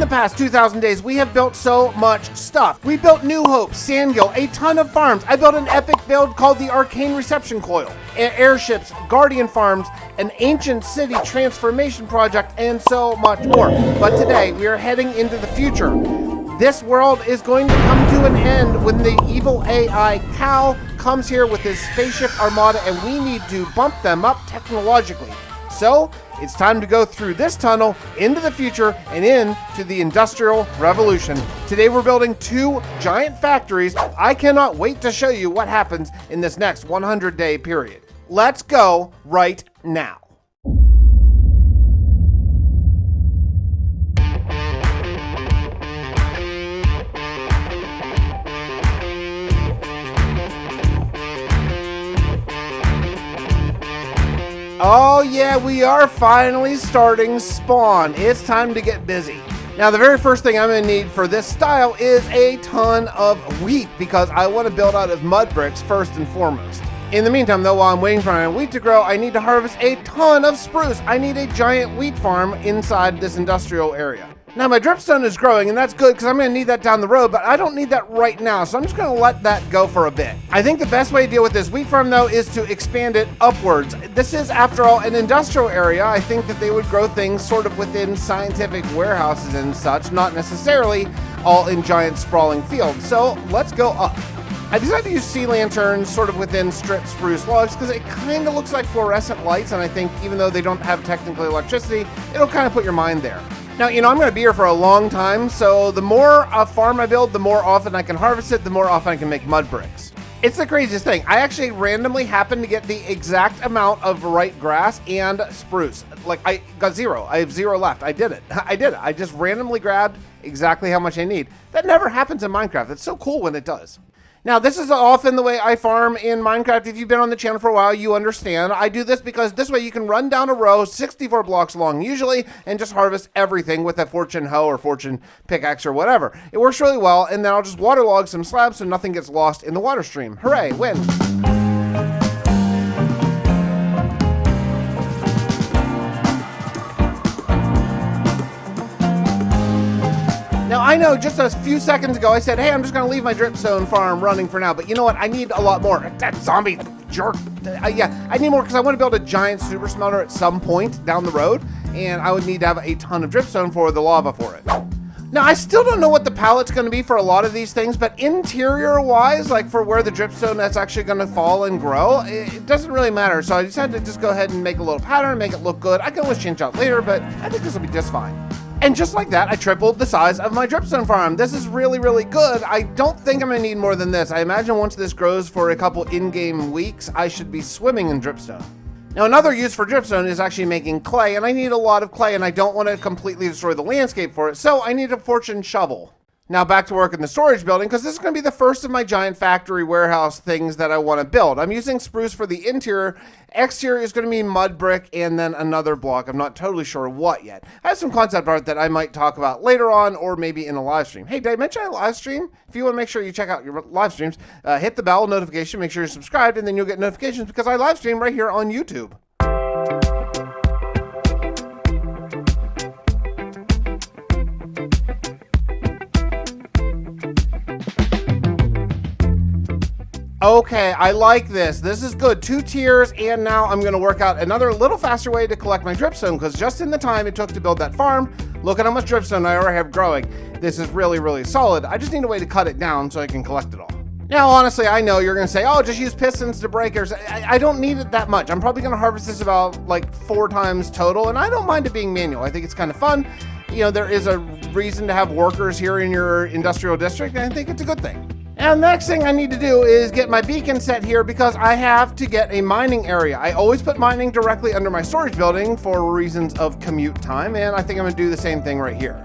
the past 2,000 days, we have built so much stuff. We built New Hope, Sandgill, a ton of farms. I built an epic build called the Arcane Reception Coil, airships, Guardian Farms, an ancient city transformation project, and so much more. But today, we are heading into the future. This world is going to come to an end when the evil AI Cal comes here with his spaceship armada, and we need to bump them up technologically. So, it's time to go through this tunnel into the future and into the Industrial Revolution. Today we're building 2 giant factories. I cannot wait to show you what happens in this next 100-day period. Let's go right now. Oh yeah, we are finally starting spawn. It's time to get busy. Now the very first thing I'm going to need for this style is a ton of wheat because I want to build out of mud bricks first and foremost. In the meantime though, while I'm waiting for my wheat to grow, I need to harvest a ton of spruce. I need a giant wheat farm inside this industrial area. Now my dripstone is growing, and that's good because I'm going to need that down the road, but I don't need that right now, so I'm just going to let that go for a bit. I think the best way to deal with this wheat farm, though, is to expand it upwards. This is, after all, an industrial area. I think that they would grow things sort of within scientific warehouses and such, not necessarily all in giant sprawling fields. So let's go up. I decided to use sea lanterns sort of within stripped spruce logs because it kind of looks like fluorescent lights, and I think even though they don't have technically electricity, it'll kind of put your mind there. Now, you know, I'm going to be here for a long time, so the more a farm I build, the more often I can harvest it, the more often I can make mud bricks. It's the craziest thing. I actually randomly happened to get the exact amount of right grass and spruce. Like, I got 0. I have 0 left. I did it. I just randomly grabbed exactly how much I need. That never happens in Minecraft. It's so cool when it does. Now, this is often the way I farm in Minecraft. If you've been on the channel for a while, you understand. I do this because this way you can run down a row 64 blocks long usually and just harvest everything with a fortune hoe or fortune pickaxe or whatever. It works really well, and then I'll just waterlog some slabs so nothing gets lost in the water stream. Hooray, win. Now, I know just a few seconds ago I said, hey, I'm just going to leave my dripstone farm running for now, but you know what? I need a lot more. That zombie jerk. Yeah, I need more because I want to build a giant super smelter at some point down the road, and I would need to have a ton of dripstone for the lava for it. Now, I still don't know what the palette's going to be for a lot of these things, but interior-wise, like for where the dripstone that's actually going to fall and grow, it doesn't really matter. So I decided to just go ahead and make a little pattern, make it look good. I can always change out later, but I think this will be just fine. And just like that, I tripled the size of my dripstone farm. This is really, really good. I don't think I'm gonna need more than this. I imagine once this grows for a couple in-game weeks, I should be swimming in dripstone. Now, another use for dripstone is actually making clay, and I need a lot of clay, and I don't want to completely destroy the landscape for it, so I need a fortune shovel. Now back to work in the storage building, because this is going to be the first of my giant factory warehouse things that I want to build. I'm using spruce for the interior. Exterior is going to be mud brick and then another block. I'm not totally sure what yet. I have some concept art that I might talk about later on or maybe in a live stream. Hey, did I mention I live stream? If you want to make sure you check out your live streams, hit the bell notification, make sure you're subscribed, and then you'll get notifications because I live stream right here on YouTube. Okay, I like this. This is good. 2 tiers, and now I'm going to work out another little faster way to collect my dripstone, because just in the time it took to build that farm, look at how much dripstone I already have growing. This is really, really solid. I just need a way to cut it down so I can collect it all. Now, honestly, I know you're going to say, oh, just use pistons to breakers. I don't need it that much. I'm probably going to harvest this about like 4 times total, and I don't mind it being manual. I think it's kind of fun. You know, there is a reason to have workers here in your industrial district, and I think it's a good thing. And the next thing I need to do is get my beacon set here because I have to get a mining area. I always put mining directly under my storage building for reasons of commute time, and I think I'm gonna do the same thing right here.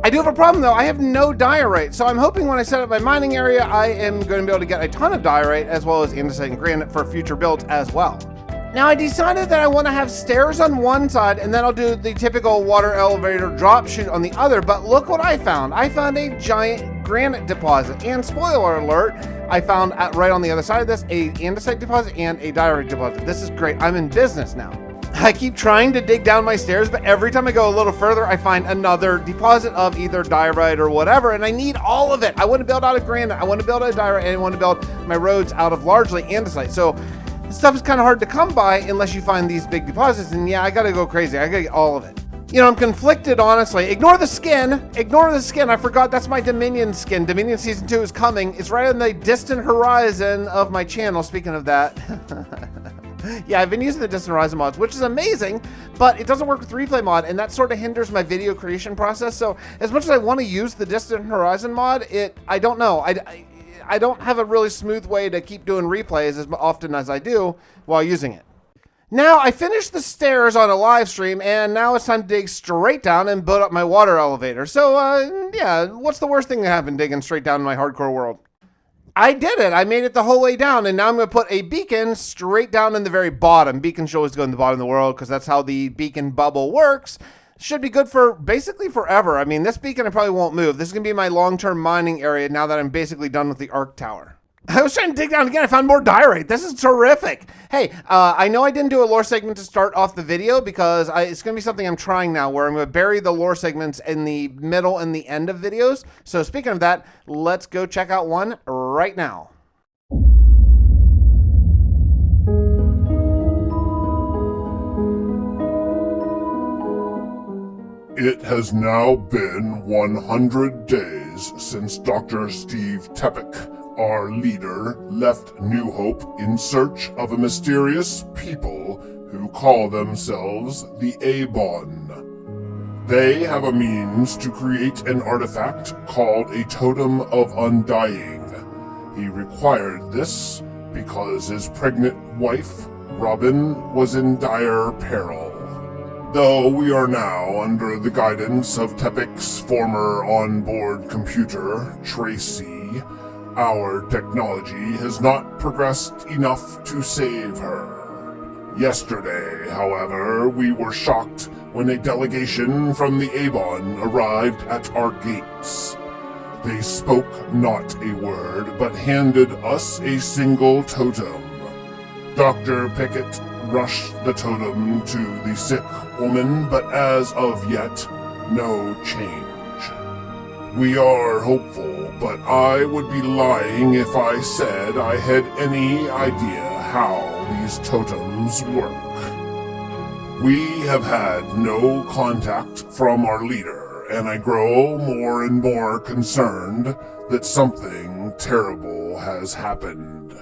I do have a problem though, I have no diorite, so I'm hoping when I set up my mining area, I am gonna be able to get a ton of diorite as well as andesite and granite for future builds as well. Now I decided that I want to have stairs on one side and then I'll do the typical water elevator drop chute on the other, but look what I found. I found a giant granite deposit, and spoiler alert, I found right on the other side of this a andesite deposit and a diorite deposit. This is great. I'm in business now. I keep trying to dig down my stairs, but every time I go a little further, I find another deposit of either diorite or whatever, and I need all of it. I want to build out of granite, I want to build out of diorite, and I want to build my roads out of largely andesite. So this stuff is kind of hard to come by unless you find these big deposits, and yeah, I gotta go crazy. I gotta get all of it. You know, I'm conflicted, honestly. Ignore the skin. Ignore the skin. I forgot that's my Dominion skin. Dominion Season 2 is coming. It's right on the distant horizon of my channel, speaking of that. Yeah, I've been using the distant horizon mods, which is amazing, but it doesn't work with replay mod, and that sort of hinders my video creation process. So as much as I want to use the distant horizon mod, I don't know. I don't have a really smooth way to keep doing replays as often as I do while using it. Now, I finished the stairs on a live stream, and now it's time to dig straight down and build up my water elevator. So, yeah, what's the worst thing that happened digging straight down in my hardcore world? I did it. I made it the whole way down, and now I'm going to put a beacon straight down in the very bottom. Beacons should always go in the bottom of the world because that's how the beacon bubble works. Should be good for basically forever. I mean, this beacon I probably won't move. This is going to be my long-term mining area now that I'm basically done with the arc tower. I was trying to dig down again. I found more diorite. This is terrific. Hey, I know I didn't do a lore segment to start off the video because it's going to be something I'm trying now where I'm going to bury the lore segments in the middle and the end of videos. So speaking of that, let's go check out one right now. It has now been 100 days since Dr. Steve Tepic, our leader, left New Hope in search of a mysterious people who call themselves the Abon. They have a means to create an artifact called a Totem of Undying. He required this because his pregnant wife, Robin, was in dire peril. Though we are now under the guidance of Tepic's former onboard computer, Tracy, our technology has not progressed enough to save her. Yesterday, however, we were shocked when a delegation from the Abon arrived at our gates. They spoke not a word, but handed us a single totem. Dr. Pickett rushed the totem to the sick woman, but as of yet, no change. We are hopeful, but I would be lying if I said I had any idea how these totems work. We have had no contact from our leader, and I grow more and more concerned that something terrible has happened.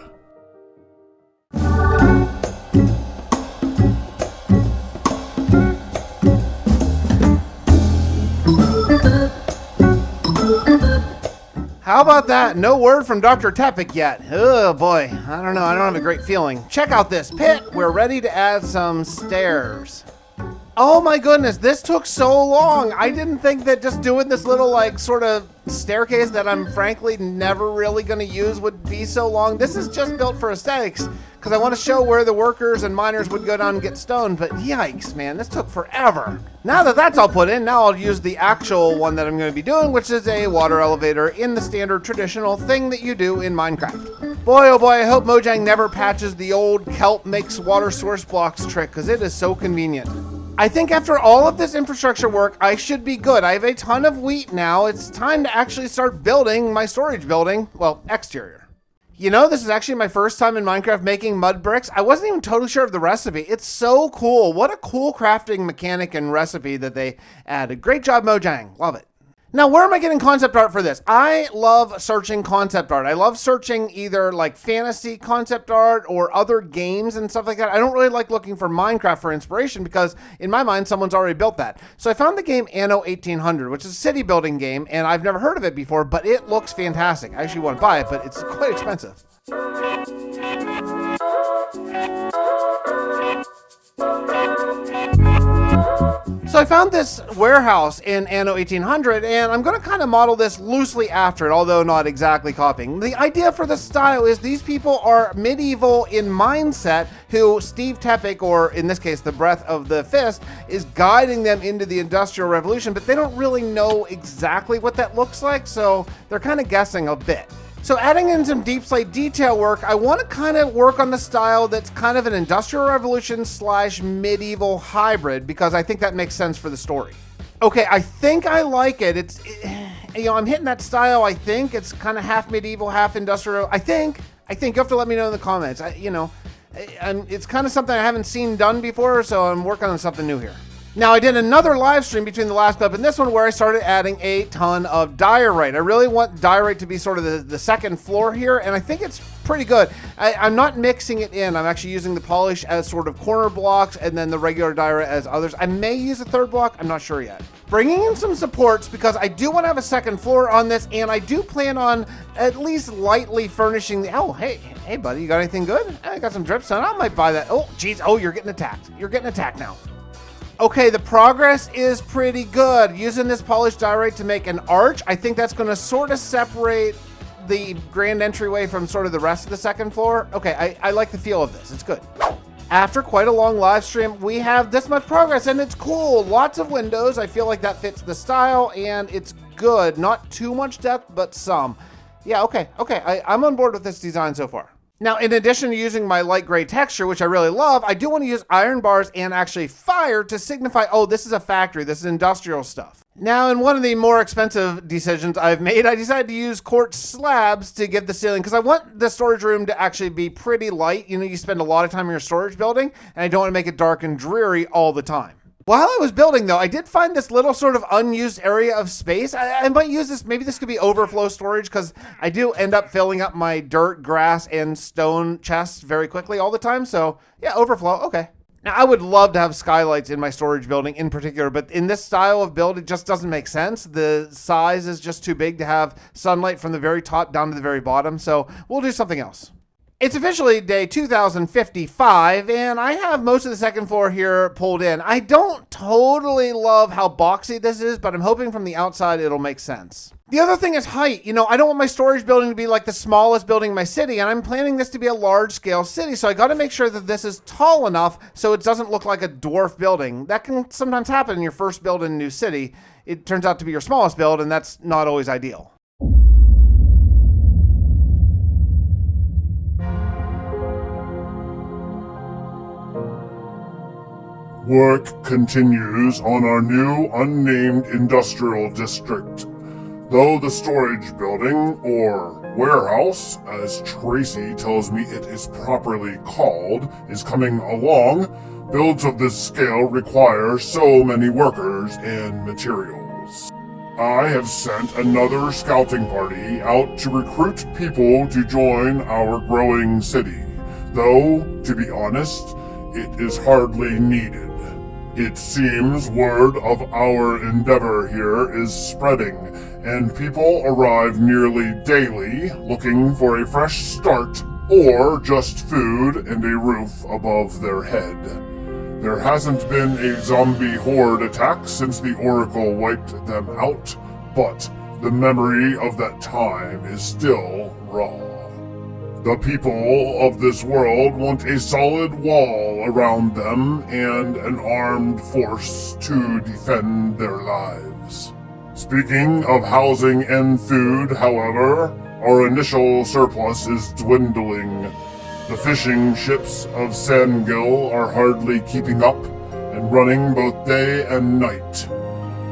How about that? No word from Dr. Tepic yet. Oh boy, I don't know. I don't have a great feeling. Check out this pit. We're ready to add some stairs. Oh my goodness, this took so long. I didn't think that just doing this little like sort of staircase that I'm frankly never really going to use would be so long. This is just built for aesthetics because I want to show where the workers and miners would go down and get stone, but yikes, man, this took forever. Now that that's all put in, now I'll use the actual one that I'm going to be doing, which is a water elevator in the standard traditional thing that you do in Minecraft. Boy, oh boy, I hope Mojang never patches the old kelp makes water source blocks trick because it is so convenient. I think after all of this infrastructure work, I should be good. I have a ton of wheat now. It's time to actually start building my storage building. Well, exterior. You know, this is actually my first time in Minecraft making mud bricks. I wasn't even totally sure of the recipe. It's so cool. What a cool crafting mechanic and recipe that they added. Great job, Mojang. Love it. Now, where am I getting concept art for this? I love searching concept art. I love searching either like fantasy concept art or other games and stuff like that. I don't really like looking for Minecraft for inspiration because in my mind, someone's already built that. So I found the game Anno 1800, which is a city building game, and I've never heard of it before, but it looks fantastic. I actually want to buy it, but it's quite expensive. So I found this warehouse in Anno 1800, and I'm going to kind of model this loosely after it, although not exactly copying. The idea for the style is these people are medieval in mindset who Steve Tepic, or in this case, the Breath of the Fist, is guiding them into the Industrial Revolution, but they don't really know exactly what that looks like, so they're kind of guessing a bit. So adding in some deep slate detail work, I want to kind of work on the style that's kind of an Industrial Revolution / medieval hybrid, because I think that makes sense for the story. Okay, I think I like it. I'm hitting that style. I think it's kind of half medieval, half industrial. I think you have to let me know in the comments. It's kind of something I haven't seen done before, so I'm working on something new here. Now, I did another live stream between the last clip and this one where I started adding a ton of diorite. I really want diorite to be sort of the second floor here, and I think it's pretty good. I'm not mixing it in. I'm actually using the polish as sort of corner blocks and then the regular diorite as others. I may use a third block. I'm not sure yet. Bringing in some supports because I do want to have a second floor on this, and I do plan on at least lightly furnishing the... Oh, hey, buddy, you got anything good? I got some dripstone. I might buy that. Oh, geez. Oh, you're getting attacked. You're getting attacked now. Okay, the progress is pretty good. Using this polished diorite to make an arch, I think that's going to sort of separate the grand entryway from sort of the rest of the second floor. Okay, I like the feel of this. It's good. After quite a long live stream, we have this much progress, and it's cool. Lots of windows. I feel like that fits the style, and it's good. Not too much depth, but some. Yeah, okay. I'm on board with this design so far. Now, in addition to using my light gray texture, which I really love, I do want to use iron bars and actually fire to signify, oh, this is a factory, this is industrial stuff. Now, in one of the more expensive decisions I've made, I decided to use quartz slabs to give the ceiling, because I want the storage room to actually be pretty light. You spend a lot of time in your storage building, and I don't want to make it dark and dreary all the time. While I was building, though, I did find this little sort of unused area of space. I might use this. Maybe this could be overflow storage, because I do end up filling up my dirt, grass, and stone chests very quickly all the time. So, yeah, overflow. Okay. Now, I would love to have skylights in my storage building in particular, but in this style of build, it just doesn't make sense. The size is just too big to have sunlight from the very top down to the very bottom. So we'll do something else. It's officially day 2055, and I have most of the second floor here pulled in. I don't totally love how boxy this is, but I'm hoping from the outside it'll make sense. The other thing is height. I don't want my storage building to be like the smallest building in my city, and I'm planning this to be a large-scale city, so I got to make sure that this is tall enough so it doesn't look like a dwarf building. That can sometimes happen in your first build in a new city. It turns out to be your smallest build, and that's not always ideal. Work continues on our new unnamed industrial district. Though the storage building, or warehouse, as Tracy tells me it is properly called, is coming along, builds of this scale require so many workers and materials. I have sent another scouting party out to recruit people to join our growing city, though, to be honest, it is hardly needed. It seems word of our endeavor here is spreading, and people arrive nearly daily looking for a fresh start or just food and a roof above their head. There hasn't been a zombie horde attack since the Oracle wiped them out, but the memory of that time is still raw. The people of this world want a solid wall around them and an armed force to defend their lives. Speaking of housing and food, however, our initial surplus is dwindling. The fishing ships of Sandgill are hardly keeping up and running both day and night.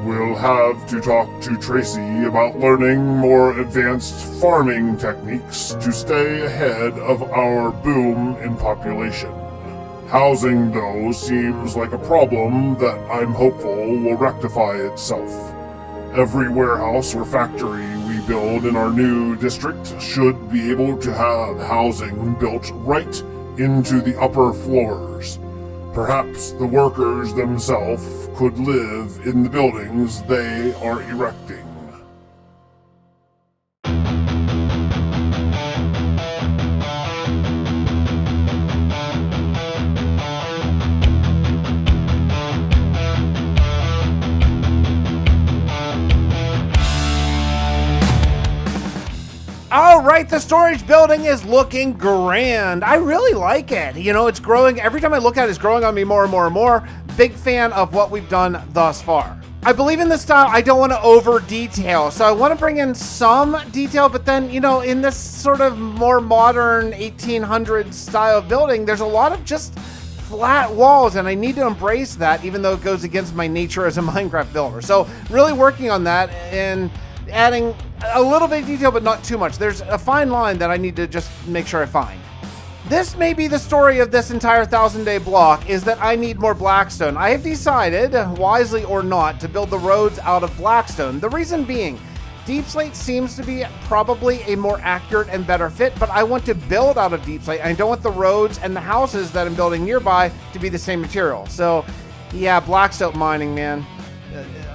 We'll have to talk to Tracy about learning more advanced farming techniques to stay ahead of our boom in population. Housing, though, seems like a problem that I'm hopeful will rectify itself. Every warehouse or factory we build in our new district should be able to have housing built right into the upper floors. Perhaps the workers themselves could live in the buildings they are erecting. All right, the storage building is looking grand. I really like it. It's growing. Every time I look at it, it's growing on me more and more and more. Big fan of what we've done thus far. I believe in this style, I don't want to over detail. So I want to bring in some detail, but then, you know, in this sort of more modern 1800s style of building, there's a lot of just flat walls, and I need to embrace that, even though it goes against my nature as a Minecraft builder. So really working on that and adding a little bit of detail, but not too much. There's a fine line that I need to just make sure I find. This may be the story of this entire 1,000-day block, is that I need more blackstone. I have decided, wisely or not, to build the roads out of blackstone. The reason being, deep slate seems to be probably a more accurate and better fit, but I want to build out of deep slate. I don't want the roads and the houses that I'm building nearby to be the same material. So yeah, blackstone mining, man,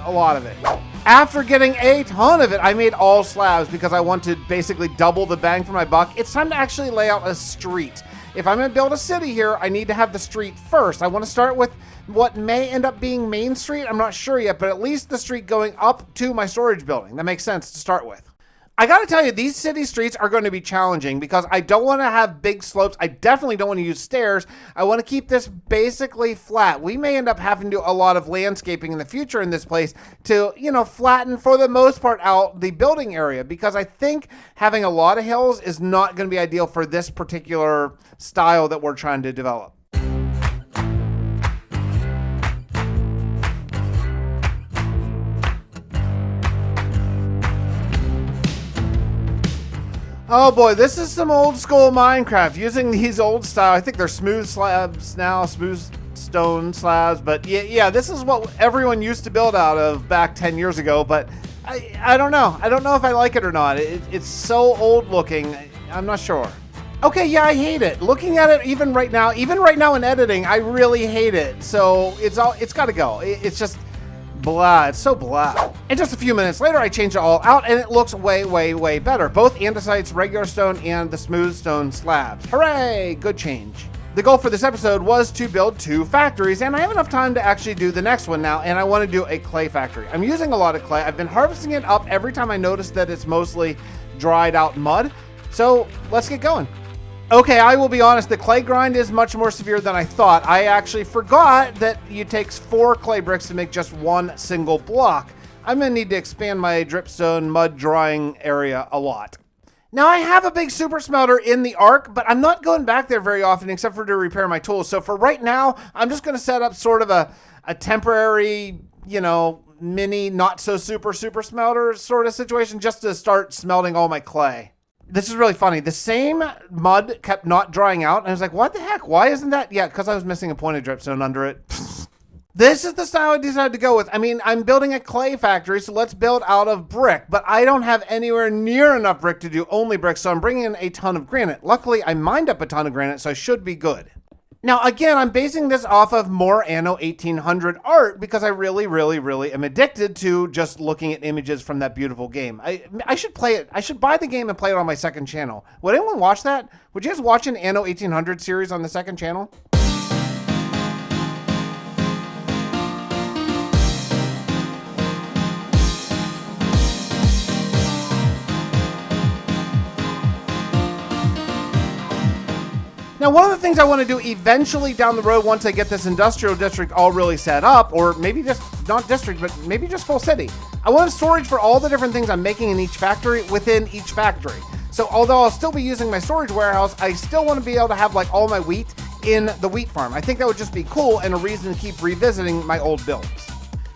a lot of it. After getting a ton of it, I made all slabs because I want to basically double the bang for my buck. It's time to actually lay out a street. If I'm gonna build a city here, I need to have the street first. I want to start with what may end up being Main Street. I'm not sure yet, but at least the street going up to my storage building. That makes sense to start with. I gotta tell you, these city streets are going to be challenging because I don't want to have big slopes. I definitely don't want to use stairs. I want to keep this basically flat. We may end up having to do a lot of landscaping in the future in this place to, you know, flatten for the most part out the building area, because I think having a lot of hills is not going to be ideal for this particular style that we're trying to develop. Oh boy, this is some old school Minecraft using these old style. I think they're smooth slabs now, smooth stone slabs, but yeah, this is what everyone used to build out of back 10 years ago, but I don't know. I don't know if I like it or not. It's so old looking, I'm not sure. Okay, yeah, I hate it. Looking at it even right now in editing, I really hate it. So it's gotta go. It's just blah, it's so blah. And just a few minutes later, I changed it all out and it looks way, way, way better. Both andesites, regular stone, and the smooth stone slabs. Hooray, good change. The goal for this episode was to build 2 factories, and I have enough time to actually do the next one now, and I want to do a clay factory. I'm using a lot of clay. I've been harvesting it up every time I notice that it's mostly dried out mud. So let's get going. Okay, I will be honest, the clay grind is much more severe than I thought. I actually forgot that it takes 4 clay bricks to make just 1 single block. I'm gonna need to expand my dripstone mud drying area a lot. Now I have a big super smelter in the Ark, but I'm not going back there very often except for to repair my tools. So for right now, I'm just gonna set up sort of a temporary, you know, mini not so super smelter sort of situation just to start smelting all my clay. This is really funny. The same mud kept not drying out. And I was like, what the heck? Why isn't that? Yeah, because I was missing a pointed dripstone under it. This is the style I decided to go with. I mean, I'm building a clay factory, so let's build out of brick. But I don't have anywhere near enough brick to do only brick, so I'm bringing in a ton of granite. Luckily, I mined up a ton of granite, so I should be good. Now, again, I'm basing this off of more Anno 1800 art because I really, really, really am addicted to just looking at images from that beautiful game. I should play it. I should buy the game and play it on my second channel. Would anyone watch that? Would you guys watch an Anno 1800 series on the second channel? Now, one of the things I want to do eventually down the road, once I get this industrial district all really set up, or maybe just not district, but maybe just full city, I want storage for all the different things I'm making in each factory within each factory. So although I'll still be using my storage warehouse, I still want to be able to have like all my wheat in the wheat farm. I think that would just be cool and a reason to keep revisiting my old builds.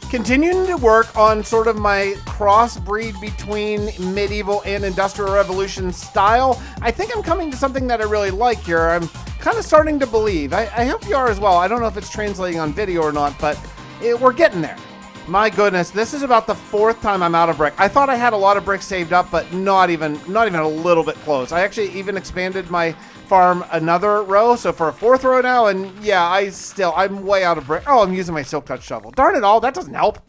Continuing to work on sort of my crossbreed between medieval and industrial revolution style, I think I'm coming to something that I really like here. I'm kind of starting to believe. I hope you are as well. I don't know if it's translating on video or not, but we're getting there. My goodness, this is about the 4th time I'm out of brick. I thought I had a lot of bricks saved up, but not even a little bit close. I actually even expanded my farm another row, so for a 4th row now, and yeah, I'm way out of brick. Oh, I'm using my silk touch shovel. Darn it all, that doesn't help.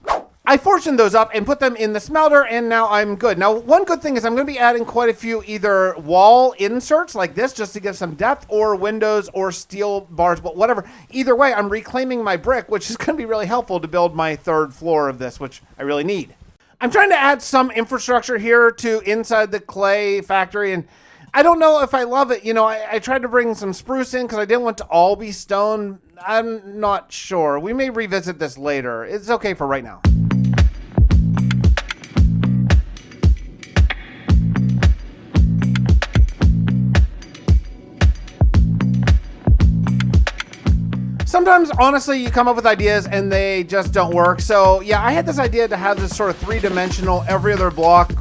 I fortuned those up and put them in the smelter, and now I'm good. Now, one good thing is I'm going to be adding quite a few either wall inserts like this just to give some depth, or windows or steel bars, but whatever. Either way, I'm reclaiming my brick, which is going to be really helpful to build my 3rd floor of this, which I really need. I'm trying to add some infrastructure here to inside the clay factory, and I don't know if I love it. You know, I tried to bring some spruce in because I didn't want to all be stone. I'm not sure. We may revisit this later. It's okay for right now. Sometimes, honestly, you come up with ideas and they just don't work. So yeah, I had this idea to have this sort of three-dimensional, every other block,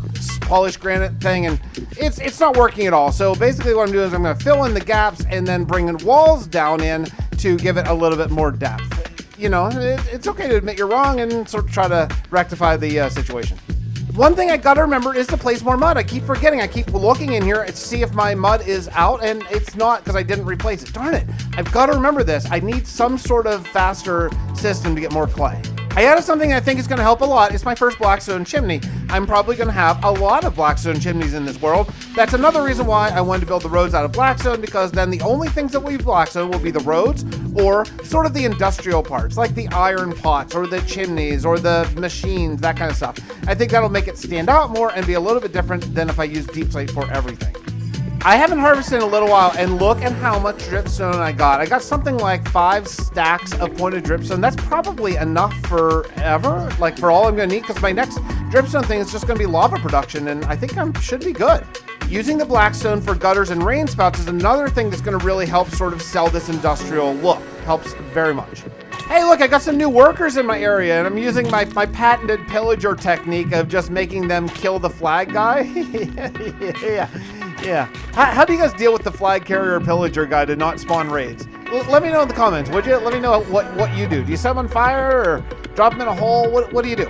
polished granite thing, and it's not working at all. So basically what I'm doing is I'm going to fill in the gaps and then bring walls down in to give it a little bit more depth. You know, it's okay to admit you're wrong and sort of try to rectify the situation. One thing I gotta remember is to place more mud. I keep forgetting. I keep looking in here to see if my mud is out, and it's not because I didn't replace it. Darn it. I've got to remember this. I need some sort of faster system to get more clay. I added something I think is going to help a lot. It's my first blackstone chimney. I'm probably going to have a lot of blackstone chimneys in this world. That's another reason why I wanted to build the roads out of blackstone, because then the only things that we blackstone will be the roads or sort of the industrial parts, like the iron pots or the chimneys or the machines, that kind of stuff. I think that'll make it stand out more and be a little bit different than if I use deep slate for everything. I haven't harvested in a little while, and look at how much dripstone I got. I got something like 5 stacks of pointed dripstone. That's probably enough forever, like for all I'm gonna need, because my next dripstone thing is just gonna be lava production, and I think I should be good. Using the blackstone for gutters and rain spouts is another thing that's gonna really help sort of sell this industrial look. Helps very much. Hey, look, I got some new workers in my area, and I'm using my patented pillager technique of just making them kill the flag guy. Yeah. How do you guys deal with the flag carrier pillager guy to not spawn raids? Let me know in the comments, would you? Let me know what you do. Do you set them on fire or drop them in a hole? What do you do?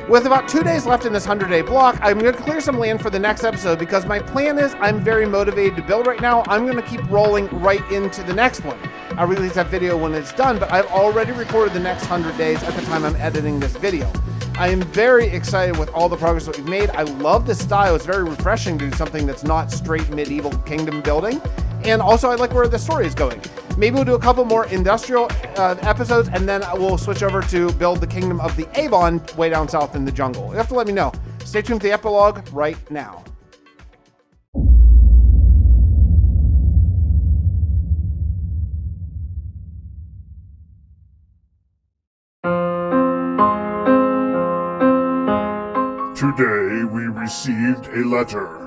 With about 2 days left in this 100-day block, I'm going to clear some land for the next episode, because my plan is I'm very motivated to build right now. I'm going to keep rolling right into the next one. I'll release that video when it's done, but I've already recorded the next 100 days at the time I'm editing this video. I am very excited with all the progress that we've made. I love the style. It's very refreshing to do something that's not straight medieval kingdom building. And also I like where the story is going. Maybe we'll do a couple more industrial episodes, and then we'll switch over to build the kingdom of the Avon way down south in the jungle. You have to let me know. Stay tuned for the epilogue right now. Today we received a letter.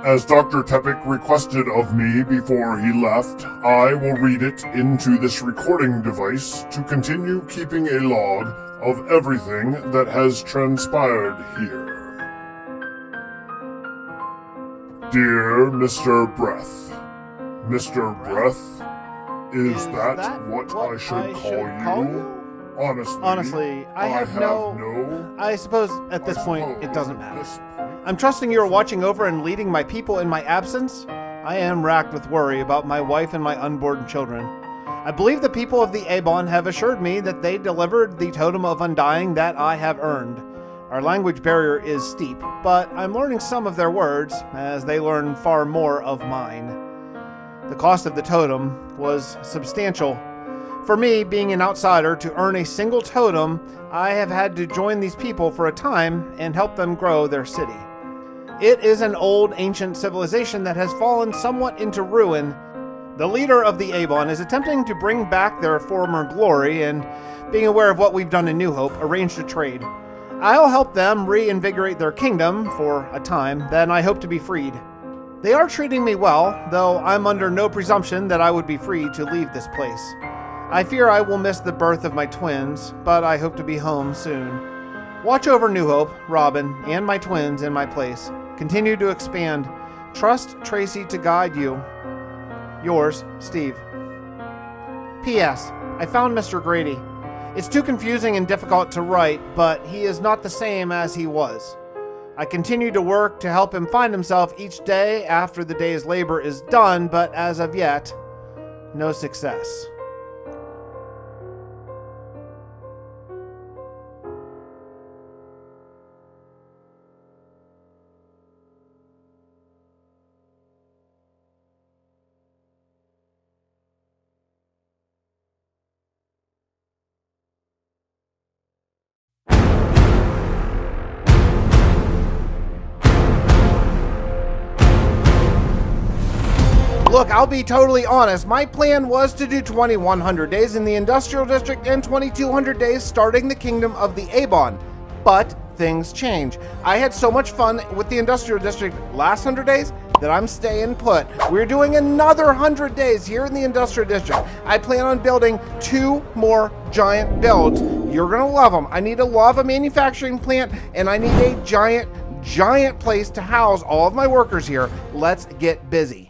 As Dr. Tepik requested of me before he left, I will read it into this recording device to continue keeping a log of everything that has transpired here. Dear Mr. Breath. Mr. Breath? Is that what I should call you? Honestly, I have no... I suppose at this point it doesn't matter. I'm trusting you are watching over and leading my people in my absence. I am racked with worry about my wife and my unborn children. I believe the people of the Avon have assured me that they delivered the totem of undying that I have earned. Our language barrier is steep, but I'm learning some of their words as they learn far more of mine. The cost of the totem was substantial. For me, being an outsider, to earn a single totem, I have had to join these people for a time and help them grow their city. It is an old, ancient civilization that has fallen somewhat into ruin. The leader of the Avon is attempting to bring back their former glory, and being aware of what we've done in New Hope, arranged a trade. I'll help them reinvigorate their kingdom for a time, then I hope to be freed. They are treating me well, though I'm under no presumption that I would be free to leave this place. I fear I will miss the birth of my twins, but I hope to be home soon. Watch over New Hope, Robin, and my twins in my place. Continue to expand. Trust Tracy to guide you. Yours, Steve. P.S. I found Mr. Grady. It's too confusing and difficult to write, but he is not the same as he was. I continue to work to help him find himself each day after the day's labor is done, but as of yet, no success. Look, I'll be totally honest. My plan was to do 2100 days in the Industrial District and 2200 days starting the Kingdom of the Avon. But things change. I had so much fun with the Industrial District last 100 days. that I'm staying put. We're doing another 100 days here in the Industrial District. I plan on building 2 more giant builds. You're gonna love them. I need to love a manufacturing plant, and I need a giant place to house all of my workers here. Let's get busy.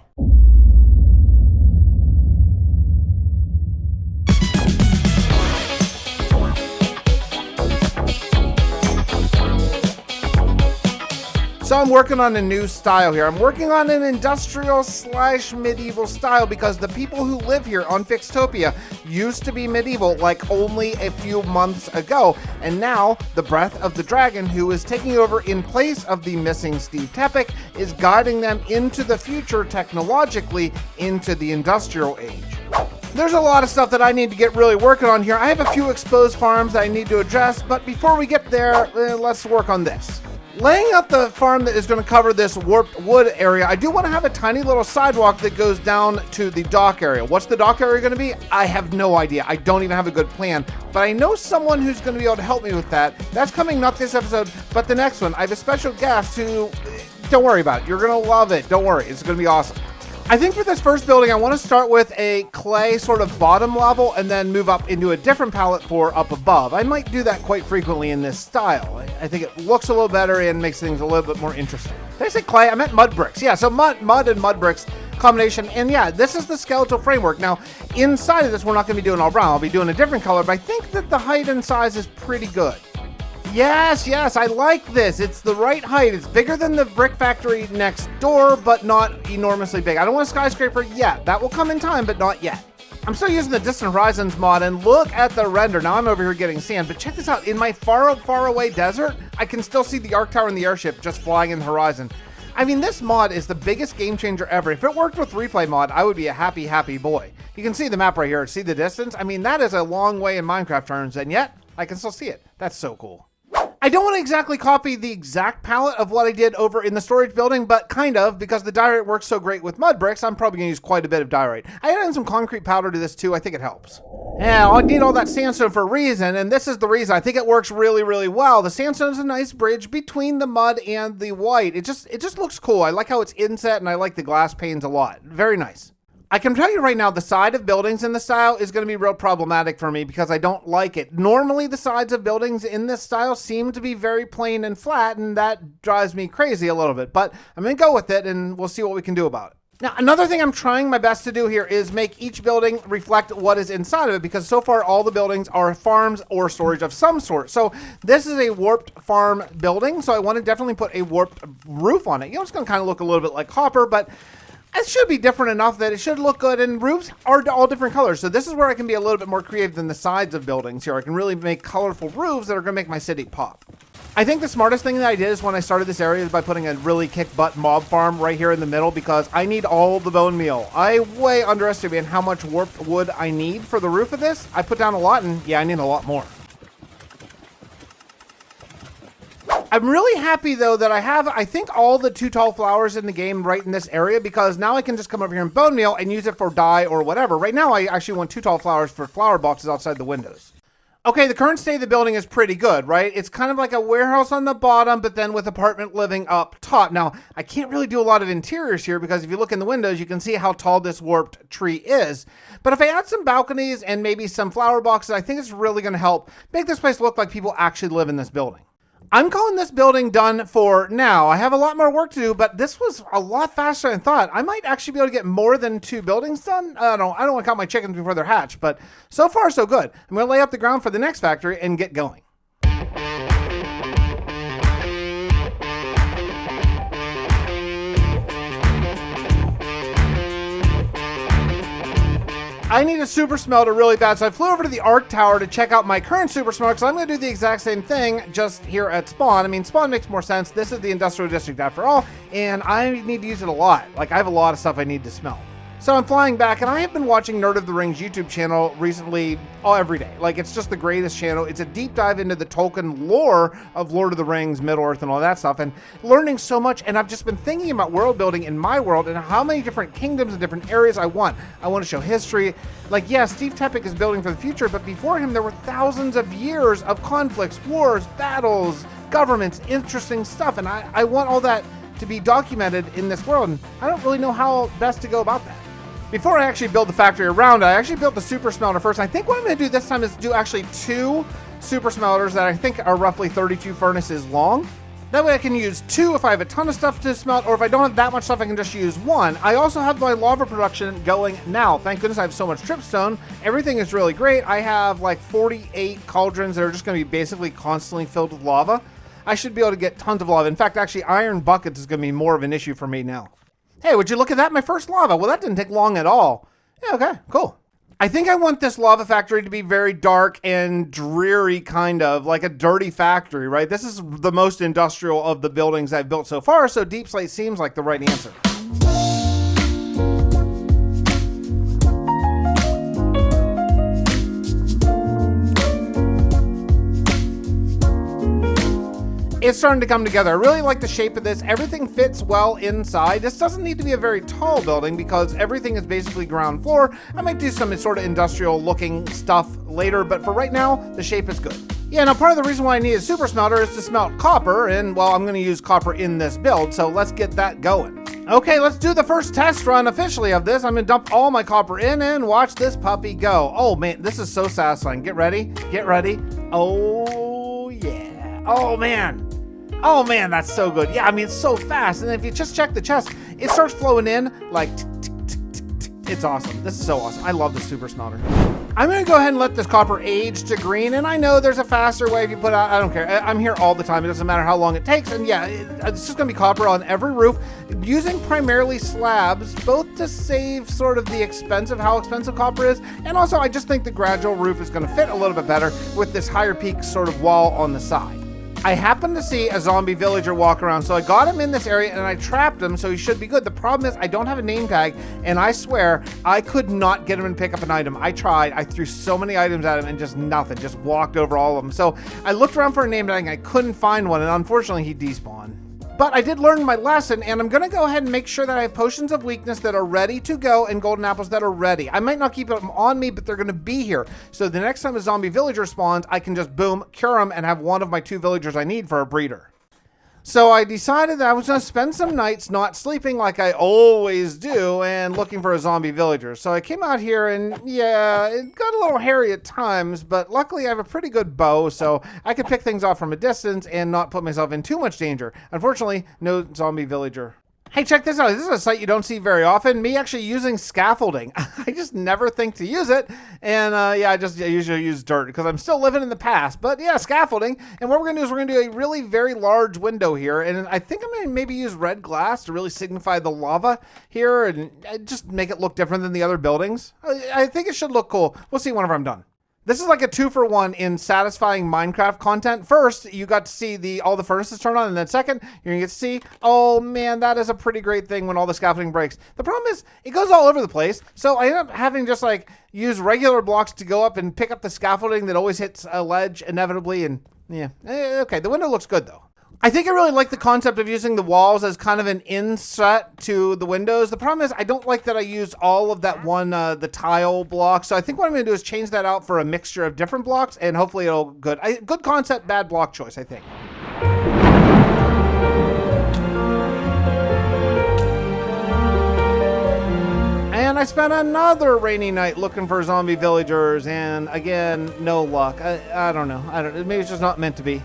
So I'm working on a new style here. I'm working on an industrial / medieval style because the people who live here on Fixtopia used to be medieval like only a few months ago. And now the Breath of the Dragon, who is taking over in place of the missing Steve Tepic, is guiding them into the future technologically into the industrial age. There's a lot of stuff that I need to get really working on here. I have a few exposed farms that I need to address, but before we get there, let's work on this. Laying out the farm that is going to cover this warped wood area, I do want to have a tiny little sidewalk that goes down to the dock area. What's the dock area going to be? I have no idea. I don't even have a good plan, but I know someone who's going to be able to help me with that. That's coming not this episode, but the next one. I have a special guest who, don't worry about it. You're going to love it. Don't worry. It's going to be awesome. I think for this first building, I want to start with a clay sort of bottom level and then move up into a different palette for up above. I might do that quite frequently in this style. I think it looks a little better and makes things a little bit more interesting. Did I say clay? I meant mud bricks. Yeah, so mud and mud bricks combination. And yeah, this is the skeletal framework. Now, inside of this, we're not going to be doing all brown. I'll be doing a different color, but I think that the height and size is pretty good. Yes, I like this. It's the right height. It's bigger than the brick factory next door, but not enormously big. I don't want a skyscraper yet. That will come in time, but not yet. I'm still using the Distant Horizons mod, and look at the render. Now I'm over here getting sand, but check this out. In my far away desert, I can still see the Arc Tower and the airship just flying in the horizon. I mean, this mod is the biggest game changer ever. If it worked with Replay mod, I would be a happy boy. You can see the map right here. See the distance? I mean, that is a long way in Minecraft terms, and yet I can still see it. That's so cool. I don't want to exactly copy the exact palette of what I did over in the storage building, but kind of, because the diorite works so great with mud bricks, I'm probably going to use quite a bit of diorite. I added in some concrete powder to this too. I think it helps. Yeah, I need all that sandstone for a reason, and this is the reason. I think it works really well. The sandstone is a nice bridge between the mud and the white. It just looks cool. I like how it's inset, and I like the glass panes a lot. Very nice. I can tell you right now, the side of buildings in the style is going to be real problematic for me because I don't like it. Normally, the sides of buildings in this style seem to be very plain and flat, and that drives me crazy a little bit. But I'm going to go with it, and we'll see what we can do about it. Now, another thing I'm trying my best to do here is make each building reflect what is inside of it, because so far all the buildings are farms or storage of some sort. So this is a warped farm building, so I want to definitely put a warped roof on it. You know, it's going to kind of look a little bit like copper, but it should be different enough that it should look good, and roofs are all different colors. So this is where I can be a little bit more creative than the sides of buildings here. I can really make colorful roofs that are going to make my city pop. I think the smartest thing that I did is when I started this area is by putting a really kick-butt mob farm right here in the middle, because I need all the bone meal. I way underestimated how much warped wood I need for the roof of this. I put down a lot, and yeah, I need a lot more. I'm really happy, though, that I have, I think, all the 2 tall flowers in the game right in this area, because now I can just come over here and bone meal and use it for dye or whatever. Right now, I actually want 2 tall flowers for flower boxes outside the windows. Okay, the current state of the building is pretty good, right? It's kind of like a warehouse on the bottom, but then with apartment living up top. Now, I can't really do a lot of interiors here, because if you look in the windows, you can see how tall this warped tree is. But if I add some balconies and maybe some flower boxes, I think it's really going to help make this place look like people actually live in this building. I'm calling this building done for now. I have a lot more work to do, but this was a lot faster than I thought. I might actually be able to get more than 2 buildings done. I don't want to count my chickens before they're hatched, but so far so good. I'm going to lay up the ground for the next factory and get going. I need a super smelter really bad, so I flew over to the Arc Tower to check out my current super smelter, so I'm going to do the exact same thing just here at Spawn. I mean, Spawn makes more sense. This is the industrial district after all, and I need to use it a lot. Like, I have a lot of stuff I need to smelt. So I'm flying back, and I have been watching Nerd of the Rings YouTube channel recently, every day. Like, it's just the greatest channel. It's a deep dive into the Tolkien lore of Lord of the Rings, Middle-earth, and all that stuff, and learning so much. And I've just been thinking about world building in my world and how many different kingdoms and different areas I want. I want to show history. Like, yeah, Steve Tepic is building for the future, but before him, there were thousands of years of conflicts, wars, battles, governments, interesting stuff, and I want all that to be documented in this world, and I don't really know how best to go about that. Before I actually build the factory around it, I actually built the super smelter first. I think what I'm going to do this time is do actually 2 super smelters that I think are roughly 32 furnaces long. That way I can use 2 if I have a ton of stuff to smelt, or if I don't have that much stuff, I can just use 1. I also have my lava production going now. Thank goodness I have so much dripstone. Everything is really great. I have like 48 cauldrons that are just going to be basically constantly filled with lava. I should be able to get tons of lava. In fact, actually, iron buckets is going to be more of an issue for me now. Hey, would you look at that? My first lava. Well, that didn't take long at all. Yeah, okay, cool. I think I want this lava factory to be very dark and dreary, kind of like a dirty factory, right? This is the most industrial of the buildings I've built so far, so deep slate seems like the right answer. It's starting to come together. I really like the shape of this. Everything fits well inside. This doesn't need to be a very tall building because everything is basically ground floor. I might do some sort of industrial looking stuff later, but for right now, the shape is good. Yeah, now part of the reason why I need a super smelter is to smelt copper, and well, I'm gonna use copper in this build, so let's get that going. Okay, let's do the first test run officially of this. I'm gonna dump all my copper in and watch this puppy go. Oh man, this is so satisfying. Get ready, get ready. Oh yeah, oh man. Oh man, that's so good. Yeah, I mean, it's so fast. And if you just check the chest, it starts flowing in like it's awesome. This is so awesome. I love the super smelter. I'm gonna go ahead and let this copper age to green. And I know there's a faster way if you put out, I don't care. I'm here all the time. It doesn't matter how long it takes. And yeah, it's just gonna be copper on every roof, using primarily slabs, both to save sort of the expense of how expensive copper is. And also I just think the gradual roof is gonna fit a little bit better with this higher peak sort of wall on the side. I happened to see a zombie villager walk around, so I got him in this area and I trapped him, so he should be good. The problem is I don't have a name tag, and I swear I could not get him to pick up an item. I tried. I threw so many items at him and just nothing. Just walked over all of them. So I looked around for a name tag and I couldn't find one, and unfortunately he despawned. But I did learn my lesson, and I'm gonna go ahead and make sure that I have potions of weakness that are ready to go and golden apples that are ready. I might not keep them on me, but they're gonna be here. So the next time a zombie villager spawns, I can just boom, cure them, and have one of my 2 villagers I need for a breeder. So I decided that I was gonna spend some nights not sleeping like I always do and looking for a zombie villager. So I came out here and yeah, it got a little hairy at times, but luckily I have a pretty good bow, so I could pick things off from a distance and not put myself in too much danger. Unfortunately, no zombie villager. Hey, check this out. This is a sight you don't see very often. Me actually using scaffolding. I just never think to use it. And yeah, I usually use dirt because I'm still living in the past. But yeah, scaffolding. And what we're going to do is we're going to do a really very large window here. And I think I'm going to maybe use red glass to really signify the lava here and just make it look different than the other buildings. I think it should look cool. We'll see whenever I'm done. This is like a 2-for-1 in satisfying Minecraft content. First, you got to see all the furnaces turn on, and then second, you're gonna get to see, oh man, that is a pretty great thing when all the scaffolding breaks. The problem is, it goes all over the place, so I end up having just like use regular blocks to go up and pick up the scaffolding that always hits a ledge inevitably, and yeah, okay, the window looks good though. I think I really like the concept of using the walls as kind of an inset to the windows. The problem is I don't like that I used all of that one, the tile block. So I think what I'm going to do is change that out for a mixture of different blocks, and hopefully it'll good. Good concept, bad block choice, I think. And I spent another rainy night looking for zombie villagers, and again, no luck. I don't know. Maybe it's just not meant to be.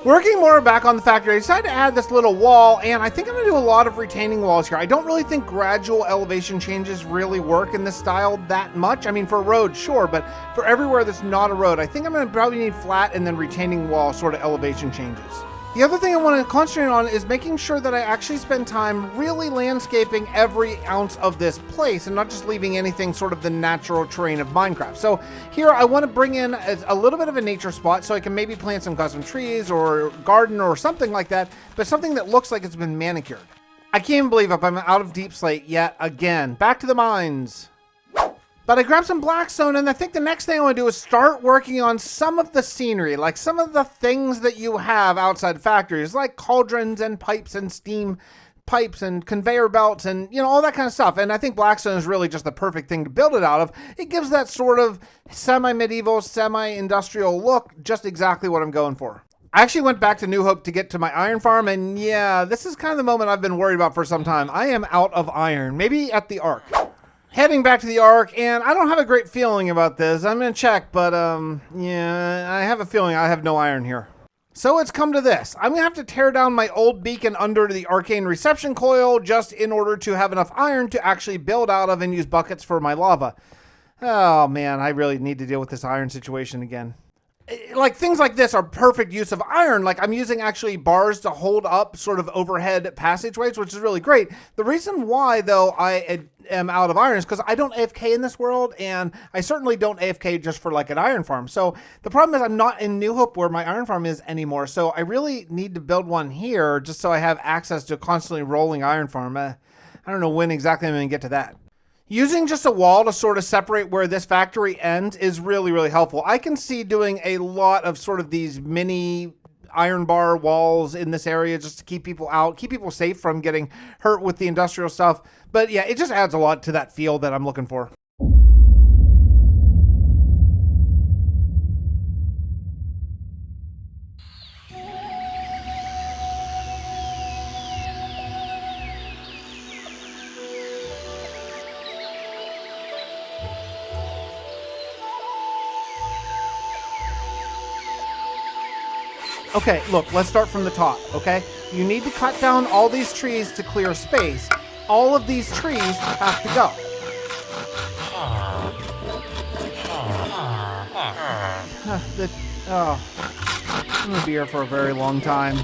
Working more back on the factory, I decided to add this little wall, and I think I'm gonna do a lot of retaining walls here. I don't really think gradual elevation changes really work in this style that much. I mean, for a road, sure, but for everywhere that's not a road, I think I'm gonna probably need flat and then retaining wall sort of elevation changes. The other thing I want to concentrate on is making sure that I actually spend time really landscaping every ounce of this place and not just leaving anything sort of the natural terrain of Minecraft. So here I want to bring in a little bit of a nature spot so I can maybe plant some custom trees or garden or something like that, but something that looks like it's been manicured. I can't even believe I'm out of deep slate yet again. Back to the mines. But I grabbed some blackstone, and I think the next thing I want to do is start working on some of the scenery, like some of the things that you have outside factories, like cauldrons and pipes and steam pipes and conveyor belts and, you know, all that kind of stuff. And I think blackstone is really just the perfect thing to build it out of. It gives that sort of semi-medieval, semi-industrial look, just exactly what I'm going for. I actually went back to New Hope to get to my iron farm, and yeah, this is kind of the moment I've been worried about for some time. I am out of iron, maybe at the Ark. Heading back to the Ark, and I don't have a great feeling about this. I'm gonna check, but yeah, I have a feeling I have no iron here. So it's come to this. I'm gonna have to tear down my old beacon under the arcane reception coil just in order to have enough iron to actually build out of and use buckets for my lava. Oh man, I really need to deal with this iron situation again. Like, things like this are perfect use of iron. Like, I'm using actually bars to hold up sort of overhead passageways, which is really great. The reason why, though, I am out of iron is because I don't AFK in this world, and I certainly don't AFK just for like an iron farm. So the problem is I'm not in New Hope where my iron farm is anymore. So I really need to build one here just so I have access to a constantly rolling iron farm. I don't know when exactly I'm going to get to that. Using just a wall to sort of separate where this factory ends is really, really helpful. I can see doing a lot of sort of these mini iron bar walls in this area just to keep people out, keep people safe from getting hurt with the industrial stuff. But yeah, it just adds a lot to that feel that I'm looking for. Okay, look, let's start from the top, okay? You need to cut down all these trees to clear space. All of these trees have to go. I'm gonna be here for a very long time.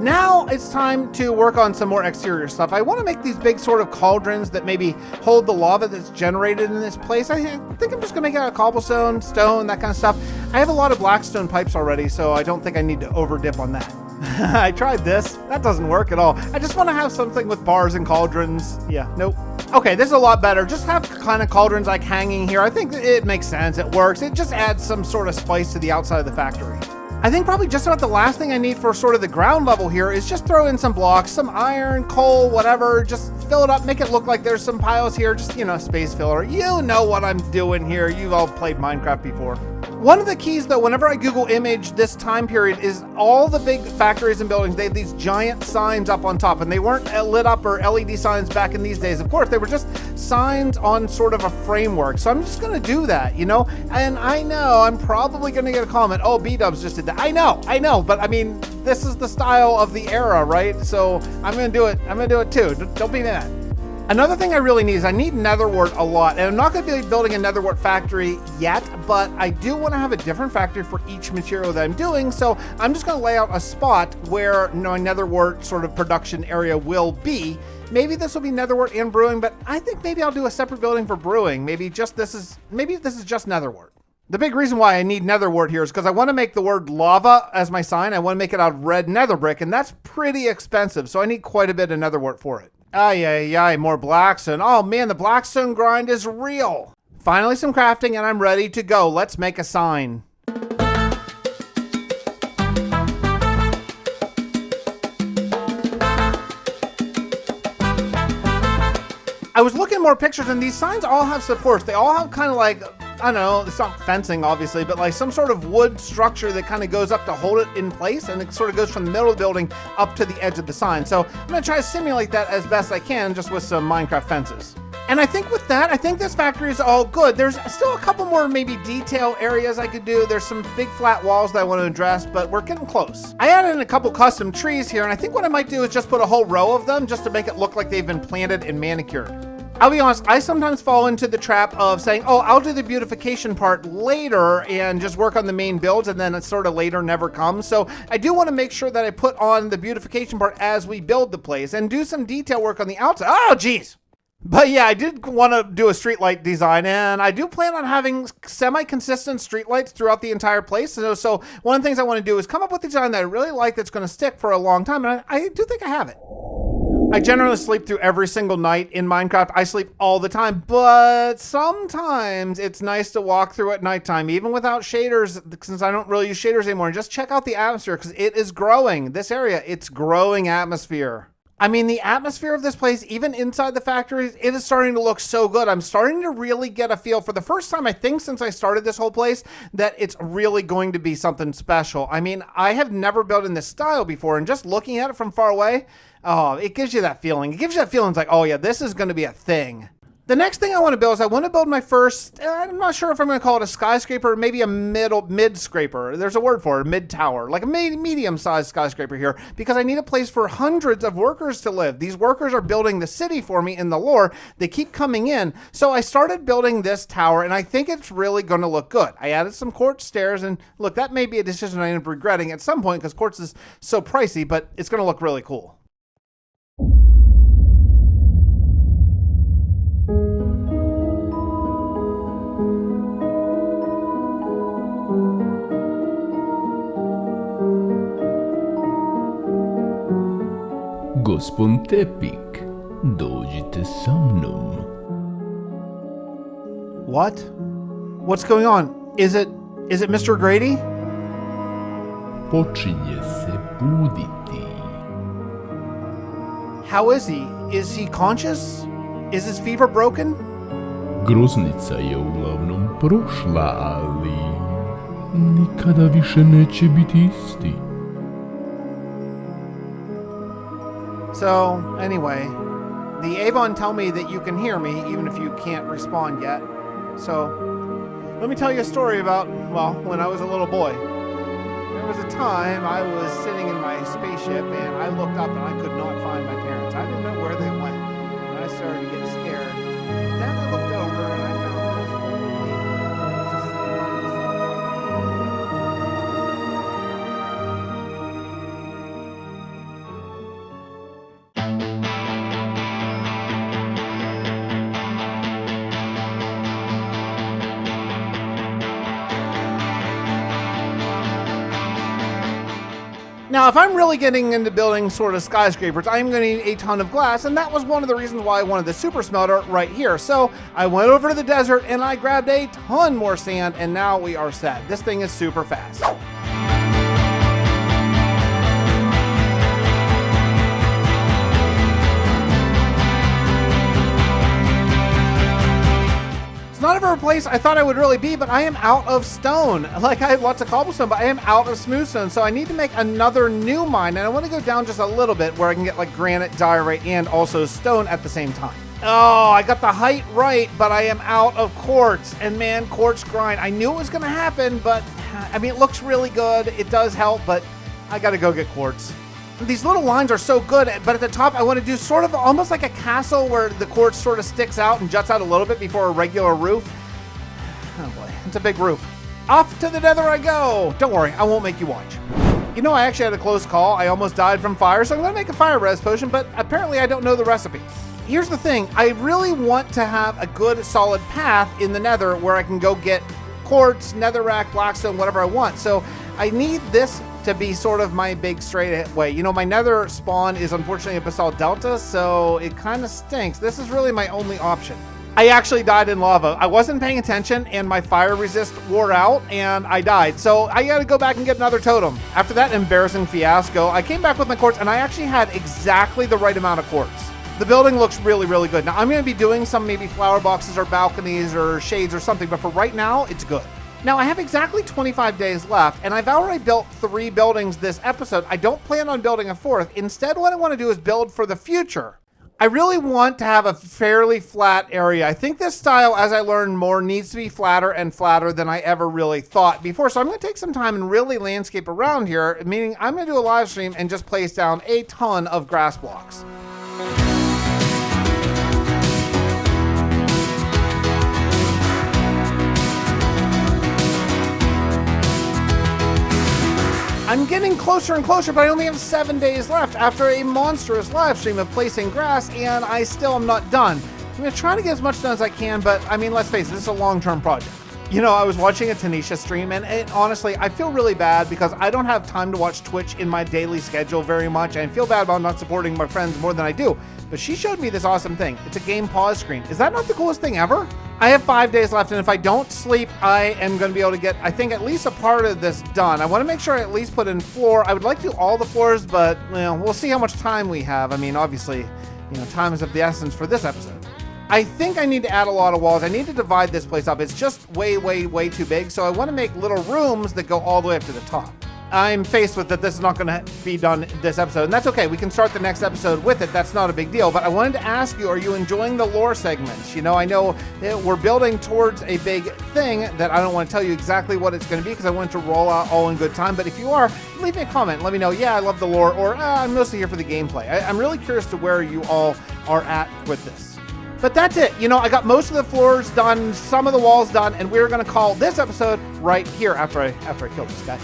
Now it's time to work on some more exterior stuff. I want to make these big sort of cauldrons that maybe hold the lava that's generated in this place. I think I'm just gonna make it out of cobblestone, stone, that kind of stuff. I have a lot of blackstone pipes already, so I don't think I need to over dip on that. I tried this. That doesn't work at all. I just want to have something with bars and cauldrons. Yeah, nope. Okay, this is a lot better. Just have kind of cauldrons like hanging here. I think it makes sense. It works. It just adds some sort of spice to the outside of the factory. I think probably just about the last thing I need for sort of the ground level here is just throw in some blocks, some iron, coal, whatever, just fill it up, make it look like there's some piles here, just, you know, space filler. You know what I'm doing here. You've all played Minecraft before. One of the keys, though, whenever I Google image this time period is all the big factories and buildings, they have these giant signs up on top, and they weren't lit up or LED signs back in these days. Of course, they were just signs on sort of a framework. So I'm just going to do that, you know? And I know I'm probably going to get a comment, oh, B-dubs just did that. I know, but I mean, this is the style of the era, right? So I'm going to do it. I'm going to do it too. Don't be mad. Another thing I really need is I need netherwart a lot, and I'm not going to be building a netherwart factory yet, but I do want to have a different factory for each material that I'm doing, so I'm just going to lay out a spot where, you know, a netherwart sort of production area will be. Maybe this will be netherwart and brewing, but I think maybe I'll do a separate building for brewing. Maybe this is just netherwart. The big reason why I need netherwart here is because I want to make the word lava as my sign. I want to make it out of red nether brick, and that's pretty expensive, so I need quite a bit of netherwart for it. More blackstone. Oh man, the blackstone grind is real. Finally some crafting and I'm ready to go. Let's make a sign. I was looking at more pictures and these signs all have supports. They all have kind of like, I don't know, it's not fencing obviously, but like some sort of wood structure that kind of goes up to hold it in place, and it sort of goes from the middle of the building up to the edge of the sign. So I'm gonna try to simulate that as best I can just with some Minecraft fences. And I think with that, I think this factory is all good. There's still a couple more maybe detail areas I could do. There's some big flat walls that I want to address, but we're getting close. I added in a couple custom trees here, and I think what I might do is just put a whole row of them just to make it look like they've been planted and manicured. I'll be honest, I sometimes fall into the trap of saying, oh, I'll do the beautification part later and just work on the main builds, and then it's sort of later never comes. So I do want to make sure that I put on the beautification part as we build the place and do some detail work on the outside. Oh, geez. But yeah, I did want to do a streetlight design, and I do plan on having semi-consistent streetlights throughout the entire place. So one of the things I want to do is come up with a design that I really like that's going to stick for a long time, and I do think I have it. I generally sleep through every single night in Minecraft. I sleep all the time, but sometimes it's nice to walk through at nighttime, even without shaders, since I don't really use shaders anymore. And just check out the atmosphere, because it is growing. This area, it's growing atmosphere. I mean, the atmosphere of this place, even inside the factories, it is starting to look so good. I'm starting to really get a feel for the first time, I think, since I started this whole place, that it's really going to be something special. I mean, I have never built in this style before, and just looking at it from far away, oh, it gives you that feeling. It gives you that feeling. It's like, oh yeah, this is going to be a thing. The next thing I want to build is I want to build my first, I'm not sure if I'm going to call it a skyscraper, or maybe a mid scraper. There's a word for it, mid tower, like a medium-sized skyscraper here, because I need a place for hundreds of workers to live. These workers are building the city for me in the lore. They keep coming in. So I started building this tower, and I think it's really going to look good. I added some quartz stairs, and look, that may be a decision I end up regretting at some point because quartz is so pricey, but it's going to look really cool. Gospon Tepik, dođite sa mnom. What? What's going on? Is it Mr. Grady? Počinje se buditi. How is he? Is he conscious? Is his fever broken? Groznica je uglavnom prošla, ali nikada više neće biti isti. So, anyway, the Avon tell me that you can hear me even if you can't respond yet. So, let me tell you a story about, well, when I was a little boy. There was a time I was sitting in my spaceship and I looked up and I could not find my parents. I didn't know where they went. And I started to get scared. Then I looked over and I found this old lady just sitting by herself. Now, if I'm really getting into building sort of skyscrapers, I'm going to need a ton of glass, and that was one of the reasons why I wanted the super smelter right here. So I went over to the desert and I grabbed a ton more sand, and now we are set. This thing is super fast. Not ever a place I thought I would really be, but I am out of stone. Like, I have lots of cobblestone, but I am out of smooth stone, so I need to make another new mine, and I want to go down just a little bit where I can get like granite, diorite, and also stone at the same time. Oh, I got the height right, but I am out of quartz, and man, quartz grind. I knew it was going to happen, but I mean, it looks really good. It does help, but I got to go get quartz. These little lines are so good, but at the top I want to do sort of almost like a castle where the quartz sort of sticks out and juts out a little bit before a regular roof. Oh boy, it's a big roof. Off to the nether I go. Don't worry, I won't make you watch. You know, I actually had a close call. I almost died from fire, so I'm going to make a fire res potion, but apparently I don't know the recipe. Here's the thing. I really want to have a good solid path in the nether where I can go get quartz, netherrack, blackstone, whatever I want. So I need this to be sort of my big straight way. You know, my nether spawn is unfortunately a basalt delta, so it kind of stinks. This is really my only option. I actually died in lava. I wasn't paying attention and my fire resist wore out and I died. So I gotta go back and get another totem. After that embarrassing fiasco, I came back with my quartz and I actually had exactly the right amount of quartz. The building looks really, really good. Now I'm gonna be doing some maybe flower boxes or balconies or shades or something, but for right now, it's good. Now, I have exactly 25 days left, and I've already built 3 buildings this episode. I don't plan on building a 4th. Instead, what I want to do is build for the future. I really want to have a fairly flat area. I think this style, as I learn more, needs to be flatter and flatter than I ever really thought before. So I'm going to take some time and really landscape around here, meaning I'm going to do a live stream and just place down a ton of grass blocks. I'm getting closer and closer, but I only have 7 days left after a monstrous live stream of placing grass, and I still am not done. I'm going to try to get as much done as I can, but I mean, let's face it, this is a long-term project. You know, I was watching a Tanisha stream, and honestly, I feel really bad because I don't have time to watch Twitch in my daily schedule very much, and I feel bad about not supporting my friends more than I do. But she showed me this awesome thing. It's a game pause screen. Is that not the coolest thing ever? I have 5 days left, and if I don't sleep, I am going to be able to get, I think, at least a part of this done. I want to make sure I at least put in floor. I would like to do all the floors, but we'll see how much time we have. I mean, obviously, time is of the essence for this episode. I think I need to add a lot of walls. I need to divide this place up. It's just way, way, way too big. So I want to make little rooms that go all the way up to the top. I'm faced with that this is not going to be done this episode, and that's okay. We can start the next episode with it. That's not a big deal. But I wanted to ask you, are you enjoying the lore segments? I know we're building towards a big thing that I don't want to tell you exactly what it's going to be because I want it to roll out all in good time. But if you are, leave me a comment. Let me know, yeah, I love the lore, or I'm mostly here for the gameplay. I'm really curious to where you all are at with this. But that's it. I got most of the floors done, some of the walls done, and we're going to call this episode right here after I kill this guy.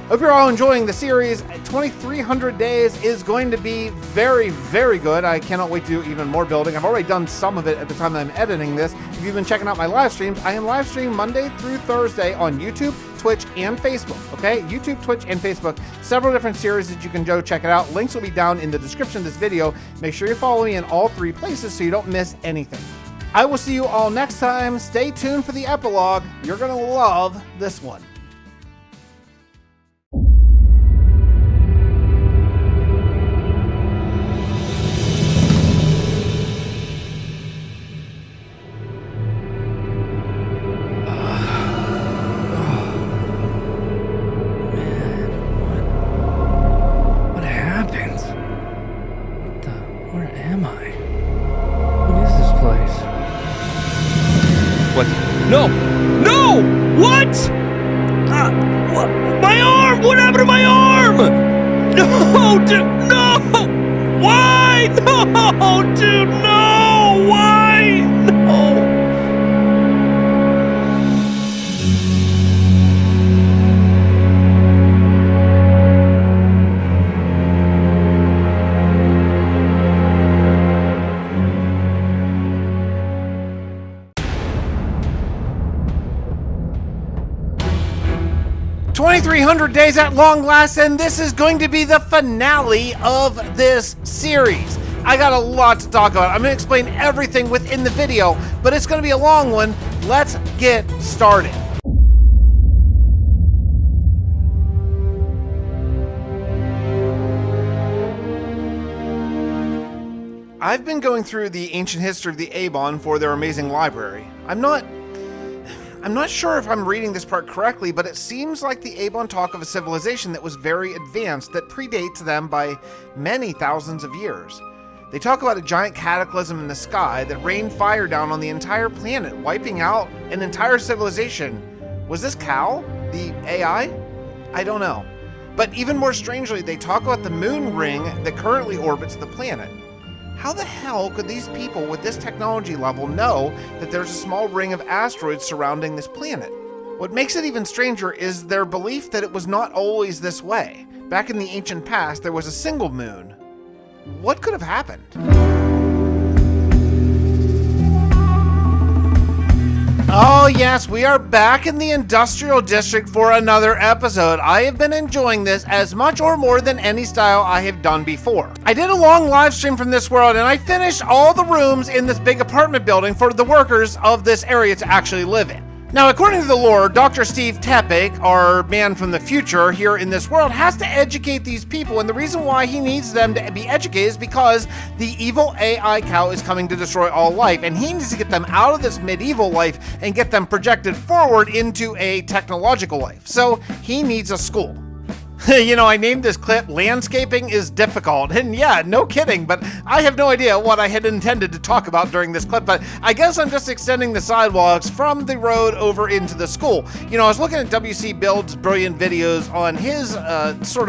Hope you're all enjoying the series. 2,300 days is going to be very, very good. I cannot wait to do even more building. I've already done some of it at the time that I'm editing this. If you've been checking out my live streams, I am live streaming Monday through Thursday on YouTube, Twitch, and Facebook. Okay? YouTube, Twitch, and Facebook. Several different series that you can go check it out. Links will be down in the description of this video. Make sure you follow me in all 3 places so you don't miss anything. I will see you all next time. Stay tuned for the epilogue. You're going to love this one. No! No! What? What? My arm! What happened to my arm? No! Dude, no! Why? No! Dude, no! Why? No! $2,300 days at long last, and this is going to be the finale of this series. I got a lot to talk about. I'm going to explain everything within the video, but it's going to be a long one. Let's get started. I've been going through the ancient history of the Avon for their amazing library. I'm not sure if I'm reading this part correctly, but it seems like the Avon talk of a civilization that was very advanced that predates them by many thousands of years. They talk about a giant cataclysm in the sky that rained fire down on the entire planet, wiping out an entire civilization. Was this Cal, the AI? I don't know. But even more strangely, they talk about the moon ring that currently orbits the planet. How the hell could these people with this technology level know that there's a small ring of asteroids surrounding this planet? What makes it even stranger is their belief that it was not always this way. Back in the ancient past, there was a single moon. What could have happened? Oh yes, we are back in the Industrial District for another episode. I have been enjoying this as much or more than any style I have done before. I did a long live stream from this world and I finished all the rooms in this big apartment building for the workers of this area to actually live in. Now, according to the lore, Dr. Steve Tepic, our man from the future here in this world, has to educate these people, and the reason why he needs them to be educated is because the evil AI cow is coming to destroy all life, and he needs to get them out of this medieval life and get them projected forward into a technological life. So he needs a school. I named this clip Landscaping is Difficult, and yeah, no kidding, but I have no idea what I had intended to talk about during this clip, but I guess I'm just extending the sidewalks from the road over into the school. I was looking at WC Build's brilliant videos on his 1800s,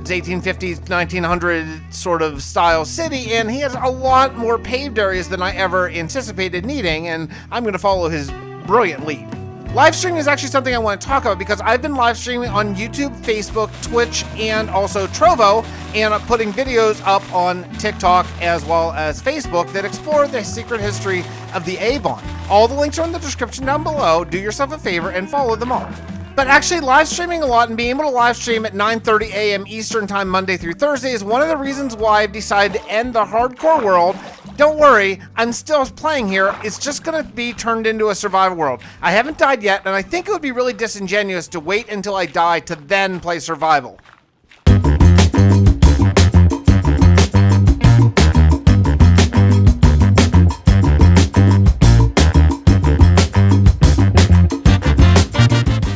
1850s, 1900 sort of style city, and he has a lot more paved areas than I ever anticipated needing, and I'm going to follow his brilliant lead. Live streaming is actually something I want to talk about because I've been live streaming on YouTube, Facebook, Twitch, and also Trovo, and I'm putting videos up on TikTok as well as Facebook that explore the secret history of the A-Bond. All the links are in the description down below. Do yourself a favor and follow them all. But actually live streaming a lot and being able to live stream at 9:30 a.m. Eastern time Monday through Thursday is one of the reasons why I've decided to end the hardcore world. Don't worry, I'm still playing here. It's just gonna be turned into a survival world. I haven't died yet, and I think it would be really disingenuous to wait until I die to then play survival.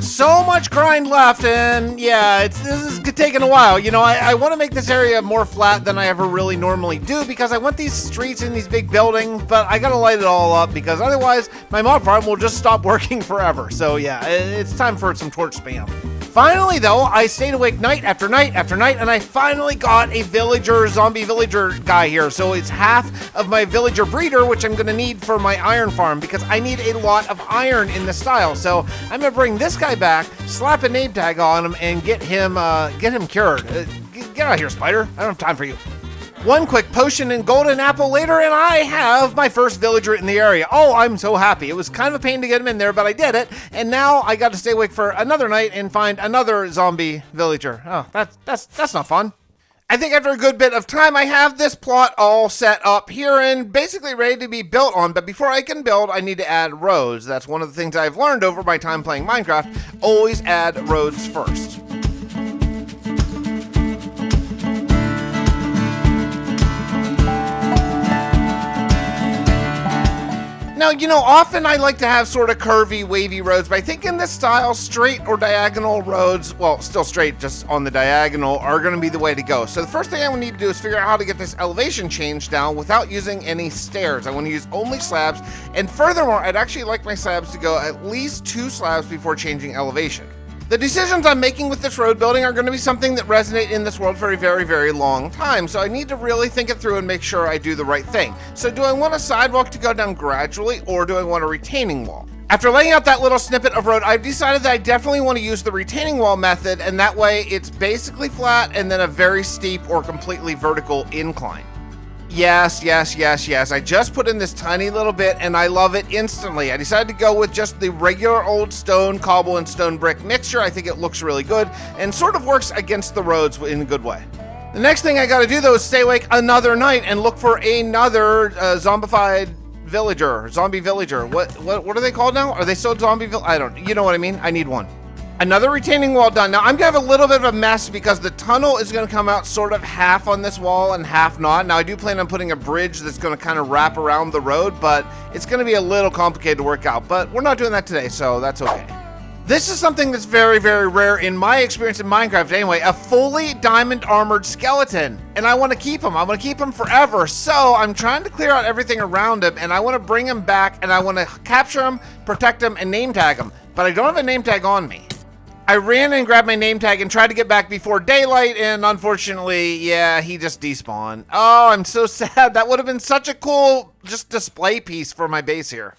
So much grind left, and yeah, this is taking a while. You know, I want to make this area more flat than I ever really normally do because I want these streets and these big buildings, but I gotta light it all up because otherwise my mod farm will just stop working forever. So yeah, it's time for some torch spam. Finally though, I stayed awake night after night after night, and I finally got a zombie villager guy here. So it's half of my villager breeder, which I'm gonna need for my iron farm because I need a lot of iron in this style. So I'm gonna bring this guy back, slap a name tag on him, and get him cured. Get out of here, spider. I don't have time for you. One quick potion and golden apple later, and I have my first villager in the area. Oh, I'm so happy. It was kind of a pain to get him in there, but I did it. And now I got to stay awake for another night and find another zombie villager. Oh, that's not fun. I think after a good bit of time, I have this plot all set up here and basically ready to be built on. But before I can build, I need to add roads. That's one of the things I've learned over my time playing Minecraft. Always add roads first. Now, you know, often I like to have sort of curvy, wavy roads, but I think in this style, straight or diagonal roads, well, still straight, just on the diagonal, are going to be the way to go. So the first thing I will need to do is figure out how to get this elevation change down without using any stairs. I want to use only slabs, and furthermore, I'd actually like my slabs to go at least 2 slabs before changing elevation. The decisions I'm making with this road building are going to be something that resonate in this world for a very, very long time, so I need to really think it through and make sure I do the right thing. So do I want a sidewalk to go down gradually, or do I want a retaining wall? After laying out that little snippet of road, I've decided that I definitely want to use the retaining wall method, and that way it's basically flat and then a very steep or completely vertical incline. Yes. I just put in this tiny little bit and I love it instantly. I decided to go with just the regular old stone, cobble, and stone brick mixture. I think it looks really good and sort of works against the roads in a good way. The next thing I gotta do though is stay awake another night and look for another zombified villager, zombie villager. What are they called now? Are they still zombie I don't, you know what I mean? I need one. Another retaining wall done. Now I'm gonna have a little bit of a mess because the tunnel is gonna come out sort of half on this wall and half not. Now I do plan on putting a bridge that's gonna kind of wrap around the road, but it's gonna be a little complicated to work out, but we're not doing that today, so that's okay. This is something that's very, very rare in my experience in Minecraft anyway, a fully diamond armored skeleton. And I want to keep him. I want to keep him forever. So I'm trying to clear out everything around him and I want to bring him back and I want to capture him, protect him, and name tag him. But I don't have a name tag on me. I ran and grabbed my name tag and tried to get back before daylight, and unfortunately, yeah, he just despawned. Oh, I'm so sad. That would have been such a cool just display piece for my base here.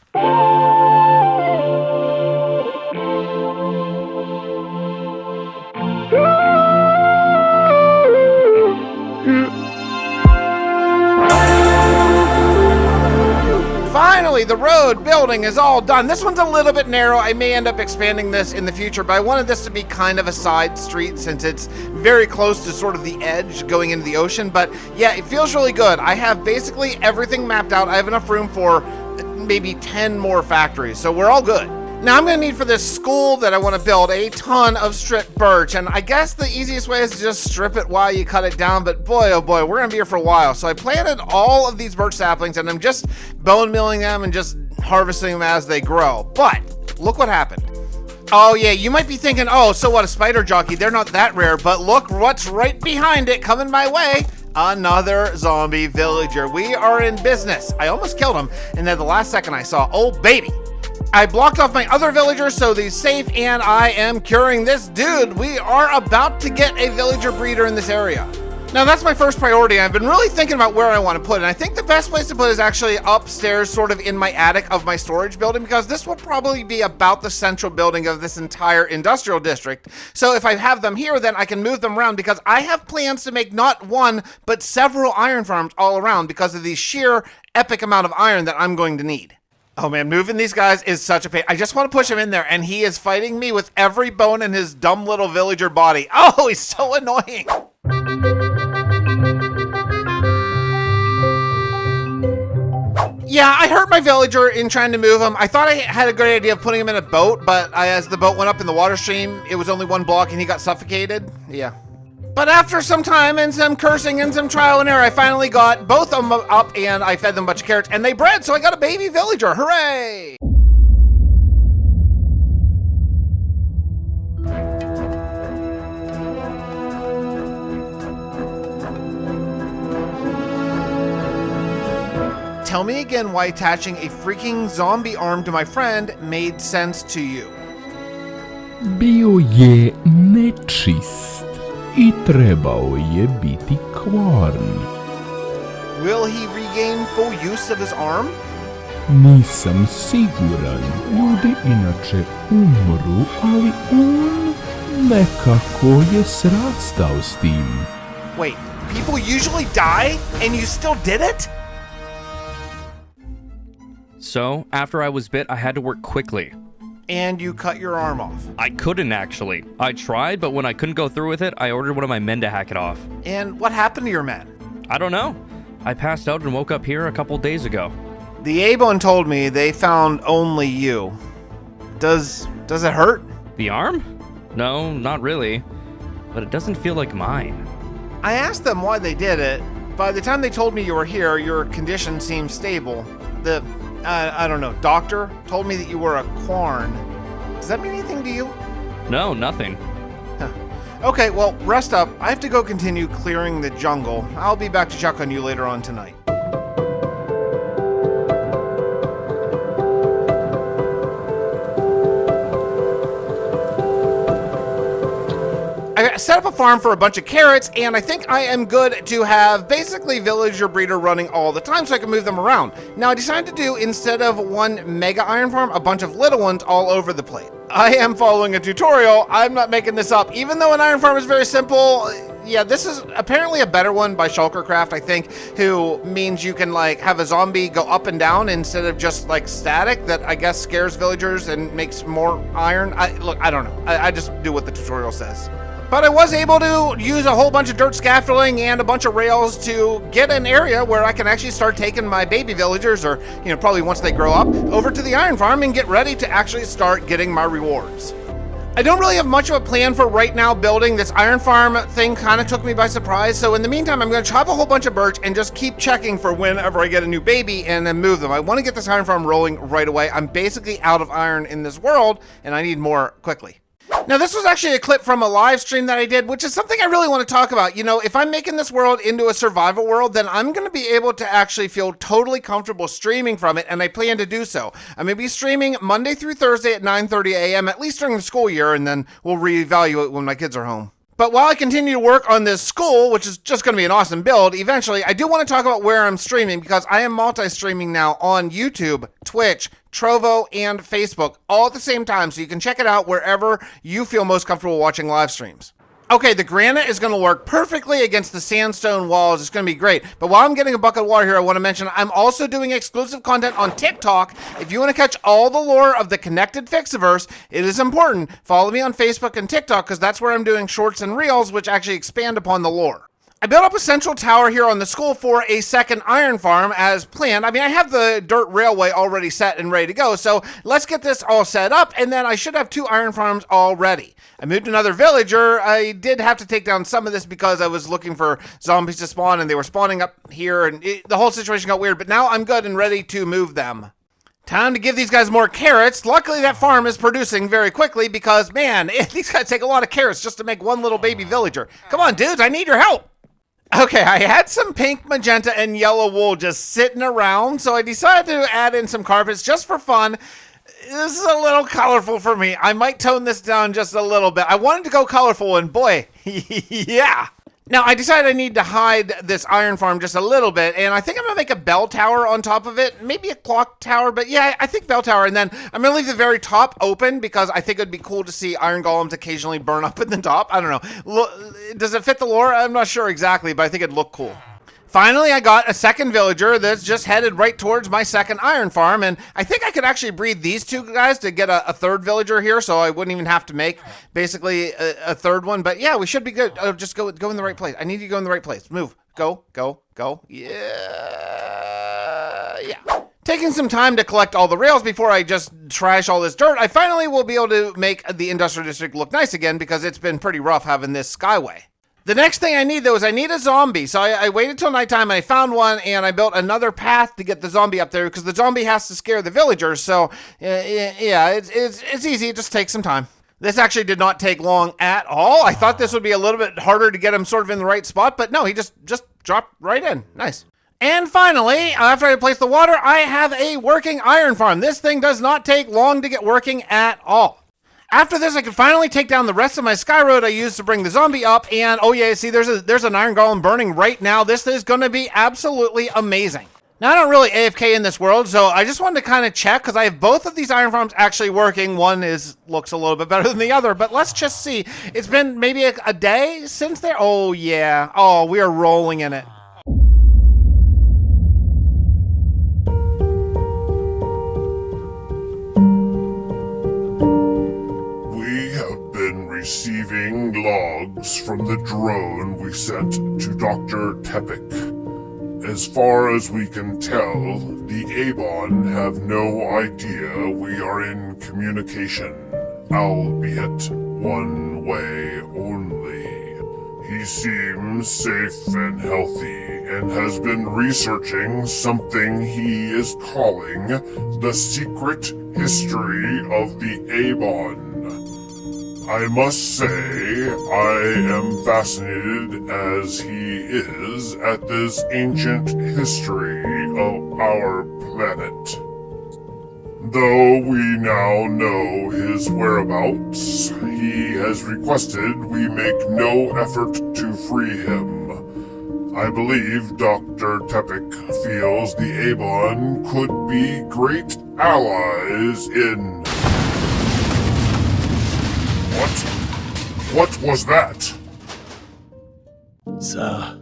Finally, the road building is all done. This one's a little bit narrow. I may end up expanding this in the future, but I wanted this to be kind of a side street since it's very close to sort of the edge going into the ocean. But yeah, it feels really good. I have basically everything mapped out. I have enough room for maybe 10 more factories, so we're all good. Now I'm gonna need for this school that I wanna build a ton of stripped birch, and I guess the easiest way is to just strip it while you cut it down, but boy, oh boy, we're gonna be here for a while. So I planted all of these birch saplings and I'm just bone milling them and just harvesting them as they grow. But look what happened. Oh yeah, you might be thinking, oh, so what, a spider jockey? They're not that rare, but look what's right behind it coming my way. Another zombie villager. We are in business. I almost killed him, and then the last second I saw, oh baby. I blocked off my other villagers so he's safe, and I am curing this dude. We are about to get a villager breeder in this area. Now that's my first priority. I've been really thinking about where I want to put it. And I think the best place to put it is actually upstairs, sort of in my attic of my storage building, because this will probably be about the central building of this entire industrial district. So if I have them here, then I can move them around, because I have plans to make not one, but several iron farms all around because of the sheer epic amount of iron that I'm going to need. Oh man, moving these guys is such a pain. I just want to push him in there, and he is fighting me with every bone in his dumb little villager body. Oh, he's so annoying. Yeah, I hurt my villager in trying to move him. I thought I had a great idea of putting him in a boat, but as the boat went up in the water stream, it was only one block and he got suffocated. Yeah. But after some time and some cursing and some trial and error, I finally got both of them up and I fed them a bunch of carrots and they bred, so I got a baby villager. Hooray! Tell me again why attaching a freaking zombie arm to my friend made sense to you. Bio je nečist I trebao je biti kvarn. Will he regain full use of his arm? Nisam siguran, ljudi inače umru, ali on nekako je srastao s tim. Wait, people usually die and you still did it? So, after I was bit, I had to work quickly. And you cut your arm off. I couldn't, actually. I tried, but when I couldn't go through with it, I ordered one of my men to hack it off. And what happened to your men? I don't know. I passed out and woke up here a couple days ago. The A-Bone told me they found only you. Does it hurt? The arm? No, not really. But it doesn't feel like mine. I asked them why they did it. By the time they told me you were here, your condition seemed stable. I don't know, doctor told me that you were a Quarn. Does that mean anything to you? No, nothing. Huh. Okay, well, rest up. I have to go continue clearing the jungle. I'll be back to check on you later on tonight. I set up a farm for a bunch of carrots, and I think I am good to have basically villager breeder running all the time so I can move them around. Now I decided to do, instead of one mega iron farm, a bunch of little ones all over the place. I am following a tutorial. I'm not making this up. Even though an iron farm is very simple, yeah, this is apparently a better one by Shulkercraft, I think, who means you can like have a zombie go up and down instead of just like static, that I guess scares villagers and makes more iron. Look, I don't know. I just do what the tutorial says. But I was able to use a whole bunch of dirt scaffolding and a bunch of rails to get an area where I can actually start taking my baby villagers, or, you know, probably once they grow up, over to the iron farm and get ready to actually start getting my rewards. I don't really have much of a plan for right now building. This iron farm thing kind of took me by surprise. So in the meantime, I'm going to chop a whole bunch of birch and just keep checking for whenever I get a new baby and then move them. I want to get this iron farm rolling right away. I'm basically out of iron in this world and I need more quickly. Now, this was actually a clip from a live stream that I did, which is something I really want to talk about. You know, if I'm making this world into a survival world, then I'm going to be able to actually feel totally comfortable streaming from it, and I plan to do so. I'm going to be streaming Monday through Thursday at 9:30 a.m., at least during the school year, and then we'll reevaluate when my kids are home. But while I continue to work on this school, which is just going to be an awesome build, eventually, I do want to talk about where I'm streaming, because I am multi-streaming now on YouTube, Twitch, Trovo, and Facebook, all at the same time, so you can check it out wherever you feel most comfortable watching live streams. Okay, the granite is going to work perfectly against the sandstone walls. It's going to be great. But while I'm getting a bucket of water here, I want to mention I'm also doing exclusive content on TikTok. If you want to catch all the lore of the connected Fixxiverse, it is important. Follow me on Facebook and TikTok, because that's where I'm doing shorts and reels, which actually expand upon the lore. I built up a central tower here on the school for a second iron farm as planned. I mean, I have the dirt railway already set and ready to go, so let's get this all set up, and then I should have 2 iron farms already. I moved another villager. I did have to take down some of this because I was looking for zombies to spawn, and they were spawning up here, and the whole situation got weird, but now I'm good and ready to move them. Time to give these guys more carrots. Luckily, that farm is producing very quickly because, man, these guys take a lot of carrots just to make one little baby villager. Come on, dudes, I need your help. Okay, I had some pink, magenta, and yellow wool just sitting around, so I decided to add in some carpets just for fun. This is a little colorful for me. I might tone this down just a little bit. I wanted to go colorful, and boy, yeah. Now, I decided I need to hide this iron farm just a little bit, and I think I'm going to make a bell tower on top of it, maybe a clock tower, but yeah, I think bell tower, and then I'm going to leave the very top open because I think it would be cool to see iron golems occasionally burn up in the top. I don't know. Does it fit the lore? I'm not sure exactly, but I think it'd look cool. Finally, I got a second villager that's just headed right towards my second iron farm, and I think I could actually breed these two guys to get a third villager here, so I wouldn't even have to make basically a third one. But yeah, we should be good. Just go in the right place. I need you to go in the right place. Move. Go. Yeah. Taking some time to collect all the rails before I just trash all this dirt, I finally will be able to make the industrial district look nice again because it's been pretty rough having this skyway. The next thing I need, though, is I need a zombie. So I waited till nighttime, and I found one, and I built another path to get the zombie up there because the zombie has to scare the villagers. So, yeah, it's easy. It just takes some time. This actually did not take long at all. I thought this would be a little bit harder to get him sort of in the right spot, but no, he just dropped right in. Nice. And finally, after I place the water, I have a working iron farm. This thing does not take long to get working at all. After this, I can finally take down the rest of my sky road I used to bring the zombie up, and oh yeah, see, there's an iron golem burning right now. This is going to be absolutely amazing. Now, I don't really AFK in this world, so I just wanted to kind of check, because I have both of these iron farms actually working. One looks a little bit better than the other, but let's just see. It's been maybe a day since there. Oh yeah. Oh, we are rolling in it. Receiving logs from the drone we sent to Dr. Tepic. As far as we can tell, the Avon have no idea we are in communication, albeit one way only. He seems safe and healthy and has been researching something he is calling the secret history of the Avon. I must say, I am fascinated as he is at this ancient history of our planet. Though we now know his whereabouts, he has requested we make no effort to free him. I believe Dr. Tepic feels the Avon could be great allies in... What was that? Sir,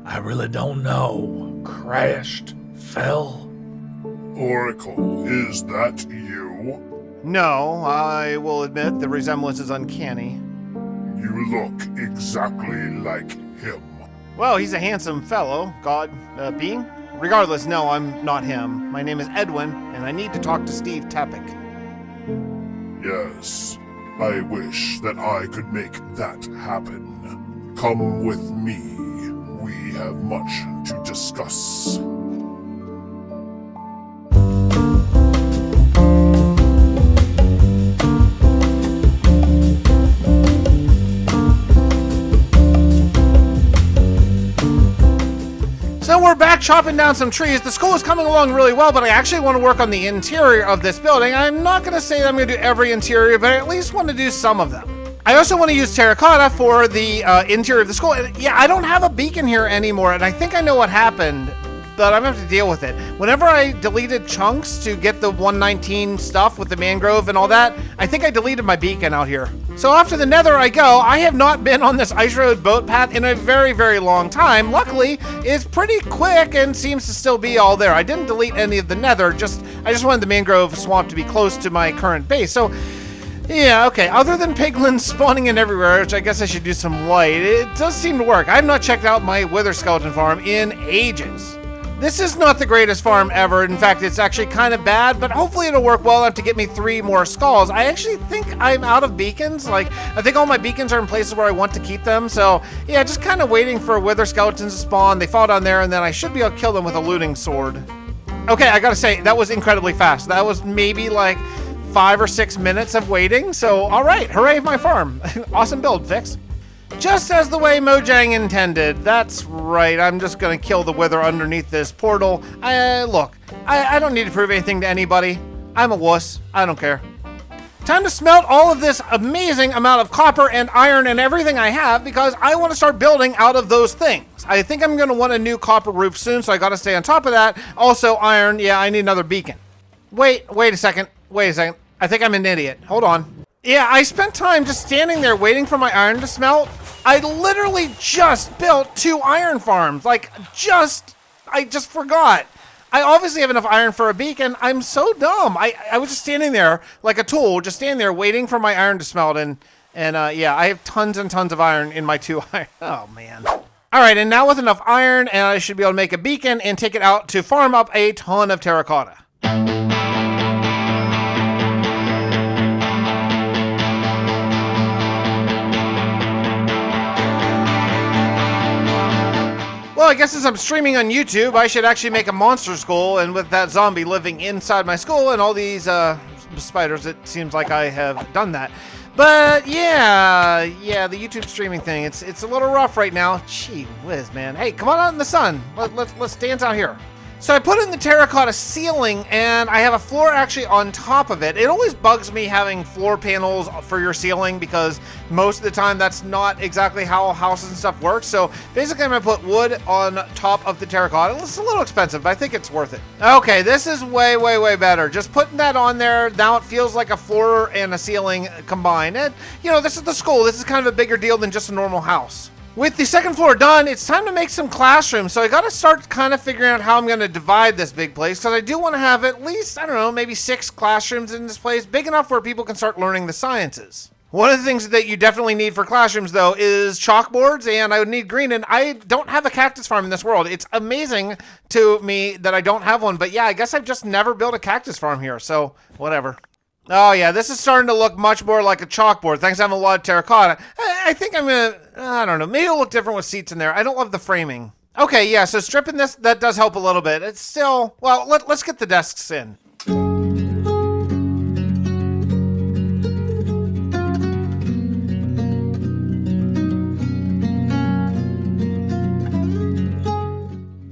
I really don't know. Crashed, fell. Oracle, is that you? No, I will admit the resemblance is uncanny. You look exactly like him. Well, he's a handsome fellow, being. Regardless, no, I'm not him. My name is Edwin, and I need to talk to Steve Tepic. Yes, I wish that I could make that happen. Come with me. We have much to discuss. So we're back chopping down some trees. The school is coming along really well, but I actually want to work on the interior of this building. I'm not going to say that I'm going to do every interior, but I at least want to do some of them. I also want to use terracotta for the interior of the school. Yeah, I don't have a beacon here anymore, and I think I know what happened, but I'm going to have to deal with it. Whenever I deleted chunks to get the 119 stuff with the mangrove and all that, I think I deleted my beacon out here. So after the nether I go. I have not been on this ice road boat path in a very, very long time. Luckily, it's pretty quick and seems to still be all there. I didn't delete any of the nether, I just wanted the mangrove swamp to be close to my current base. So yeah, okay, other than piglins spawning in everywhere, which I guess I should do some light, it does seem to work. I have not checked out my wither skeleton farm in ages. This is not the greatest farm ever. In fact, it's actually kind of bad, but hopefully it'll work well enough to get me 3 more skulls. I actually think I'm out of beacons. I think all my beacons are in places where I want to keep them. So yeah, just kind of waiting for wither skeletons to spawn. They fall down there, and then I should be able to kill them with a looting sword. Okay, I gotta say, that was incredibly fast. That was maybe 5 or 6 minutes of waiting. So all right, hooray for my farm. Awesome build, Fix. Just as the way Mojang intended. That's right, I'm just gonna kill the wither underneath this portal. Look, I don't need to prove anything to anybody. I'm a wuss, I don't care. Time to smelt all of this amazing amount of copper and iron and everything I have because I want to start building out of those things. I think I'm going to want a new copper roof soon, so I got to stay on top of that. Also, iron. Yeah, I need another beacon. Wait a second. I think I'm an idiot. Hold on. Yeah, I spent time just standing there waiting for my iron to smelt. I literally just built 2 iron farms. I just forgot. I obviously have enough iron for a beacon. I'm so dumb. I was just standing there like a tool, just standing there waiting for my iron to smelt. And yeah, I have tons and tons of iron in my 2 iron. Oh, man. All right, and now with enough iron, and I should be able to make a beacon and take it out to farm up a ton of terracotta. Well, I guess since I'm streaming on YouTube, I should actually make a monster skull, and with that zombie living inside my skull and all these spiders, it seems like I have done that. But yeah, the YouTube streaming thing, it's a little rough right now. Gee whiz, man. Hey, come on out in the sun. Let's dance out here. So I put in the terracotta ceiling, and I have a floor actually on top of it. It always bugs me having floor panels for your ceiling because most of the time that's not exactly how houses and stuff work. So basically I'm gonna put wood on top of the terracotta. It's a little expensive, but I think it's worth it. Okay, this is way better. Just putting that on there, now it feels like a floor and a ceiling combined. And you know, this is the school. This is kind of a bigger deal than just a normal house. With the second floor done, it's time to make some classrooms. So I got to start kind of figuring out how I'm going to divide this big place because I do want to have at least, I don't know, maybe 6 classrooms in this place, big enough where people can start learning the sciences. One of the things that you definitely need for classrooms, though, is chalkboards, and I would need green, and I don't have a cactus farm in this world. It's amazing to me that I don't have one, but yeah, I guess I've just never built a cactus farm here, so whatever. Oh yeah, this is starting to look much more like a chalkboard. Thanks to having a lot of terracotta. I think I'm gonna, I don't know, maybe it'll look different with seats in there. I don't love the framing. Okay, yeah, so stripping this, that does help a little bit. It's still, well, let's get the desks in.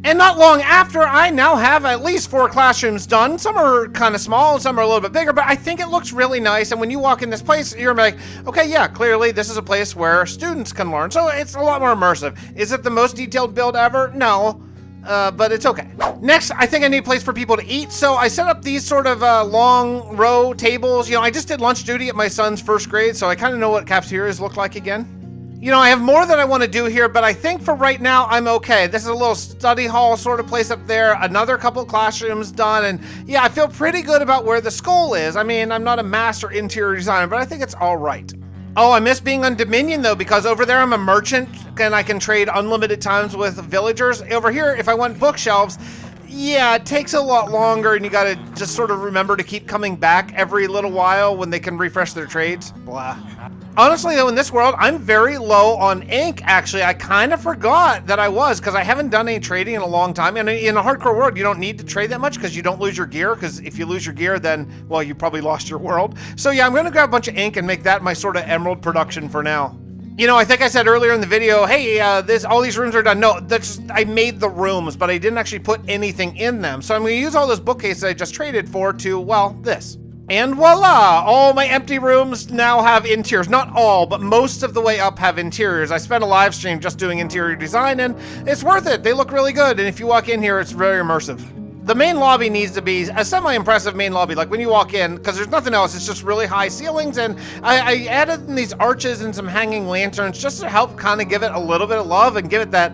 And not long after, I now have at least 4 classrooms done. Some are kind of small, some are a little bit bigger, but I think it looks really nice. And when you walk in this place, you're like, okay, yeah, clearly this is a place where students can learn. So it's a lot more immersive. Is it the most detailed build ever? No, but it's okay. Next, I think I need a place for people to eat. So I set up these sort of long row tables. You know, I just did lunch duty at my son's 1st grade, so I kind of know what cafeterias look like again. You know, I have more that I want to do here, but I think for right now, I'm okay. This is a little study hall sort of place up there, another couple classrooms done, and yeah, I feel pretty good about where the school is. I mean, I'm not a master interior designer, but I think it's all right. Oh, I miss being on Dominion though, because over there I'm a merchant and I can trade unlimited times with villagers. Over here, if I want bookshelves, yeah, it takes a lot longer and you gotta just sort of remember to keep coming back every little while when they can refresh their trades. Blah. Honestly though, in this world, I'm very low on ink, actually. I kind of forgot that I was, because I haven't done any trading in a long time. And in a hardcore world, you don't need to trade that much because you don't lose your gear, because if you lose your gear, then, well, you probably lost your world. So yeah, I'm gonna grab a bunch of ink and make that my sort of emerald production for now. You know, I think I said earlier in the video, hey, all these rooms are done. No, that's just, I made the rooms, but I didn't actually put anything in them. So I'm gonna use all those bookcases I just traded for to, well, this. And voila, all my empty rooms now have interiors. Not all, but most of the way up have interiors. I spent a live stream just doing interior design and it's worth it. They look really good. And if you walk in here, it's very immersive. The main lobby needs to be a semi-impressive main lobby. Like when you walk in, because there's nothing else, it's just really high ceilings. And I added in these arches and some hanging lanterns just to help kind of give it a little bit of love and give it that,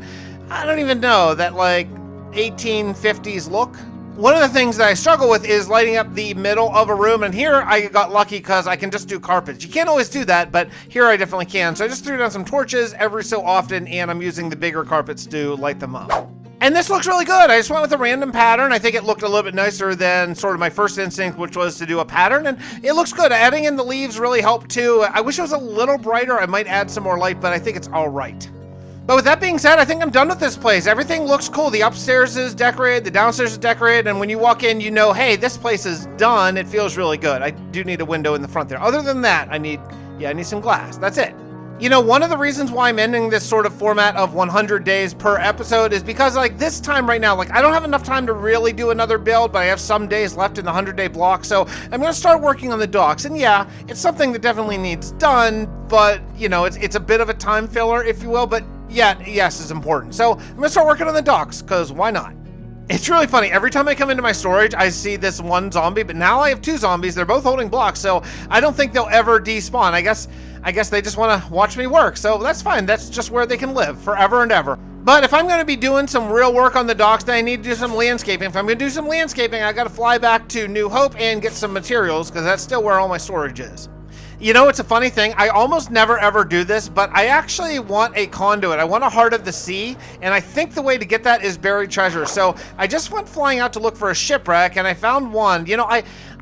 I don't even know, that like 1850s look. One of the things that I struggle with is lighting up the middle of a room, and here I got lucky because I can just do carpets. You can't always do that, but here I definitely can. So I just threw down some torches every so often, and I'm using the bigger carpets to light them up. And this looks really good. I just went with a random pattern. I think it looked a little bit nicer than sort of my first instinct, which was to do a pattern, and it looks good. Adding in the leaves really helped too. I wish it was a little brighter. I might add some more light, but I think it's all right. But with that being said, I think I'm done with this place. Everything looks cool. The upstairs is decorated, the downstairs is decorated, and when you walk in, you know, hey, this place is done. It feels really good. I do need a window in the front there. Other than that, I need some glass. That's it. You know, one of the reasons why I'm ending this sort of format of 100 days per episode is because, like, this time right now, like, I don't have enough time to really do another build, but I have some days left in the 100-day block, so I'm going to start working on the docks. And yeah, it's something that definitely needs done, but, you know, it's a bit of a time filler, if you will, but yeah, yes, it's important. So I'm going to start working on the docks, because why not? It's really funny. Every time I come into my storage, I see this one zombie, but now I have 2 zombies. They're both holding blocks, so I don't think they'll ever despawn. I guess they just want to watch me work, so that's fine. That's just where they can live forever and ever. But if I'm going to be doing some real work on the docks, then I need to do some landscaping. If I'm going to do some landscaping, I got to fly back to New Hope and get some materials, because that's still where all my storage is. You know, it's a funny thing. I almost never ever do this, but I actually want a conduit. I want a Heart of the Sea, and I think the way to get that is buried treasure. So I just went flying out to look for a shipwreck, and I found one. You know,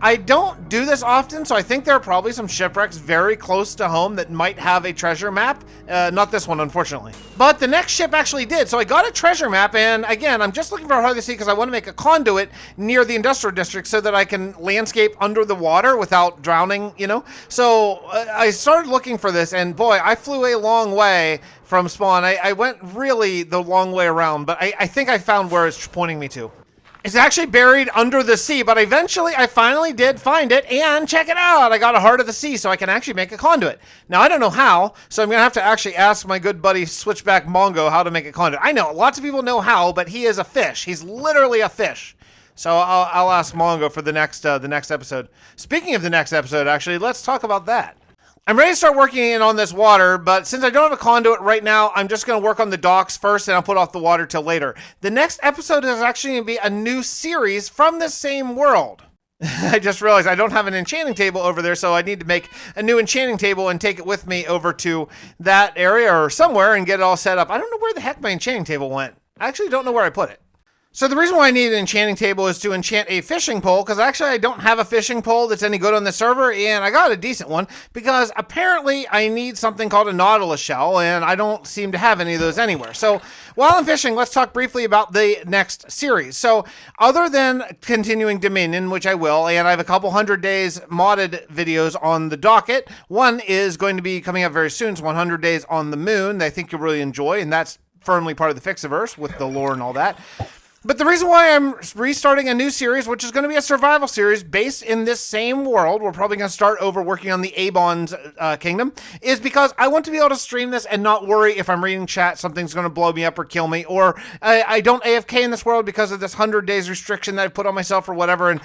I don't do this often, so I think there are probably some shipwrecks very close to home that might have a treasure map. Not this one, unfortunately. But the next ship actually did, so I got a treasure map, and again, I'm just looking for a Heart of the Sea because I want to make a conduit near the industrial district so that I can landscape under the water without drowning, you know? So I started looking for this, and boy, I flew a long way from spawn. I went really the long way around, but I think I found where it's pointing me to. It's actually buried under the sea, but eventually I finally did find it, and check it out! I got a Heart of the Sea, so I can actually make a conduit. Now, I don't know how, so I'm going to have to actually ask my good buddy Switchback Mongo how to make a conduit. I know, lots of people know how, but he is a fish. He's literally a fish. So I'll ask Mongo for the next episode. Speaking of the next episode, actually, let's talk about that. I'm ready to start working in on this water, but since I don't have a conduit right now, I'm just going to work on the docks first, and I'll put off the water till later. The next episode is actually going to be a new series from the same world. I just realized I don't have an enchanting table over there, so I need to make a new enchanting table and take it with me over to that area or somewhere and get it all set up. I don't know where the heck my enchanting table went. I actually don't know where I put it. So the reason why I need an enchanting table is to enchant a fishing pole, because actually I don't have a fishing pole that's any good on the server, and I got a decent one, because apparently I need something called a nautilus shell, and I don't seem to have any of those anywhere. So while I'm fishing, let's talk briefly about the next series. So other than continuing Dominion, which I will, and I have a couple 100 days modded videos on the docket, one is going to be coming up very soon. It's 100 days on the moon that I think you'll really enjoy, and that's firmly part of the Fixxiverse with the lore and all that. But the reason why I'm restarting a new series, which is going to be a survival series based in this same world, we're probably going to start over working on the Avon's kingdom, is because I want to be able to stream this and not worry if I'm reading chat, something's going to blow me up or kill me, or I don't AFK in this world because of this 100 days restriction that I put on myself or whatever, and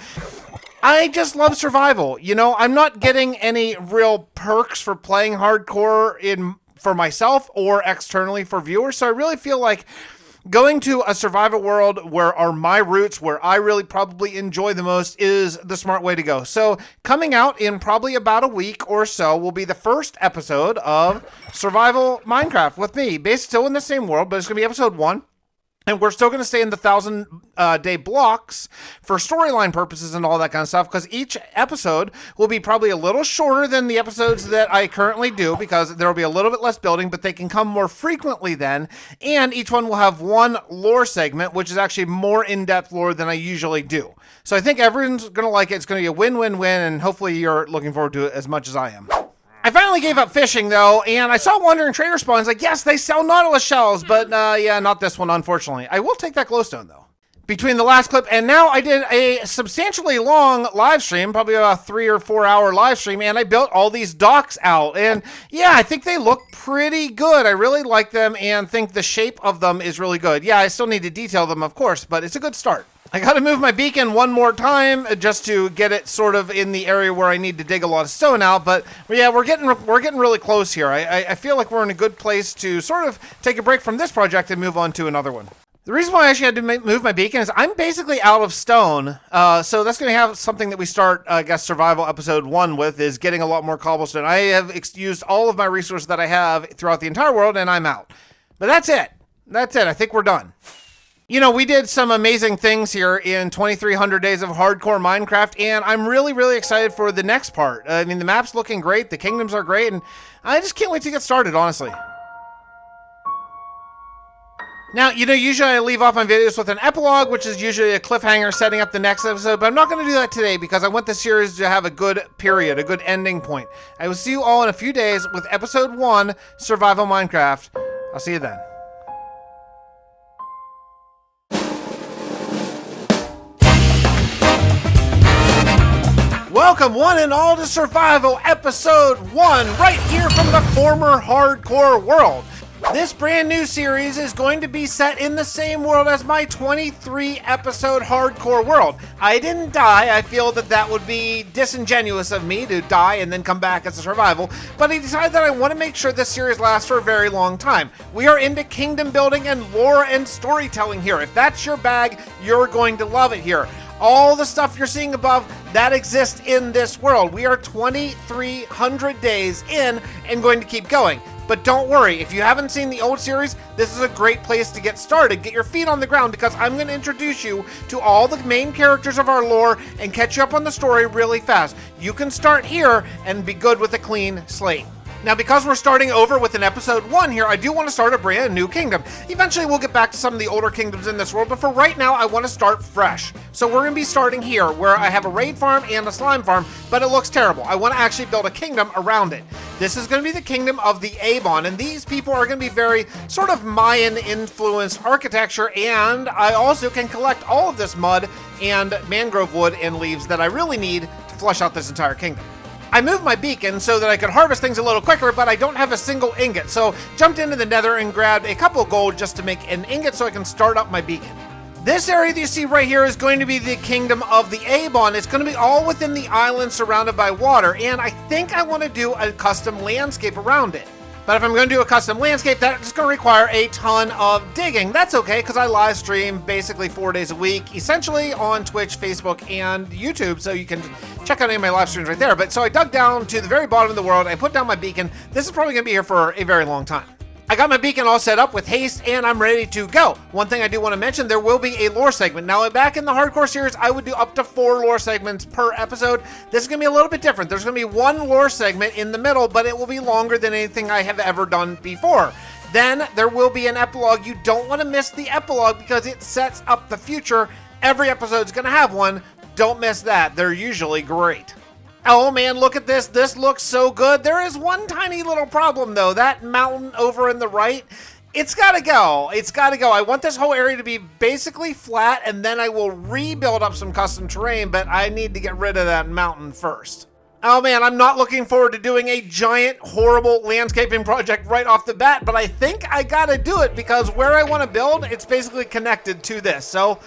I just love survival. You know, I'm not getting any real perks for playing hardcore for myself or externally for viewers, so I really feel like going to a survival world where are my roots, where I really probably enjoy the most, is the smart way to go. So coming out in probably about a week or so will be the first episode of Survival Minecraft with me, based still in the same world, but it's going to be episode 1. And we're still going to stay in the 1,000-day blocks for storyline purposes and all that kind of stuff, because each episode will be probably a little shorter than the episodes that I currently do, because there will be a little bit less building, but they can come more frequently then. And each one will have one lore segment, which is actually more in-depth lore than I usually do. So I think everyone's going to like it. It's going to be a win-win-win, and hopefully you're looking forward to it as much as I am. I finally gave up fishing, though, and I saw Wandering Trader spawns. Like, yes, they sell nautilus shells, but yeah, not this one, unfortunately. I will take that glowstone, though. Between the last clip and now, I did a substantially long live stream, probably about a 3 or 4 hour live stream, and I built all these docks out. And yeah, I think they look pretty good. I really like them and think the shape of them is really good. Yeah, I still need to detail them, of course, but it's a good start. I gotta move my beacon one more time just to get it sort of in the area where I need to dig a lot of stone out, but yeah, we're getting really close here. I feel like we're in a good place to sort of take a break from this project and move on to another one. The reason why I actually had to move my beacon is I'm basically out of stone, so that's going to have something that we start, I guess, survival episode 1 with, is getting a lot more cobblestone. I have used all of my resources that I have throughout the entire world, and I'm out. But that's it. That's it. I think we're done. You know, we did some amazing things here in 2,300 days of hardcore Minecraft, and I'm really, really excited for the next part. I mean, the map's looking great, the kingdoms are great, and I just can't wait to get started, honestly. Now, usually I leave off my videos with an epilogue, which is usually a cliffhanger setting up the next episode, but I'm not going to do that today because I want the series to have a good period, a good ending point. I will see you all in a few days with episode 1, Survival Minecraft. I'll see you then. Welcome one and all to Survival Episode 1, right here from the former hardcore world. This brand new series is going to be set in the same world as my 23 episode hardcore world. I didn't die. I feel that would be disingenuous of me to die and then come back as a survival, but I decided that I want to make sure this series lasts for a very long time. We are into kingdom building and lore and storytelling here. If that's your bag, you're going to love it here. All the stuff you're seeing above, that exists in this world. We are 2,300 days in and going to keep going. But don't worry, if you haven't seen the old series, this is a great place to get started. Get your feet on the ground because I'm going to introduce you to all the main characters of our lore and catch you up on the story really fast. You can start here and be good with a clean slate. Now, because we're starting over with an episode 1 here, I do want to start a brand new kingdom. Eventually, we'll get back to some of the older kingdoms in this world, but for right now, I want to start fresh. So we're going to be starting here, where I have a raid farm and a slime farm, but it looks terrible. I want to actually build a kingdom around it. This is going to be the kingdom of the Avon, and these people are going to be very sort of Mayan-influenced architecture, and I also can collect all of this mud and mangrove wood and leaves that I really need to flush out this entire kingdom. I moved my beacon so that I could harvest things a little quicker, but I don't have a single ingot, so jumped into the nether and grabbed a couple of gold just to make an ingot so I can start up my beacon. This area that you see right here is going to be the kingdom of the Avon. It's going to be all within the island surrounded by water, and I think I want to do a custom landscape around it. But if I'm going to do a custom landscape, that's going to require a ton of digging. That's okay, because I live stream basically 4 days a week, essentially on Twitch, Facebook, and YouTube, so you can check out any of my live streams right there. But so I dug down to the very bottom of the world, I put down my beacon. This is probably going to be here for a very long time. I got my beacon all set up with haste, and I'm ready to go. One thing I do want to mention, there will be a lore segment. Now, back in the hardcore series, I would do up to 4 lore segments per episode. This is going to be a little bit different. There's going to be one lore segment in the middle, but it will be longer than anything I have ever done before. Then there will be an epilogue. You don't want to miss the epilogue because it sets up the future. Every episode is going to have one. Don't miss that. They're usually great. Oh man, look at this. This looks so good. There is one tiny little problem though. That mountain over in the right, it's gotta go. It's gotta go. I want this whole area to be basically flat and then I will rebuild up some custom terrain, but I need to get rid of that mountain first. Oh man, I'm not looking forward to doing a giant, horrible landscaping project right off the bat, but I think I gotta do it because where I want to build, it's basically connected to this. So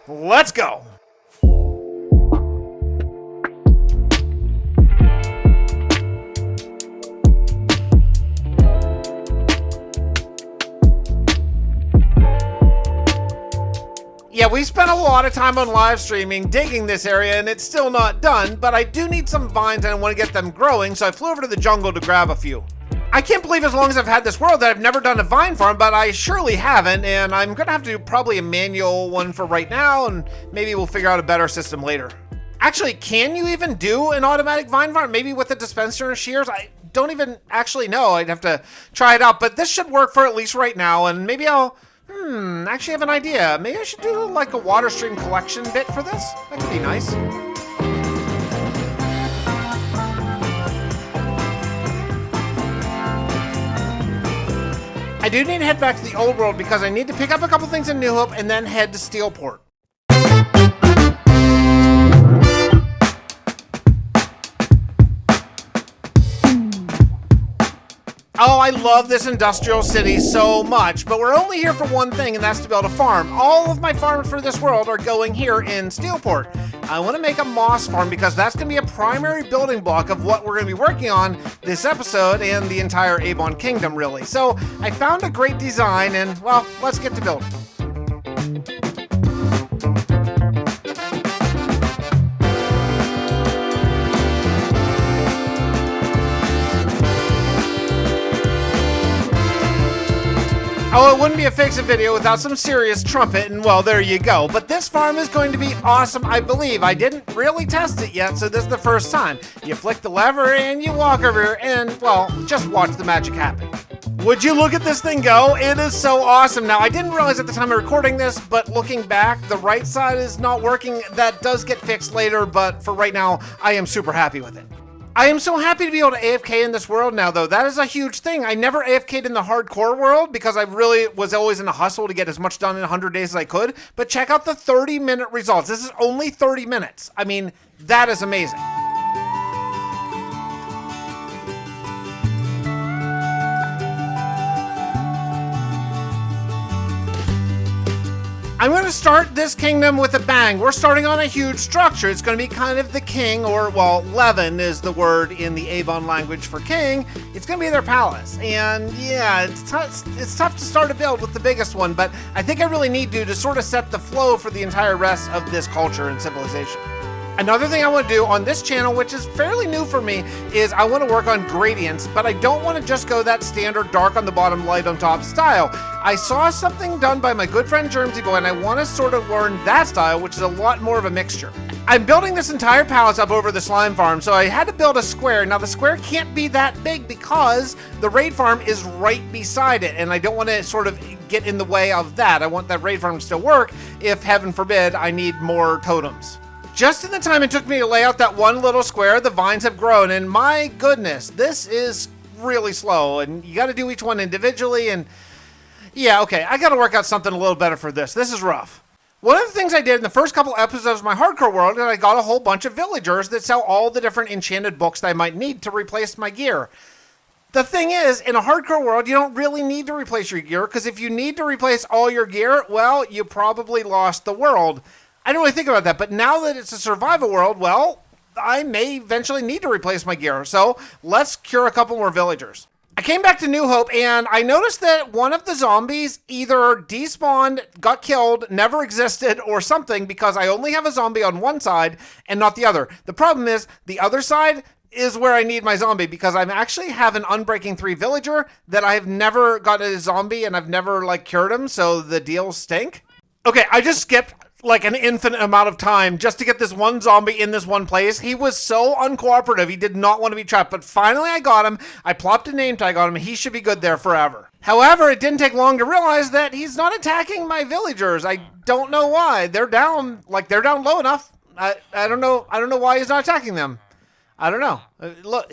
let's go. Yeah, we spent a lot of time on live streaming digging this area and it's still not done, but I do need some vines and I want to get them growing, so I flew over to the jungle to grab a few. I can't believe as long as I've had this world that I've never done a vine farm, but I surely haven't, and I'm gonna have to do probably a manual one for right now, and maybe we'll figure out a better system later. Actually, can you even do an automatic vine farm? Maybe with a dispenser and shears? I don't even actually know. I'd have to try it out, but this should work for at least right now, and maybe I'll actually have an idea. Maybe I should do like a water stream collection bit for this. That could be nice. I do need to head back to the old world because I need to pick up a couple things in New Hope and then head to Steelport. Oh, I love this industrial city so much, but we're only here for one thing, and that's to build a farm. All of my farms for this world are going here in Steelport. I want to make a moss farm because that's going to be a primary building block of what we're going to be working on this episode and the entire Avon Kingdom, really. So I found a great design, and, well, let's get to building. Oh, it wouldn't be a Fixxiverse video without some serious trumpet, and well, there you go. But this farm is going to be awesome, I believe. I didn't really test it yet, so this is the first time. You flick the lever and you walk over here and, well, just watch the magic happen. Would you look at this thing go? It is so awesome. Now, I didn't realize at the time of recording this, but looking back, the right side is not working. That does get fixed later, but for right now, I am super happy with it. I am so happy to be able to AFK in this world now, though. That is a huge thing. I never AFK'd in the hardcore world because I really was always in a hustle to get as much done in 100 days as I could. But check out the 30-minute results. This is only 30 minutes. I mean, that is amazing. I'm going to start this kingdom with a bang. We're starting on a huge structure. It's going to be kind of the king, or, well, Levin is the word in the Avon language for king. It's going to be their palace. And yeah, it's tough to start a build with the biggest one, but I think I really need to sort of set the flow for the entire rest of this culture and civilization. Another thing I want to do on this channel, which is fairly new for me, is I want to work on gradients, but I don't want to just go that standard dark on the bottom, light on top style. I saw something done by my good friend Jermsyboy, and I want to sort of learn that style, which is a lot more of a mixture. I'm building this entire palace up over the slime farm, so I had to build a square. Now, the square can't be that big because the raid farm is right beside it, and I don't want to sort of get in the way of that. I want that raid farm to still work if, heaven forbid, I need more totems. Just in the time it took me to lay out that one little square, the vines have grown, and my goodness, this is really slow, and you got to do each one individually, and yeah, okay, I got to work out something a little better for this. This is rough. One of the things I did in the first couple episodes of my hardcore world is I got a whole bunch of villagers that sell all the different enchanted books that I might need to replace my gear. The thing is, in a hardcore world, you don't really need to replace your gear, because if you need to replace all your gear, well, you probably lost the world. I didn't really think about that, but now that it's a survival world, well, I may eventually need to replace my gear. So let's cure a couple more villagers. I came back to New Hope, and I noticed that one of the zombies either despawned, got killed, never existed, or something, because I only have a zombie on one side and not the other. The problem is, the other side is where I need my zombie, because I actually have an Unbreaking 3 villager that I've never got a zombie, and I've never, cured him, so the deals stink. Okay, I just skipped an infinite amount of time just to get this one zombie in this one place. He was so uncooperative. He did not want to be trapped, but finally I got him. I plopped a name tag on him. He should be good there forever. However, it didn't take long to realize that he's not attacking my villagers. I don't know why. They're down low enough. I don't know why he's not attacking them. I don't know. Look,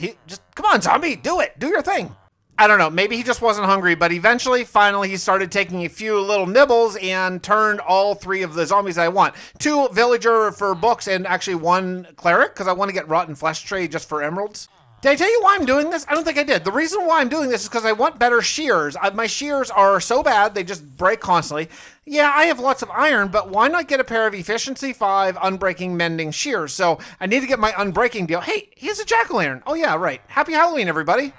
come on, zombie, do it. Do your thing. I don't know, maybe he just wasn't hungry, but eventually, finally, he started taking a few little nibbles and turned all 3 of the zombies I want. 2 villager for books and actually 1 cleric, because I want to get rotten flesh trade just for emeralds. Did I tell you why I'm doing this? I don't think I did. The reason why I'm doing this is because I want better shears. My shears are so bad, they just break constantly. Yeah, I have lots of iron, but why not get a pair of Efficiency 5 Unbreaking Mending shears? So I need to get my Unbreaking deal. Hey, he has a jack-o'-lantern. Oh yeah, right. Happy Halloween, everybody.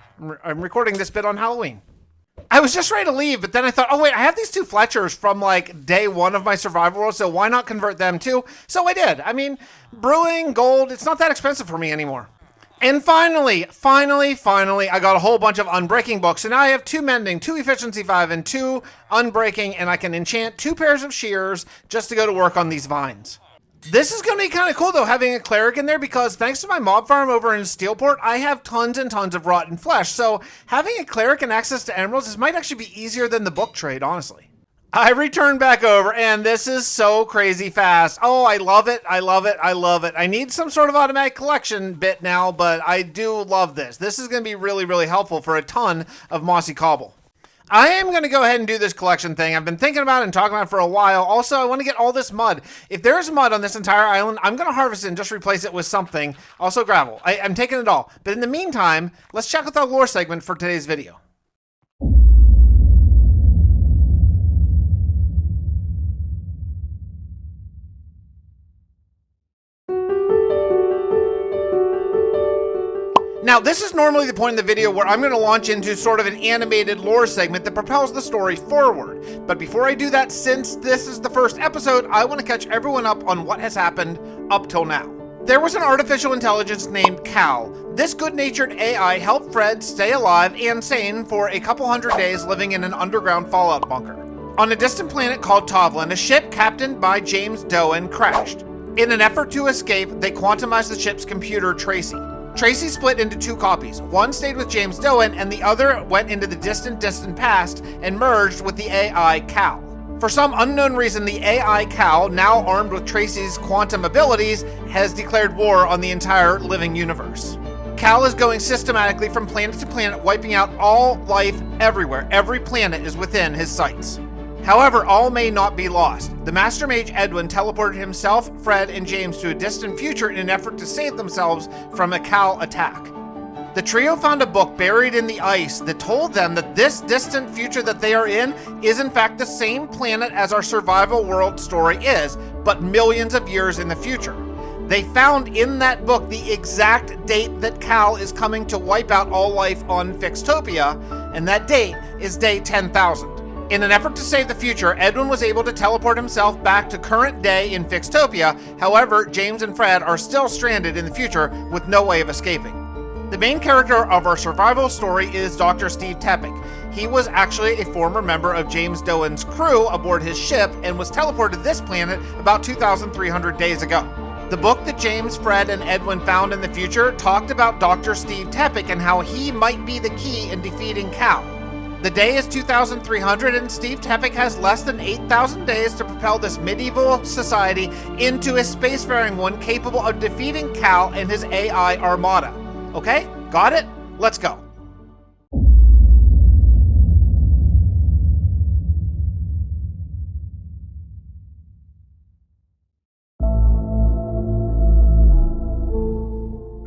I'm recording this bit on Halloween. I was just ready to leave, but then I thought, oh wait, I have these 2 Fletchers from day 1 of my survival world, so why not convert them too? So I did. I mean, brewing, gold, it's not that expensive for me anymore. And finally, I got a whole bunch of Unbreaking books, and now I have 2 Mending, 2 Efficiency 5, and 2 Unbreaking, and I can enchant 2 pairs of shears just to go to work on these vines. This is going to be kind of cool, though, having a cleric in there, because thanks to my mob farm over in Steelport, I have tons and tons of rotten flesh. So having a cleric and access to emeralds, this might actually be easier than the book trade, honestly. I returned back over, and this is so crazy fast. Oh, I love it. I love it. I love it. I need some sort of automatic collection bit now, but I do love this. This is going to be really, really helpful for a ton of mossy cobble. I am going to go ahead and do this collection thing. I've been thinking about it and talking about it for a while. Also, I want to get all this mud. If there's mud on this entire island, I'm going to harvest it and just replace it with something. Also gravel. I'm taking it all. But in the meantime, let's check out the lore segment for today's video. Now, this is normally the point in the video where I'm going to launch into sort of an animated lore segment that propels the story forward. But before I do that, since this is the first episode, I want to catch everyone up on what has happened up till now. There was an artificial intelligence named Cal. This good-natured AI helped Fred stay alive and sane for a couple hundred days living in an underground fallout bunker. On a distant planet called Tovlin, a ship captained by James Doan crashed. In an effort to escape, they quantumized the ship's computer, Tracy. Tracy split into two copies. One stayed with James Doan, and the other went into the distant past and merged with the AI Cal. For some unknown reason, the AI Cal, now armed with Tracy's quantum abilities, has declared war on the entire living universe. Cal is going systematically from planet to planet, wiping out all life everywhere. Every planet is within his sights. However, all may not be lost. The Master Mage Edwin teleported himself, Fred, and James to a distant future in an effort to save themselves from a Cal attack. The trio found a book buried in the ice that told them that this distant future that they are in is in fact the same planet as our survival world story is, but millions of years in the future. They found in that book the exact date that Cal is coming to wipe out all life on Fixtopia, and that date is day 10,000. In an effort to save the future, Edwin was able to teleport himself back to current day in Fixtopia. However, James and Fred are still stranded in the future with no way of escaping. The main character of our survival story is Dr. Steve Tepek. He was actually a former member of James Doan's crew aboard his ship and was teleported to this planet about 2,300 days ago. The book that James, Fred, and Edwin found in the future talked about Dr. Steve Tepek and how he might be the key in defeating Cal. The day is 2,300 and Steve Tepek has less than 8,000 days to propel this medieval society into a spacefaring one capable of defeating Cal and his AI armada. Okay, got it? Let's go.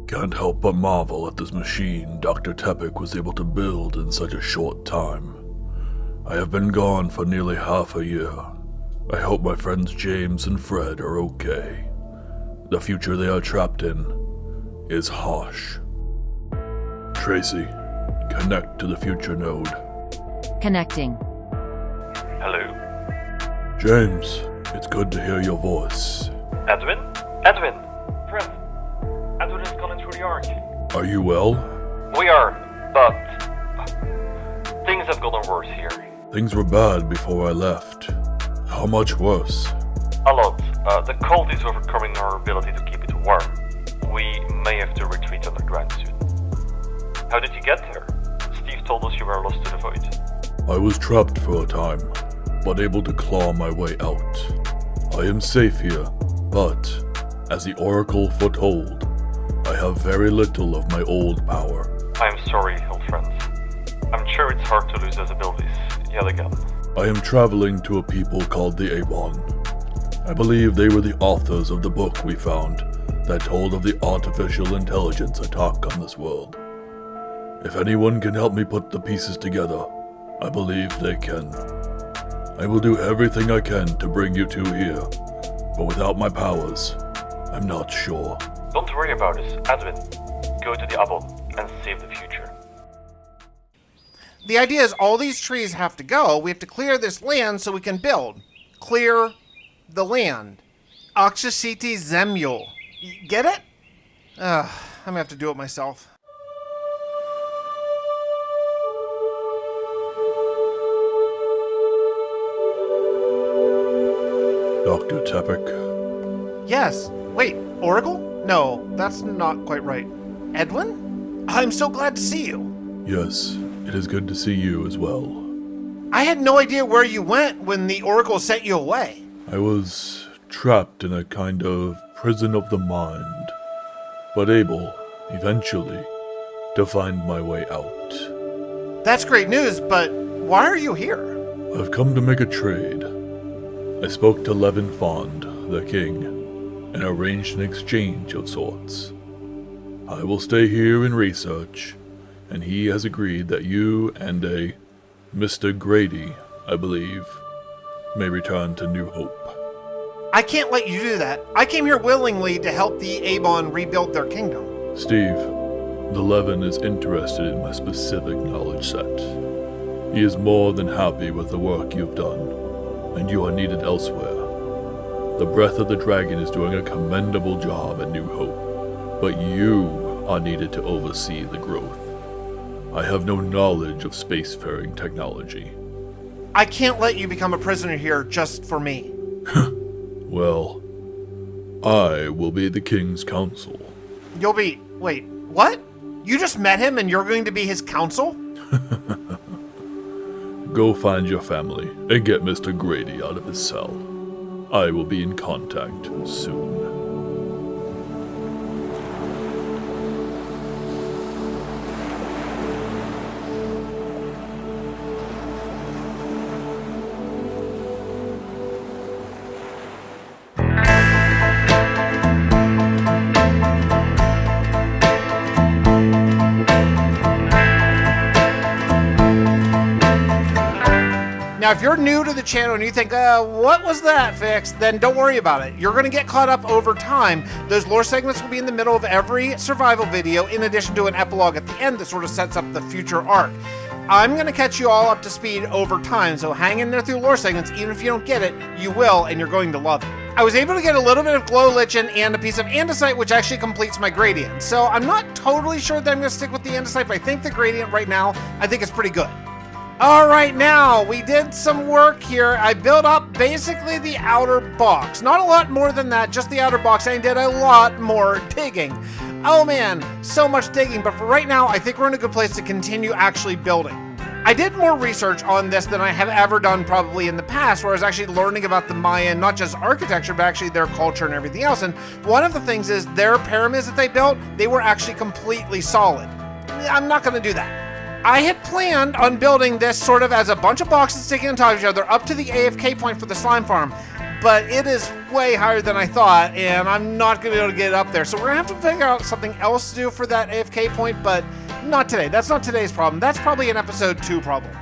Can't help but marvel at this machine Dr. Tepek was able to build in such a short time. I have been gone for nearly half a year. I hope my friends James and Fred are okay. The future they are trapped in is harsh. Tracy, connect to the future node. Connecting. Hello? James, it's good to hear your voice. Edwin? Edwin! Fred! Edwin is calling through the arc. Are you well? We are, but things have gotten worse here. Things were bad before I left. How much worse? A lot. The cold is overcoming our ability to keep it warm. We may have to retreat underground soon. How did you get there? Steve told us you were lost to the void. I was trapped for a time, but able to claw my way out. I am safe here, but, as the Oracle foretold, I have very little of my old power. I am sorry, old friends. I'm sure it's hard to lose those abilities, yet again. I am traveling to a people called the Avon. I believe they were the authors of the book we found that told of the artificial intelligence attack on this world. If anyone can help me put the pieces together, I believe they can. I will do everything I can to bring you two here, but without my powers, I'm not sure. Don't worry about us, Edwin. Go to the Avon and save the future. The idea is all these trees have to go. We have to clear this land so we can build. Clear the land. Akshasiti Zemyul. Get it? I'm gonna have to do it myself. Dr. Tepek. Yes. Wait, Oracle? No, that's not quite right. Edwin? I'm so glad to see you. Yes, it is good to see you as well. I had no idea where you went when the Oracle sent you away. I was trapped in a kind of prison of the mind, but able, eventually, to find my way out. That's great news, but why are you here? I've come to make a trade. I spoke to Levin Fond, the king, and arranged an exchange of sorts. I will stay here and research, and he has agreed that you and a Mr. Grady, I believe, may return to New Hope. I can't let you do that. I came here willingly to help the Avon rebuild their kingdom. Steve, the Levin is interested in my specific knowledge set. He is more than happy with the work you've done, and you are needed elsewhere. The Breath of the Dragon is doing a commendable job at New Hope, but you are needed to oversee the growth. I have no knowledge of spacefaring technology. I can't let you become a prisoner here just for me. Well, I will be the King's counsel. You'll be... Wait, What? You just met him and you're going to be his counsel? Go find your family and get Mr. Grady out of his cell. I will be in contact soon. Now, if you're new to the channel and you think, what was that, Fix? Then don't worry about it. You're going to get caught up over time. Those lore segments will be in the middle of every survival video, in addition to an epilogue at the end that sort of sets up the future arc. I'm going to catch you all up to speed over time, so hang in there through lore segments. Even if you don't get it, you will, and you're going to love it. I was able to get a little bit of glow lichen and a piece of andesite, which actually completes my gradient. So I'm not totally sure that I'm going to stick with the andesite, but I think the gradient right now, I think it's pretty good. All right, now we did some work here. I built up basically the outer box. Not a lot more than that, just the outer box. I did a lot more digging. Oh man, so much digging. But for right now, I think we're in a good place to continue actually building. I did more research on this than I have ever done probably in the past, where I was actually learning about the Mayan, not just architecture, but actually their culture and everything else. And one of the things is their pyramids that they built, they were actually completely solid. I'm not gonna do that. I had planned on building this sort of as a bunch of boxes sticking on top of each other up to the AFK point for the slime farm, but it is way higher than I thought, and I'm not gonna be able to get it up there. So we're gonna have to figure out something else to do for that AFK point, but not today. That's not today's problem. That's probably an episode 2 problem.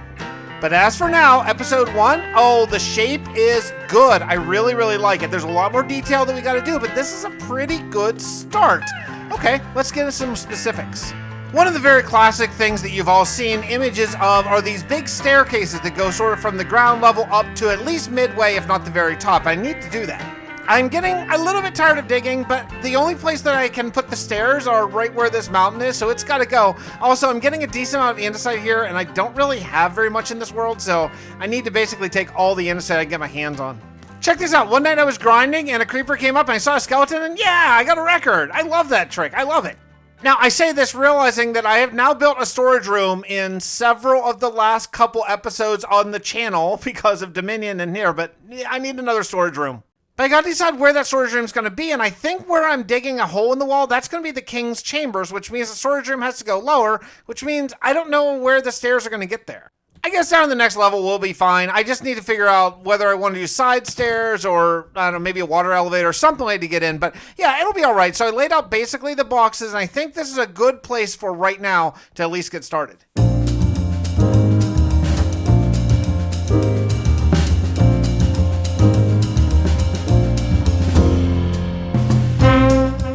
But as for now, episode 1, oh, the shape is good. I really, really like it. There's a lot more detail that we gotta do, but this is a pretty good start. Okay, let's get into some specifics. One of the very classic things that you've all seen images of are these big staircases that go sort of from the ground level up to at least midway, if not the very top. I need to do that. I'm getting a little bit tired of digging, but the only place that I can put the stairs are right where this mountain is, so it's gotta go. Also, I'm getting a decent amount of andesite here, and I don't really have very much in this world, so I need to basically take all the andesite I can get my hands on. Check this out. One night I was grinding, and a creeper came up, and I saw a skeleton, and yeah, I got a record. I love that trick. I love it. Now, I say this realizing that I have now built a storage room in several of the last couple episodes on the channel because of Dominion and here, but I need another storage room. But I gotta decide where that storage room is gonna be, and I think where I'm digging a hole in the wall, that's gonna be the king's chambers, which means the storage room has to go lower, which means I don't know where the stairs are gonna get there. I guess down to the next level will be fine. I just need to figure out whether I want to use side stairs or, I don't know, maybe a water elevator or something like to get in. But yeah, it'll be all right. So I laid out basically the boxes, and I think this is a good place for right now to at least get started.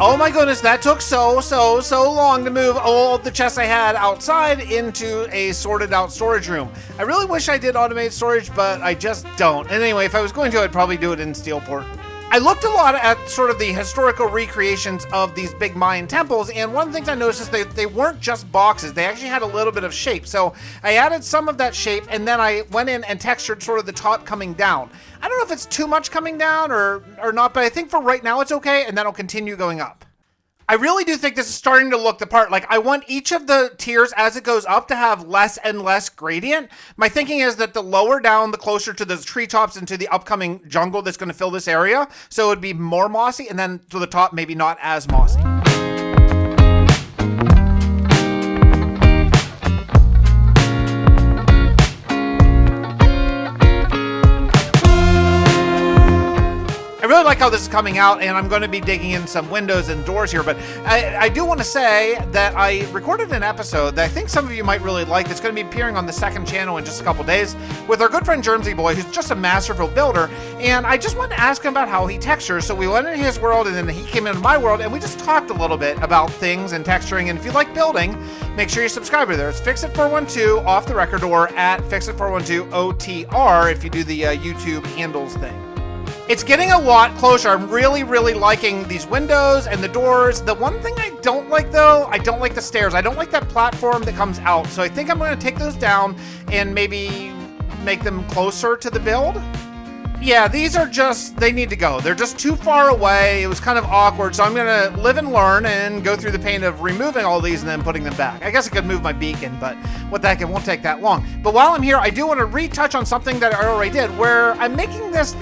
Oh my goodness, that took so long to move all the chests I had outside into a sorted out storage room. I really wish I did automated storage, but I just don't. And anyway, if I was going to, I'd probably do it in Steelport. I looked a lot at sort of the historical recreations of these big Mayan temples, and one of the things I noticed is they weren't just boxes. They actually had a little bit of shape. So I added some of that shape, and then I went in and textured sort of the top coming down. I don't know if it's too much coming down or not, but I think for right now it's okay, and then I'll continue going up. I really do think this is starting to look the part. Like, I want each of the tiers as it goes up to have less and less gradient. My thinking is that the lower down, the closer to the treetops and to the upcoming jungle that's going to fill this area. So it would be more mossy, and then to the top, maybe not as mossy. I really like how this is coming out, and I'm going to be digging in some windows and doors here, but I do want to say that I recorded an episode that I think some of you might really like that's going to be appearing on the second channel in just a couple days with our good friend Jermsyboy, who's just a masterful builder, and I just wanted to ask him about how he textures. So we went into his world, and then he came into my world, and we just talked a little bit about things and texturing, and if you like building, make sure you subscribe to there. It's Fixit412 off the record, or at Fixit412 OTR if you do the YouTube handles thing. It's getting a lot closer. I'm really, really liking these windows and the doors. The one thing I don't like, though, I don't like the stairs. I don't like that platform that comes out. So I think I'm going to take those down and maybe make them closer to the build. Yeah, these are just, they need to go. They're just too far away. It was kind of awkward, so I'm gonna live and learn and go through the pain of removing all these and then putting them back. I guess I could move my beacon, but what the heck, it won't take that long. But while I'm here, I do want to retouch on something that I already did, where I'm making this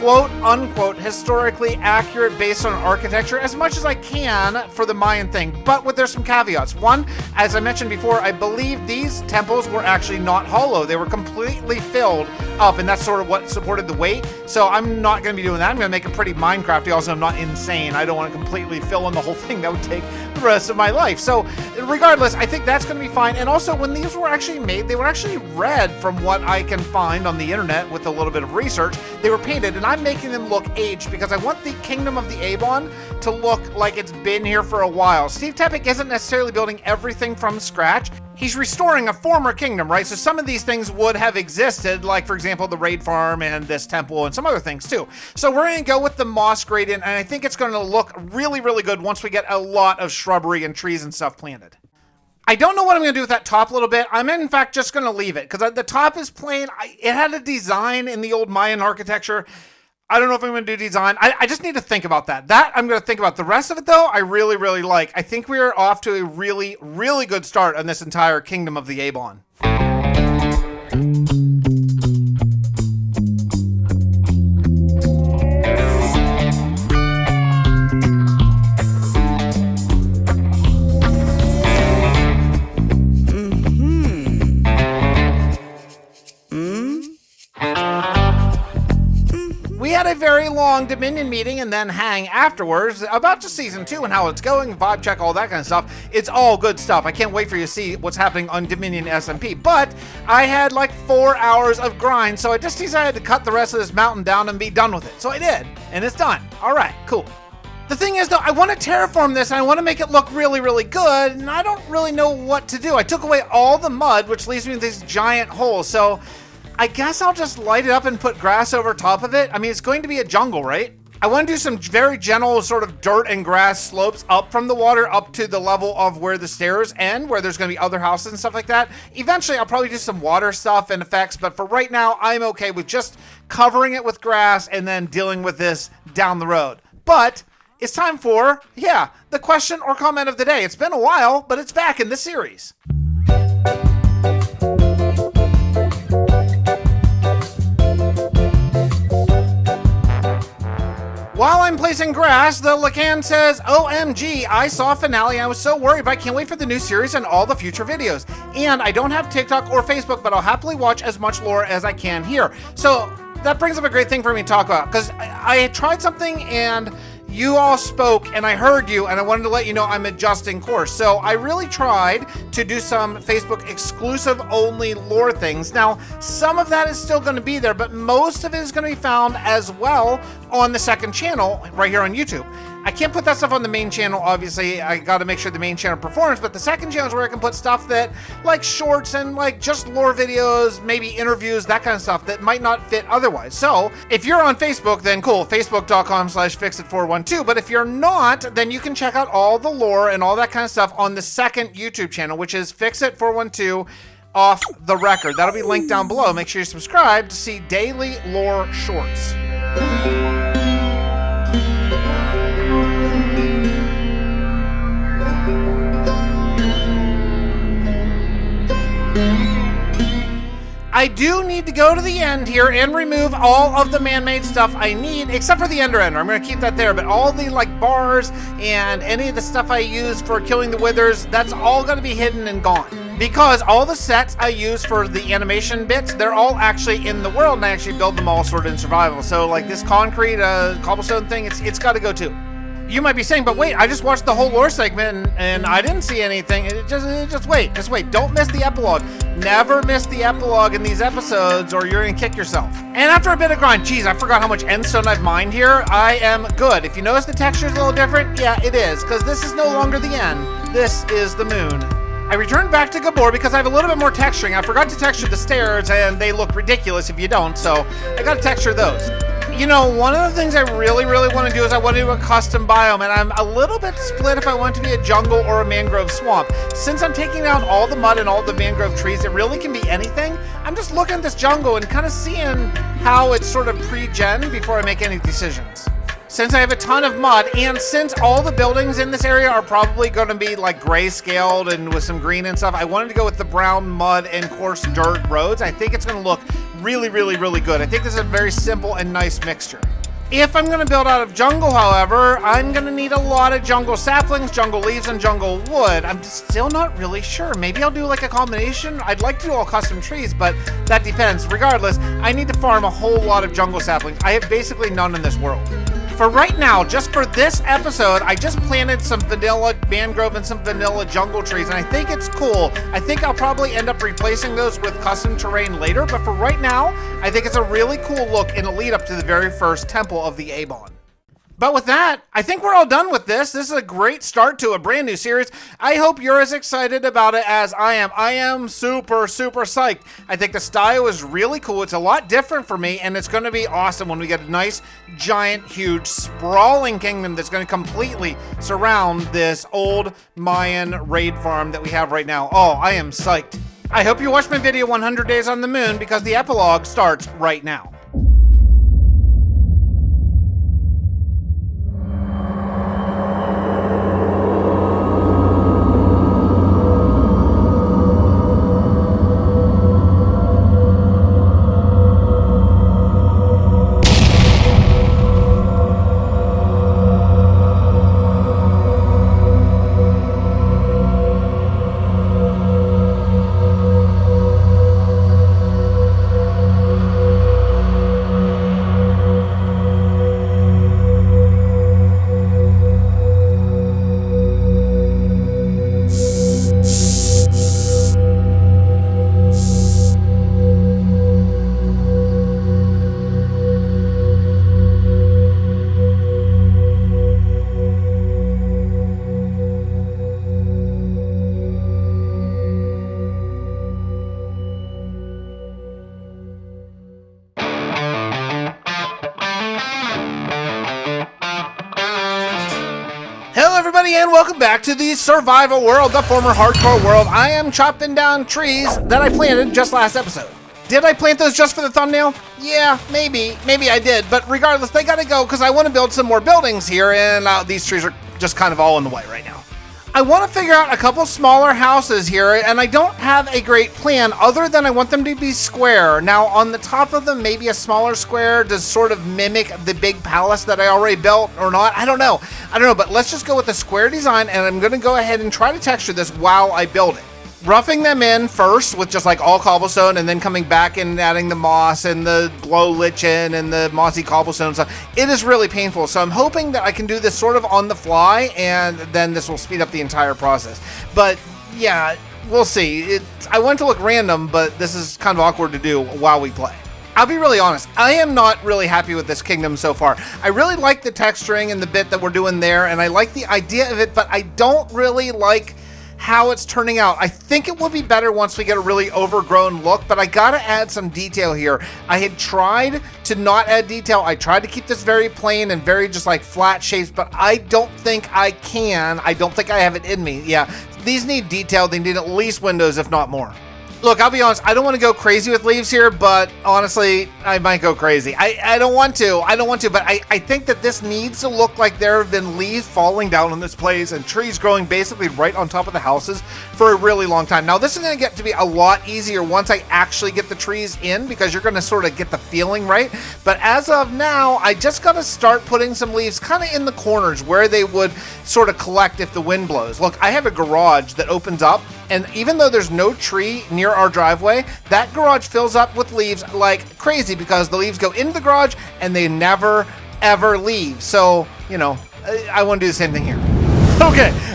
quote unquote historically accurate based on architecture as much as I can for the Mayan thing, but there's some caveats. One, as I mentioned before, I believe these temples were actually not hollow. They were completely filled up, and that's sort of what supported the weight. So I'm not going to be doing that. I'm going to make it pretty Minecrafty. Also, I'm not insane. I don't want to completely fill in the whole thing. That would take the rest of my life. So regardless, I think that's going to be fine. And also, when these were actually made, they were actually red from what I can find on the internet with a little bit of research. They were painted, and I'm making them look aged because I want the Kingdom of the Avon to look like it's been here for a while. Steve Tepic isn't necessarily building everything from scratch. He's restoring a former kingdom, right? So some of these things would have existed, like, for example, the raid farm and this temple and some other things too. So we're going to go with the moss gradient, and I think it's going to look really, really good once we get a lot of shrubbery and trees and stuff planted. I don't know what I'm going to do with that top a little bit. I'm in fact just going to leave it because the top is plain. It had a design in the old Mayan architecture. I don't know if I'm going to do design. I just need to think about that. That I'm going to think about. The rest of it, though, I really, really like. I think we are off to a really, really good start on this entire Kingdom of the Avon. We had a very long Dominion meeting and then hang afterwards about just season 2 and how it's going, vibe check, all that kind of stuff. It's all good stuff. I can't wait for you to see what's happening on Dominion SMP. But I had like 4 hours of grind, so I just decided to cut the rest of this mountain down and be done with it. So I did, and it's done. All right, cool. The thing is, though, I want to terraform this and I want to make it look really, really good, and I don't really know what to do. I took away all the mud, which leaves me with these giant holes, so I guess I'll just light it up and put grass over top of it. I mean, it's going to be a jungle, right? I want to do some very gentle sort of dirt and grass slopes up from the water up to the level of where the stairs end, where there's going to be other houses and stuff like that. Eventually, I'll probably do some water stuff and effects, but for right now, I'm okay with just covering it with grass and then dealing with this down the road. But it's time for, the question or comment of the day. It's been a while, but it's back in the series. While I'm placing grass, the Lacan says, OMG, I saw finale. I was so worried, but I can't wait for the new series and all the future videos. And I don't have TikTok or Facebook, but I'll happily watch as much lore as I can here. So that brings up a great thing for me to talk about, because I tried something and you all spoke and I heard you, and I wanted to let you know I'm adjusting course. So I really tried to do some Facebook exclusive only lore things. Now, some of that is still going to be there, but most of it is going to be found as well on the second channel right here on YouTube. I can't put that stuff on the main channel, obviously. I got to make sure the main channel performs, but the second channel is where I can put stuff that, like shorts and like just lore videos, maybe interviews, that kind of stuff that might not fit otherwise. So if you're on Facebook, then cool, facebook.com/fixit412. But if you're not, then you can check out all the lore and all that kind of stuff on the second YouTube channel, which is Fixit412 off the record. That'll be linked down below. Make sure you subscribe to see daily lore shorts. I do need to go to the end here and remove all of the man-made stuff I need, except for the Ender. I'm going to keep that there, but all the like bars and any of the stuff I use for killing the withers, that's all going to be hidden and gone. Because all the sets I use for the animation bits, they're all actually in the world, and I actually build them all sort of in survival. So like this concrete cobblestone thing, it's got to go too. You might be saying, but wait, I just watched the whole lore segment and I didn't see anything. Just wait. Don't miss the epilogue. Never miss the epilogue in these episodes or you're gonna kick yourself. And after a bit of grind, geez, I forgot how much endstone I've mined here. I am good. If you notice the texture is a little different, yeah, it is, because this is no longer the end. This is the moon. I returned back to Gabor because I have a little bit more texturing. I forgot to texture the stairs and they look ridiculous if you don't, so I gotta texture those. You know, one of the things I really want to do is I want to do a custom biome, and I'm a little bit split if I want to be a jungle or a mangrove swamp. Since I'm taking out all the mud and all the mangrove trees, it really can be anything. I'm just looking at this jungle and kind of seeing how it's sort of pre-gen before I make any decisions. Since I have a ton of mud, and since all the buildings in this area are probably going to be like gray-scaled and with some green and stuff, I wanted to go with the brown mud and coarse dirt roads. I think it's going to look really good. I think this is a very simple and nice mixture. If I'm going to build out of jungle, however, I'm going to need a lot of jungle saplings, jungle leaves, and jungle wood. I'm still not really sure. Maybe I'll do like a combination. I'd like to do all custom trees, but that depends. Regardless, I need to farm a whole lot of jungle saplings. I have basically none in this world. For right now, just for this episode, I just planted some vanilla mangrove and some vanilla jungle trees, and I think it's cool. I think I'll probably end up replacing those with custom terrain later, but for right now, I think it's a really cool look in a lead up to the very first temple of the Abon. But with that, I think we're all done with this. This is a great start to a brand new series. I hope you're as excited about it as I am. I am super psyched. I think the style is really cool. It's a lot different for me, and it's going to be awesome when we get a nice, giant, huge, sprawling kingdom that's going to completely surround this old Mayan raid farm that we have right now. Oh, I am psyched. I hope you watched my video 100 Days on the Moon, because the epilogue starts right now. And welcome back to the survival world, the former hardcore world. I am chopping down trees that I planted just last episode. Did I plant those just for the thumbnail? Yeah, maybe I did, but regardless, they gotta go because I want to build some more buildings here, and these trees are just kind of all in the way right now. I want to figure out a couple smaller houses here, and I don't have a great plan other than I want them to be square. Now, on the top of them, maybe a smaller square does sort of mimic the big palace that I already built or not. I don't know, but let's just go with the square design, and I'm going to go ahead and try to texture this while I build it. Roughing them in first with just like all cobblestone, and then coming back and adding the moss and the glow lichen and the mossy cobblestone stuff. It is really painful, so I'm hoping that I can do this sort of on the fly, and then this will speed up the entire process. But yeah, we'll see. I want it to look random, but this is kind of awkward to do while we play. I'll be really honest, I am not really happy with this kingdom so far. I really like the texturing and the bit that we're doing there, and I like the idea of it, but I don't really like how it's turning out. I think it will be better once we get a really overgrown look, but I gotta add some detail here. I had tried to not add detail. I tried to keep this very plain and very just like flat shapes, but I don't think I can. I don't think I have it in me. Yeah, these need detail. They need at least windows, if not more. Look, I'll be honest, I don't want to go crazy with leaves here, but honestly, I might go crazy. I don't want to, but I think that this needs to look like there have been leaves falling down on this place and trees growing basically right on top of the houses for a really long time. Now, this is going to get to be a lot easier once I actually get the trees in, because you're going to sort of get the feeling right. But as of now, I just got to start putting some leaves kind of in the corners where they would sort of collect if the wind blows. Look, I have a garage that opens up, and even though there's no tree near our driveway, that garage fills up with leaves like crazy because the leaves go into the garage and they never, ever leave. So, you know, I want to do the same thing here.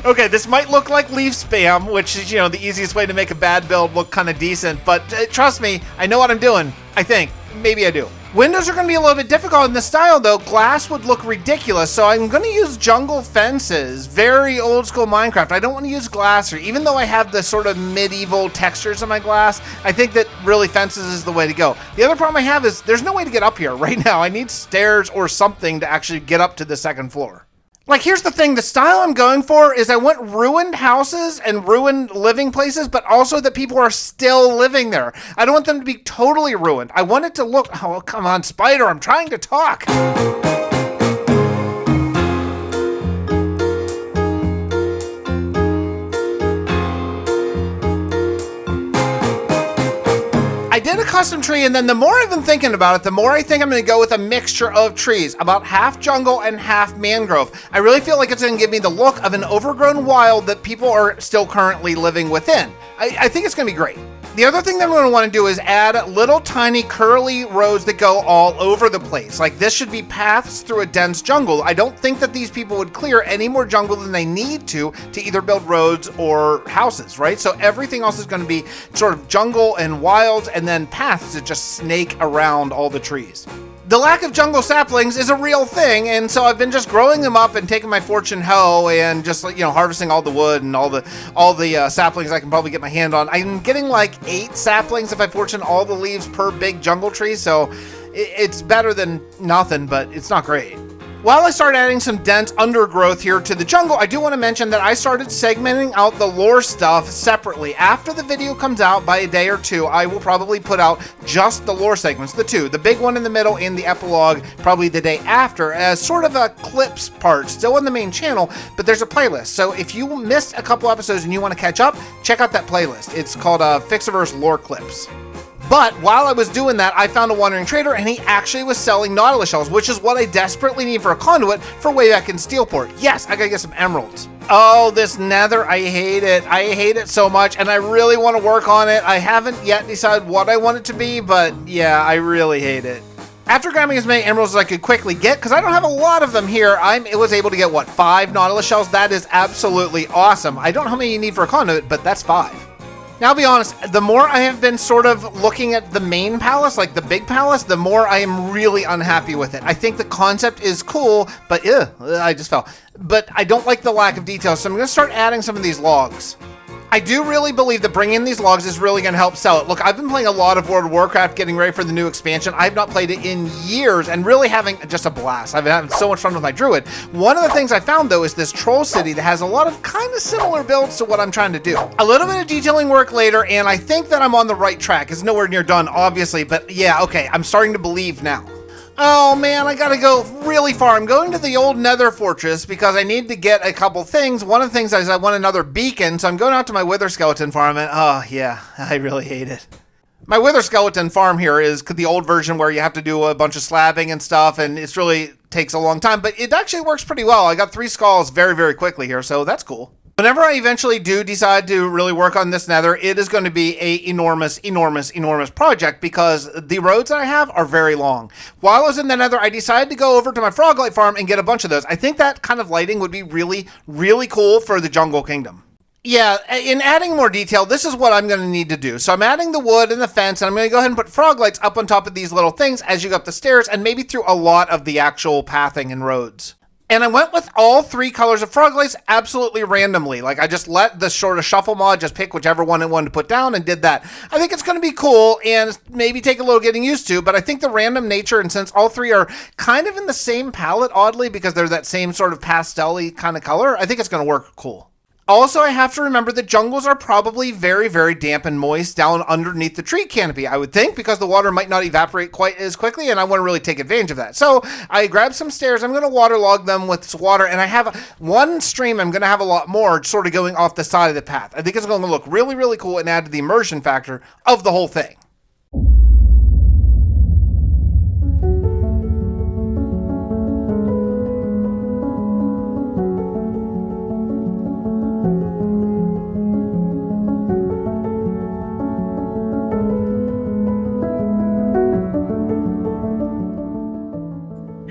Okay, this might look like leaf spam, which is, you know, the easiest way to make a bad build look kind of decent, but trust me, I know what I'm doing. I think. Maybe I do. Windows are going to be a little bit difficult in this style though. Glass would look ridiculous, so I'm going to use jungle fences. Very old school Minecraft. I don't want to use glass here. Even though I have the sort of medieval textures on my glass, I think that really fences is the way to go. The other problem I have is there's no way to get up here right now. I need stairs or something to actually get up to the second floor. Like, here's the thing, the style I'm going for is I want ruined houses and ruined living places, but also that people are still living there. I don't want them to be totally ruined. I want it to look, oh, come on, Spider, I'm trying to talk. I did a custom tree, and then the more I've been thinking about it, the more I think I'm going to go with a mixture of trees, about half jungle and half mangrove. I really feel like it's going to give me the look of an overgrown wild that people are still currently living within. I think it's going to be great. The other thing that I'm going to want to do is add little tiny curly roads that go all over the place. Like, this should be paths through a dense jungle. I don't think that these people would clear any more jungle than they need to either build roads or houses, right? So everything else is going to be sort of jungle and wilds, and then paths that just snake around all the trees. The lack of jungle saplings is a real thing, and so I've been just growing them up and taking my fortune hoe and just, you know, harvesting all the wood and all the saplings I can probably get my hand on. I'm getting like 8 saplings if I fortune all the leaves per big jungle tree, so it's better than nothing, but it's not great. While I start adding some dense undergrowth here to the jungle, I do want to mention that I started segmenting out the lore stuff separately. After the video comes out by a day or two, I will probably put out just the lore segments, the two, the big one in the middle and the epilogue probably the day after, as sort of a clips part, still on the main channel, but there's a playlist. So if you missed a couple episodes and you want to catch up, check out that playlist. It's called Fixxiverse Lore Clips. But while I was doing that, I found a wandering trader, and he actually was selling nautilus shells, which is what I desperately need for a conduit for way back in Steelport. Yes, I gotta get some emeralds. Oh, this nether, I hate it. I hate it so much, and I really want to work on it. I haven't yet decided what I want it to be, but yeah, I really hate it. After grabbing as many emeralds as I could quickly get, because I don't have a lot of them here, I was able to get, what, 5 nautilus shells? That is absolutely awesome. I don't know how many you need for a conduit, but that's 5. Now, I'll be honest, the more I have been sort of looking at the main palace, like the big palace, the more I am really unhappy with it. I think the concept is cool, but I just fell. But I don't like the lack of detail, so I'm going to start adding some of these logs. I do really believe that bringing in these logs is really going to help sell it. Look, I've been playing a lot of World of Warcraft, getting ready for the new expansion. I've not played it in years and really having just a blast. I've been having so much fun with my druid. One of the things I found, though, is this troll city that has a lot of kind of similar builds to what I'm trying to do. A little bit of detailing work later, and I think that I'm on the right track. It's nowhere near done, obviously, but yeah, okay, I'm starting to believe now. Oh man, I gotta go really far. I'm going to the old nether fortress because I need to get a couple things. One of the things is I want another beacon, so I'm going out to my wither skeleton farm, and oh yeah, I really hate it. My wither skeleton farm here is the old version where you have to do a bunch of slabbing and stuff, and it's really takes a long time, but it actually works pretty well. I got 3 skulls very, very quickly here, so that's cool. Whenever I eventually do decide to really work on this nether, it is going to be a enormous project because the roads that I have are very long. While I was in the nether, I decided to go over to my froglight farm and get a bunch of those. I think that kind of lighting would be really, really cool for the jungle kingdom. Yeah, in adding more detail, this is what I'm going to need to do. So I'm adding the wood and the fence, and I'm going to go ahead and put frog lights up on top of these little things as you go up the stairs and maybe through a lot of the actual pathing and roads. And I went with all 3 colors of frog lights absolutely randomly. Like, I just let the sort of shuffle mod just pick whichever one I wanted to put down and did that. I think it's going to be cool and maybe take a little getting used to, but I think the random nature, and since all 3 are kind of in the same palette, oddly, because they're that same sort of pastel-y kind of color, I think it's going to work cool. Also, I have to remember that jungles are probably very, very damp and moist down underneath the tree canopy, I would think, because the water might not evaporate quite as quickly, and I want to really take advantage of that. So I grabbed some stairs. I'm going to waterlog them with water, and I have one stream. I'm going to have a lot more sort of going off the side of the path. I think it's going to look really, really cool and add to the immersion factor of the whole thing.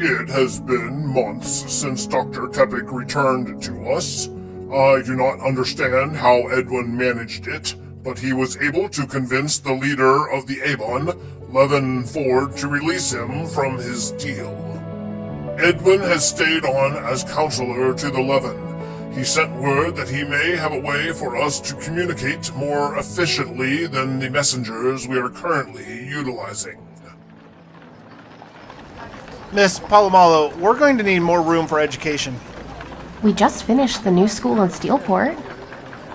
It has been months since Dr. Tepik returned to us. I do not understand how Edwin managed it, but he was able to convince the leader of the Avon, Levin Ford, to release him from his deal. Edwin has stayed on as counselor to the Levin. He sent word that he may have a way for us to communicate more efficiently than the messengers we are currently utilizing. Miss Palomalo, we're going to need more room for education. We just finished the new school in Steelport.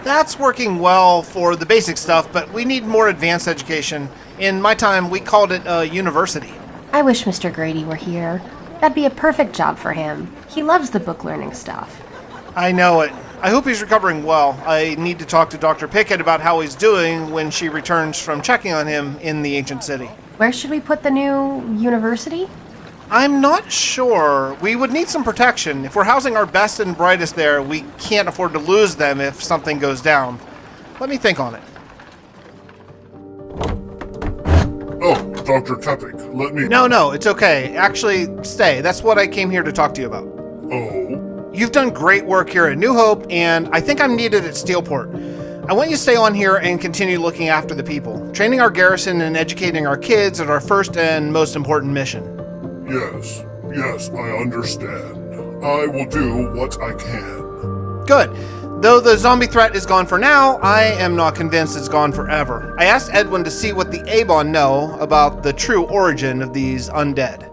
That's working well for the basic stuff, but we need more advanced education. In my time, we called it a university. I wish Mr. Grady were here. That'd be a perfect job for him. He loves the book learning stuff. I know it. I hope he's recovering well. I need to talk to Dr. Pickett about how he's doing when she returns from checking on him in the ancient city. Where should we put the new university? I'm not sure. We would need some protection. If we're housing our best and brightest there, we can't afford to lose them if something goes down. Let me think on it. Oh, Dr. Tepik, let me... No, it's okay. Actually, stay. That's what I came here to talk to you about. Oh? You've done great work here at New Hope, and I think I'm needed at Steelport. I want you to stay on here and continue looking after the people. Training our garrison and educating our kids is our first and most important mission. Yes, I understand. I will do what I can. Good. Though the zombie threat is gone for now, I am not convinced it's gone forever. I asked Edwin to see what the Avon know about the true origin of these undead.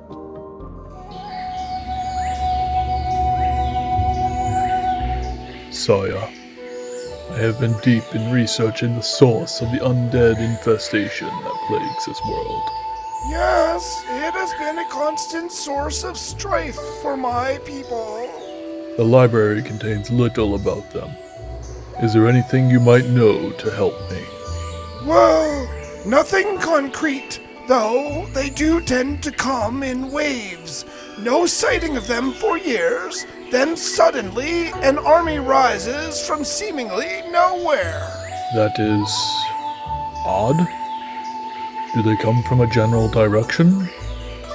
Sire, I have been deep in researching the source of the undead infestation that plagues this world. Yes, it has been a constant source of strife for my people. The library contains little about them. Is there anything you might know to help me? Well, nothing concrete, though they do tend to come in waves. No sighting of them for years, then suddenly an army rises from seemingly nowhere. That is... odd? Do they come from a general direction?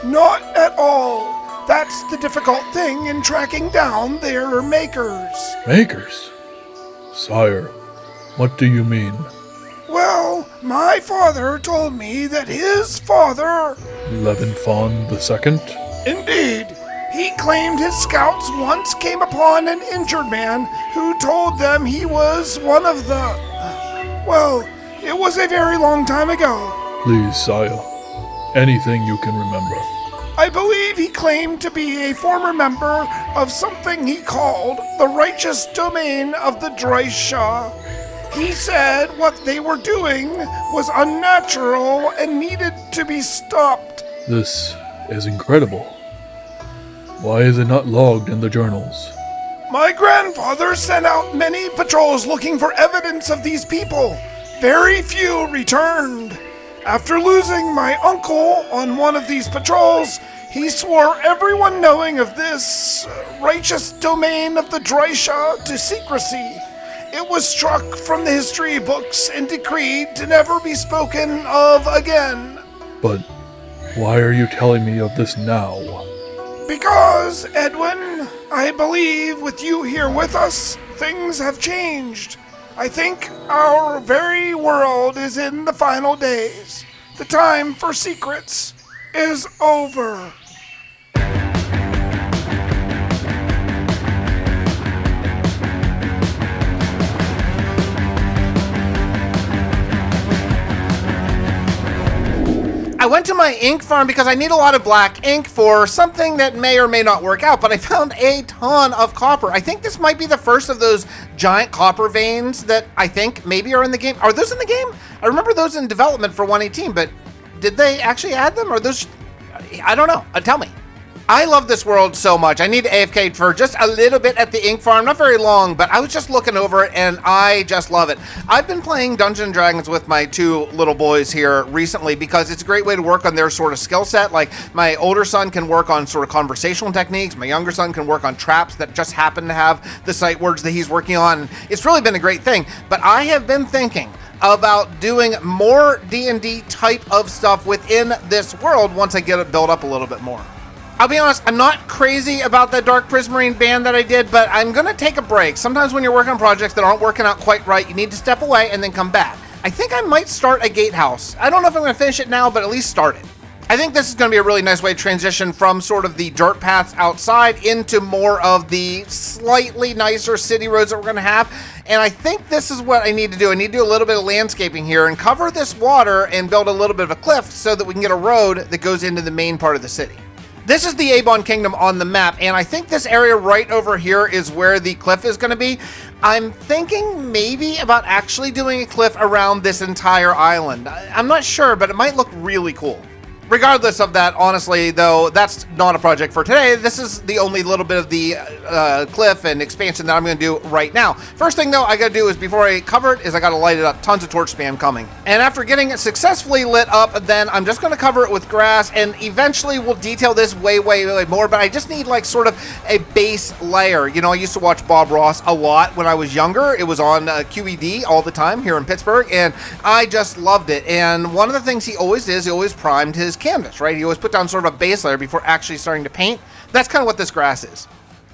Not at all. That's the difficult thing in tracking down their makers. Makers? Sire, what do you mean? Well, my father told me that his father... Levin Fawn II? Indeed. He claimed his scouts once came upon an injured man who told them he was one of the... Well, it was a very long time ago. Please, sire. Anything you can remember. I believe he claimed to be a former member of something he called the righteous domain of the Dryshah. He said what they were doing was unnatural and needed to be stopped. This is incredible. Why is it not logged in the journals? My grandfather sent out many patrols looking for evidence of these people. Very few returned. After losing my uncle on one of these patrols, he swore everyone knowing of this righteous domain of the Dryshah to secrecy. It was struck from the history books and decreed to never be spoken of again. But why are you telling me of this now? Because, Edwin, I believe with you here with us, things have changed. I think our very world is in the final days. The time for secrets is over. I went to my ink farm because I need a lot of black ink for something that may or may not work out, but I found a ton of copper. I think this might be the first of those giant copper veins that I think maybe are in the game. Are those in the game? I remember those in development for 118, but did they actually add them? Or those... I don't know. Tell me. I love this world so much. I need to AFK for just a little bit at the ink farm. Not very long, but I was just looking over it and I just love it. I've been playing Dungeons & Dragons with my two little boys here recently because it's a great way to work on their sort of skill set. Like my older son can work on sort of conversational techniques. My younger son can work on traps that just happen to have the sight words that he's working on. It's really been a great thing, but I have been thinking about doing more D&D type of stuff within this world once I get it built up a little bit more. I'll be honest, I'm not crazy about the Dark Prismarine band that I did, but I'm going to take a break. Sometimes when you're working on projects that aren't working out quite right, you need to step away and then come back. I think I might start a gatehouse. I don't know if I'm going to finish it now, but at least start it. I think this is going to be a really nice way to transition from sort of the dirt paths outside into more of the slightly nicer city roads that we're going to have. And I think this is what I need to do. I need to do a little bit of landscaping here and cover this water and build a little bit of a cliff so that we can get a road that goes into the main part of the city. This is the Avon Kingdom on the map, and I think this area right over here is where the cliff is going to be. I'm thinking maybe about actually doing a cliff around this entire island. I'm not sure, but it might look really cool. Regardless of that, honestly, though, that's not a project for today. This is the only little bit of the cliff and expansion that I'm going to do right now. First thing, though, I got to do is before I cover it is I got to light it up. Tons of torch spam coming. And after getting it successfully lit up, then I'm just going to cover it with grass, and eventually we'll detail this way more, but I just need like sort of a base layer. You know, I used to watch Bob Ross a lot when I was younger. It was on QED all the time here in Pittsburgh, and I just loved it. And one of the things he always did is he always primed his canvas, right? He always put down sort of a base layer before actually starting to paint. That's kind of what this grass is.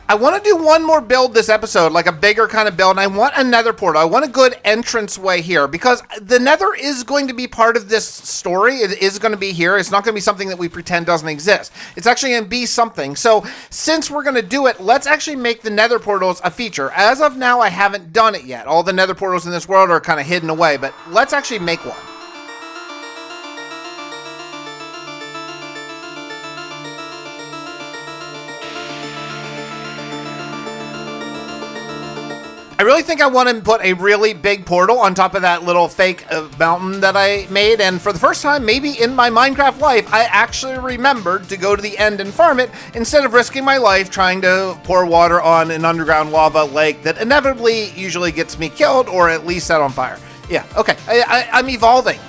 I want to do one more build this episode, like a bigger kind of build, and I want a nether portal. I want a good entrance way here because the nether is going to be part of this story. It is going to be here. It's not going to be something that we pretend doesn't exist. It's actually going to be something. So since we're going to do it, let's actually make the nether portals a feature. As of now, I haven't done it yet. All the nether portals in this world are kind of hidden away, but let's actually make one. I really think I want to put a really big portal on top of that little fake mountain that I made, and for the first time maybe in my Minecraft life, I actually remembered to go to the end and farm it instead of risking my life trying to pour water on an underground lava lake that inevitably usually gets me killed or at least set on fire. Yeah, okay, I'm evolving.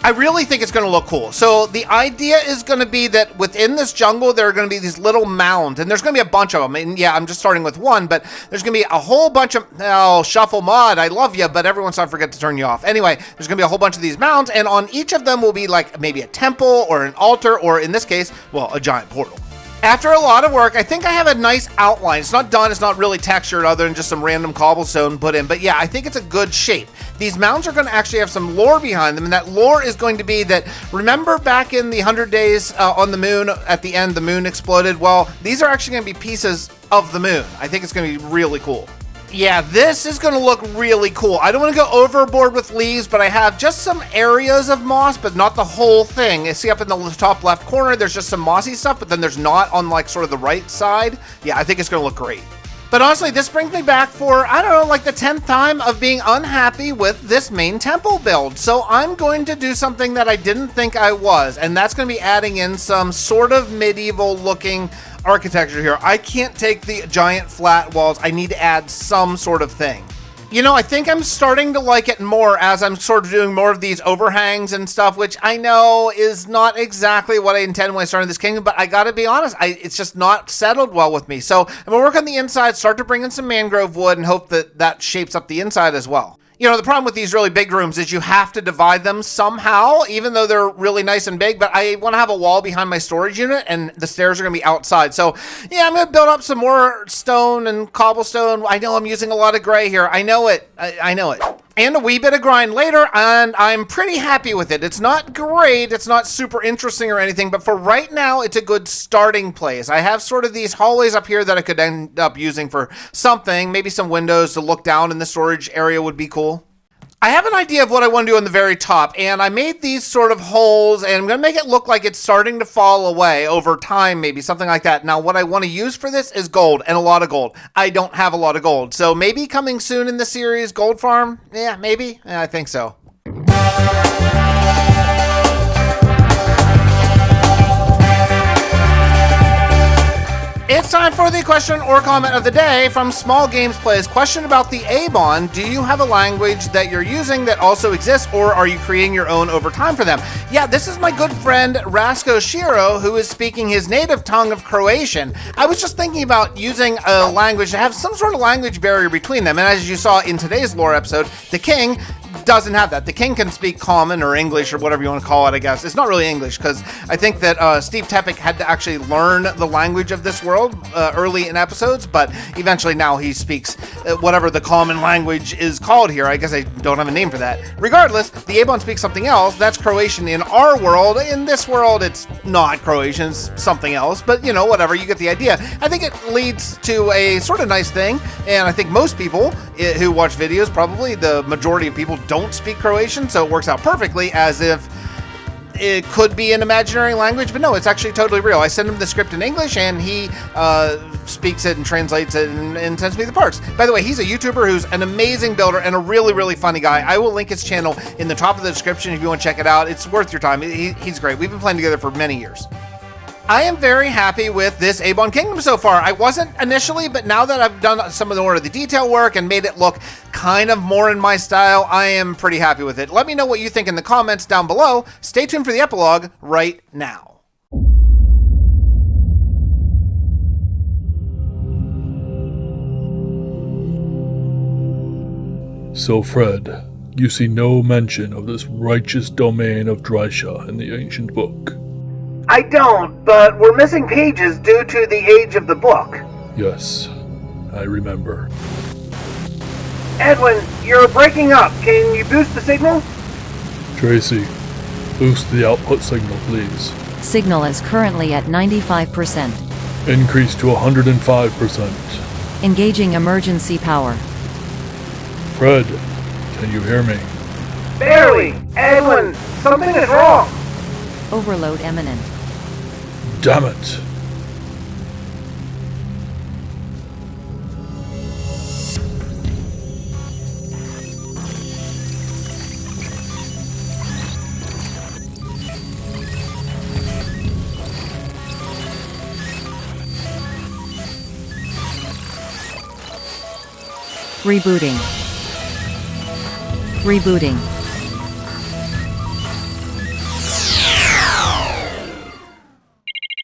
I really think it's going to look cool. So the idea is going to be that within this jungle, there are going to be these little mounds, and there's going to be a bunch of them. And yeah, I'm just starting with one, but there's going to be a whole bunch of, oh, Shuffle Mod, I love you, but every once in a while I forget to turn you off. Anyway, there's going to be a whole bunch of these mounds, and on each of them will be like maybe a temple or an altar, or in this case, well, a giant portal. After a lot of work, I think I have a nice outline. It's not done, it's not really textured other than just some random cobblestone put in, but yeah, I think it's a good shape. These mounds are going to actually have some lore behind them, and that lore is going to be that, remember back in the 100 days on the moon, at the end, the moon exploded? Well, these are actually going to be pieces of the moon. I think it's going to be really cool. Yeah, this is going to look really cool. I don't want to go overboard with leaves, but I have just some areas of moss, but not the whole thing. You see up in the top left corner, there's just some mossy stuff, but then there's not on like sort of the right side. Yeah, I think it's going to look great. But honestly, this brings me back for, I don't know, like the 10th time of being unhappy with this main temple build. So I'm going to do something that I didn't think I was, and that's going to be adding in some sort of medieval looking architecture here. I can't take the giant flat walls. I need to add some sort of thing. You know, I think I'm starting to like it more as I'm sort of doing more of these overhangs and stuff, which I know is not exactly what I intended when I started this kingdom, but I gotta be honest, it's just not settled well with me. So I'm gonna work on the inside, start to bring in some mangrove wood, and hope that that shapes up the inside as well. You know, the problem with these really big rooms is you have to divide them somehow, even though they're really nice and big, but I want to have a wall behind my storage unit, and the stairs are going to be outside. So, yeah, I'm going to build up some more stone and cobblestone. I know I'm using a lot of gray here. I know it. I know it. And a wee bit of grind later, and I'm pretty happy with it. It's not great, it's not super interesting or anything, but for right now, it's a good starting place. I have sort of these hallways up here that I could end up using for something. Maybe some windows to look down in the storage area would be cool. I have an idea of what I want to do on the very top, and I made these sort of holes, and I'm going to make it look like it's starting to fall away over time, maybe something like that. Now, what I want to use for this is gold, and a lot of gold. I don't have a lot of gold, so maybe coming soon in the series, Gold Farm? Yeah, maybe. Yeah, I think so. It's time for the question or comment of the day from Small Games Plays. Question about the Avon. Do you have a language that you're using that also exists, or are you creating your own over time for them? Yeah, this is my good friend Rasko Shiro, who is speaking his native tongue of Croatian. I was just thinking about using a language to have some sort of language barrier between them, and as you saw in today's lore episode, the king doesn't have that. The king can speak common or English or whatever you want to call it, I guess. It's not really English, because I think that Steve Tepic had to actually learn the language of this world early in episodes, but eventually now he speaks whatever the common language is called here. I guess I don't have a name for that. Regardless, the Abon speaks something else. That's Croatian in our world. In this world, it's not Croatian, it's something else, but you know, whatever, you get the idea. I think it leads to a sort of nice thing, and I think most people who watch videos, probably the majority of people, don't speak Croatian, so it works out perfectly as if it could be an imaginary language, but no, it's actually totally real. I send him the script in English, and he speaks it and translates it and sends me the parts. By the way, he's a YouTuber who's an amazing builder and a really, really funny guy. I will link his channel in the top of the description if you want to check it out. It's worth your time. He's great. We've been playing together for many years. I am very happy with this Abon Kingdom so far. I wasn't initially, but now that I've done some of the detail work and made it look kind of more in my style, I am pretty happy with it. Let me know what you think in the comments down below. Stay tuned for the epilogue right now. So Fred, you see no mention of this righteous domain of Drysha in the ancient book. I don't, but we're missing pages due to the age of the book. Yes, I remember. Edwin, you're breaking up. Can you boost the signal? Tracy, boost the output signal, please. Signal is currently at 95%. Increase to 105%. Engaging emergency power. Fred, can you hear me? Barely. Edwin, something is wrong. Overload imminent. Damn it! Rebooting. Rebooting.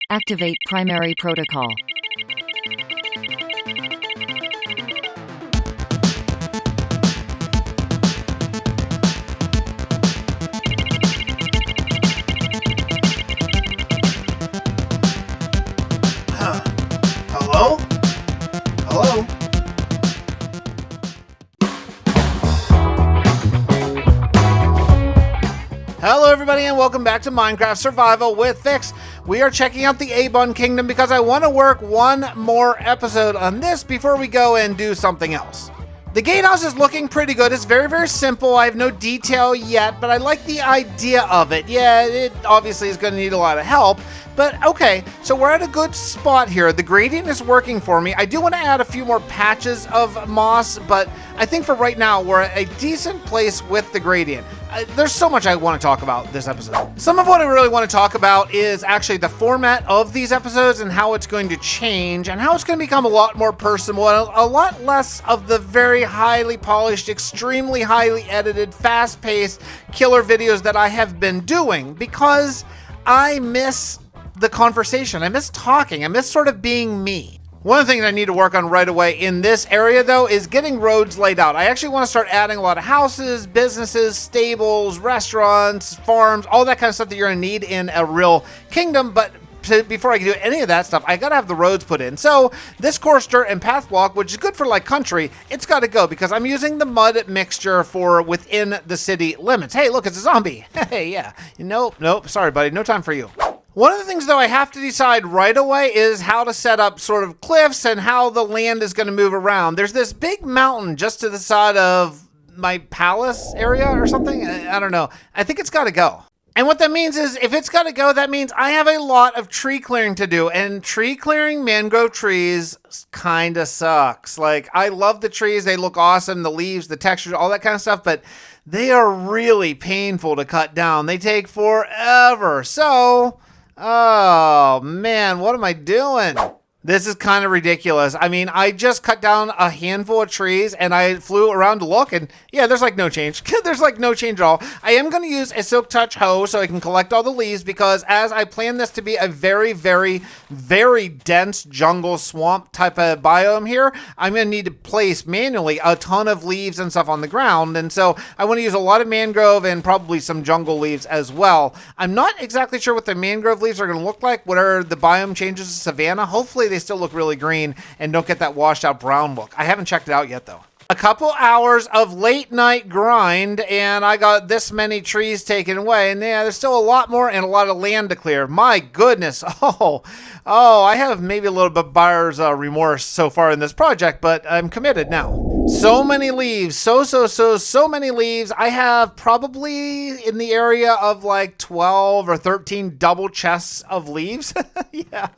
Activate primary protocol. Hello? Hello? Hello everybody and welcome back to Minecraft Survival with Fix. We are checking out the Abon Kingdom because I want to work one more episode on this before we go and do something else. The gatehouse is looking pretty good. It's very, very simple. I have no detail yet, but I like the idea of it. Yeah, it obviously is going to need a lot of help, but okay, so we're at a good spot here. The gradient is working for me. I do want to add a few more patches of moss, but I think for right now, we're at a decent place with the gradient. There's so much I want to talk about this episode. Some of what I really want to talk about is actually the format of these episodes and how it's going to change and how it's going to become a lot more personal and a lot less of the very highly polished, extremely highly edited, fast-paced killer videos that I have been doing because I miss the conversation. I miss talking. I miss sort of being me. One of the things I need to work on right away in this area, though, is getting roads laid out. I actually want to start adding a lot of houses, businesses, stables, restaurants, farms, all that kind of stuff that you're going to need in a real kingdom, but before I can do any of that stuff, I gotta have the roads put in. So this coarse dirt and path block, which is good for like country, it's gotta go because I'm using the mud mixture for within the city limits. Hey, look, it's a zombie. Hey, yeah. Nope. Sorry, buddy. No time for you. One of the things, though, I have to decide right away is how to set up sort of cliffs and how the land is going to move around. There's this big mountain just to the side of my palace area or something. I don't know. I think it's got to go. And what that means is if it's got to go, that means I have a lot of tree clearing to do. And tree clearing mangrove trees kind of sucks. Like, I love the trees. They look awesome. The leaves, the textures, all that kind of stuff. But they are really painful to cut down. They take forever. So... oh, man, what am I doing? This is kind of ridiculous. I mean, I just cut down a handful of trees and I flew around to look and yeah, there's like no change. There's like no change at all. I am going to use a Silk Touch hoe so I can collect all the leaves because as I plan this to be a very, very, very dense jungle swamp type of biome here, I'm going to need to place manually a ton of leaves and stuff on the ground. And so I want to use a lot of mangrove and probably some jungle leaves as well. I'm not exactly sure what the mangrove leaves are going to look like. What are the biome changes to savanna? Hopefully they still look really green and don't get that washed out brown look. I haven't checked it out yet though. A couple hours of late night grind and I got this many trees taken away, and yeah, there's still a lot more and a lot of land to clear. My goodness. Oh, I have maybe a little bit of buyer's remorse so far in this project, but I'm committed now. So many leaves, so many leaves. I have probably in the area of like 12 or 13 double chests of leaves. Yeah,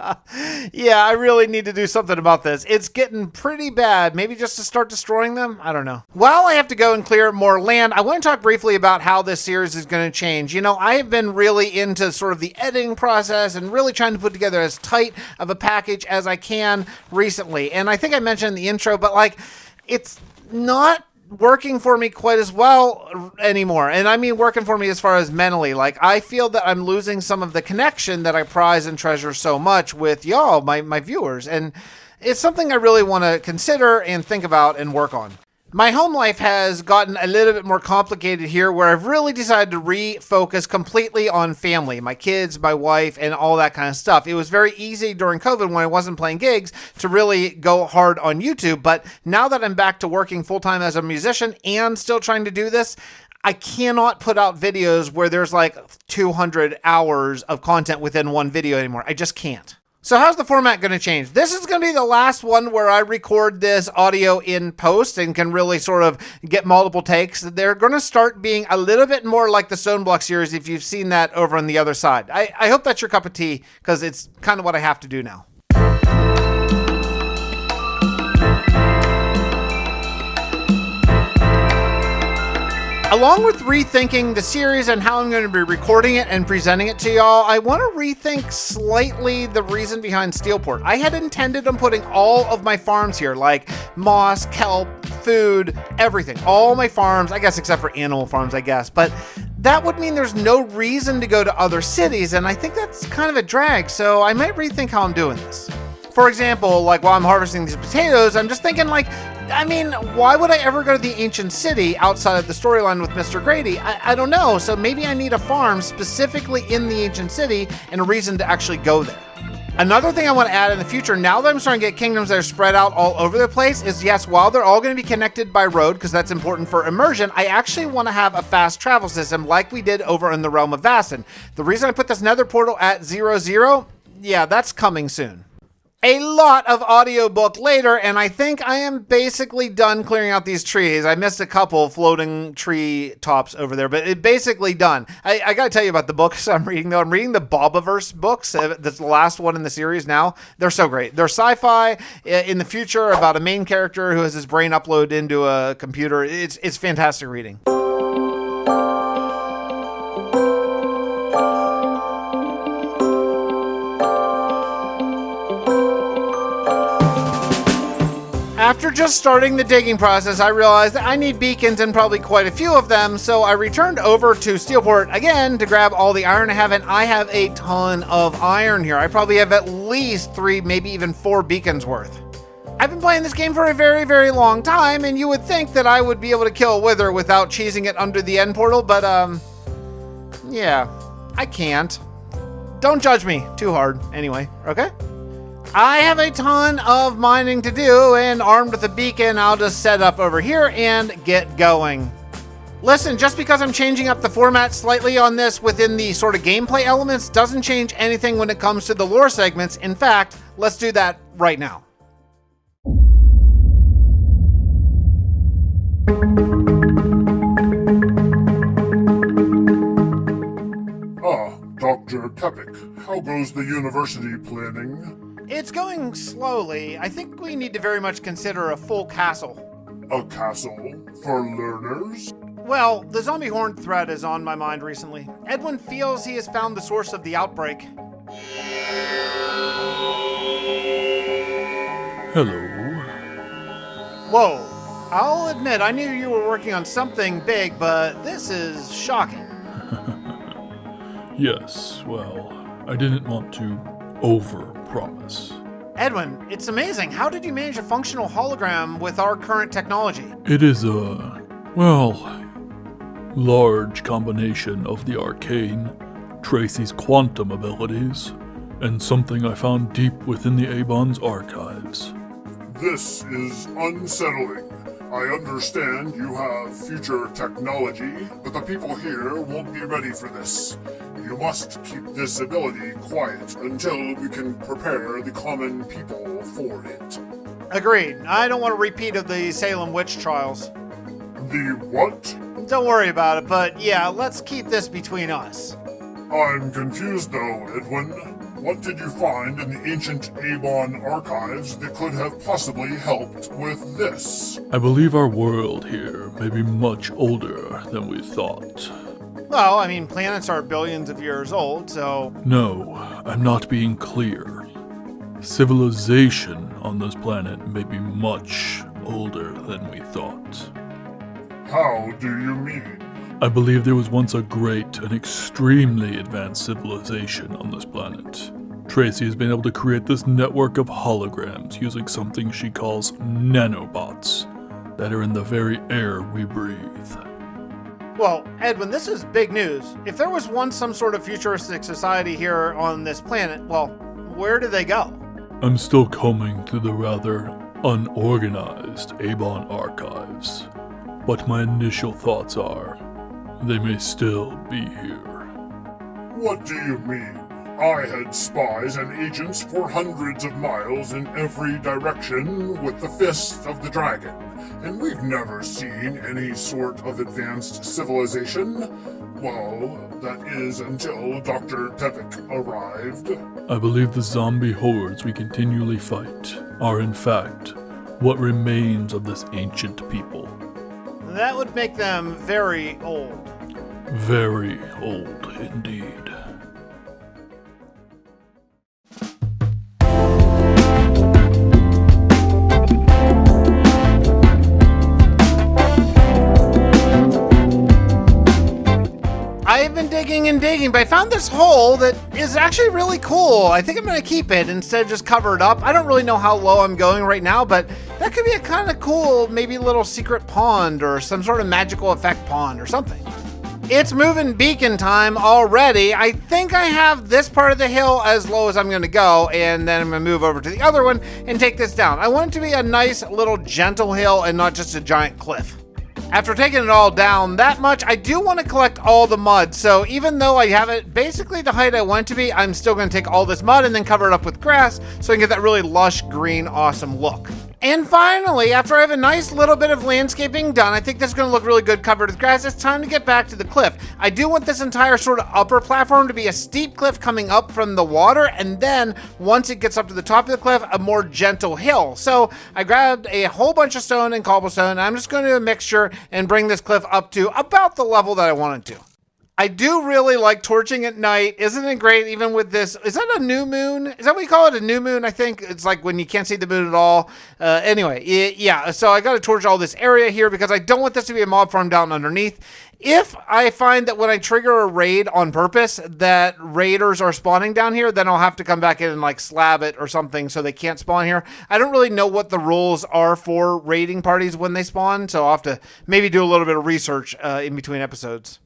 I really need to do something about this. It's getting pretty bad. Maybe just to start destroying them? I don't know. While I have to go and clear more land, I want to talk briefly about how this series is going to change. You know, I have been really into sort of the editing process and really trying to put together as tight of a package as I can recently. And I think I mentioned in the intro, but like, it's not working for me quite as well anymore. And I mean working for me as far as mentally. Like, I feel that I'm losing some of the connection that I prize and treasure so much with y'all, my viewers. And it's something I really want to consider and think about and work on. My home life has gotten a little bit more complicated here where I've really decided to refocus completely on family, my kids, my wife, and all that kind of stuff. It was very easy during COVID when I wasn't playing gigs to really go hard on YouTube, but now that I'm back to working full-time as a musician and still trying to do this, I cannot put out videos where there's like 200 hours of content within one video anymore. I just can't. So how's the format going to change? This is going to be the last one where I record this audio in post and can really sort of get multiple takes. They're going to start being a little bit more like the Stone Block series if you've seen that over on the other side. I hope that's your cup of tea because it's kind of what I have to do now. Along with rethinking the series and how I'm going to be recording it and presenting it to y'all, I want to rethink slightly the reason behind Steelport. I had intended on putting all of my farms here, like moss, kelp, food, everything. All my farms, I guess except for animal farms, I guess. But that would mean there's no reason to go to other cities, and I think that's kind of a drag, so I might rethink how I'm doing this. For example, like while I'm harvesting these potatoes, I'm just thinking like, I mean, why would I ever go to the ancient city outside of the storyline with Mr. Grady? I don't know. So maybe I need a farm specifically in the ancient city and a reason to actually go there. Another thing I want to add in the future, now that I'm starting to get kingdoms that are spread out all over the place, is yes, while they're all going to be connected by road, because that's important for immersion, I actually want to have a fast travel system like we did over in the Realm of Vastin. The reason I put this nether portal at 0-0, yeah, that's coming soon. A lot of audiobook later, and I think I am basically done clearing out these trees. I missed a couple floating tree tops over there, but it's basically done. I gotta tell you about the books I'm reading, though. I'm reading the Bobaverse books. That's the last one in the series now. They're so great. They're sci-fi in the future about a main character who has his brain uploaded into a computer. It's fantastic reading. After just starting the digging process, I realized that I need beacons and probably quite a few of them, so I returned over to Steelport again to grab all the iron I have, and I have a ton of iron here. I probably have at least 3, maybe even 4 beacons worth. I've been playing this game for a very, very long time, and you would think that I would be able to kill a wither without cheesing it under the end portal, but yeah, I can't. Don't judge me too hard anyway, okay? I have a ton of mining to do, and armed with a beacon, I'll just set up over here and get going. Listen, just because I'm changing up the format slightly on this within the sort of gameplay elements doesn't change anything when it comes to the lore segments. In fact, let's do that right now. Dr. Tepik, how goes the university planning? It's going slowly. I think we need to very much consider a full castle. A castle for learners? Well, the zombie horn threat is on my mind recently. Edwin feels he has found the source of the outbreak. Hello. Whoa. I'll admit, I knew you were working on something big, but this is shocking. Yes, well, I didn't want to over-promise. Edwin, it's amazing. How did you manage a functional hologram with our current technology? It is a, well, large combination of the arcane, Tracy's quantum abilities, and something I found deep within the Avon's archives. This is unsettling. I understand you have future technology, but the people here won't be ready for this. You must keep this ability quiet until we can prepare the common people for it. Agreed. I don't want a repeat of the Salem witch trials. The what? Don't worry about it, but yeah, let's keep this between us. I'm confused though, Edwin. What did you find in the ancient Avon archives that could have possibly helped with this? I believe our world here may be much older than we thought. Well, I mean, planets are billions of years old, so... No, I'm not being clear. Civilization on this planet may be much older than we thought. How do you mean? I believe there was once a great and extremely advanced civilization on this planet. Tracy has been able to create this network of holograms using something she calls nanobots that are in the very air we breathe. Well, Edwin, this is big news. If there was once some sort of futuristic society here on this planet, well, where do they go? I'm still combing through the rather unorganized Avon archives, but my initial thoughts are they may still be here. What do you mean? I had spies and agents for hundreds of miles in every direction with the Fist of the Dragon, and we've never seen any sort of advanced civilization. Well, that is until Dr. Tepic arrived. I believe the zombie hordes we continually fight are in fact what remains of this ancient people. That would make them very old. Very old indeed. I've been digging and digging, but I found this hole that is actually really cool. I think I'm going to keep it instead of just cover it up. I don't really know how low I'm going right now, but that could be a kind of cool, maybe little secret pond or some sort of magical effect pond or something. It's moving beacon time already. I think I have this part of the hill as low as I'm going to go, and then I'm going to move over to the other one and take this down. I want it to be a nice little gentle hill and not just a giant cliff. After taking it all down that much, I do want to collect all the mud. So even though I have it basically the height I want it to be, I'm still going to take all this mud and then cover it up with grass so I can get that really lush, green, awesome look. And finally, after I have a nice little bit of landscaping done, I think this is going to look really good covered with grass. It's time to get back to the cliff. I do want this entire sort of upper platform to be a steep cliff coming up from the water, and then once it gets up to the top of the cliff, a more gentle hill. So I grabbed a whole bunch of stone and cobblestone, and I'm just going to do a mixture and bring this cliff up to about the level that I want it to. I do really like torching at night. Isn't it great even with this? Is that a new moon? Is that what you call it? A new moon, I think? It's like when you can't see the moon at all. Anyway, yeah, so I got to torch all this area here because I don't want this to be a mob farm down underneath. If I find that when I trigger a raid on purpose that raiders are spawning down here, then I'll have to come back in and like slab it or something so they can't spawn here. I don't really know what the rules are for raiding parties when they spawn, so I'll have to maybe do a little bit of research in between episodes.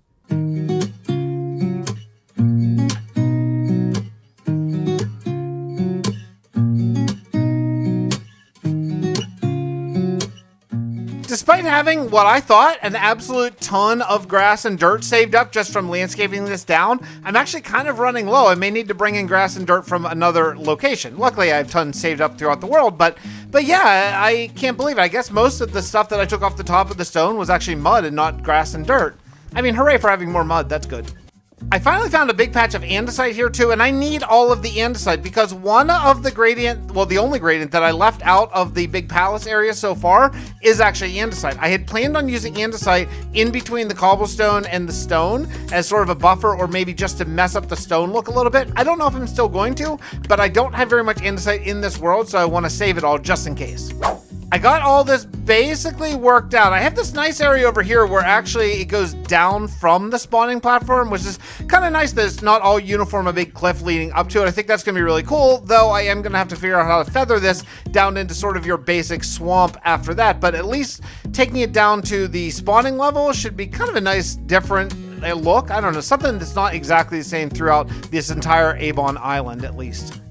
Despite having what I thought an absolute ton of grass and dirt saved up just from landscaping this down, I'm actually kind of running low. I may need to bring in grass and dirt from another location. Luckily, I have tons saved up throughout the world, but yeah, I can't believe it. I guess most of the stuff that I took off the top of the stone was actually mud and not grass and dirt. I mean, hooray for having more mud. That's good. I finally found a big patch of andesite here too, and I need all of the andesite because one of the gradient, well, the only gradient that I left out of the big palace area so far is actually andesite. I had planned on using andesite in between the cobblestone and the stone as sort of a buffer, or maybe just to mess up the stone look a little bit. I don't know if I'm still going to, but I don't have very much andesite in this world, so I want to save it all just in case. I got all this basically worked out. I have this nice area over here where actually it goes down from the spawning platform, which is kind of nice that it's not all uniform, a big cliff leading up to it. I think that's gonna be really cool, though I am gonna have to figure out how to feather this down into sort of your basic swamp after that, but at least taking it down to the spawning level should be kind of a nice different look. I don't know, something that's not exactly the same throughout this entire Avon Island at least.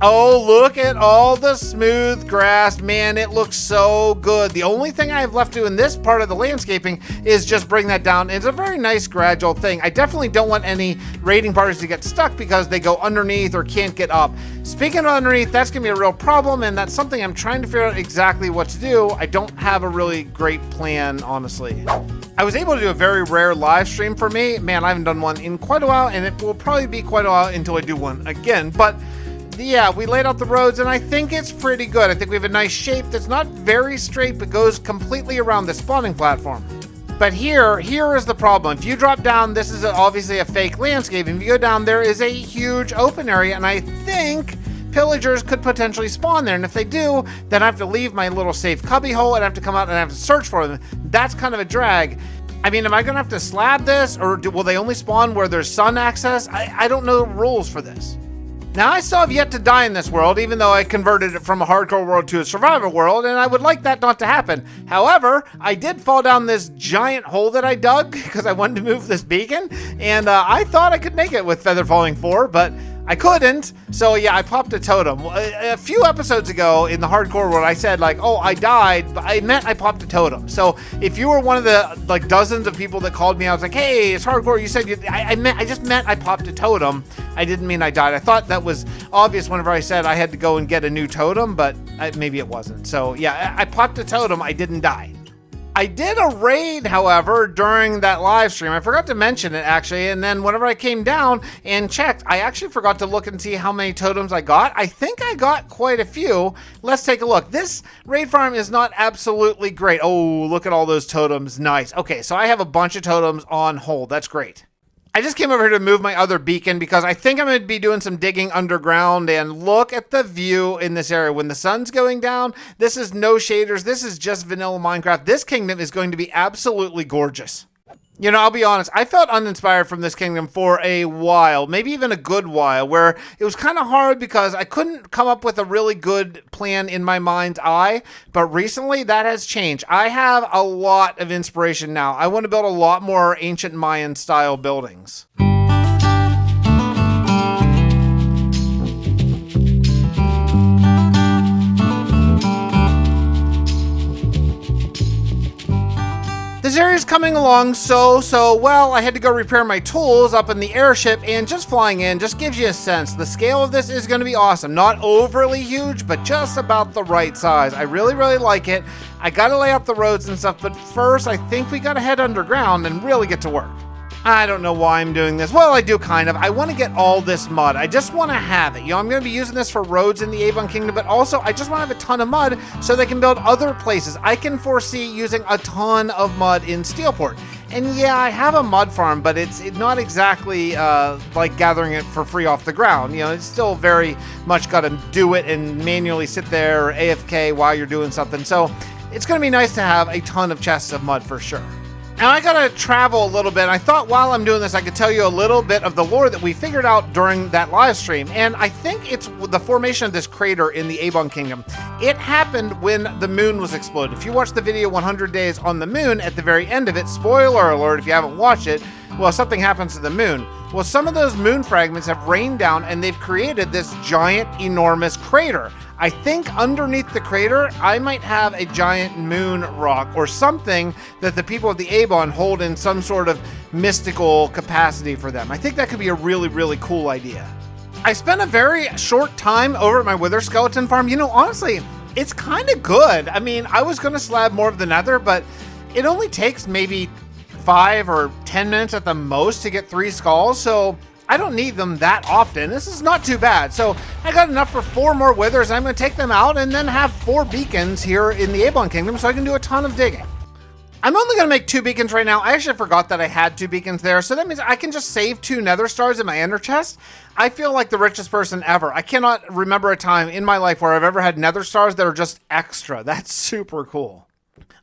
Oh, look at all the smooth grass. Man, it looks so good. The only thing I have left to do in this part of the landscaping is just bring that down. It's a very nice gradual thing. I definitely don't want any raiding parties to get stuck because they go underneath or can't get up. Speaking of underneath, that's gonna be a real problem, and that's something I'm trying to figure out exactly what to do. I don't have a really great plan, honestly. I was able to do a very rare live stream for me. Man, I haven't done one in quite a while, and it will probably be quite a while until I do one again, but yeah, we laid out the roads and I think it's pretty good. I think we have a nice shape that's not very straight but goes completely around the spawning platform. But here is the problem. If you drop down, this is obviously a fake landscape. If you go down, there is a huge open area, and I think pillagers could potentially spawn there. And if they do, then I have to leave my little safe cubby hole and I have to come out and I have to search for them. That's kind of a drag. I mean, am I gonna have to slab this, or will they only spawn where there's sun access? I don't know the rules for this. Now, I still have yet to die in this world, even though I converted it from a hardcore world to a survival world, and I would like that not to happen. However, I did fall down this giant hole that I dug because I wanted to move this beacon, and I thought I could make it with Feather Falling 4, but I couldn't, so yeah, I popped a totem. A few episodes ago in the hardcore world, I said like, oh, I died, but I meant I popped a totem. So if you were one of the like dozens of people that called me, I was like, hey, it's hardcore, you said I just meant I popped a totem. I didn't mean I died. I thought that was obvious whenever I said I had to go and get a new totem, but maybe it wasn't. So yeah, I popped a totem, I didn't die. I did a raid, however, during that live stream. I forgot to mention it, actually, and then whenever I came down and checked, I actually forgot to look and see how many totems I got. I think I got quite a few. Let's take a look. This raid farm is not absolutely great. Oh, look at all those totems. Nice. Okay, so I have a bunch of totems on hold. That's great. I just came over here to move my other beacon because I think I'm going to be doing some digging underground, and look at the view in this area. When the sun's going down, this is no shaders. This is just vanilla Minecraft. This kingdom is going to be absolutely gorgeous. You know, I'll be honest, I felt uninspired from this kingdom for a while, maybe even a good while, where it was kind of hard because I couldn't come up with a really good plan in my mind's eye, but recently that has changed. I have a lot of inspiration now. I want to build a lot more ancient Mayan style buildings. This area's coming along so well. I had to go repair my tools up in the airship, and just flying in just gives you a sense. The scale of this is going to be awesome. Not overly huge, but just about the right size. I really like it. I got to lay out the roads and stuff, but first I think we got to head underground and really get to work. I don't know why I'm doing this. Well, I do kind of. I want to get all this mud. I just want to have it. You know, I'm going to be using this for roads in the Avon Kingdom, but also I just want to have a ton of mud so they can build other places. I can foresee using a ton of mud in Steelport. And yeah, I have a mud farm, but it's not exactly like gathering it for free off the ground. You know, it's still very much got to do it and manually sit there AFK while you're doing something. So it's going to be nice to have a ton of chests of mud for sure. Now I gotta travel a little bit. I thought while I'm doing this, I could tell you a little bit of the lore that we figured out during that live stream. And I think it's the formation of this crater in the Avon Kingdom. It happened when the moon was exploded. If you watch the video 100 Days on the Moon, at the very end of it, spoiler alert if you haven't watched it, well, something happens to the moon. Well, some of those moon fragments have rained down and they've created this giant, enormous crater. I think underneath the crater, I might have a giant moon rock or something that the people of the Avon hold in some sort of mystical capacity for them. I think that could be a really cool idea. I spent a very short time over at my Wither Skeleton farm. You know, honestly, it's kind of good. I mean, I was going to slab more of the nether, but it only takes maybe 5 or 10 minutes at the most to get 3 skulls, so I don't need them that often. This is not too bad. So I got enough for 4 more withers. I'm going to take them out and then have 4 beacons here in the Abon Kingdom so I can do a ton of digging. I'm only going to make 2 beacons right now. I actually forgot that I had 2 beacons there, so that means I can just save 2 nether stars in my ender chest. I feel like the richest person ever. I cannot remember a time in my life where I've ever had nether stars that are just extra. That's super cool.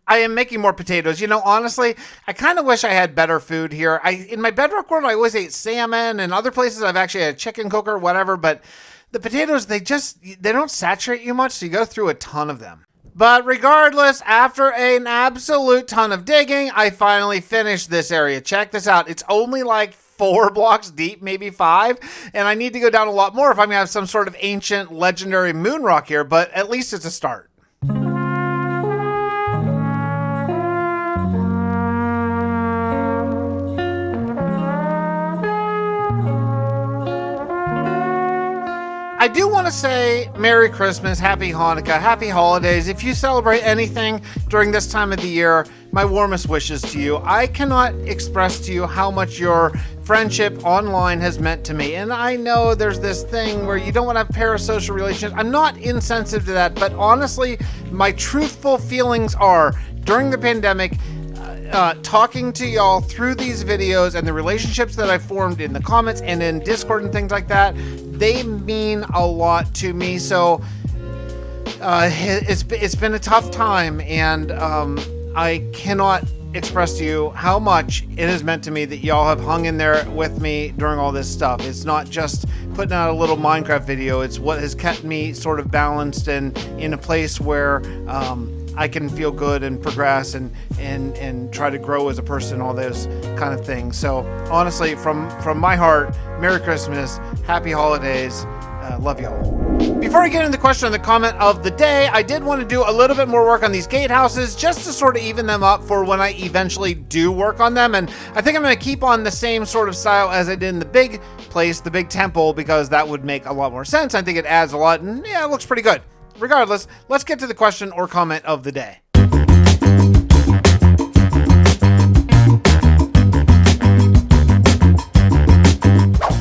I am making more potatoes. You know, honestly, I kind of wish I had better food here. In my bedrock world, I always ate salmon, and other places I've actually had chicken cooker, whatever, but the potatoes, they don't saturate you much, so you go through a ton of them. But regardless, after an absolute ton of digging, I finally finished this area. Check this out. It's only like 4 blocks deep, maybe 5, and I need to go down a lot more if I'm going to have some sort of ancient legendary moon rock here, but at least it's a start. I do want to say Merry Christmas, Happy Hanukkah, Happy Holidays. If you celebrate anything during this time of the year, my warmest wishes to you. I cannot express to you how much your friendship online has meant to me. And I know there's this thing where you don't want to have parasocial relations. I'm not insensitive to that, but honestly, my truthful feelings are, during the pandemic, talking to y'all through these videos and the relationships that I formed in the comments and in Discord and things like that, they mean a lot to me. So it's been a tough time, and I cannot express to you how much it has meant to me that y'all have hung in there with me during all this stuff. It's not just putting out a little Minecraft video. It's what has kept me sort of balanced and in a place where I can feel good and progress and try to grow as a person, all those kind of things. So honestly, from my heart, Merry Christmas, Happy Holidays, love y'all. Before I get into the question of the comment of the day, I did want to do a little bit more work on these gatehouses just to sort of even them up for when I eventually do work on them. And I think I'm going to keep on the same sort of style as I did in the big place, the big temple, because that would make a lot more sense. I think it adds a lot, and yeah, it looks pretty good. Regardless, let's get to the question or comment of the day.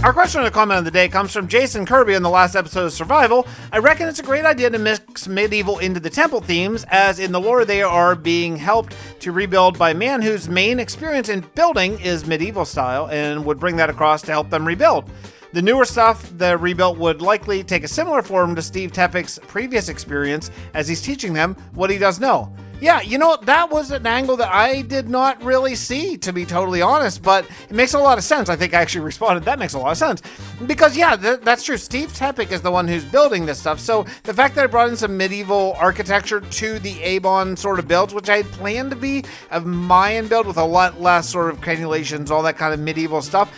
Our question or comment of the day comes from Jason Kirby in the last episode of Survival. I reckon it's a great idea to mix medieval into the temple themes, as in the lore they are being helped to rebuild by a man whose main experience in building is medieval style, and would bring that across to help them rebuild. The newer stuff, the rebuilt, would likely take a similar form to Steve Tepek's previous experience, as he's teaching them what he does know. Yeah, you know, that was an angle that I did not really see, to be totally honest, but it makes a lot of sense. I think I actually responded, that makes a lot of sense. Because, yeah, that's true. Steve Tepek is the one who's building this stuff, so the fact that I brought in some medieval architecture to the Abon sort of builds, which I had planned to be a Mayan build with a lot less sort of crenulations, all that kind of medieval stuff,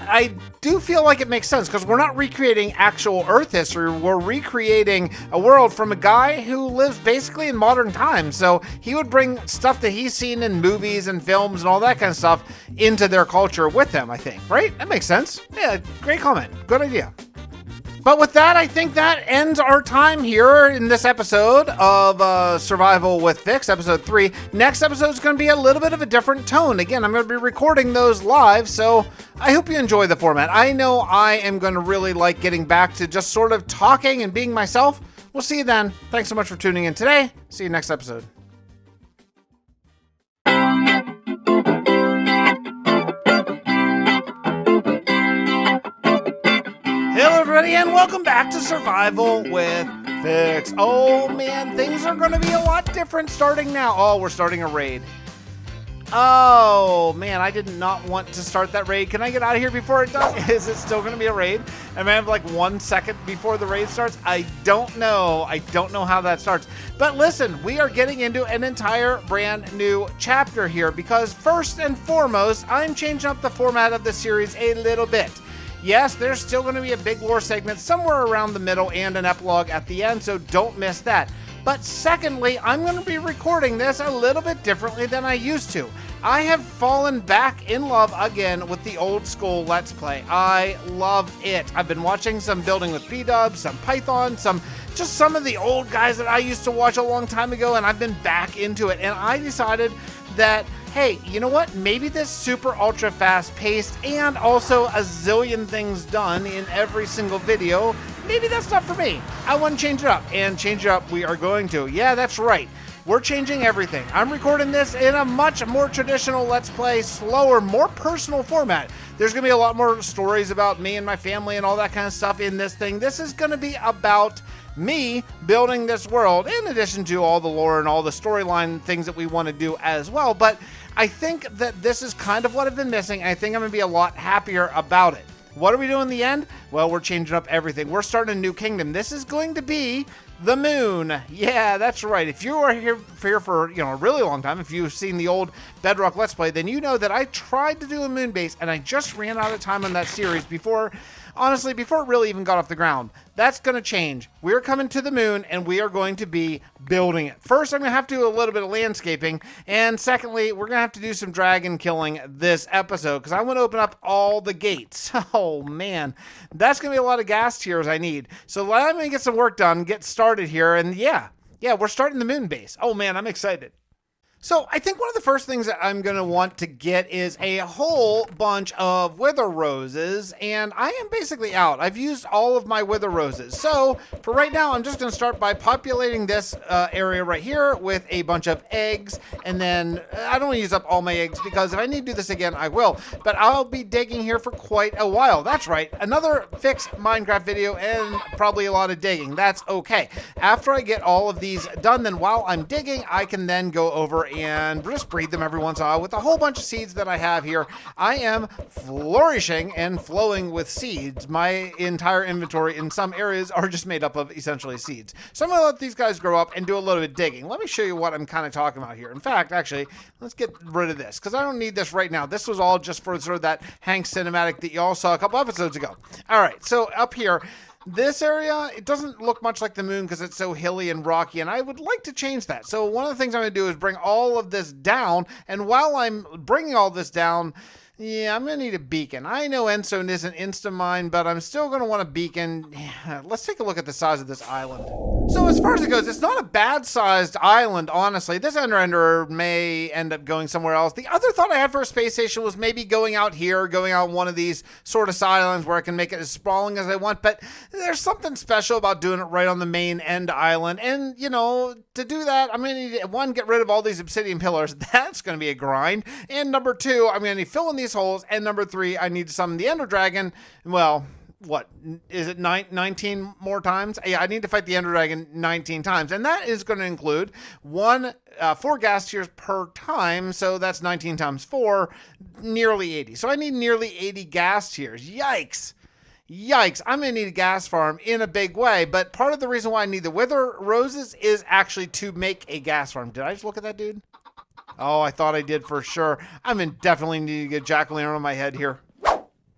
I do feel like it makes sense, because we're not recreating actual Earth history, we're recreating a world from a guy who lives basically in modern times, so he would bring stuff that he's seen in movies and films and all that kind of stuff into their culture with them, I think, right? That makes sense. Yeah, great comment. Good idea. But with that, I think that ends our time here in this episode of Survival with Fix, episode 3. Next episode is going to be a little bit of a different tone. Again, I'm going to be recording those live, so I hope you enjoy the format. I know I am going to really like getting back to just sort of talking and being myself. We'll see you then. Thanks so much for tuning in today. See you next episode. Hello everybody and welcome back to Survival with Fix. Oh man, things are going to be a lot different starting now. Oh, we're starting a raid. Oh man, I did not want to start that raid. Can I get out of here before it does? Is it still going to be a raid? I may have like 1 second before the raid starts. I don't know. I don't know how that starts. But listen, we are getting into an entire brand new chapter here because first and foremost, I'm changing up the format of the series a little bit. Yes, there's still going to be a big lore segment somewhere around the middle and an epilogue at the end, so don't miss that. But secondly, I'm going to be recording this a little bit differently than I used to. I have fallen back in love again with the old school Let's Play. I love it. I've been watching some Building with B-Dubs, some Python, just some of the old guys that I used to watch a long time ago, and I've been back into it. And I decided that hey, you know what? Maybe this super ultra fast paced and also a zillion things done in every single video, maybe that's not for me. I want to change it up, and change it up we are going to. Yeah, that's right. We're changing everything. I'm recording this in a much more traditional Let's Play, slower, more personal format. There's going to be a lot more stories about me and my family and all that kind of stuff in this thing. This is going to be about me building this world, in addition to all the lore and all the storyline things that we want to do as well. But I think that this is kind of what I've been missing. I think I'm going to be a lot happier about it. What are we doing in the end? Well, we're changing up everything. We're starting a new kingdom. This is going to be the moon. Yeah, that's right. If you are here for a really long time, if you've seen the old Bedrock Let's Play, then you know that I tried to do a moon base and I just ran out of time on that series before it really even got off the ground. That's going to change. We're coming to the moon and we are going to be building it. First, I'm going to have to do a little bit of landscaping. And secondly, we're going to have to do some dragon killing this episode because I want to open up all the gates. Oh man, that's going to be a lot of gas tiers I need. So let me get some work done, get started here. And yeah, we're starting the moon base. Oh man, I'm excited. So I think one of the first things that I'm going to want to get is a whole bunch of wither roses, and I am basically out. I've used all of my wither roses. So for right now, I'm just going to start by populating this area right here with a bunch of eggs, and then I don't want to use up all my eggs because if I need to do this again, I will. But I'll be digging here for quite a while. That's right. Another fixed Minecraft video and probably a lot of digging. That's okay. After I get all of these done, then while I'm digging, I can then go over and just breed them every once in a while with a whole bunch of seeds that I have here. I am flourishing and flowing with seeds. My entire inventory in some areas are just made up of essentially seeds. So I'm going to let these guys grow up and do a little bit of digging. Let me show you what I'm kind of talking about here. In fact, actually, let's get rid of this because I don't need this right now. This was all just for sort of that Hank cinematic that you all saw a couple episodes ago. All right, so up here, this area, it doesn't look much like the moon because it's so hilly and rocky, and I would like to change that. So one of the things I'm going to do is bring all of this down, and while I'm bringing all this down, yeah, I'm going to need a beacon. I know Endstone isn't insta-mine, but I'm still going to want a beacon. Yeah, let's take a look at the size of this island. So as far as it goes, it's not a bad-sized island, honestly. This Ender may end up going somewhere else. The other thought I had for a space station was maybe going out here, going out one of these sort of side islands where I can make it as sprawling as I want, but there's something special about doing it right on the main end island. And, to do that, I'm going to need, one, get rid of all these obsidian pillars. That's going to be a grind. And number two, I'm going to need to fill in these holes. And number three, I need to summon the Ender Dragon. Well, what is it, 19 more times? Yeah, I need to fight the Ender Dragon 19 times, and that is going to include 4 gas tiers per time, so that's 19 times 4, nearly 80. So I need nearly 80 gas tiers. Yikes, I'm going to need a gas farm in a big way, but part of the reason why I need the wither roses is actually to make a gas farm. Did I just look at that dude? Oh, I thought I did for sure. I'm in definitely need to get jack-o'-lantern on my head here.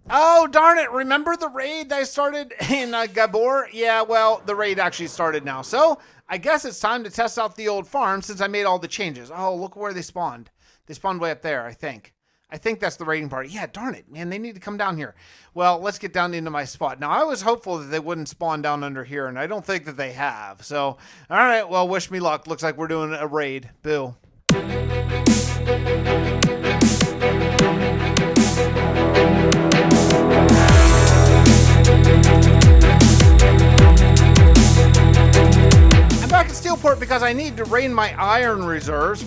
Oh, darn it. Remember the raid that I started in Gabor? Yeah, well, the raid actually started now. So I guess it's time to test out the old farm since I made all the changes. Oh, look where they spawned. They spawned way up there, I think. I think that's the raiding party. Yeah, darn it, man. They need to come down here. Well, let's get down into my spot. Now, I was hopeful that they wouldn't spawn down under here, and I don't think that they have. So, all right, well, wish me luck. Looks like we're doing a raid. Boo. Back at Steelport because I need to raid my iron reserves,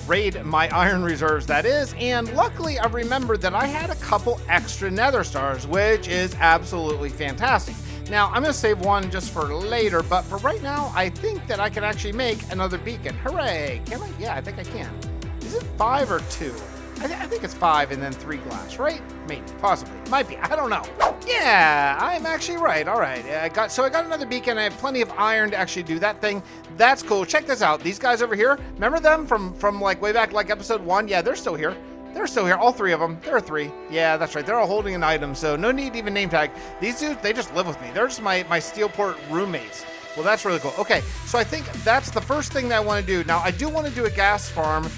that is, and luckily I remembered that I had a couple extra nether stars, which is absolutely fantastic. Now, I'm going to save one just for later, but for right now, I think that I can actually make another beacon. Hooray! Can I? Yeah, I think I can. Is it 5 or 2? I think it's 5 and then 3 glass, right? Maybe, possibly. Might be, I don't know. Yeah, I'm actually right. All right, I got another beacon. I have plenty of iron to actually do that thing. That's cool. Check this out. These guys over here, remember them from like way back, like episode 1? Yeah, they're still here. All 3 of them. There are 3. Yeah, that's right. They're all holding an item, so no need to even name tag. These dudes, they just live with me. They're just my Steelport roommates. Well, that's really cool. Okay, so I think that's the first thing that I want to do. Now, I do want to do a gas farm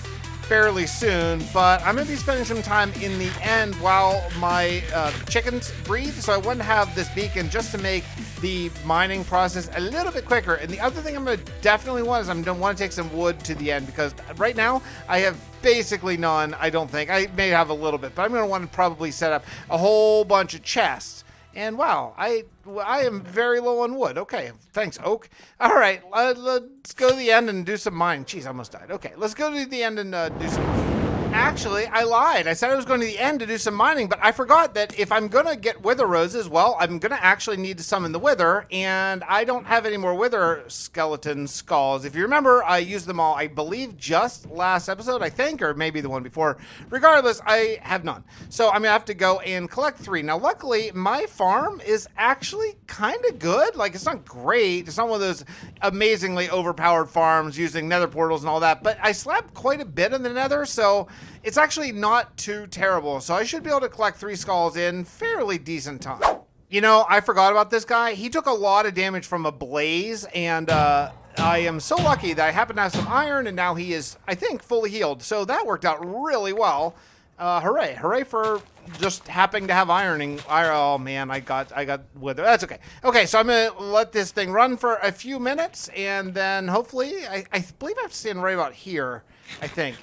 fairly soon, but I'm going to be spending some time in the end while my chickens breathe, so I want to have this beacon just to make the mining process a little bit quicker. And the other thing I'm going to definitely want is I'm going to want to take some wood to the end, because right now I have basically none, I don't think. I may have a little bit, but I'm going to want to probably set up a whole bunch of chests. And wow, I am very low on wood. Okay, thanks, oak. All right, let's go to the end and do some mining. Jeez, I almost died. Okay, let's go to the end and do some... Actually, I lied. I said I was going to the end to do some mining, but I forgot that if I'm going to get wither roses, well, I'm going to actually need to summon the wither, and I don't have any more wither skeleton skulls. If you remember, I used them all, I believe, just last episode, I think, or maybe the one before. Regardless, I have none. So I'm going to have to go and collect 3. Now, luckily, my farm is actually kind of good. Like, it's not great. It's not one of those amazingly overpowered farms using nether portals and all that, but I slapped quite a bit in the nether, so it's actually not too terrible. So I should be able to collect 3 skulls in fairly decent time. You know, I forgot about this guy. He took a lot of damage from a blaze, and I am so lucky that I happen to have some iron, and now he is, I think, fully healed. So that worked out really well. Hooray. Hooray for just happening to have ironing. Oh man, I got wither. That's okay. Okay, so I'm gonna let this thing run for a few minutes, and then hopefully, I believe I have to stand right about here, I think.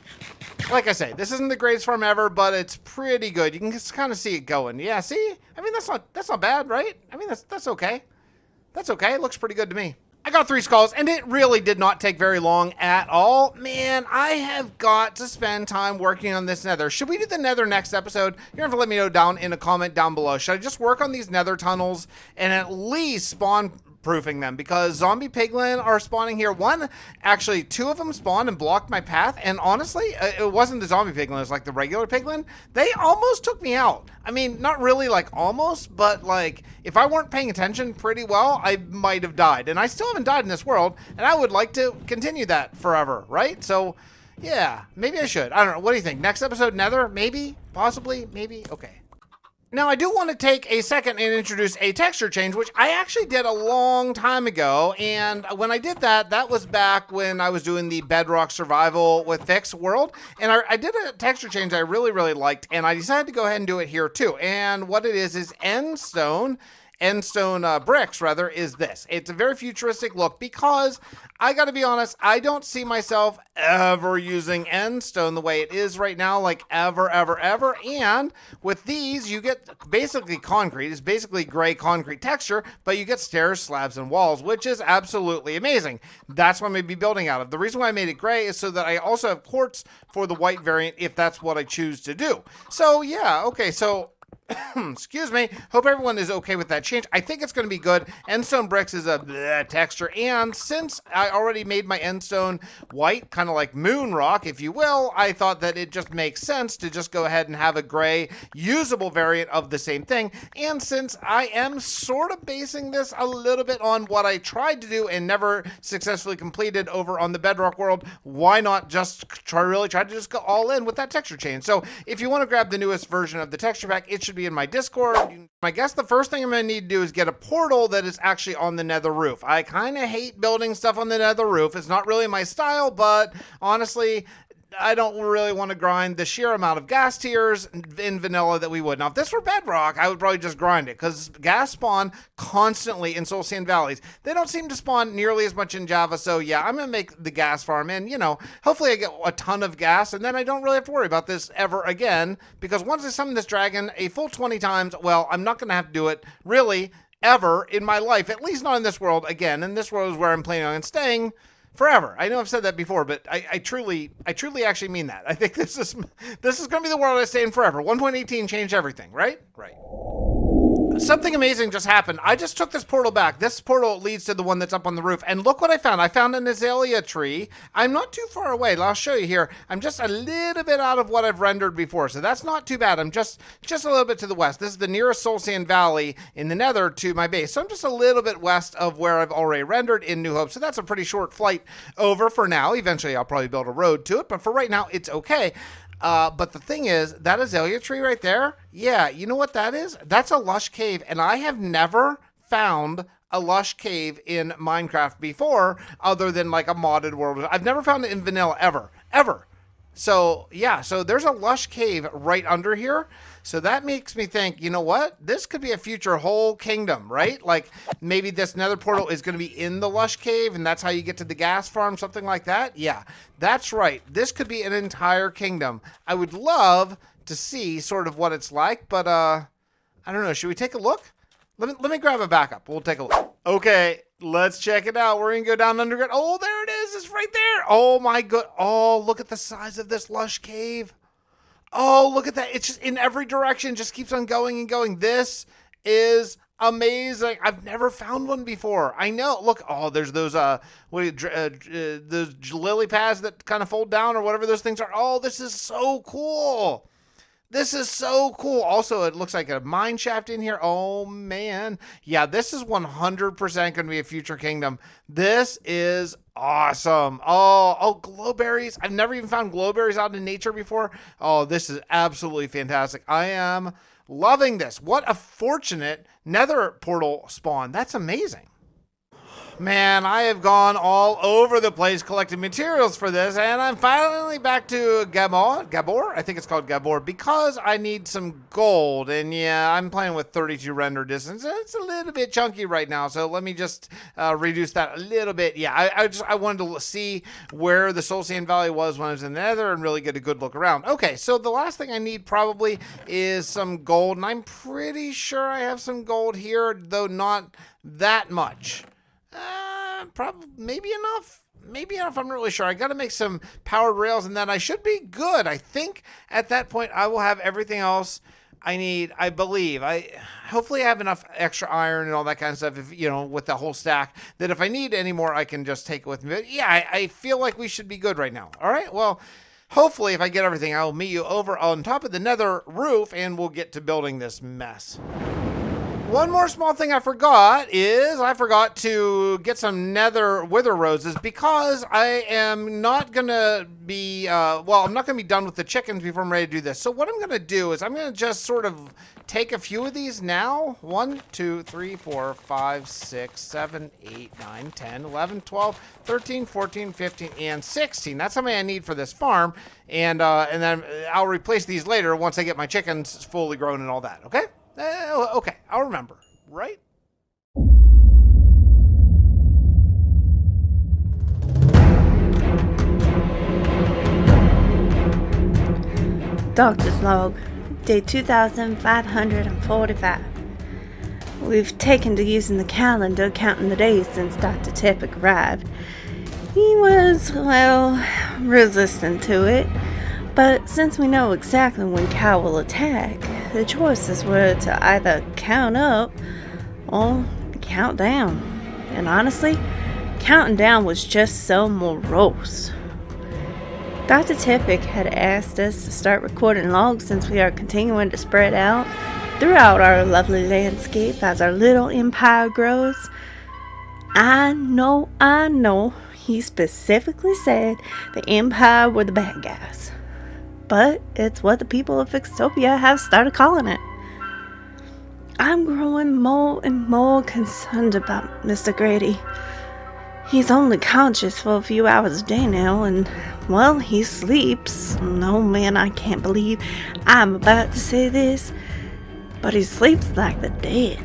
Like I say, this isn't the greatest farm ever, but it's pretty good. You can just kind of see it going. Yeah, see? I mean, that's not bad, right? I mean, that's okay. That's okay. It looks pretty good to me. I got 3 skulls, and it really did not take very long at all. Man, I have got to spend time working on this nether. Should we do the nether next episode? You're going to have to let me know down in a comment down below. Should I just work on these nether tunnels and at least spawn proofing them, because zombie piglin are spawning here. Actually 2 of them spawned and blocked my path, and honestly, it wasn't the zombie piglin, it was like the regular piglin. They almost took me out. I mean, not really like almost, but like if I weren't paying attention pretty well, I might have died, and I still haven't died in this world, and I would like to continue that forever, right? So yeah, maybe I should. I don't know. What do you think? Next episode, nether? Maybe? Possibly? Maybe? Okay. Now, I do want to take a second and introduce a texture change, which I actually did a long time ago. And when I did that, that was back when I was doing the Bedrock Survival with Fix world. And I did a texture change I really, really liked. And I decided to go ahead and do it here too. And what it is endstone bricks, rather, is this. It's a very futuristic look, because I gotta be honest, I don't see myself ever using endstone the way it is right now, like ever. And with these, you get basically concrete. It's basically gray concrete texture, but you get stairs, slabs, and walls, which is absolutely amazing. That's what I'm gonna be building out of. The reason why I made it gray is so that I also have quartz for the white variant if that's what I choose to do. So yeah, okay, so excuse me. Hope everyone is okay with that change. I think it's going to be good. Endstone bricks is a bleh texture, and since I already made my endstone white, kind of like moon rock, if you will, I thought that it just makes sense to just go ahead and have a gray, usable variant of the same thing. And since I am sort of basing this a little bit on what I tried to do and never successfully completed over on the Bedrock world, why not just really try to just go all in with that texture change? So if you want to grab the newest version of the texture pack, it should be in my Discord. I guess the first thing I'm going to need to do is get a portal that is actually on the nether roof. I kind of hate building stuff on the nether roof. It's not really my style, but honestly, I don't really want to grind the sheer amount of gas tiers in vanilla that we would. Now, if this were Bedrock, I would probably just grind it, because gas spawn constantly in Soul Sand Valleys. They don't seem to spawn nearly as much in Java, so yeah, I'm going to make the gas farm, and, you know, hopefully I get a ton of gas, and then I don't really have to worry about this ever again, because once I summon this dragon a full 20 times, well, I'm not going to have to do it, really, ever in my life, at least not in this world again, and this world is where I'm planning on staying forever. I know I've said that before, but I truly actually mean that. I think this is going to be the world I stay in forever. 1.18 changed everything, right? Right. Something amazing just happened. I just took this portal back. This portal leads to the one that's up on the roof. And look what I found. I found an azalea tree. I'm not too far away. I'll show you here. I'm just a little bit out of what I've rendered before. So that's not too bad. I'm just a little bit to the west. This is the nearest Soul Sand Valley in the nether to my base. So I'm just a little bit west of where I've already rendered in New Hope. So that's a pretty short flight over for now. Eventually, I'll probably build a road to it. But for right now, it's okay. But the thing is, that azalea tree right there, yeah, you know what that is? That's a lush cave, and I have never found a lush cave in Minecraft before, other than like a modded world. I've never found it in vanilla, ever. So yeah, so there's a lush cave right under here. So that makes me think, you know what? This could be a future whole kingdom, right? Like maybe this nether portal is going to be in the lush cave and that's how you get to the gas farm, something like that. Yeah, that's right. This could be an entire kingdom. I would love to see sort of what it's like, but I don't know. Should we take a look? Let me grab a backup. We'll take a look. Okay, let's check it out. We're gonna go down underground. Oh, there it is. It's right there. Oh my god. Oh, look at the size of this lush cave. Oh, look at that. It's just in every direction. Just keeps on going and going. This is amazing. I've never found one before. I know. Look. Oh, there's those those lily pads that kind of fold down or whatever those things are. Oh, this is so cool. This is so cool. Also, it looks like a mine shaft in here. Oh, man. Yeah, this is 100% going to be a future kingdom. This is awesome. Oh, glowberries. I've never even found glowberries out in nature before. Oh, this is absolutely fantastic. I am loving this. What a fortunate nether portal spawn. That's amazing. Man, I have gone all over the place collecting materials for this, and I'm finally back to Gabor? I think it's called Gabor, because I need some gold, and yeah, I'm playing with 32 render distance. It's a little bit chunky right now, so let me just reduce that a little bit. Yeah, I wanted to see where the Soul Sand Valley was when I was in the Nether and really get a good look around. Okay, so the last thing I need probably is some gold, and I'm pretty sure I have some gold here, though not that much. Probably maybe enough. I'm not really sure. I got to make some powered rails and then I should be good. I think at that point I will have everything else I need. I believe hopefully I have enough extra iron and all that kind of stuff. If with the whole stack, that if I need any more, I can just take it with me. But yeah, I feel like we should be good right now. All right. Well, hopefully if I get everything, I'll meet you over on top of the nether roof and we'll get to building this mess. One more small thing I forgot is I forgot to get some nether wither roses because I am not going to be, I'm not going to be done with the chickens before I'm ready to do this. So what I'm going to do is I'm going to just sort of take a few of these now. 1, 2, 3, 4, 5, 6, 7, 8, 9, 10, 11, 12, 13, 14, 15, and 16. That's how many I need for this farm. And then I'll replace these later once I get my chickens fully grown and all that. Okay? Okay, I'll remember, right? Doctor's log, day 2545. We've taken to using the calendar, counting the days since Dr. Tepic arrived. He was, resistant to it. But since we know exactly when Cow will attack, the choices were to either count up or count down. And honestly, counting down was just so morose. Dr. Tepic had asked us to start recording logs since we are continuing to spread out throughout our lovely landscape as our little empire grows. I know, he specifically said the empire were the bad guys. But it's what the people of Fixtopia have started calling it. I'm growing more and more concerned about Mr. Grady. He's only conscious for a few hours a day now, and, he sleeps. No, man, I can't believe I'm about to say this, but he sleeps like the dead.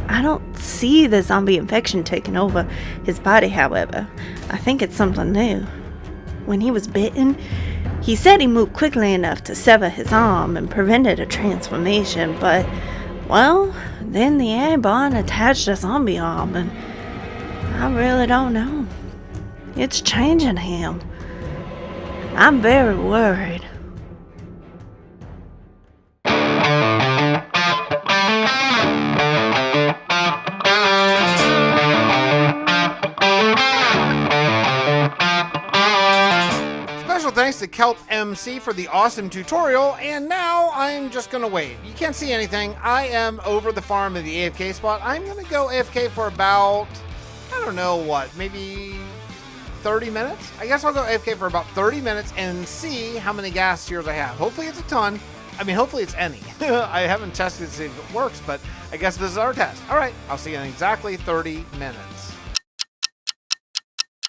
I don't see the zombie infection taking over his body, however. I think it's something new. When he was bitten, he said he moved quickly enough to sever his arm and prevented a transformation, but, then the airborne attached a zombie arm, and I really don't know. It's changing him. I'm very worried. Thanks to Kelp MC for the awesome tutorial, and now I'm just gonna wait. You can't see anything. I am over the farm in the AFK spot. I'm gonna go AFK for about, maybe 30 minutes? I guess I'll go AFK for about 30 minutes and see how many gas tiers I have. Hopefully it's a ton. Hopefully it's any. I haven't tested to see if it works, but I guess this is our test. All right, I'll see you in exactly 30 minutes.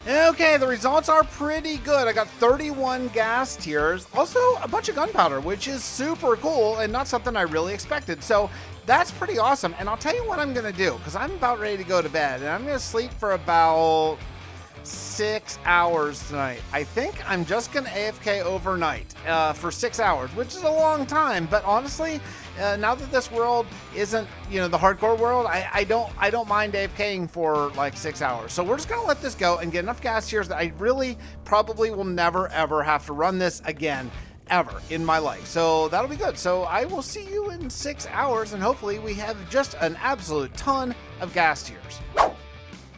Okay, the results are pretty good. I got 31 gas tiers, also a bunch of gunpowder, which is super cool and not something I really expected. So that's pretty awesome. And I'll tell you what I'm going to do, because I'm about ready to go to bed, and I'm going to sleep for about 6 hours tonight. I think I'm just going to AFK overnight for 6 hours, which is a long time. But honestly, now that this world isn't, the hardcore world, I don't mind AFKing for like 6 hours. So we're just going to let this go and get enough gas tiers that I really probably will never ever have to run this again ever in my life. So that'll be good. So I will see you in 6 hours, and hopefully we have just an absolute ton of gas tiers.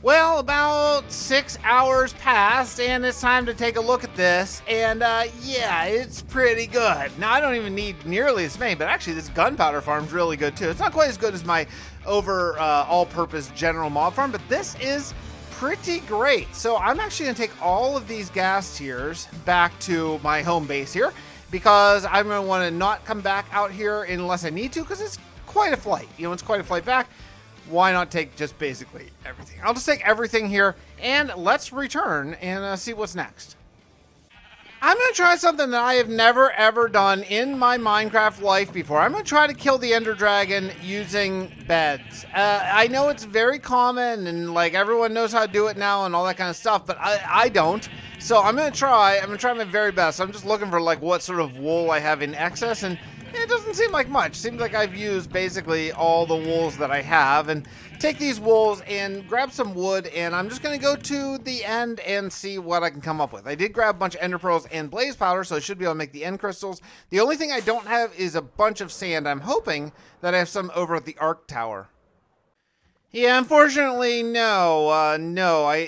Well, about 6 hours passed, and it's time to take a look at this, and yeah, it's pretty good. Now, I don't even need nearly as many, but actually this gunpowder farm's really good too. It's not quite as good as my all-purpose general mob farm, but this is pretty great. So I'm actually going to take all of these gas tiers back to my home base here, because I'm going to want to not come back out here unless I need to, because it's quite a flight. It's quite a flight back. Why not take just basically everything? I'll just take everything here, and let's return and see what's next. I'm going to try something that I have never ever done in my Minecraft life before. I'm going to try to kill the Ender Dragon using beds. I know it's very common, and like everyone knows how to do it now and all that kind of stuff, but I don't. So I'm going to try my very best. I'm just looking for like what sort of wool I have in excess, and it doesn't seem like much. Seems like I've used basically all the wools that I have, and take these wools and grab some wood, and I'm just going to go to the end and see what I can come up with. I did grab a bunch of ender pearls and blaze powder, so I should be able to make the end crystals. The only thing I don't have is a bunch of sand. I'm hoping that I have some over at the Arc Tower. Yeah, unfortunately, no.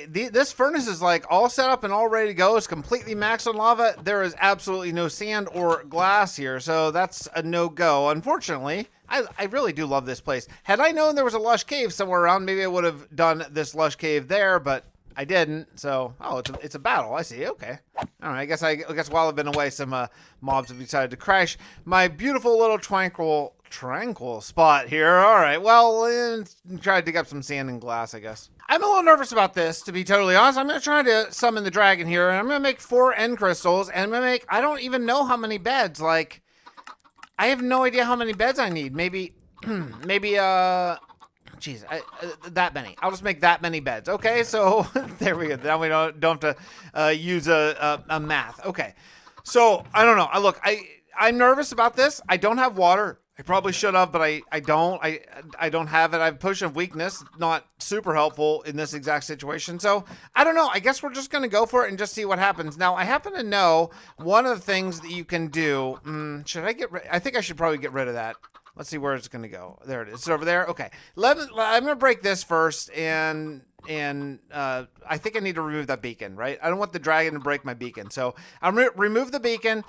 This furnace is like all set up and all ready to go. It's completely maxed on lava. There is absolutely no sand or glass here, so that's a no-go. Unfortunately, I really do love this place. Had I known there was a lush cave somewhere around, maybe I would have done this lush cave there, but I didn't. So, it's a battle. I see. Okay. All right. I guess while I've been away, some mobs have decided to crash my beautiful little tranquil spot here. All right. Well, try to dig up some sand and glass, I guess. I'm a little nervous about this, to be totally honest. I'm going to try to summon the dragon here, and I'm going to make 4 end crystals, and I'm going to make, I don't even know how many beds. Like, I have no idea how many beds I need. Maybe, geez, that many. I'll just make that many beds. Okay, so there we go. Now we don't have to use a math. Okay, so I don't know. I'm nervous about this. I don't have water. I probably should have, but I don't. I don't have it. I have a potion of weakness. Not super helpful in this exact situation. So I don't know. I guess we're just going to go for it and just see what happens. Now, I happen to know one of the things that you can do. Should I get rid? I think I should probably get rid of that. Let's see where it's going to go. There it is. It's over there. Okay. I'm going to break this first, and I think I need to remove that beacon, right? I don't want the dragon to break my beacon. So I'm going to remove the beacon,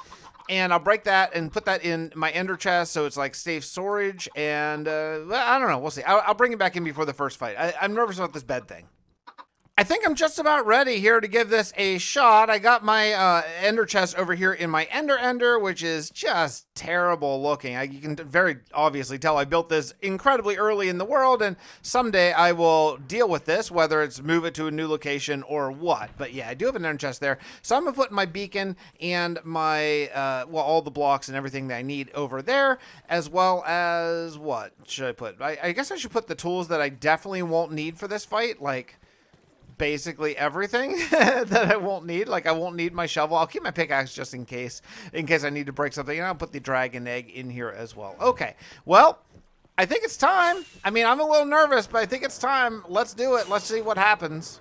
and I'll break that and put that in my ender chest, so it's like safe storage, and I don't know. We'll see. I'll bring it back in before the first fight. I'm nervous about this bed thing. I think I'm just about ready here to give this a shot. I got my ender chest over here in my ender, which is just terrible looking. You can very obviously tell I built this incredibly early in the world, and someday I will deal with this, whether it's move it to a new location or what. But yeah, I do have an ender chest there. So I'm going to put my beacon and my, all the blocks and everything that I need over there, as well as, what should I put? I guess I should put the tools that I definitely won't need for this fight, like basically everything that I won't need. Like, I won't need my shovel. I'll keep my pickaxe just in case I need to break something, and I'll put the dragon egg in here as well. Okay, well, I think it's time. I mean, I'm a little nervous, but I think it's time. Let's do it. Let's see what happens.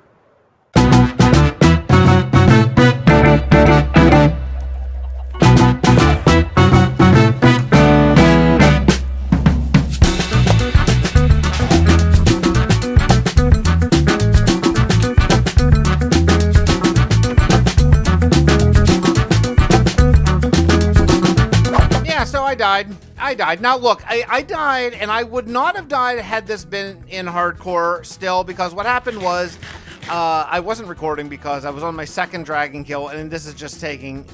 I died. Now look, I died, and I would not have died had this been in hardcore still, because what happened was I wasn't recording because I was on my second dragon kill, and this is just taking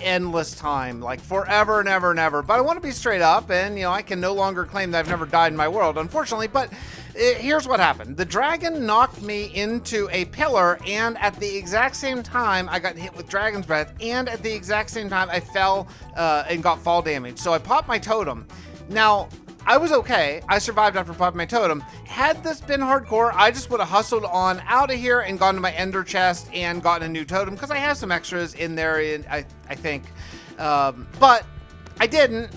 endless time, like forever and ever and ever. But I want to be straight up, and I can no longer claim that I've never died in my world, unfortunately. But here's what happened. The dragon knocked me into a pillar, and at the exact same time I got hit with dragon's breath, and at the exact same time I fell and got fall damage. So I popped my totem. Now, I was okay. I survived after popping my totem. Had this been hardcore, I just would have hustled on out of here and gone to my ender chest and gotten a new totem, because I have some extras in there, I think. But I didn't,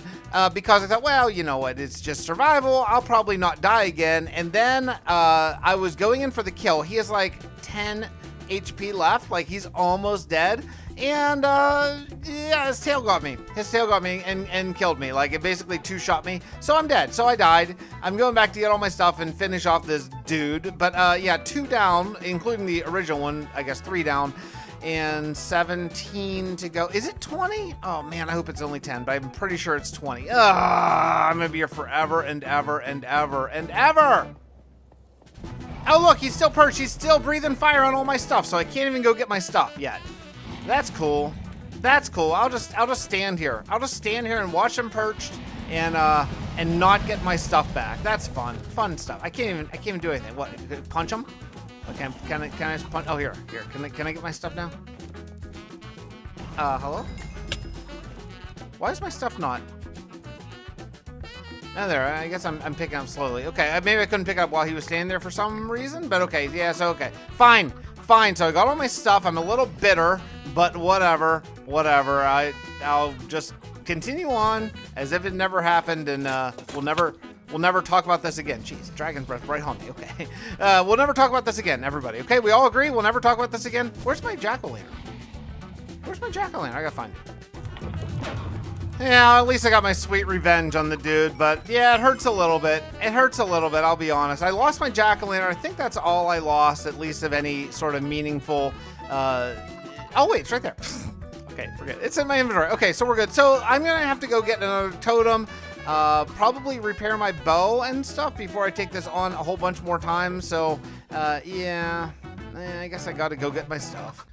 because I thought, well, you know what? It's just survival. I'll probably not die again. And then I was going in for the kill. He has like 10 HP left. Like, he's almost dead. And yeah, his tail got me. His tail got me and killed me. Like, it basically two-shot me. So I'm dead. So I died. I'm going back to get all my stuff and finish off this dude. But yeah, 2 down, including the original one. I guess 3 down. And 17 to go. Is it 20? Oh man, I hope it's only 10, but I'm pretty sure it's 20. I'm gonna be here forever and ever and ever and ever. Oh look, he's still perched. He's still breathing fire on all my stuff, so I can't even go get my stuff yet. That's cool. That's cool. I'll just stand here. I'll just stand here and watch him perched and not get my stuff back. That's fun. Fun stuff. I can't even do anything. What? Punch him? Okay, can I just punch? Oh, here. Can I get my stuff now? Hello? Why is my stuff not? Oh, there. I guess I'm picking up slowly. Okay, maybe I couldn't pick up while he was standing there for some reason, but okay. Yeah, so okay. Fine. So I got all my stuff. I'm a little bitter, but whatever. I'll just continue on as if it never happened, and we'll never talk about this again. Jeez, dragon's breath right on me. Okay. We'll never talk about this again, everybody. Okay, we all agree we'll never talk about this again? Where's my jack-o'-lantern? I gotta find it. Yeah, at least I got my sweet revenge on the dude, but yeah, it hurts a little bit. I'll be honest. I lost my jack-o'-lantern. I think that's all I lost, at least of any sort of meaningful... Oh, wait, it's right there. Okay, forget it. It's in my inventory. Okay, so we're good. So I'm gonna have to go get another totem. Probably repair my bow and stuff before I take this on a whole bunch more times. So, yeah, I guess I gotta go get my stuff.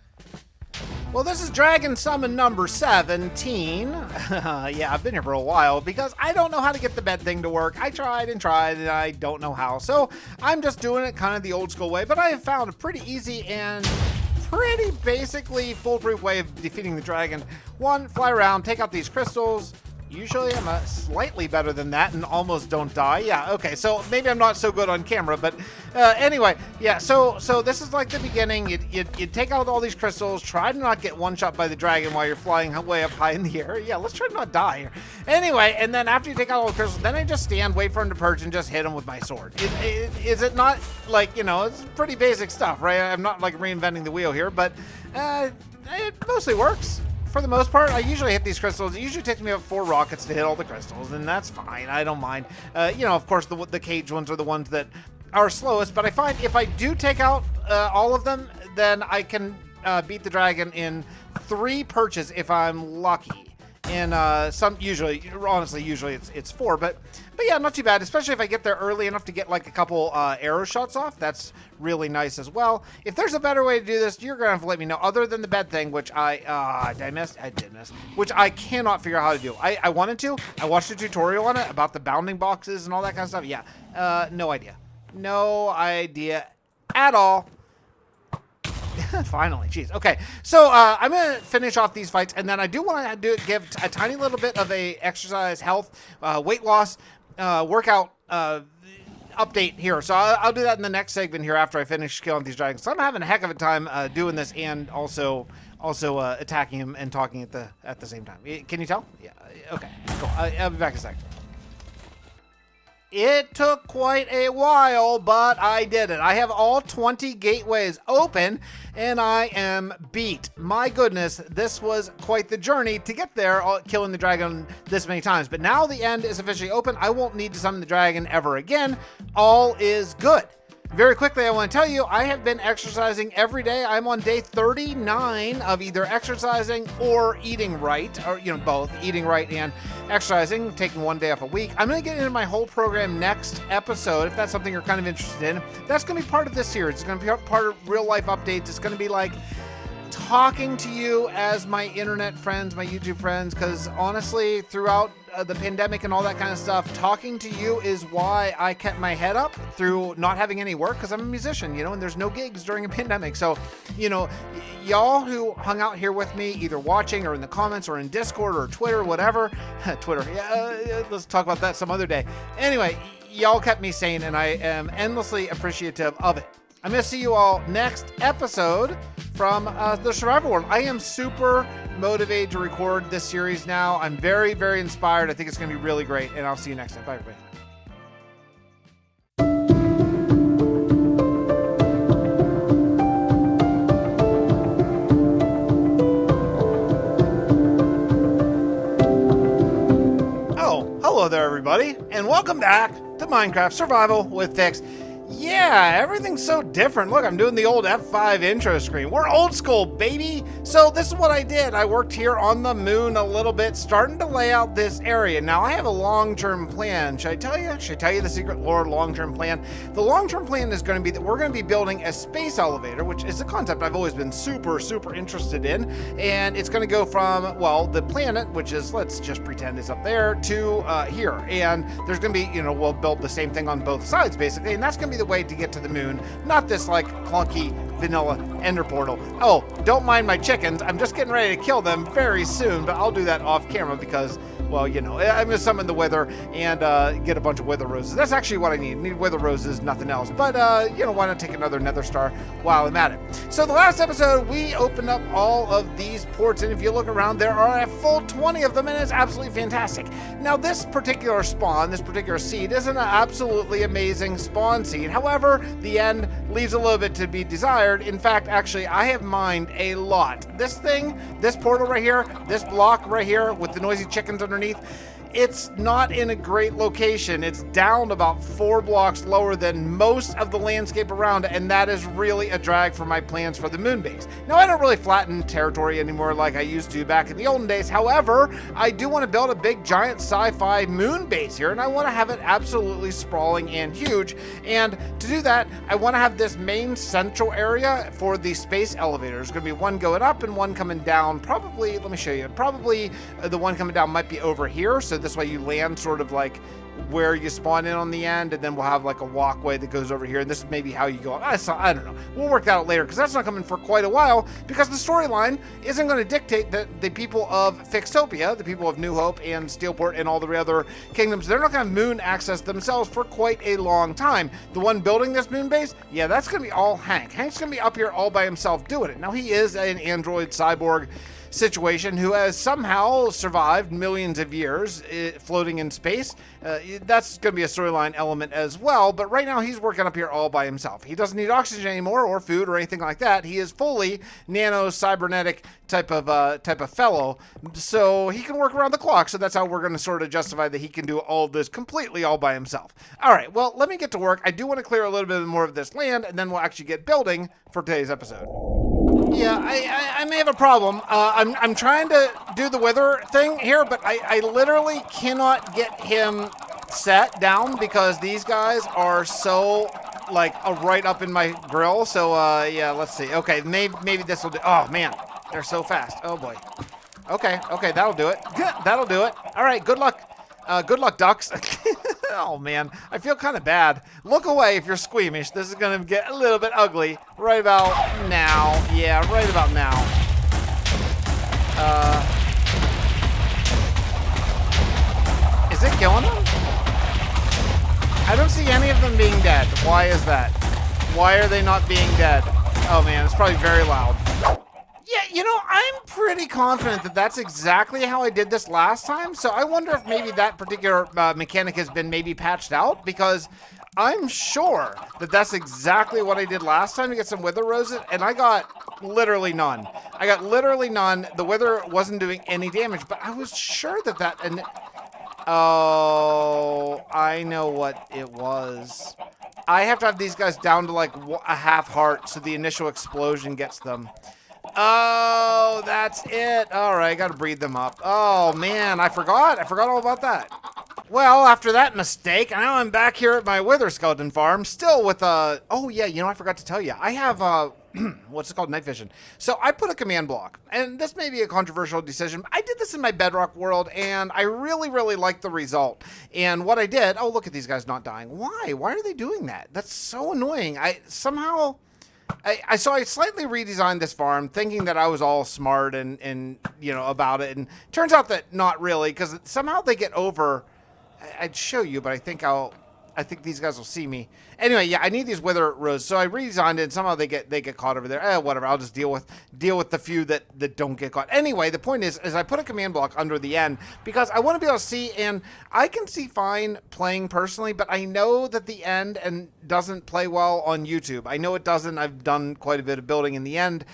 Well, this is Dragon Summon number 17. Yeah, I've been here for a while because I don't know how to get the bed thing to work. I tried and I don't know how. So I'm just doing it kind of the old school way, but I have found a pretty easy and pretty basically foolproof way of defeating the dragon. 1, fly around, take out these crystals. Usually I'm slightly better than that and almost don't die. Yeah, okay, so maybe I'm not so good on camera, but anyway, yeah, so this is like the beginning. You take out all these crystals, try to not get one-shot by the dragon while you're flying way up high in the air. Yeah, let's try to not die here. Anyway, and then after you take out all the crystals, then I just stand, wait for him to perch, and just hit him with my sword. Is it not, like, it's pretty basic stuff, right? I'm not, like, reinventing the wheel here, but it mostly works. For the most part, I usually hit these crystals. It usually takes me about 4 rockets to hit all the crystals, and that's fine. I don't mind. Of course, the cage ones are the ones that are slowest, but I find if I do take out all of them, then I can beat the dragon in 3 perches if I'm lucky. And usually it's 4, but yeah, not too bad, especially if I get there early enough to get like a couple arrow shots off. That's really nice as well. If there's a better way to do this, you're gonna have to let me know, other than the bed thing, which did I miss, which I cannot figure out how to do. I wanted to. I watched a tutorial on it about the bounding boxes and all that kind of stuff. Yeah, no idea at all. Finally, jeez. Okay, so I'm gonna finish off these fights, and then I do want to give a tiny little bit of a exercise, health, weight loss, workout update here. So I'll do that in the next segment here after I finish killing these dragons. So I'm having a heck of a time doing this, and also attacking him and talking at the same time. Can you tell? Yeah. Okay. Cool. I'll be back in a second. It took quite a while, but I did it. I have all 20 gateways open, and I am beat. My goodness, this was quite the journey to get there, killing the dragon this many times. But now the end is officially open. I won't need to summon the dragon ever again. All is good. Very quickly, I want to tell you, I have been exercising every day. I'm on day 39 of either exercising or eating right, or both, eating right and exercising, taking 1 day off a week. I'm going to get into my whole program next episode, if that's something you're kind of interested in. That's going to be part of this series. It's going to be part of real life updates. It's going to be like talking to you as my internet friends, my YouTube friends, because honestly, throughout the pandemic and all that kind of stuff, talking to you is why I kept my head up through not having any work, because I'm a musician, and there's no gigs during a pandemic. So, y'all who hung out here with me, either watching or in the comments or in Discord or Twitter, whatever, Twitter, let's talk about that some other day. Anyway, y'all kept me sane, and I am endlessly appreciative of it. I'm going to see you all next episode from the Survival World. I am super motivated to record this series now. I'm very, very inspired. I think it's going to be really great, and I'll see you next time. Bye, everybody. Oh, hello there, everybody, and welcome back to Minecraft Survival with Fix. Yeah, everything's so different. Look, I'm doing the old F5 intro screen. We're old school, baby. So this is what I did. I worked here on the moon a little bit, starting to lay out this area. Now, I have a long-term plan. Should I tell you? Should I tell you the secret lore long-term plan? The long-term plan is going to be that we're going to be building a space elevator, which is a concept I've always been super, super interested in. And it's going to go from, well, the planet, which is, let's just pretend is up there, to here. And there's going to be, we'll build the same thing on both sides, basically. And that's going to be the way to get to the moon, not this like clunky vanilla ender portal. Oh, don't mind my chickens. I'm just getting ready to kill them very soon, but I'll do that off camera because, well, I'm going to summon the wither and get a bunch of wither roses. That's actually what I need. I need wither roses, nothing else. But, why not take another nether star while I'm at it? So the last episode, we opened up all of these ports, and if you look around, there are a full 20 of them, and it's absolutely fantastic. Now, this particular spawn, this particular seed, is an absolutely amazing spawn seed. However, the end leaves a little bit to be desired. In fact, actually, I have mined a lot. This thing, this portal right here, this block right here with the noisy chickens underneath, it's not in a great location. It's down about 4 blocks lower than most of the landscape around it, and that is really a drag for my plans for the moon base. Now, I don't really flatten territory anymore like I used to back in the olden days. However, I do want to build a big, giant sci-fi moon base here, and I want to have it absolutely sprawling and huge. And to do that, I want to have this main central area for the space elevator. There's going to be one going up and one coming down. Probably, let me show you, probably the one coming down might be over here, so this way you land sort of like where you spawn in on the end, and then we'll have like a walkway that goes over here, and this is maybe how you go up. I don't know. We'll work that out later, because that's not coming for quite a while, because the storyline isn't going to dictate that the people of Fixtopia, the people of New Hope and Steelport and all the other kingdoms, they're not going to have moon access themselves for quite a long time. The one building this moon base, yeah, that's going to be all Hank. Hank's going to be up here all by himself doing it. Now, he is an android cyborg situation who has somehow survived millions of years floating in space. That's going to be a storyline element as well, but right now he's working up here all by himself. He doesn't need oxygen anymore or food or anything like that. He is fully nano cybernetic type of fellow, so he can work around the clock. So that's how we're going to sort of justify that he can do all of this completely all by himself. All right, well, let me get to work. I do want to clear a little bit more of this land, and then we'll actually get building for today's episode. Yeah, I may have a problem. I'm trying to do the wither thing here, but I literally cannot get him set down because these guys are so like right up in my grill. So yeah, let's see. Okay, maybe this will do. Oh man, they're so fast. Oh boy. Okay, that'll do it. That'll do it. All right, good luck. Good luck, ducks. Oh, man. I feel kind of bad. Look away if you're squeamish. This is going to get a little bit ugly right about now. Yeah, right about now. Is it killing them? I don't see any of them being dead. Why is that? Why are they not being dead? Oh, man. It's probably very loud. Yeah, I'm pretty confident that that's exactly how I did this last time. So I wonder if maybe that particular mechanic has been maybe patched out, because I'm sure that that's exactly what I did last time to get some wither roses, and I got literally none. The wither wasn't doing any damage, but I was sure that and oh, I know what it was. I have to have these guys down to like a half heart so the initial explosion gets them. Oh, that's it. All right, I got to breed them up. Oh, man, I forgot all about that. Well, after that mistake, now I'm back here at my wither skeleton farm, still with oh yeah, you know, I forgot to tell you, I have what's it called, night vision. So I put a command block, and this may be a controversial decision, but I did this in my bedrock world, and I really, really like the result. And what I did, oh, look at these guys not dying. Why are they doing that? That's so annoying. I slightly redesigned this farm thinking that I was all smart and you know, about it, and turns out that not really, because somehow they get over. I'd show you, but I think these guys will see me. Anyway, yeah, I need these wither roses, so I redesigned it, and somehow they get caught over there. Whatever, I'll just deal with the few that don't get caught. Anyway, the point is I put a command block under the end because I want to be able to see, and I can see fine playing personally, but I know that the end and doesn't play well on YouTube. I know it doesn't. I've done quite a bit of building in the end.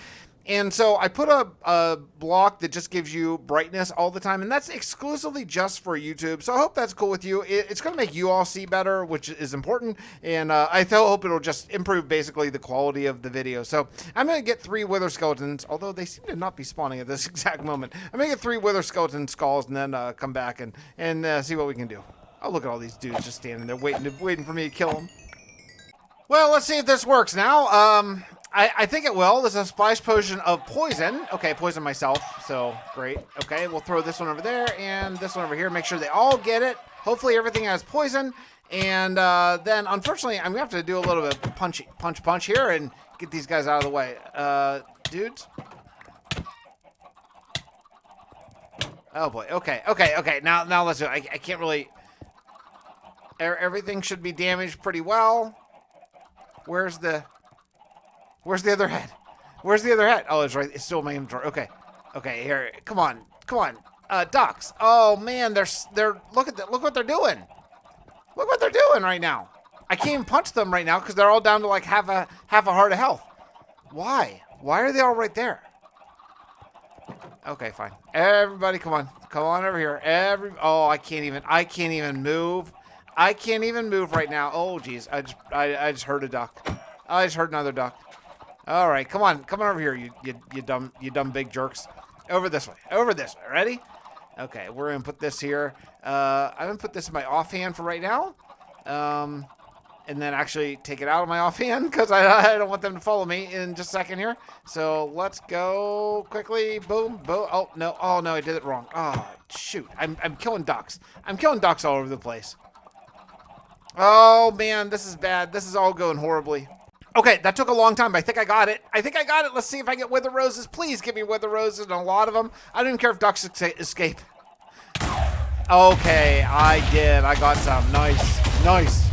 And so I put a block that just gives you brightness all the time, and that's exclusively just for YouTube. So I hope that's cool with you. It's going to make you all see better, which is important, and I hope it'll just improve basically the quality of the video. So I'm going to get 3 wither skeletons, although they seem to not be spawning at this exact moment. I'm going to get 3 wither skeleton skulls and then come back and see what we can do. Oh, look at all these dudes just standing there waiting for me to kill them. Well, let's see if this works now. I think it will. There's a splash potion of poison. Okay, poison myself, so great. Okay, we'll throw this one over there and this one over here. Make sure they all get it. Hopefully everything has poison. And then, unfortunately, I'm going to have to do a little bit of punch here and get these guys out of the way. Dudes? Oh, boy. Okay. Now let's do it. I can't really... Everything should be damaged pretty well. Where's the other head? Where's the other head? Oh, it's right. It's still in my inventory. Okay, here. Come on. Ducks. Oh man, they're look what they're doing. Look what they're doing right now. I can't even punch them right now because they're all down to like half a heart of health. Why are they all right there? Okay, fine. Everybody, come on over here. I can't even move. I can't even move right now. Oh, geez. I just heard a duck. I just heard another duck. All right, come on over here, you dumb big jerks. Over this way. Ready? Okay, we're gonna put this here. I'm gonna put this in my offhand for right now. And then actually take it out of my offhand because I don't want them to follow me in just a second here. So let's go quickly. Boom. Oh no, I did it wrong. Oh shoot, I'm killing ducks. I'm killing ducks all over the place. Oh man, this is bad. This is all going horribly. Okay, that took a long time, but I think I got it. Let's see if I get wither roses. Please give me wither roses and a lot of them. I don't even care if ducks escape. Okay, I did. I got some. Nice.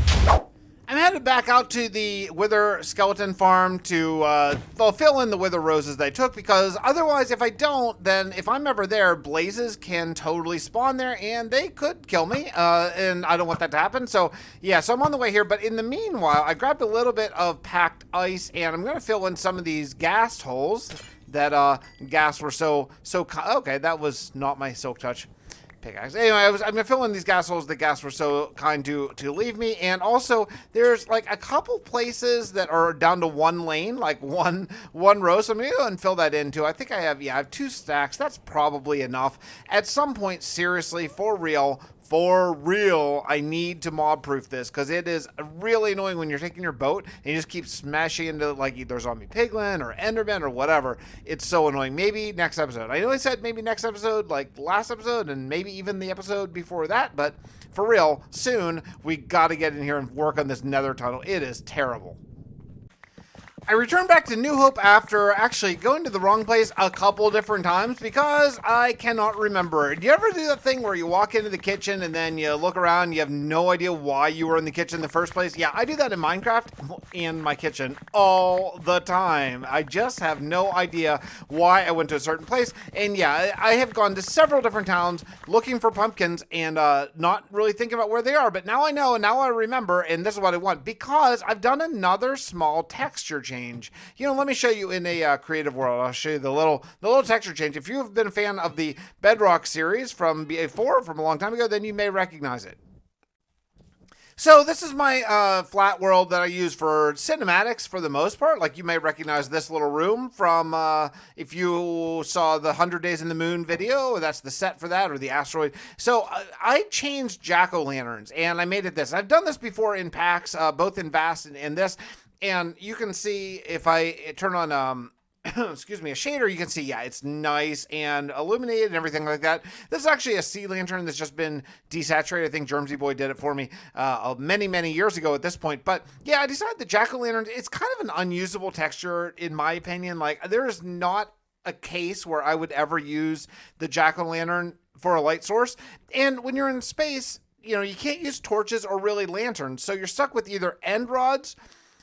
I'm headed back out to the wither skeleton farm to fill in the wither roses that I took, because otherwise, if I don't, then if I'm ever there, blazes can totally spawn there and they could kill me, and I don't want that to happen. So yeah, so I'm on the way here, but in the meanwhile, I grabbed a little bit of packed ice and I'm going to fill in some of these ghast holes that ghast were so okay, that was not my silk touch pickaxe. Anyway, I'm gonna fill in these ghast holes. The ghast were so kind to leave me, and also there's like a couple places that are down to 1 lane, like one row. So I'm gonna go and fill that in too. I think I have 2 stacks. That's probably enough. At some point, seriously, for real, I need to mob proof this, because it is really annoying when you're taking your boat and you just keep smashing into like either zombie piglin or enderman or whatever. It's so annoying. Maybe next episode. I know I said maybe next episode, like last episode, and maybe even the episode before that, but for real, soon we got to get in here and work on this nether tunnel. It is terrible. I returned back to New Hope after actually going to the wrong place a couple different times because I cannot remember. Do you ever do that thing where you walk into the kitchen and then you look around and you have no idea why you were in the kitchen in the first place? Yeah, I do that in Minecraft in my kitchen all the time. I just have no idea why I went to a certain place. And yeah, I have gone to several different towns looking for pumpkins and not really thinking about where they are. But now I know, and now I remember, and this is what I want, because I've done another small texture change. You know, let me show you in a creative world. I'll show you the little texture change. If you've been a fan of the Bedrock series from BA4 from a long time ago, then you may recognize it. So this is my flat world that I use for cinematics for the most part. Like you may recognize this little room from if you saw the 100 Days in the Moon video, that's the set for that, or the asteroid. So I changed jack-o'-lanterns and I made it this. I've done this before in packs, both in Vast and this. And you can see if I turn on excuse me, a shader, you can see, yeah, it's nice and illuminated and everything like that. This is actually a sea lantern that's just been desaturated. I think Jermsyboy did it for me many, many years ago at this point. But yeah, I decided the jack-o'-lantern, it's kind of an unusable texture in my opinion. Like there is not a case where I would ever use the jack-o'-lantern for a light source. And when you're in space, you know, you can't use torches or really lanterns. So you're stuck with either end rods,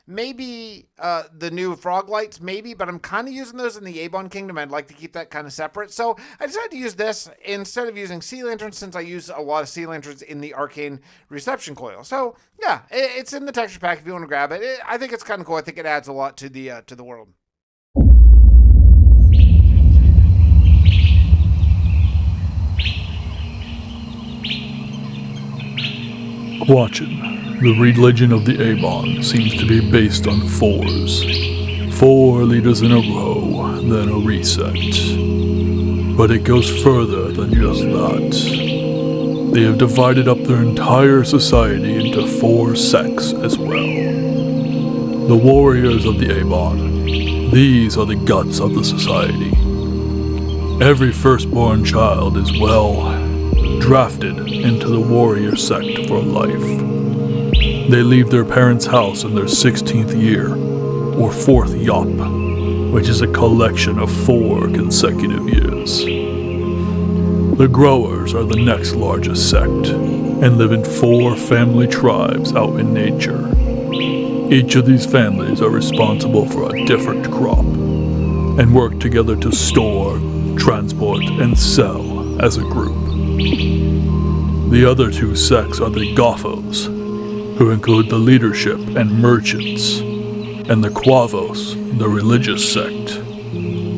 maybe the new frog lights, maybe, but I'm kind of using those in the Avon Kingdom. I'd like to keep that kind of separate. So I decided to use this instead of using sea lanterns, since I use a lot of sea lanterns in the arcane reception coil. So yeah, it's in the texture pack if you want to grab it. I think it's kind of cool. I think it adds a lot to the world. Watching. The religion of the Avon seems to be based on fours. 4 leaders in a row, then a reset. But it goes further than just that. They have divided up their entire society into 4 sects as well. The warriors of the Avon. These are the guts of the society. Every firstborn child is, drafted into the warrior sect for life. They leave their parents' house in their 16th year, or 4th yop, which is a collection of 4 consecutive years. The growers are the next largest sect, and live in 4 family tribes out in nature. Each of these families are responsible for a different crop, and work together to store, transport, and sell as a group. The other 2 sects are the Gothos, who include the leadership and merchants, and the Quavos, the religious sect.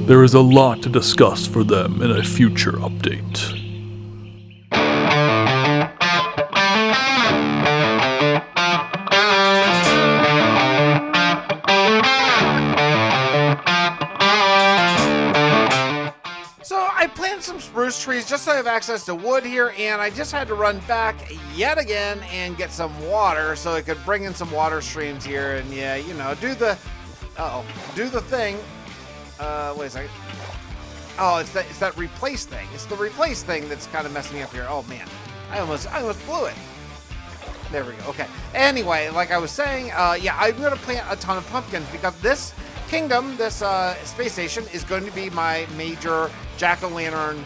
There is a lot to discuss for them in a future update. Some spruce trees just so I have access to wood here, and I just had to run back yet again and get some water so I could bring in some water streams here, and yeah, you know, do the thing. Wait a second. Oh, it's that replace thing. It's the replace thing that's kind of messing me up here. Oh man, I almost blew it. There we go. Okay. Anyway, like I was saying, yeah, I'm gonna plant a ton of pumpkins because this kingdom, this space station, is going to be my major jack-o'-lantern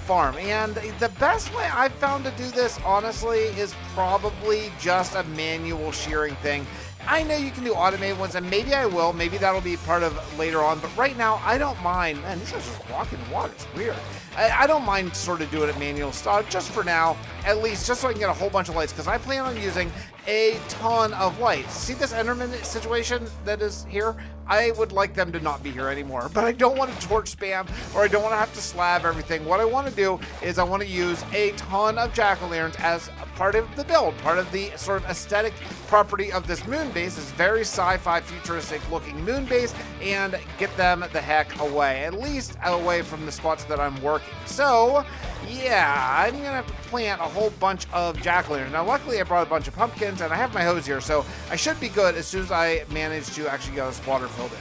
farm. And the best way I've found to do this, honestly, is probably just a manual shearing thing. I know you can do automated ones, and maybe I will. Maybe that'll be part of later on. But right now, I don't mind. Man, these guys are just walking in water. It's weird. I don't mind sort of doing it manual style, just for now, at least, just so I can get a whole bunch of lights, because I plan on using a ton of lights. See this Enderman situation that is here? I would like them to not be here anymore, but I don't want to torch spam, or I don't want to have to slab everything. What I want to do is I want to use a ton of jack-o'-lanterns as part of the build, part of the sort of aesthetic property of this moon base, this very sci-fi futuristic looking moon base, and get them the heck away, at least away from the spots that I'm working. So yeah, I'm gonna have to plant a whole bunch of jack-o'-lanterns. Now luckily I brought a bunch of pumpkins and I have my hose here, so I should be good as soon as I manage to actually get this water filled in.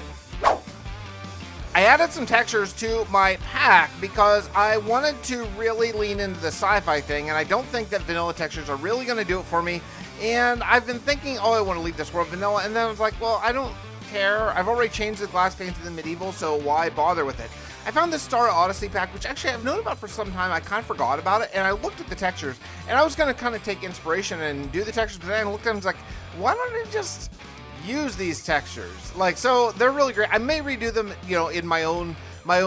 I added some textures to my pack because I wanted to really lean into the sci-fi thing, and I don't think that vanilla textures are really going to do it for me. And I've been thinking, oh, I want to leave this world vanilla, and then I was like, well, I don't care. I've already changed the glass pane to the medieval, so why bother with it? I found this Star Odyssey pack, which actually I've known about for some time. I kind of forgot about it, and I looked at the textures, and I was going to kind of take inspiration and do the textures, but then I looked at them and was like, why don't I just use these textures? Like, so they're really great. I may redo them, you know, in my own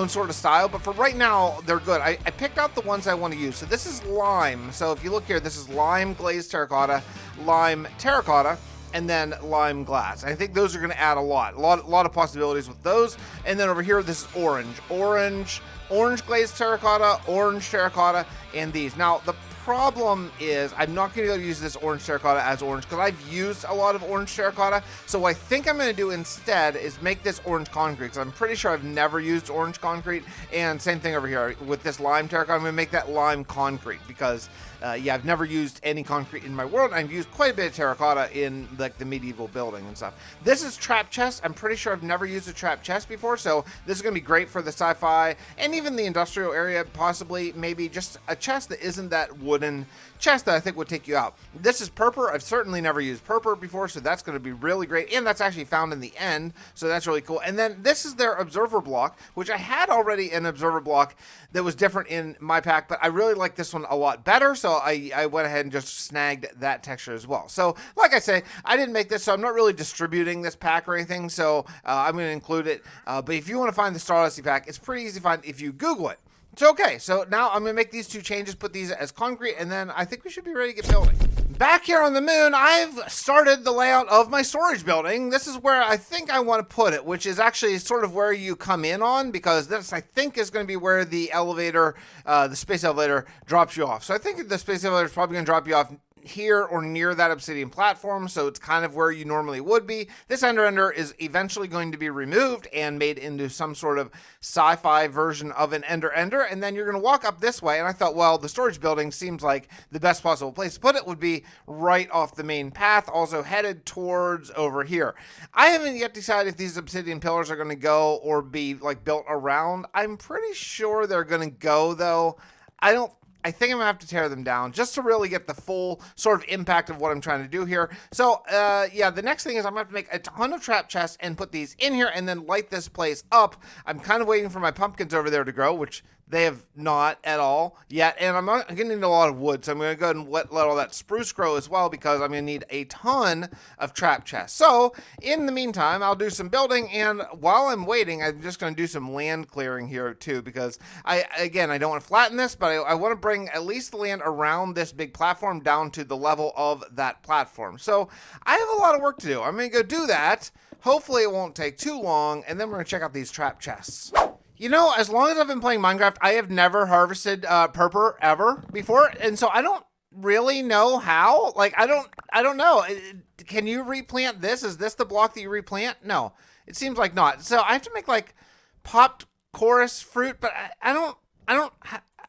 sort of style, but for right now, they're good. I picked out the ones I want to use. So this is lime. So if you look here, this is lime glazed terracotta, lime terracotta, and then lime glass. I think those are going to add a lot of possibilities with those. And then over here, this is orange glazed terracotta, orange terracotta, and these. Now, the problem is I'm not going to be able to use this orange terracotta as orange because I've used a lot of orange terracotta. So what I think I'm going to do instead is make this orange concrete, because I'm pretty sure I've never used orange concrete. And same thing over here with this lime terracotta. I'm going to make that lime concrete because yeah, I've never used any concrete in my world. I've used quite a bit of terracotta in like the medieval building and stuff. This is trap chest. I'm pretty sure I've never used a trap chest before, so this is going to be great for the sci-fi and even the industrial area, possibly maybe just a chest that isn't that wooden chest that I think would take you out. This is purple. I've certainly never used purple before, so that's going to be really great, and that's actually found in the end, so that's really cool. And then this is their observer block, which I had already an observer block that was different in my pack, but I really like this one a lot better, so I went ahead and just snagged that texture as well. So like I say, I didn't make this, so I'm not really distributing this pack or anything, so I'm going to include it. But if you want to find the Star Odyssey pack, it's pretty easy to find if you Google it. So okay, so now I'm going to make these two changes, put these as concrete, and then I think we should be ready to get building. Back here on the moon, I've started the layout of my storage building. This is where I think I want to put it, which is actually sort of where you come in on, because this, I think, is going to be where the elevator, the space elevator, drops you off. So I think the space elevator is probably going to drop you off here or near that obsidian platform, so it's kind of where you normally would be. This ender is eventually going to be removed and made into some sort of sci-fi version of an ender, and then you're going to walk up this way, and I thought, well, the storage building seems like the best possible place to put it would be right off the main path, also headed towards over here. I haven't yet decided if these obsidian pillars are going to go or be like built around. I'm pretty sure they're going to go, though. I think I'm gonna have to tear them down just to really get the full sort of impact of what I'm trying to do here. So yeah, the next thing is I'm gonna have to make a ton of trap chests and put these in here and then light this place up. I'm kind of waiting for my pumpkins over there to grow, which they have not at all yet, and I'm going to need a lot of wood, so I'm going to go ahead and let all that spruce grow as well, because I'm going to need a ton of trap chests. So in the meantime, I'll do some building, and while I'm waiting, I'm just going to do some land clearing here too, because I don't want to flatten this, but I want to bring at least the land around this big platform down to the level of that platform. So I have a lot of work to do. I'm going to go do that. Hopefully it won't take too long, and then we're going to check out these trap chests. You know, as long as I've been playing Minecraft, I have never harvested purple ever before, and so I don't really know how. Like, I don't know. Can you replant this? Is this the block that you replant? No, it seems like not. So I have to make like popped chorus fruit, but I don't.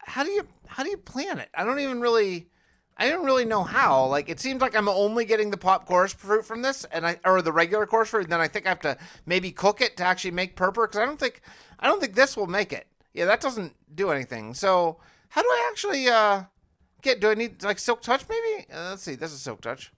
How do you plant it? I don't really know how. Like, it seems like I'm only getting the pop chorus fruit from this, or the regular chorus fruit, and then I think I have to maybe cook it to actually make purple, because I don't think this will make it. Yeah, that doesn't do anything. So how do I actually do I need like silk touch maybe? Let's see, this is silk touch.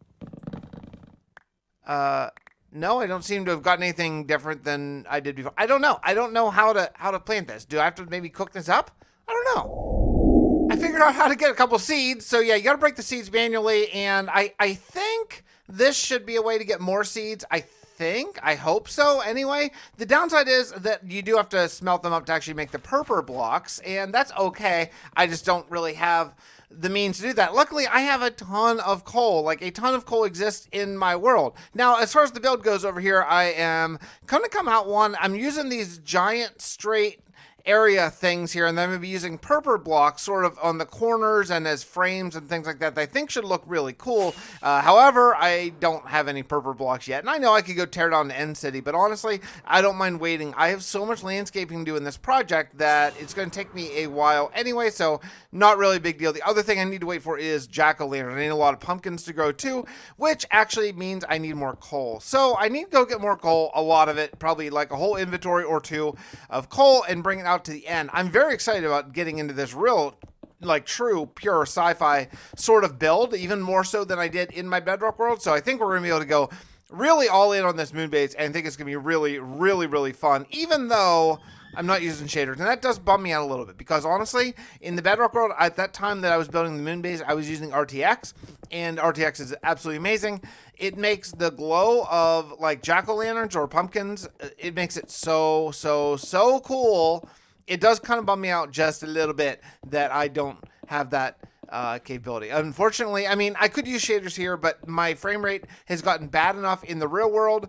No, I don't seem to have gotten anything different than I did before. I don't know how to plant this. Do I have to maybe cook this up? I don't know. I figured out how to get a couple seeds. So yeah, you got to break the seeds manually, and I think this should be a way to get more seeds. I hope so. Anyway, the downside is that you do have to smelt them up to actually make the purple blocks, and that's okay. I just don't really have the means to do that. Luckily, I have a ton of coal. Like, a ton of coal exists in my world. Now, as far as the build goes over here, I am going to come out one. I'm using these giant straight area things here, and then I'm going to be using purple blocks sort of on the corners and as frames and things like that I think should look really cool. However, I don't have any purple blocks yet, and I know I could go tear down the End City, but honestly, I don't mind waiting. I have so much landscaping to do in this project that it's going to take me a while anyway, so not really a big deal. The other thing I need to wait for is jack-o'-lantern. I need a lot of pumpkins to grow too, which actually means I need more coal. So I need to go get more coal, a lot of it, probably like a whole inventory or two of coal, and bring it out to the end. I'm very excited about getting into this real, like, true, pure sci-fi sort of build, even more so than I did in my Bedrock world. So I think we're going to be able to go really all in on this moon base, and I think it's going to be really, really, really fun, even though I'm not using shaders. And that does bum me out a little bit, because honestly, in the Bedrock world, at that time that I was building the moon base, I was using RTX, and RTX is absolutely amazing. It makes the glow of, like, jack-o'-lanterns or pumpkins, it makes it so, so, so cool. It does kind of bum me out just a little bit that I don't have that capability. Unfortunately, I mean, I could use shaders here, but my frame rate has gotten bad enough in the real world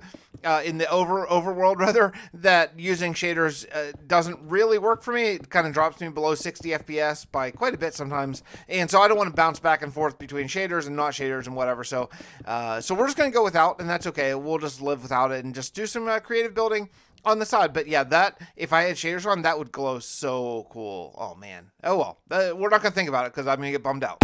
in the overworld rather, that using shaders doesn't really work for me. It kind of drops me below 60 FPS by quite a bit sometimes, and so I don't want to bounce back and forth between shaders and not shaders and whatever. So so we're just going to go without, and that's okay. We'll just live without it and just do some creative building on the side. But yeah, that, if I had shaders on, that would glow so cool. Oh man. Oh well, we're not gonna think about it because I'm gonna get bummed out.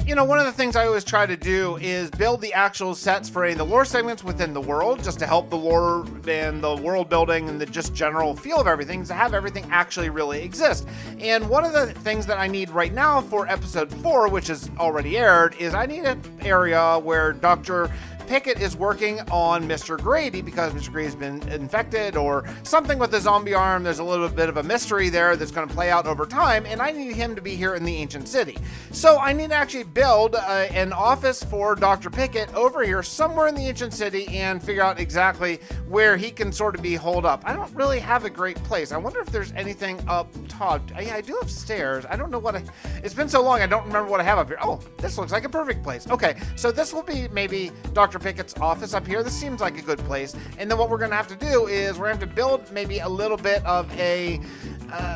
You know, one of the things I always try to do is build the actual sets for any of the lore segments within the world, just to help the lore and the world building and the just general feel of everything, to have everything actually really exist. And one of the things that I need right now for episode 4, which is already aired, is I need an area where Dr. Pickett is working on Mr. Grady because Mr. Grady's been infected or something with the zombie arm. There's a little bit of a mystery there that's going to play out over time, and I need him to be here in the ancient city. So I need to actually build an office for Dr. Pickett over here somewhere in the ancient city and figure out exactly where he can sort of be holed up. I don't really have a great place. I wonder if there's anything up top. Yeah, I do have stairs. I don't know what it's been so long, I don't remember what I have up here. Oh, this looks like a perfect place. Okay, so this will be maybe Dr. Pickett's office up here. This seems like a good place. And then what we're going to have to do is we're going to have to build maybe a little bit of a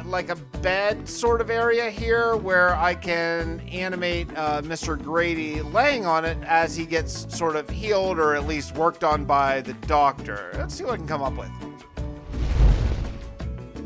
like a bed sort of area here where I can animate Mr. Grady laying on it as he gets sort of healed or at least worked on by the doctor. Let's see what I can come up with.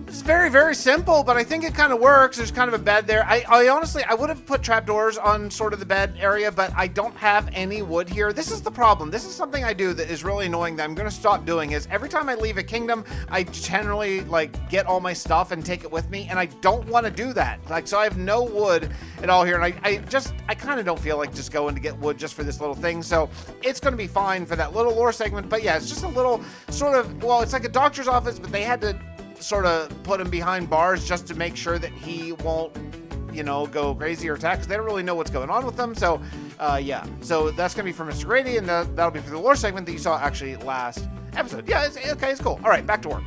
It's very, very simple, but I think it kind of works. There's kind of a bed there. I honestly, I would have put trapdoors on sort of the bed area, but I don't have any wood here. This is the problem. This is something I do that is really annoying that I'm going to stop doing, is every time I leave a kingdom, I generally like get all my stuff and take it with me, and I don't want to do that. Like, so I have no wood at all here, and I kind of don't feel like just going to get wood just for this little thing. So it's going to be fine for that little lore segment. But yeah, it's just a little sort of, well, it's like a doctor's office, but they had to sort of put him behind bars just to make sure that he won't, you know, go crazy or attack, because they don't really know what's going on with them. So yeah, so that's gonna be for Mr. Grady, and that'll be for the lore segment that you saw actually last episode. Yeah, it's cool. All right, back to work.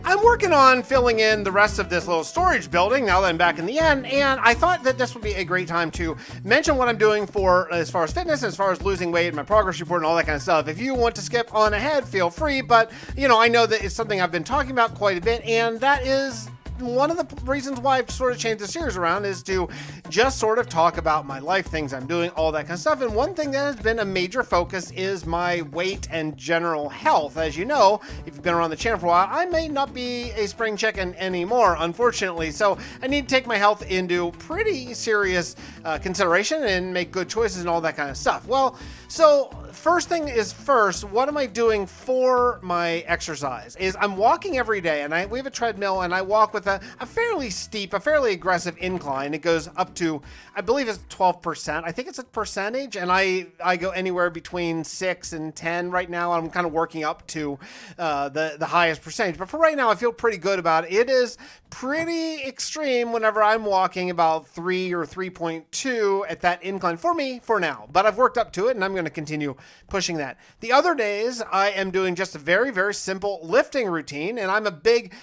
I'm working on filling in the rest of this little storage building now that I'm back in the end, and I thought that this would be a great time to mention what I'm doing for as far as fitness, as far as losing weight, my progress report, and all that kind of stuff. If you want to skip on ahead, feel free, but you know, I know that it's something I've been talking about quite a bit, and that is one of the reasons why I've sort of changed the series around, is to just sort of talk about my life, things I'm doing, all that kind of stuff. And one thing that has been a major focus is my weight and general health. As you know, if you've been around the channel for a while, I may not be a spring chicken anymore, unfortunately. So I need to take my health into pretty serious consideration and make good choices and all that kind of stuff. Well, so first thing is first, what am I doing for my exercise? Is I'm walking every day, and we have a treadmill, and I walk with a fairly steep, a fairly aggressive incline. It goes up to, I believe it's 12%. I think it's a percentage, and I go anywhere between 6 and 10 right now. I'm kind of working up to the highest percentage, but for right now, I feel pretty good about it. It is pretty extreme whenever I'm walking about 3 or 3.2 at that incline for me for now, but I've worked up to it, and I'm going to continue pushing that. The other days, I am doing just a very, very simple lifting routine, and I'm a big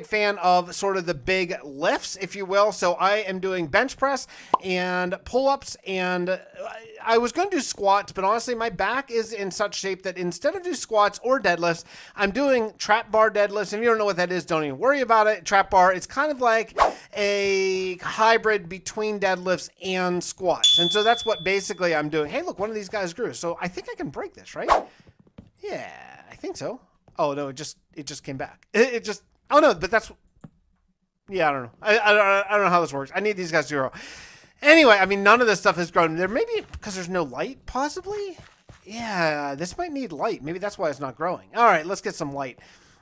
fan of sort of the big lifts, if you will. So I am doing bench press and pull-ups, and I was going to do squats, but honestly, my back is in such shape that instead of do squats or deadlifts, I'm doing trap bar deadlifts. And if you don't know what that is, don't even worry about it. Trap bar, it's kind of like a hybrid between deadlifts and squats. And so that's what basically I'm doing. Hey, look, one of these guys grew. So I think I can break this, right? Yeah, I think so. Oh, no, it just came back. It just, oh no, but that's, yeah, I don't know. I don't know how this works. I need these guys to grow. Anyway, I mean, none of this stuff has grown. There may be because there's no light, possibly. Yeah, this might need light. Maybe that's why it's not growing. All right, let's get some light.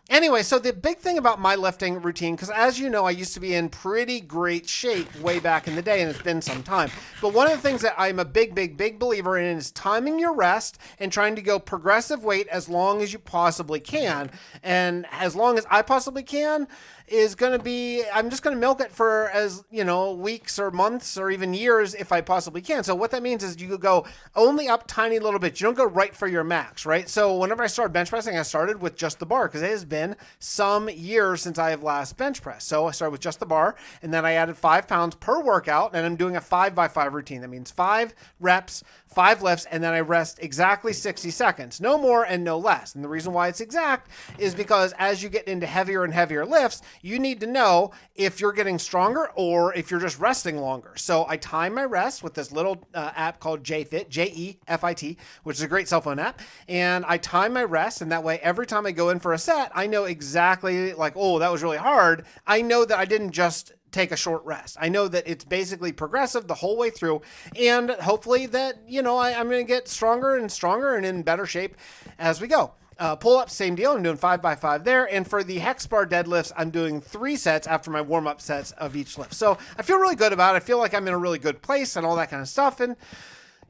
Anyway, so the big thing about my lifting routine, because as you know, I used to be in pretty great shape way back in the day, and it's been some time. But one of the things that I'm a big believer in is timing your rest and trying to go progressive weight as long as you possibly can. And as long as I possibly can, is going to be, I'm just going to milk it for as, weeks or months or even years if I possibly can. So what that means is you go only up tiny little bit. You don't go right for your max, right? So whenever I started bench pressing, I started with just the bar because it has been some years since I have last bench pressed. So I started with just the bar and then I added 5 pounds per workout and I'm doing a 5x5 routine. That means 5 reps, 5 lifts, and then I rest exactly 60 seconds. No more and no less. And the reason why it's exact is because as you get into heavier and heavier lifts, you need to know if you're getting stronger or if you're just resting longer. So I time my rest with this little app called JFit, Jefit, which is a great cell phone app. And I time my rest, and that way every time I go in for a set, I know exactly like, oh, that was really hard. I know that I didn't just take a short rest. I know that it's basically progressive the whole way through, and hopefully that, I'm going to get stronger and stronger and in better shape as we go. Pull-ups, same deal. I'm doing 5x5 there. And for the hex bar deadlifts, I'm doing 3 sets after my warm-up sets of each lift. So I feel really good about it. I feel like I'm in a really good place and all that kind of stuff. And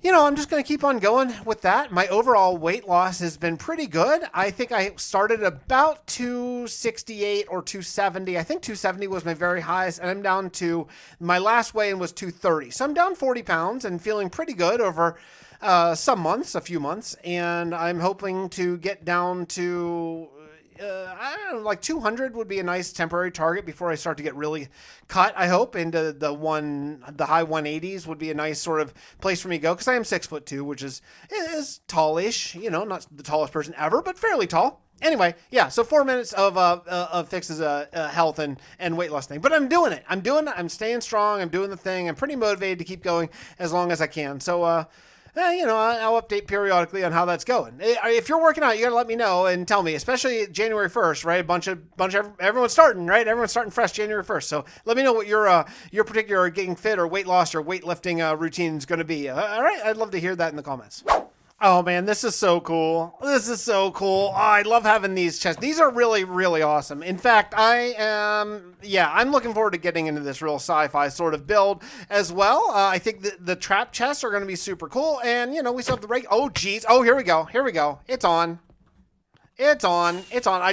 I'm just going to keep on going with that. My overall weight loss has been pretty good. I think I started about 268 or 270. I think 270 was my very highest, and I'm down to, my last weigh-in was 230. So I'm down 40 pounds and feeling pretty good over a few months, and I'm hoping to get down to I don't know, like 200 would be a nice temporary target before I start to get really cut, I hope, into the high 180s would be a nice sort of place for me to go, because I am 6'2", which is tallish, not the tallest person ever, but fairly tall. Anyway, yeah, so 4 minutes of Fix's health and weight loss thing. But I'm doing it. I'm staying strong. I'm doing the thing. I'm pretty motivated to keep going as long as I can. So, I'll update periodically on how that's going. If you're working out, you got to let me know and tell me, especially January 1st, right? Everyone's starting, right? Everyone's starting fresh January 1st. So let me know what your particular getting fit or weight loss or weightlifting routine is going to be. All right. I'd love to hear that in the comments. Oh man, this is so cool. Oh, I love having these chests. These are really, really awesome. In fact, I'm looking forward to getting into this real sci-fi sort of build as well. I think the trap chests are going to be super cool. And, we still have the oh geez. Oh, here we go. It's on. I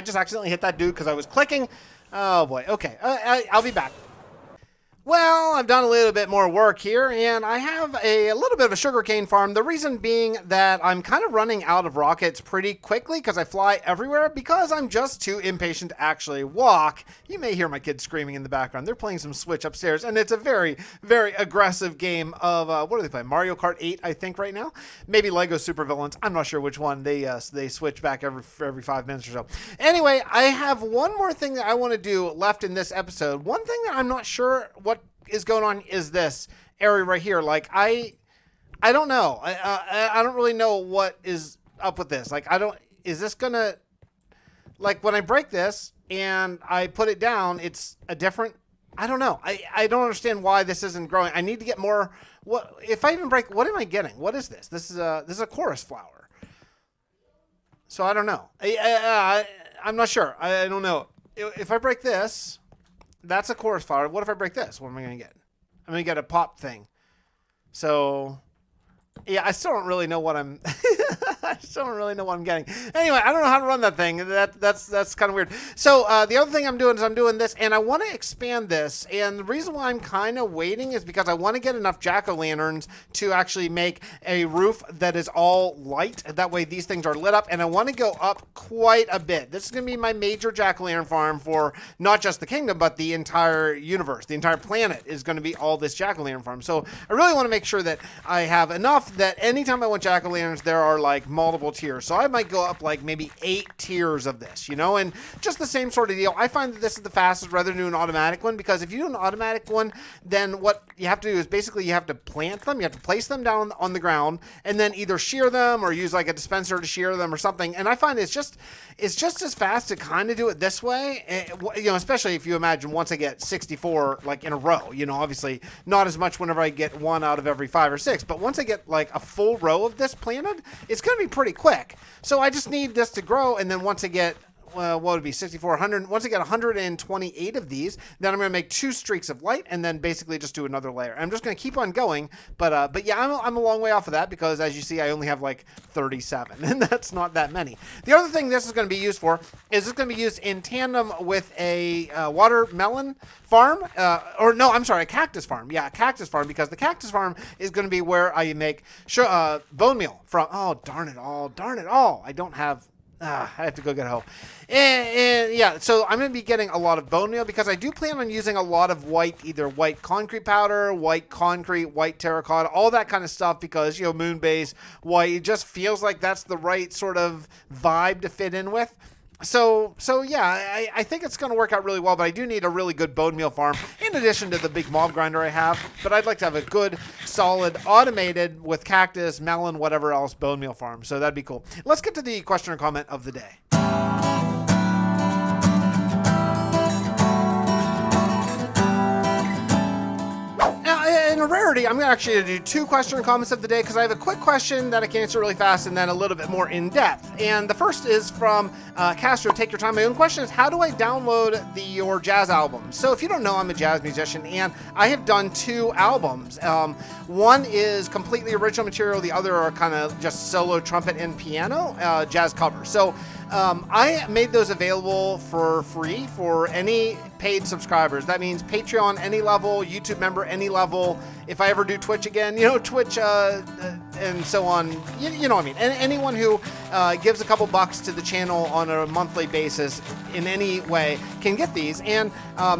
just accidentally hit that dude because I was clicking. Oh boy. Okay. I'll be back. Well, I've done a little bit more work here, and I have a little bit of a sugarcane farm. The reason being that I'm kind of running out of rockets pretty quickly because I fly everywhere because I'm just too impatient to actually walk. You may hear my kids screaming in the background. They're playing some Switch upstairs, and it's a very, very aggressive game of, what are they playing? Mario Kart 8, I think, right now? Maybe Lego Supervillains. I'm not sure which one. They switch back every 5 minutes or so. Anyway, I have one more thing that I want to do left in this episode. One thing that I'm not sure what is going on is this area right here. Like I don't know. I don't really know what is up with this. Like is this gonna, like when I break this and I put it down, it's a different, I don't know. I don't understand why this isn't growing. I need to get more. What if I even break? What am I getting? What is this? This is a chorus flower. So I don't know. I'm not sure. I don't know. If I break this, that's a chorus flower. What if I break this? What am I going to get? I'm going to get a pop thing. So, yeah, I still don't really know what I'm getting. Anyway, I don't know how to run that thing. That's kind of weird. So the other thing I'm doing is I'm doing this, and I want to expand this. And the reason why I'm kind of waiting is because I want to get enough jack-o'-lanterns to actually make a roof that is all light. That way these things are lit up, and I want to go up quite a bit. This is going to be my major jack-o'-lantern farm for not just the kingdom, but the entire universe. The entire planet is going to be all this jack-o'-lantern farm. So I really want to make sure that I have enough that anytime I want jack-o'-lanterns, there are like multiple tiers. So I might go up like maybe 8 tiers of this, and just the same sort of deal. I find that this is the fastest rather than do an automatic one, because if you do an automatic one, then what you have to do is basically you have to plant them, you have to place them down on the ground, and then either shear them or use like a dispenser to shear them or something. And I find it's just as fast to kind of do it this way, especially if you imagine once I get 64 like in a row, obviously not as much whenever I get one out of every 5 or 6, but once I get like a full row of this planted, it's going to be pretty quick. So I just need this to grow, and then once I get what would it be, 64, 100. Once I get 128 of these, then I'm going to make 2 streaks of light and then basically just do another layer. I'm just going to keep on going, but yeah, I'm a long way off of that because as you see, I only have like 37, and that's not that many. The other thing this is going to be used for is it's going to be used in tandem with a watermelon farm, a cactus farm. Yeah, a cactus farm, because the cactus farm is going to be where I make bone meal from. Oh, darn it all. I don't have... I have to go get a hoe. And yeah, so I'm going to be getting a lot of bone meal because I do plan on using a lot of either white concrete powder, white concrete, white terracotta, all that kind of stuff because, moon base, white, it just feels like that's the right sort of vibe to fit in with. So yeah, I think it's going to work out really well, but I do need a really good bone meal farm in addition to the big mob grinder I have. But I'd like to have a good, solid, automated with cactus, melon, whatever else bone meal farm. So that'd be cool. Let's get to the question or comment of the day. In a rarity, I'm actually going to do 2 question and comments of the day because I have a quick question that I can answer really fast and then a little bit more in depth. And the first is from Castro, Take Your Time. My own question is, how do I download your jazz album? So if you don't know, I'm a jazz musician and I have done 2 albums. One is completely original material. The other are kind of just solo trumpet and piano jazz covers. So I made those available for free for any paid subscribers. That means Patreon, any level, YouTube member, any level. If I ever do Twitch again, Twitch and so on, you know what I mean. And anyone who gives a couple bucks to the channel on a monthly basis in any way can get these. And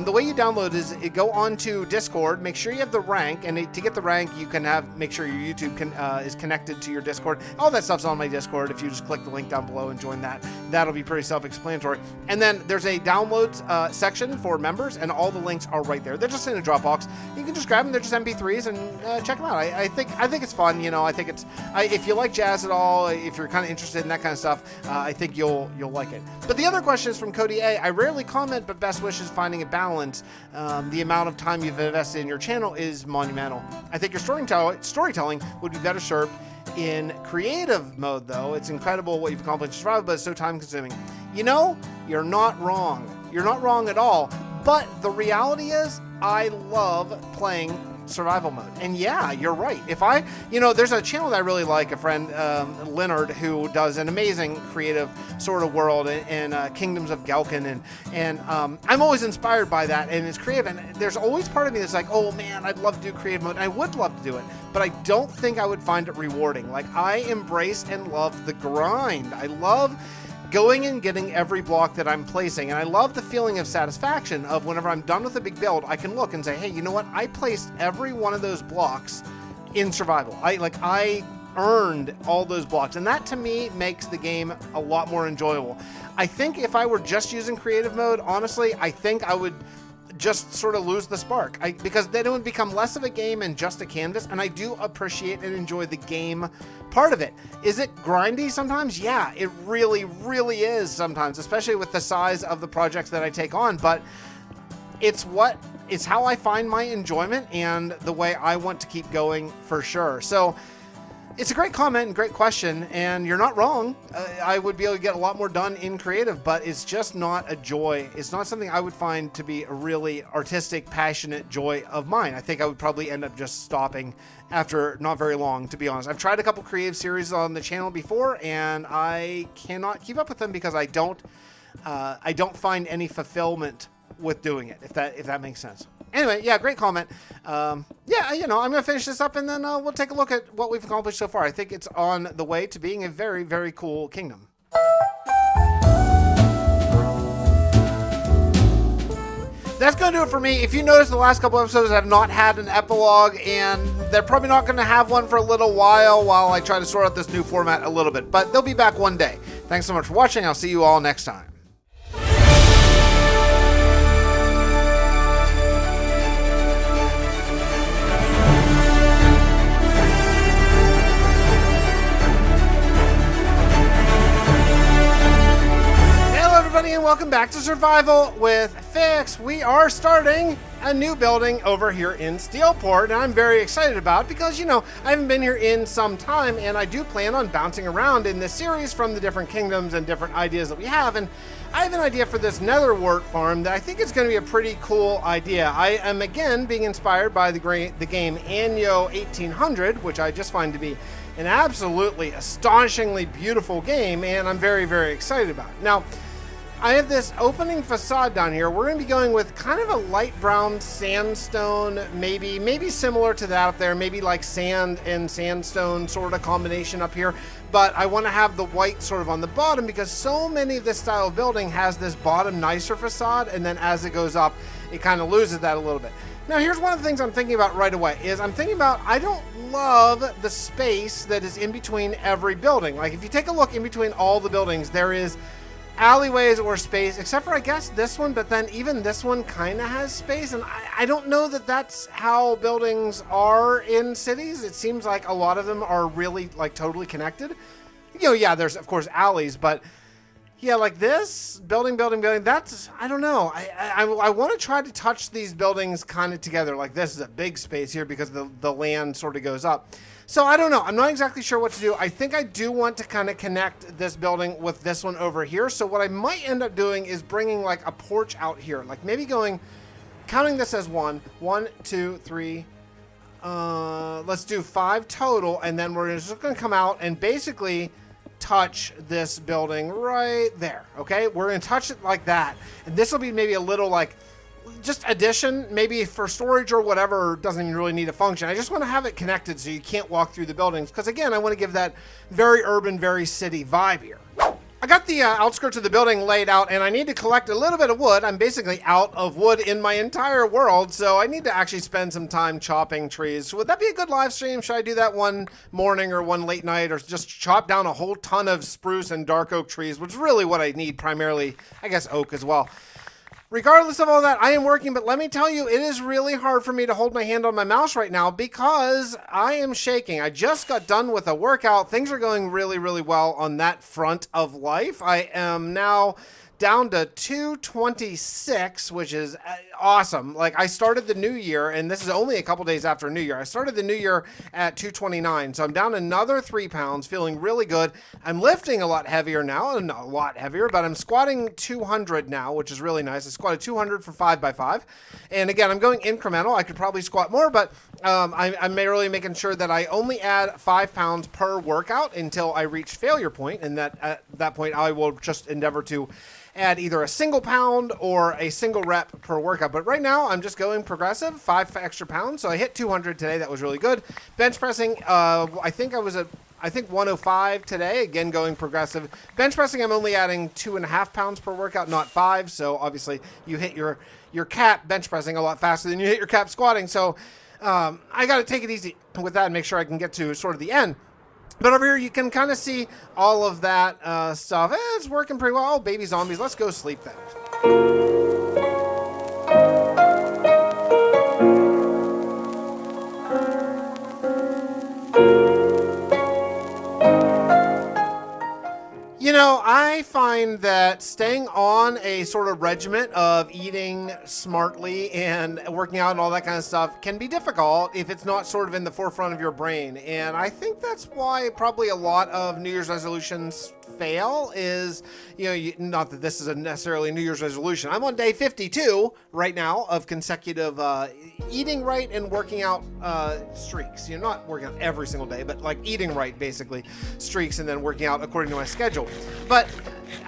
the way you download is go onto Discord, make sure you have the rank, and to get the rank, you can make sure your YouTube is connected to your Discord. All that stuff's on my Discord. If you just click the link down below and join that, that'll be pretty self-explanatory. And then there's a downloads section for members, and all the links are right there. They're just in a Dropbox. You can just grab them. They're just MP3s, and check them out. I think it's fun. I think it's if you like jazz at all, if you're kind of interested in that kind of stuff, I think you'll like it. But the other question is from Cody A. I rarely comment, but best wishes finding a balance. The amount of time you've invested in your channel is monumental. I think your storytelling would be better served in creative mode, though. It's incredible what you've accomplished in survival, but it's so time consuming. You're not wrong. You're not wrong at all. But the reality is, I love playing survival mode. And yeah, you're right. If there's a channel that I really like, a friend, Leonard, who does an amazing creative sort of world in Kingdoms of Galkin. And I'm always inspired by that, and it's creative. And there's always part of me that's like, oh man, I'd love to do creative mode. I would love to do it, but I don't think I would find it rewarding. Like, I embrace and love the grind. I love going and getting every block that I'm placing. And I love the feeling of satisfaction of whenever I'm done with a big build, I can look and say, hey, you know what? I placed every one of those blocks in survival. I earned all those blocks. And that to me makes the game a lot more enjoyable. I think if I were just using creative mode, honestly, I think I would just sort of lose the spark because then it would become less of a game and just a canvas. And I do appreciate and enjoy the game part of it. Is it grindy sometimes? Yeah, it really, really is sometimes, especially with the size of the projects that I take on. But it's how I find my enjoyment and the way I want to keep going for sure. So it's a great comment and great question, and you're not wrong. I would be able to get a lot more done in creative, but it's just not a joy. It's not something I would find to be a really artistic, passionate joy of mine. I think I would probably end up just stopping after not very long, to be honest. I've tried a couple creative series on the channel before, and I cannot keep up with them because I don't find any fulfillment with doing it, if that makes sense. Anyway, yeah, great comment. I'm going to finish this up and then we'll take a look at what we've accomplished so far. I think it's on the way to being a very, very cool kingdom. That's going to do it for me. If you notice, the last couple episodes have not had an epilogue, and they're probably not going to have one for a little while I try to sort out this new format a little bit. But they'll be back one day. Thanks so much for watching. I'll see you all next time. And welcome back to Survival with Fix. We are starting a new building over here in Steelport, and I'm very excited about it because, you know, I haven't been here in some time, and I do plan on bouncing around in this series from the different kingdoms and different ideas that we have, and I have an idea for this netherwort farm that I think is going to be a pretty cool idea. I am, again, being inspired by the game Anno 1800, which I just find to be an absolutely astonishingly beautiful game, and I'm very, very excited about it. Now, I have this opening facade down here. We're going to be going with kind of a light brown sandstone, maybe similar to that up there, maybe like sand and sandstone sort of combination up here. But I want to have the white sort of on the bottom because so many of this style of building has this bottom nicer facade, and then as it goes up, it kind of loses that a little bit. Now, here's one of the things I'm thinking about right away is I'm thinking about I don't love the space that is in between every building. Like if you take a look in between all the buildings, there is alleyways or space, except for I guess this one, but then even this one kind of has space, and I don't know that that's how buildings are in cities. It seems like a lot of them are really like totally connected. You know, yeah, there's of course alleys, but yeah, like this building, that's, I don't know. I want to try to touch these buildings kind of together. Like this is a big space here because the land sort of goes up. So I don't know. I'm not exactly sure what to do. I think I do want to kind of connect this building with this one over here. So what I might end up doing is bringing like a porch out here. Like maybe counting this as 1, 2, 3. Let's do 5 total. And then we're just going to come out and basically touch this building right there. Okay. We're going to touch it like that. And this will be maybe a little like just addition, maybe for storage or whatever, doesn't even really need a function. I just want to have it connected so you can't walk through the buildings. Because again, I want to give that very urban, very city vibe here. I got the outskirts of the building laid out and I need to collect a little bit of wood. I'm basically out of wood in my entire world, so I need to actually spend some time chopping trees. Would that be a good live stream? Should I do that one morning or one late night, or just chop down a whole ton of spruce and dark oak trees, which is really what I need primarily, I guess oak as well. Regardless of all that, I am working, but let me tell you, it is really hard for me to hold my hand on my mouse right now because I am shaking. I just got done with a workout. Things are going really, really well on that front of life. I am now down to 226, which is awesome. Like I started the new year, and this is only a couple days after New Year. I started the new year at 229, so I'm down another 3 pounds, feeling really good. I'm lifting a lot heavier now, not a lot heavier, but I'm squatting 200 now, which is really nice. I squatted 200 for 5x5, and again, I'm going incremental. I could probably squat more, but I'm really making sure that I only add 5 pounds per workout until I reach failure point, and that at that point I will just endeavor to add either a single pound or a single rep per workout. But right now I'm just going progressive, 5 extra pounds. So I hit 200 today. That was really good. Bench pressing, I think 105 today. Again, going progressive. Bench pressing, I'm only adding 2.5 pounds per workout, not 5. So obviously you hit your cap bench pressing a lot faster than you hit your cap squatting. So I got to take it easy with that and make sure I can get to sort of the end. But over here, you can kind of see all of that stuff. It's working pretty well. Oh, baby zombies. Let's go sleep then. You know, I find that staying on a sort of regiment of eating smartly and working out and all that kind of stuff can be difficult if it's not sort of in the forefront of your brain. And I think that's why probably a lot of New Year's resolutions fail is, you know, not that this is a necessarily New Year's resolution. I'm on day 52 right now of consecutive eating right and working out streaks. You're not working out every single day, but like eating right, basically, streaks, and then working out according to my schedule. But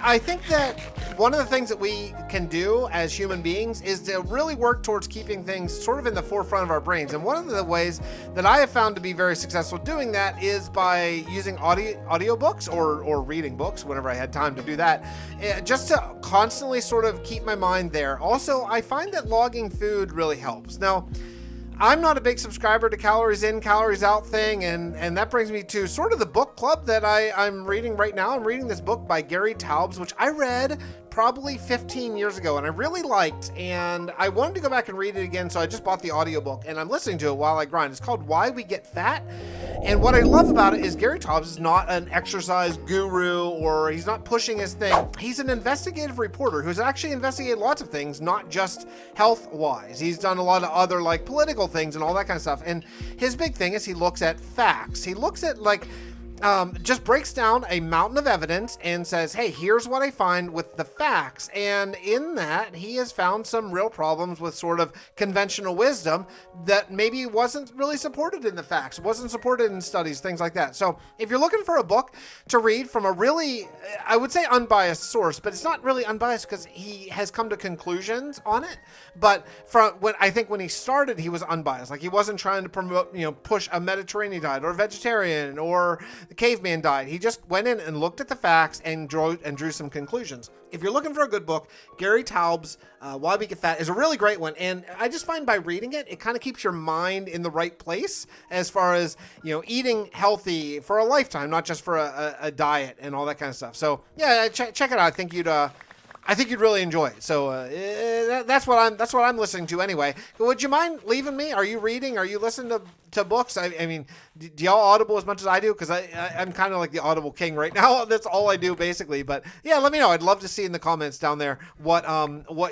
I think that one of the things that we can do as human beings is to really work towards keeping things sort of in the forefront of our brains. And one of the ways that I have found to be very successful doing that is by using audiobooks or reading books whenever I had time to do that, just to constantly sort of keep my mind there. Also, I find that logging food really helps. Now, I'm not a big subscriber to calories in, calories out thing, and that brings me to sort of the book club that I'm reading right now. I'm reading this book by Gary Taubes, which I read probably 15 years ago, and I really liked, and I wanted to go back and read it again, so I just bought the audiobook, and I'm listening to it while I grind. It's called Why We Get Fat, and what I love about it is Gary Taubes is not an exercise guru, or he's not pushing his thing. He's an investigative reporter who's actually investigated lots of things, not just health-wise. He's done a lot of other, like, political things and all that kind of stuff, and his big thing is he looks at facts. He looks at, like, just breaks down a mountain of evidence and says, hey, here's what I find with the facts. And in that, he has found some real problems with sort of conventional wisdom that maybe wasn't really supported in the facts, wasn't supported in studies, things like that. So if you're looking for a book to read from a really, I would say unbiased source, but it's not really unbiased because he has come to conclusions on it. But from when he started, he was unbiased. Like, he wasn't trying to promote, push a Mediterranean diet or vegetarian or the caveman diet. He just went in and looked at the facts and drew some conclusions. If you're looking for a good book, Gary Taubes' Why We Get Fat is a really great one. And I just find by reading it, it kind of keeps your mind in the right place as far as, eating healthy for a lifetime, not just for a diet and all that kind of stuff. So yeah, check it out. I think you'd really enjoy it. So that's what I'm listening to anyway. Would you mind leaving me? Are you reading? Are you listening to books? I mean, do y'all Audible as much as I do? Because I'm kind of like the Audible king right now. That's all I do basically. But yeah, let me know. I'd love to see in the comments down there what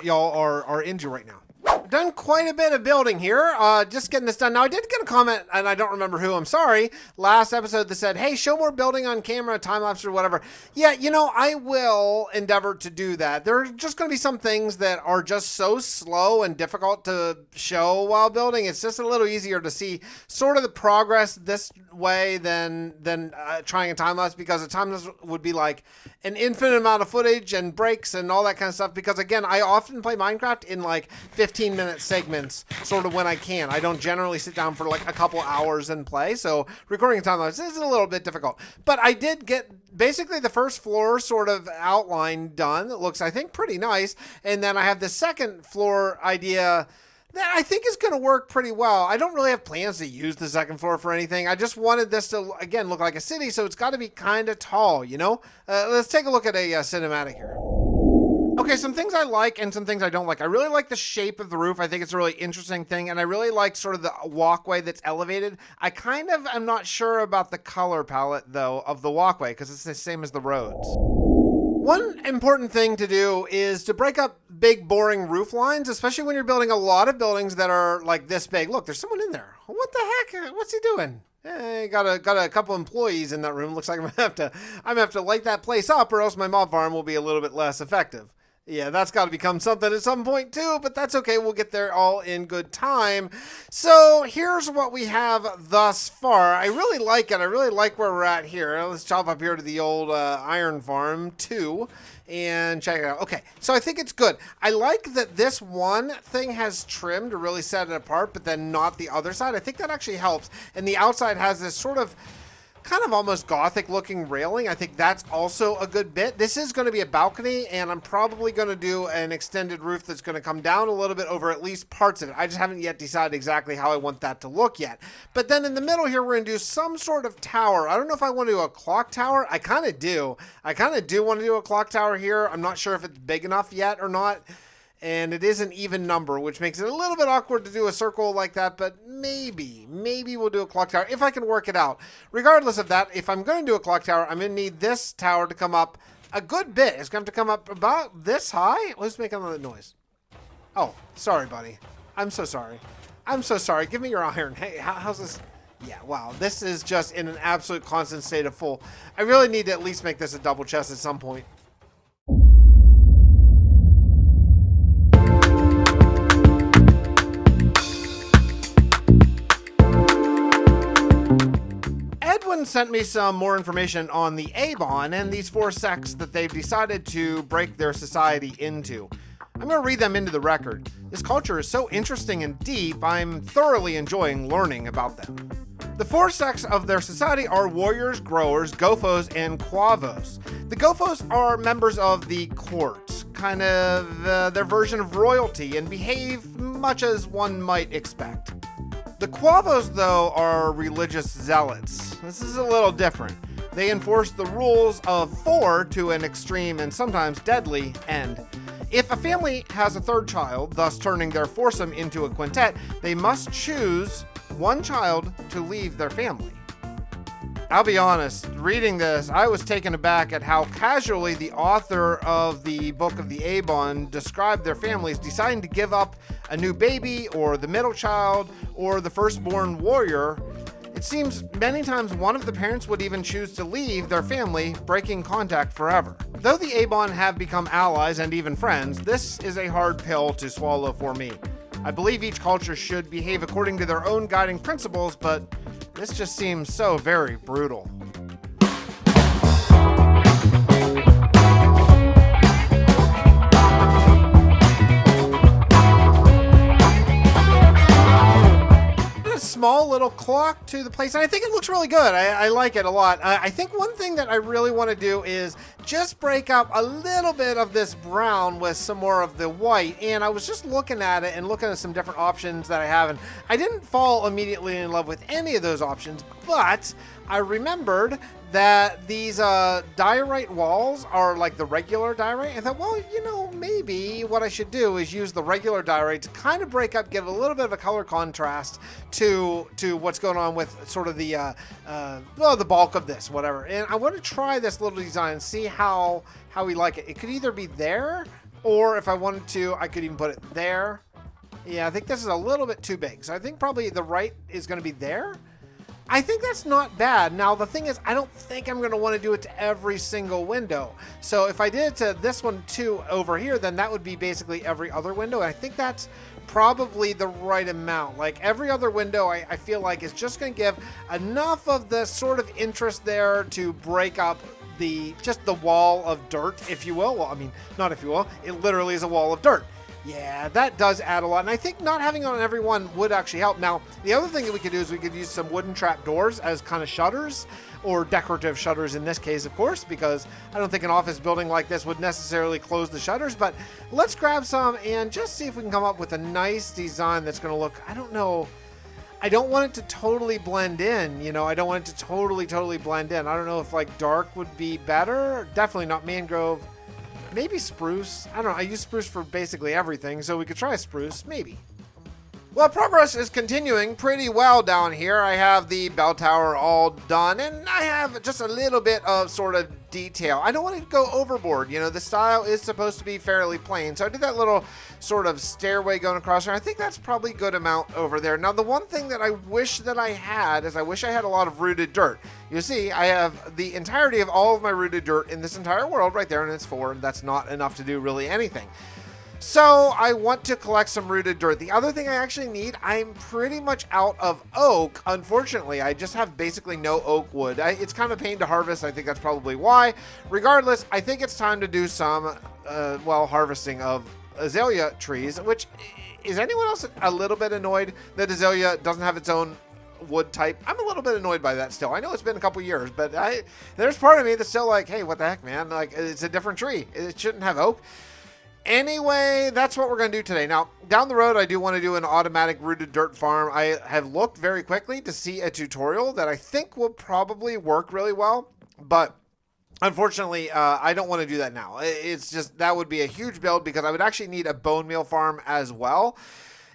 y'all are into right now. Done quite a bit of building here, just getting this done. Now, I did get a comment, and I don't remember who, I'm sorry, last episode that said, hey, show more building on camera, time-lapse or whatever. Yeah, I will endeavor to do that. There are just going to be some things that are just so slow and difficult to show while building. It's just a little easier to see sort of the progress this way than trying a time-lapse, because a time-lapse would be like an infinite amount of footage and breaks and all that kind of stuff, because, again, I often play Minecraft in, like, 15-minute segments, sort of when I can. I don't generally sit down for like a couple hours and play, so recording a time lapse is a little bit difficult. But I did get basically the first floor sort of outline done. It looks, I think, pretty nice. And then I have the second floor idea that I think is going to work pretty well. I don't really have plans to use the second floor for anything. I just wanted this to, again, look like a city, so it's got to be kind of tall, Let's take a look at a cinematic here. Okay, some things I like and some things I don't like. I really like the shape of the roof. I think it's a really interesting thing, and I really like sort of the walkway that's elevated. I kind of am not sure about the color palette, though, of the walkway, because it's the same as the roads. One important thing to do is to break up big, boring roof lines, especially when you're building a lot of buildings that are like this big. Look, there's someone in there. What the heck? What's he doing? Got a couple employees in that room. Looks like I'm gonna have to light that place up, or else my mob farm will be a little bit less effective. Yeah, that's got to become something at some point too, but that's okay. We'll get there all in good time. So here's what we have thus far. I really like it. I really like where we're at here. Let's chop up here to the old iron farm 2 and check it out. Okay, so I think it's good. I like that this one thing has trim to really set it apart, but then not the other side. I think that actually helps. And the outside has this sort of kind of almost gothic looking railing. I think that's also a good bit. This is going to be a balcony, and I'm probably going to do an extended roof that's going to come down a little bit over at least parts of it. I just haven't yet decided exactly how I want that to look yet. But then in the middle here, we're going to do some sort of tower. I don't know if I want to do a clock tower. I kind of do. I kind of do want to do a clock tower here. I'm not sure if it's big enough yet or not. And it is an even number, which makes it a little bit awkward to do a circle like that, but maybe we'll do a clock tower if I can work it out. Regardless of that, if I'm going to do a clock tower, I'm going to need this tower to come up a good bit. It's going to have to come up about this high. Who's making all that noise? Oh, sorry, buddy. I'm so sorry. I'm so sorry. Give me your iron. Hey, how's this? Yeah, wow. This is just in an absolute constant state of full. I really need to at least make this a double chest at some point. Sent me some more information on the Avon and these 4 sects that they've decided to break their society into. I'm going to read them into the record. This culture is so interesting and deep, I'm thoroughly enjoying learning about them. The 4 sects of their society are warriors, growers, gophos, and quavos. The gophos are members of the court, kind of their version of royalty, and behave much as one might expect. The quavos, though, are religious zealots. This is a little different. They enforce the rules of 4 to an extreme and sometimes deadly end. If a family has a third child, thus turning their foursome into a quintet, they must choose one child to leave their family. I'll be honest, reading this, I was taken aback at how casually the author of the Book of the Avon described their families deciding to give up a new baby, or the middle child, or the firstborn warrior. It seems many times one of the parents would even choose to leave their family, breaking contact forever. Though the Avon have become allies and even friends, this is a hard pill to swallow for me. I believe each culture should behave according to their own guiding principles, but this just seems so very brutal. Small little clock to the place, and I think it looks really good. I like it a lot. I think one thing that I really want to do is just break up a little bit of this brown with some more of the white, and I was just looking at it and looking at some different options that I have, and I didn't fall immediately in love with any of those options, but I remembered that these diorite walls are like the regular diorite. I thought, well, you know, maybe what I should do is use the regular diorite to kind of break up, give a little bit of a color contrast to what's going on with sort of the the bulk of this, whatever. And I want to try this little design and see how we like it. It could either be there, or if I wanted to, I could even put it there. Yeah, I think this is a little bit too big, so I think probably the right is going to be there. I think that's not bad. Now, the thing is, I don't think I'm going to want to do it to every single window. So if I did it to this one too over here, then that would be basically every other window. And I think that's probably the right amount. Like every other window, I feel like is just going to give enough of the sort of interest there to break up just the wall of dirt, if you will. Well, I mean, not if you will. It literally is a wall of dirt. Yeah, that does add a lot, and I think not having it on every one would actually help. Now, the other thing that we could do is we could use some wooden trap doors as kind of shutters, or decorative shutters in this case, of course, because I don't think an office building like this would necessarily close the shutters, but let's grab some and just see if we can come up with a nice design that's going to look, I don't know, I don't want it to totally blend in, you know, I don't want it to totally blend in. I don't know if like dark would be better, definitely not mangrove. Maybe spruce. I don't know. I use spruce for basically everything, so we could try spruce, maybe. Well, progress is continuing pretty well down here. I have the bell tower all done, and I have just a little bit of sort of detail. I don't want to go overboard. You know, the style is supposed to be fairly plain, so I did that little sort of stairway going across there. I think that's probably a good amount over there. Now, the one thing that I wish that I had is I wish I had a lot of rooted dirt. You see, I have the entirety of all of my rooted dirt in this entire world right there, and it's 4, and that's not enough to do really anything. So I want to collect some rooted dirt. The other thing I actually need, I'm pretty much out of oak. Unfortunately, I just have basically no oak wood. It's kind of a pain to harvest. I think that's probably why. Regardless, I think it's time to do some, harvesting of azalea trees, which is anyone else a little bit annoyed that azalea doesn't have its own wood type? I'm a little bit annoyed by that still. I know it's been a couple years, but there's part of me that's still like, hey, what the heck, man? Like, it's a different tree. It shouldn't have oak. Anyway, that's what we're going to do today. Now, down the road, I do want to do an automatic rooted dirt farm. I have looked very quickly to see a tutorial that I think will probably work really well, but unfortunately, I don't want to do that now. It's just, that would be a huge build because I would actually need a bone meal farm as well.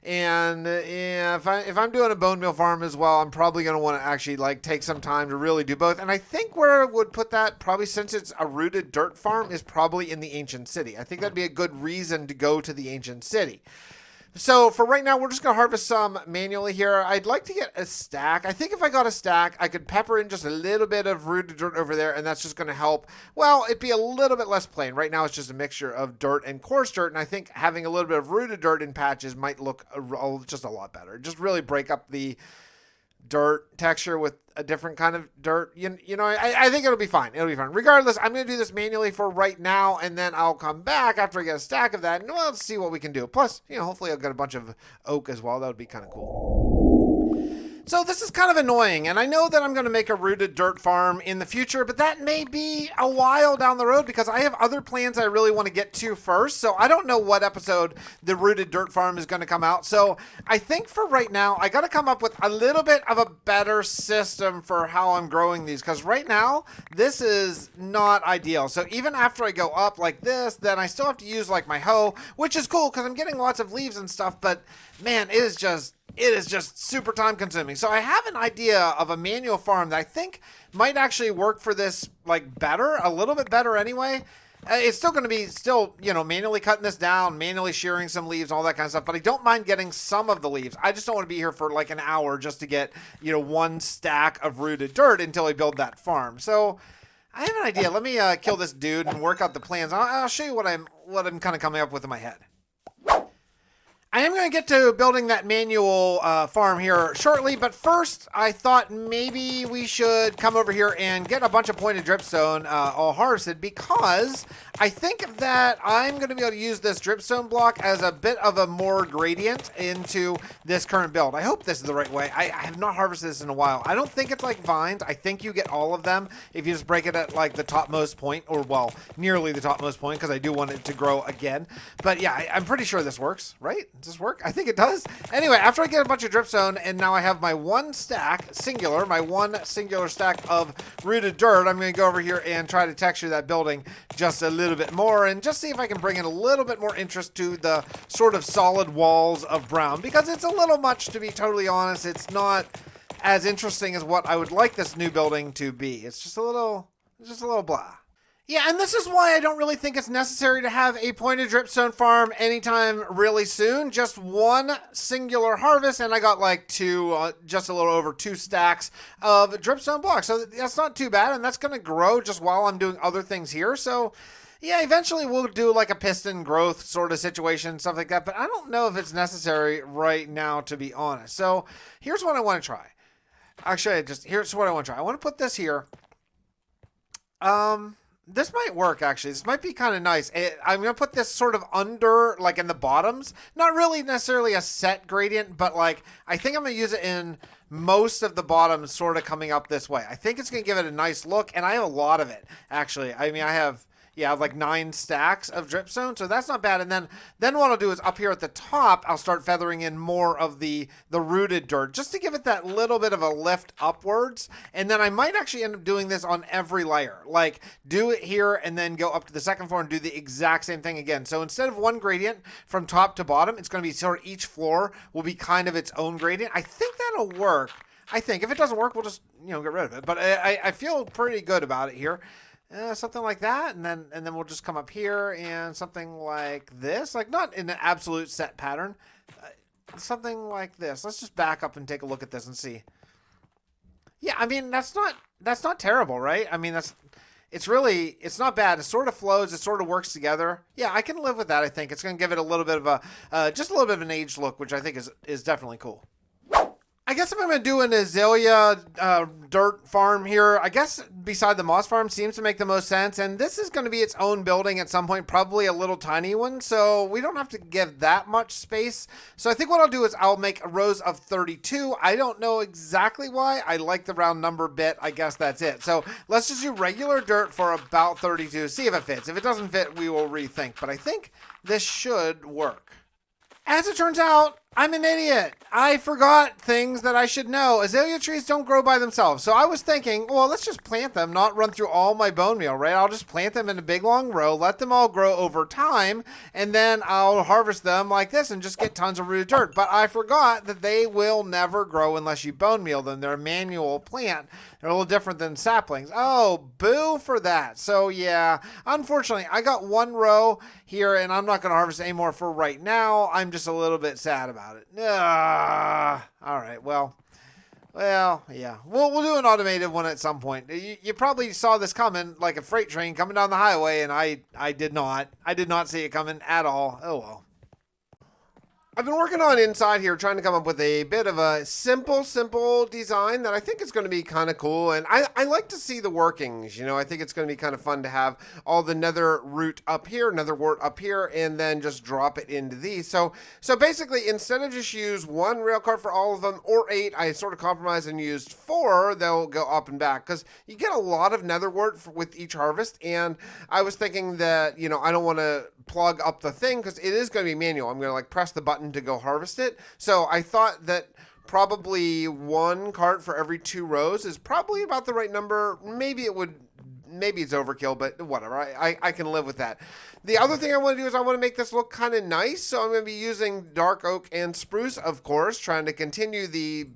And yeah, if I'm doing a bone meal farm as well, I'm probably going to want to actually like take some time to really do both. And I think where I would put that, probably since it's a rooted dirt farm, is probably in the ancient city. I think that'd be a good reason to go to the ancient city. So for right now, we're just going to harvest some manually here. I'd like to get a stack. I think if I got a stack, I could pepper in just a little bit of rooted dirt over there, and that's just going to help. Well, it'd be a little bit less plain. Right now, it's just a mixture of dirt and coarse dirt, and I think having a little bit of rooted dirt in patches might look just a lot better. Just really break up the dirt texture with a different kind of dirt. You know, I think it'll be fine. It'll be fine. Regardless, I'm going to do this manually for right now, and then I'll come back after I get a stack of that, and we'll see what we can do. Plus, you know, hopefully I'll get a bunch of oak as well. That would be kind of cool. So this is kind of annoying, and I know that I'm going to make a rooted dirt farm in the future, but that may be a while down the road because I have other plans I really want to get to first. So I don't know what episode the rooted dirt farm is going to come out. So I think for right now, I got to come up with a little bit of a better system for how I'm growing these, because right now this is not ideal. So even after I go up like this, then I still have to use like my hoe, which is cool because I'm getting lots of leaves and stuff, but man, it is just super time consuming. So I have an idea of a manual farm that I think might actually work for this like better, a little bit better anyway. It's still going to be manually cutting this down, manually shearing some leaves, all that kind of stuff. But I don't mind getting some of the leaves. I just don't want to be here for like an hour just to get, one stack of rooted dirt until we build that farm. So I have an idea. Let me kill this dude and work out the plans. I'll show you what I'm kind of coming up with in my head. I am going to get to building that manual farm here shortly, but first I thought maybe we should come over here and get a bunch of pointed dripstone all harvested, because I think that I'm going to be able to use this dripstone block as a bit of a more gradient into this current build. I hope this is the right way. I have not harvested this in a while. I don't think it's like vines. I think you get all of them if you just break it at like the topmost point, or well, nearly the topmost point, because I do want it to grow again. But yeah, I'm pretty sure this works, right? Does this work? I think it does. Anyway, after I get a bunch of dripstone, and now I have my one stack, my one singular stack of rooted dirt, I'm going to go over here and try to texture that building just a little bit more, and just see if I can bring in a little bit more interest to the sort of solid walls of brown, because it's a little much, to be totally honest. It's not as interesting as what I would like this new building to be. It's just a little blah. Yeah, and this is why I don't really think it's necessary to have a pointed dripstone farm anytime really soon. Just one singular harvest, and I got like just a little over 2 stacks of dripstone blocks. So that's not too bad, and that's going to grow just while I'm doing other things here. So yeah, eventually we'll do like a piston growth sort of situation, stuff like that. But I don't know if it's necessary right now, to be honest. So here's what I want to try. Actually, here's what I want to try. I want to put this here. This might work, actually. This might be kind of nice. I'm going to put this sort of under, like in the bottoms. Not really necessarily a set gradient, but like I think I'm going to use it in most of the bottoms sort of coming up this way. I think it's going to give it a nice look, and I have a lot of it, actually. I mean, I have like 9 stacks of dripstone, so that's not bad. And then what I'll do is up here at the top, I'll start feathering in more of the rooted dirt, just to give it that little bit of a lift upwards. And then I might actually end up doing this on every layer, like do it here and then go up to the second floor and do the exact same thing again. So instead of one gradient from top to bottom, it's going to be sort of each floor will be kind of its own gradient. I think that'll work. I think if it doesn't work, we'll just get rid of it. But I feel pretty good about it here. Something like that, and then we'll just come up here and something like this, like not in an absolute set pattern, something like this. Let's just back up and take a look at this and see. Yeah, I mean that's not terrible, right? I mean it's not bad. It sort of flows. It sort of works together. Yeah, I can live with that. I think it's going to give it a little bit of just a little bit of an aged look, which I think is definitely cool. I guess if I'm going to do an azalea dirt farm here, I guess beside the moss farm seems to make the most sense. And this is going to be its own building at some point, probably a little tiny one. So we don't have to give that much space. So I think what I'll do is I'll make rows of 32. I don't know exactly why. I like the round number bit. I guess that's it. So let's just do regular dirt for about 32. See if it fits. If it doesn't fit, we will rethink. But I think this should work. As it turns out, I'm an idiot. I forgot things that I should know. Azalea trees don't grow by themselves. So I was thinking, well, let's just plant them, not run through all my bone meal, right? I'll just plant them in a big long row, let them all grow over time, and then I'll harvest them like this and just get tons of rooted dirt. But I forgot that they will never grow unless you bone meal them. They're a manual plant. They're a little different than saplings. Oh, boo for that. So yeah, unfortunately, I got one row here, and I'm not going to harvest any more for right now. I'm just a little bit sad about it. All right, well, yeah. We'll do an automated one at some point. You probably saw this coming, like a freight train coming down the highway, and I did not. I did not see it coming at all. Oh well. I've been working on inside here, trying to come up with a bit of a simple design that I think is going to be kind of cool. And I like to see the workings, you know. I think it's going to be kind of fun to have all the nether root up here, nether wart up here, and then just drop it into these. So basically, instead of just use one rail cart for all of them, or 8, I sort of compromised and used 4. They'll go up and back, because you get a lot of nether wart with each harvest. And I was thinking that, you know, I don't want to plug up the thing, because it is going to be manual. I'm going to like press the button to go harvest it. So I thought that probably 1 cart for every 2 rows is probably about the right number. Maybe it's overkill, but whatever. I can live with that. The other thing I want to do is I want to make this look kind of nice. So I'm going to be using dark oak and spruce, of course, trying to continue the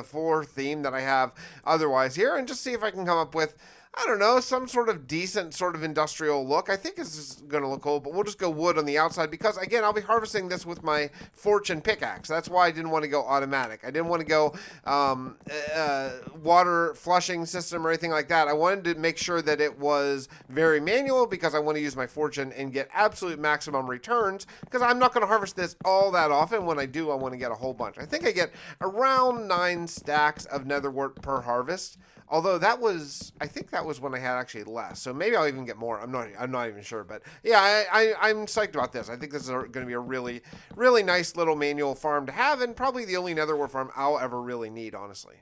4 theme that I have otherwise here, and just see if I can come up with, I don't know, some sort of decent sort of industrial look. I think this is going to look cool, but we'll just go wood on the outside, because, again, I'll be harvesting this with my fortune pickaxe. That's why I didn't want to go automatic. I didn't want to go water flushing system or anything like that. I wanted to make sure that it was very manual, because I want to use my fortune and get absolute maximum returns, because I'm not going to harvest this all that often. When I do, I want to get a whole bunch. I think I get around 9 stacks of nether wart per harvest. Although I think that was when I had actually less. So maybe I'll even get more. I'm not even sure. But yeah, I'm psyched about this. I think this is going to be a really, really nice little manual farm to have, and probably the only nether wart farm I'll ever really need, honestly.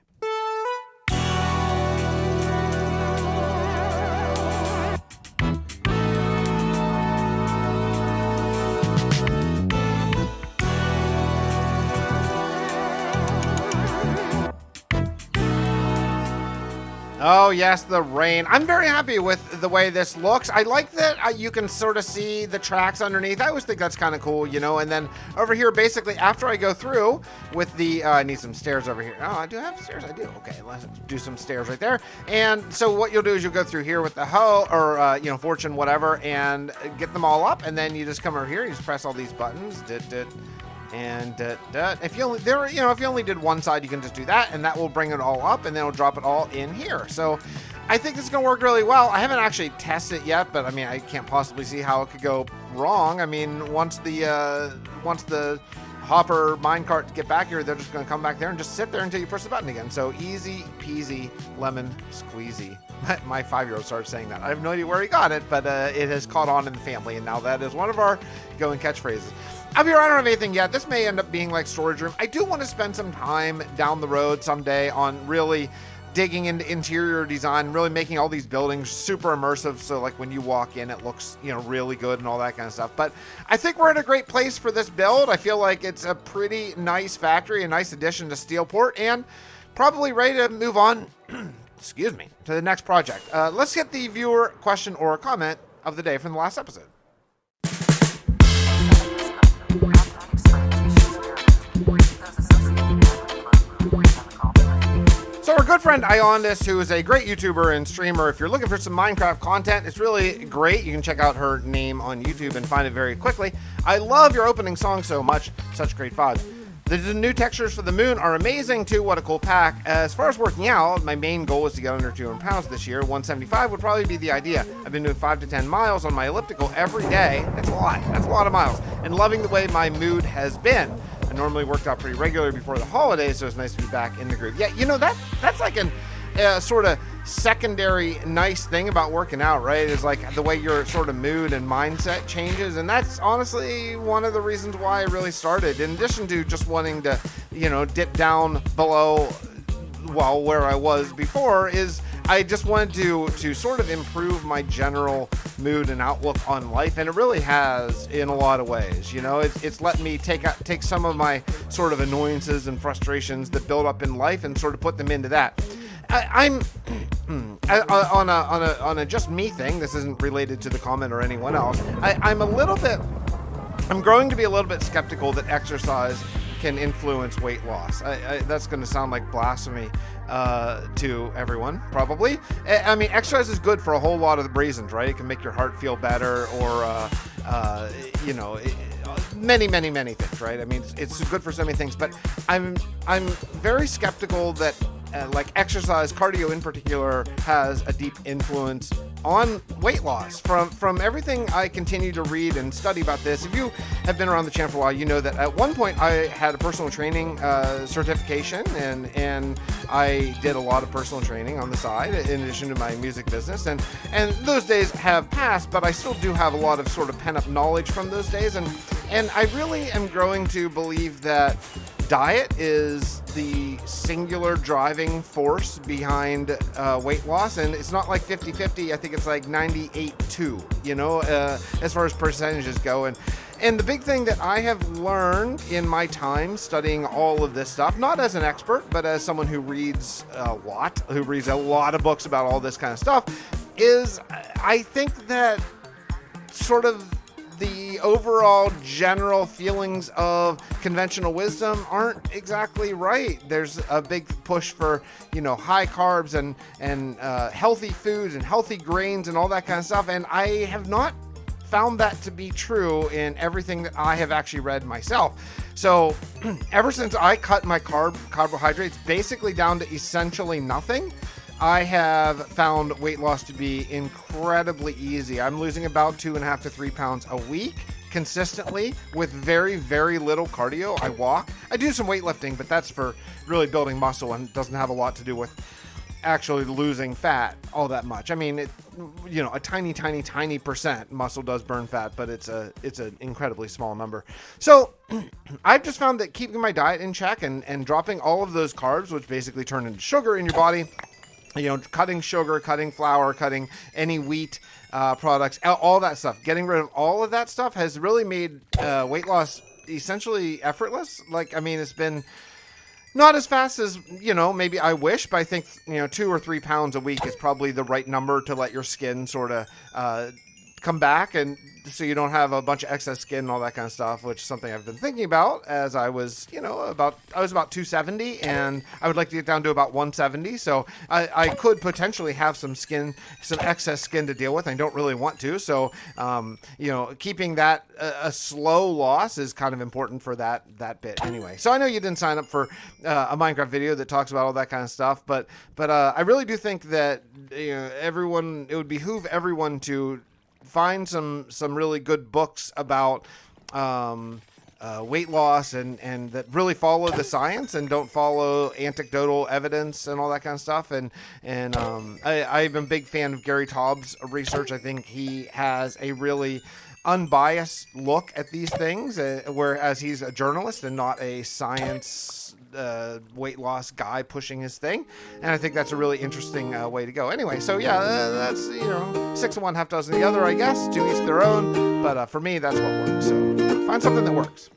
Oh, yes, the rain. I'm very happy with the way this looks. I like that you can sort of see the tracks underneath. I always think that's kind of cool, you know. And then over here, basically, after I go through with the... I need some stairs over here. Oh, I do have stairs? I do. Okay, let's do some stairs right there. And so what you'll do is you'll go through here with the hoe, or, you know, fortune, whatever, and get them all up. And then you just come over here, you just press all these buttons. And if you only did one side, you can just do that, and that will bring it all up, and then it'll drop it all in here. So I think this is going to work really well. I haven't actually tested it yet, but I mean, I can't possibly see how it could go wrong. I mean, once the hopper minecart get back here, they're just going to come back there and just sit there until you push the button again. So easy peasy lemon squeezy. My 5-year-old started saying that. I have no idea where he got it, but it has caught on in the family, and now that is one of our going catchphrases. Up here, I don't have anything yet. This may end up being like storage room. I do want to spend some time down the road someday on really digging into interior design, really making all these buildings super immersive. So like when you walk in, it looks, you know, really good and all that kind of stuff. But I think we're in a great place for this build. I feel like it's a pretty nice factory, a nice addition to Steelport, and probably ready to move on, excuse me, to the next project. Let's get the viewer question or comment of the day from the last episode. So our good friend Iondas, who is a great YouTuber and streamer, if you're looking for some Minecraft content, it's really great. You can check out her name on YouTube and find it very quickly. I love your opening song so much. Such great vibes. The new textures for the moon are amazing too. What a cool pack. As far as working out, my main goal is to get under 200 pounds this year. 175 would probably be the idea. I've been doing 5 to 10 miles on my elliptical every day. That's a lot. That's a lot of miles. And loving the way my mood has been. I normally worked out pretty regularly before the holidays, so it's nice to be back in the groove. Yeah, you know, that's like a sort of secondary nice thing about working out, right? Is like the way your sort of mood and mindset changes. And that's honestly one of the reasons why I really started. In addition to just wanting to, you know, dip down below, well, where I was before, is I just wanted to sort of improve my general mood and outlook on life, and it really has in a lot of ways. You know, it's let me take some of my sort of annoyances and frustrations that build up in life and sort of put them into that. I'm on a just me thing. This isn't related to the comment or anyone else. I'm growing to be a little bit skeptical that exercise can influence weight loss. That's going to sound like blasphemy to everyone, probably. I mean, exercise is good for a whole lot of reasons, right? It can make your heart feel better, or you know, many things, right? I mean, it's good for so many things, but I'm very skeptical that like exercise, cardio in particular, has a deep influence on weight loss. From everything I continue to read and study about this, if you have been around the channel for a while, you know that at one point I had a personal training certification, and I did a lot of personal training on the side in addition to my music business, and those days have passed, but I still do have a lot of sort of pent-up knowledge from those days, and I really am growing to believe that diet is the singular driving force behind weight loss, and it's not like 50-50. I think it's like 98-2, you know, as far as percentages go. And the big thing that I have learned in my time studying all of this stuff, not as an expert, but as someone who reads a lot of books about all this kind of stuff, is I think that sort of the overall general feelings of conventional wisdom aren't exactly right. There's a big push for, you know, high carbs and healthy foods and healthy grains and all that kind of stuff. And I have not found that to be true in everything that I have actually read myself. So ever since I cut my carbohydrates basically down to essentially nothing, I have found weight loss to be incredibly easy. I'm losing about 2.5 to 3 pounds a week consistently with very, very little cardio. I walk. I do some weightlifting, but that's for really building muscle and doesn't have a lot to do with actually losing fat all that much. I mean, a tiny percent muscle does burn fat, but it's an incredibly small number. So I've just found that keeping my diet in check and dropping all of those carbs, which basically turn into sugar in your body, you know, cutting sugar, cutting flour, cutting any wheat products, all that stuff, getting rid of all of that stuff has really made weight loss essentially effortless. Like, I mean, it's been not as fast as, you know, maybe I wish, but I think, you know, 2 or 3 pounds a week is probably the right number to let your skin sort of come back, and so you don't have a bunch of excess skin and all that kind of stuff, which is something I've been thinking about as I was, you know, I was about 270, and I would like to get down to about 170. So I could potentially have some excess skin to deal with. I don't really want to. So, you know, keeping that a slow loss is kind of important for that bit anyway. So I know you didn't sign up for a Minecraft video that talks about all that kind of stuff, but I really do think that, you know, it would behoove everyone to find some really good books about weight loss and that really follow the science and don't follow anecdotal evidence and all that kind of stuff. And I'm a big fan of Gary Taub's research. I think he has a really unbiased look at these things, whereas he's a journalist and not a science weight loss guy pushing his thing, and I think that's a really interesting way to go. Anyway, so yeah, that's, you know, 6 of one, half dozen of the other, I guess. To each their own, but for me, that's what works. So find something that works.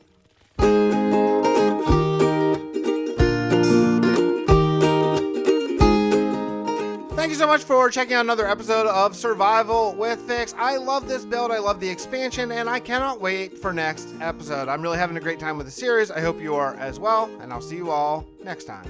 Thank you so much for checking out another episode of Survival with Fix. I love this build, I love the expansion, and I cannot wait for next episode. I'm really having a great time with the series. I hope you are as well, and I'll see you all next time.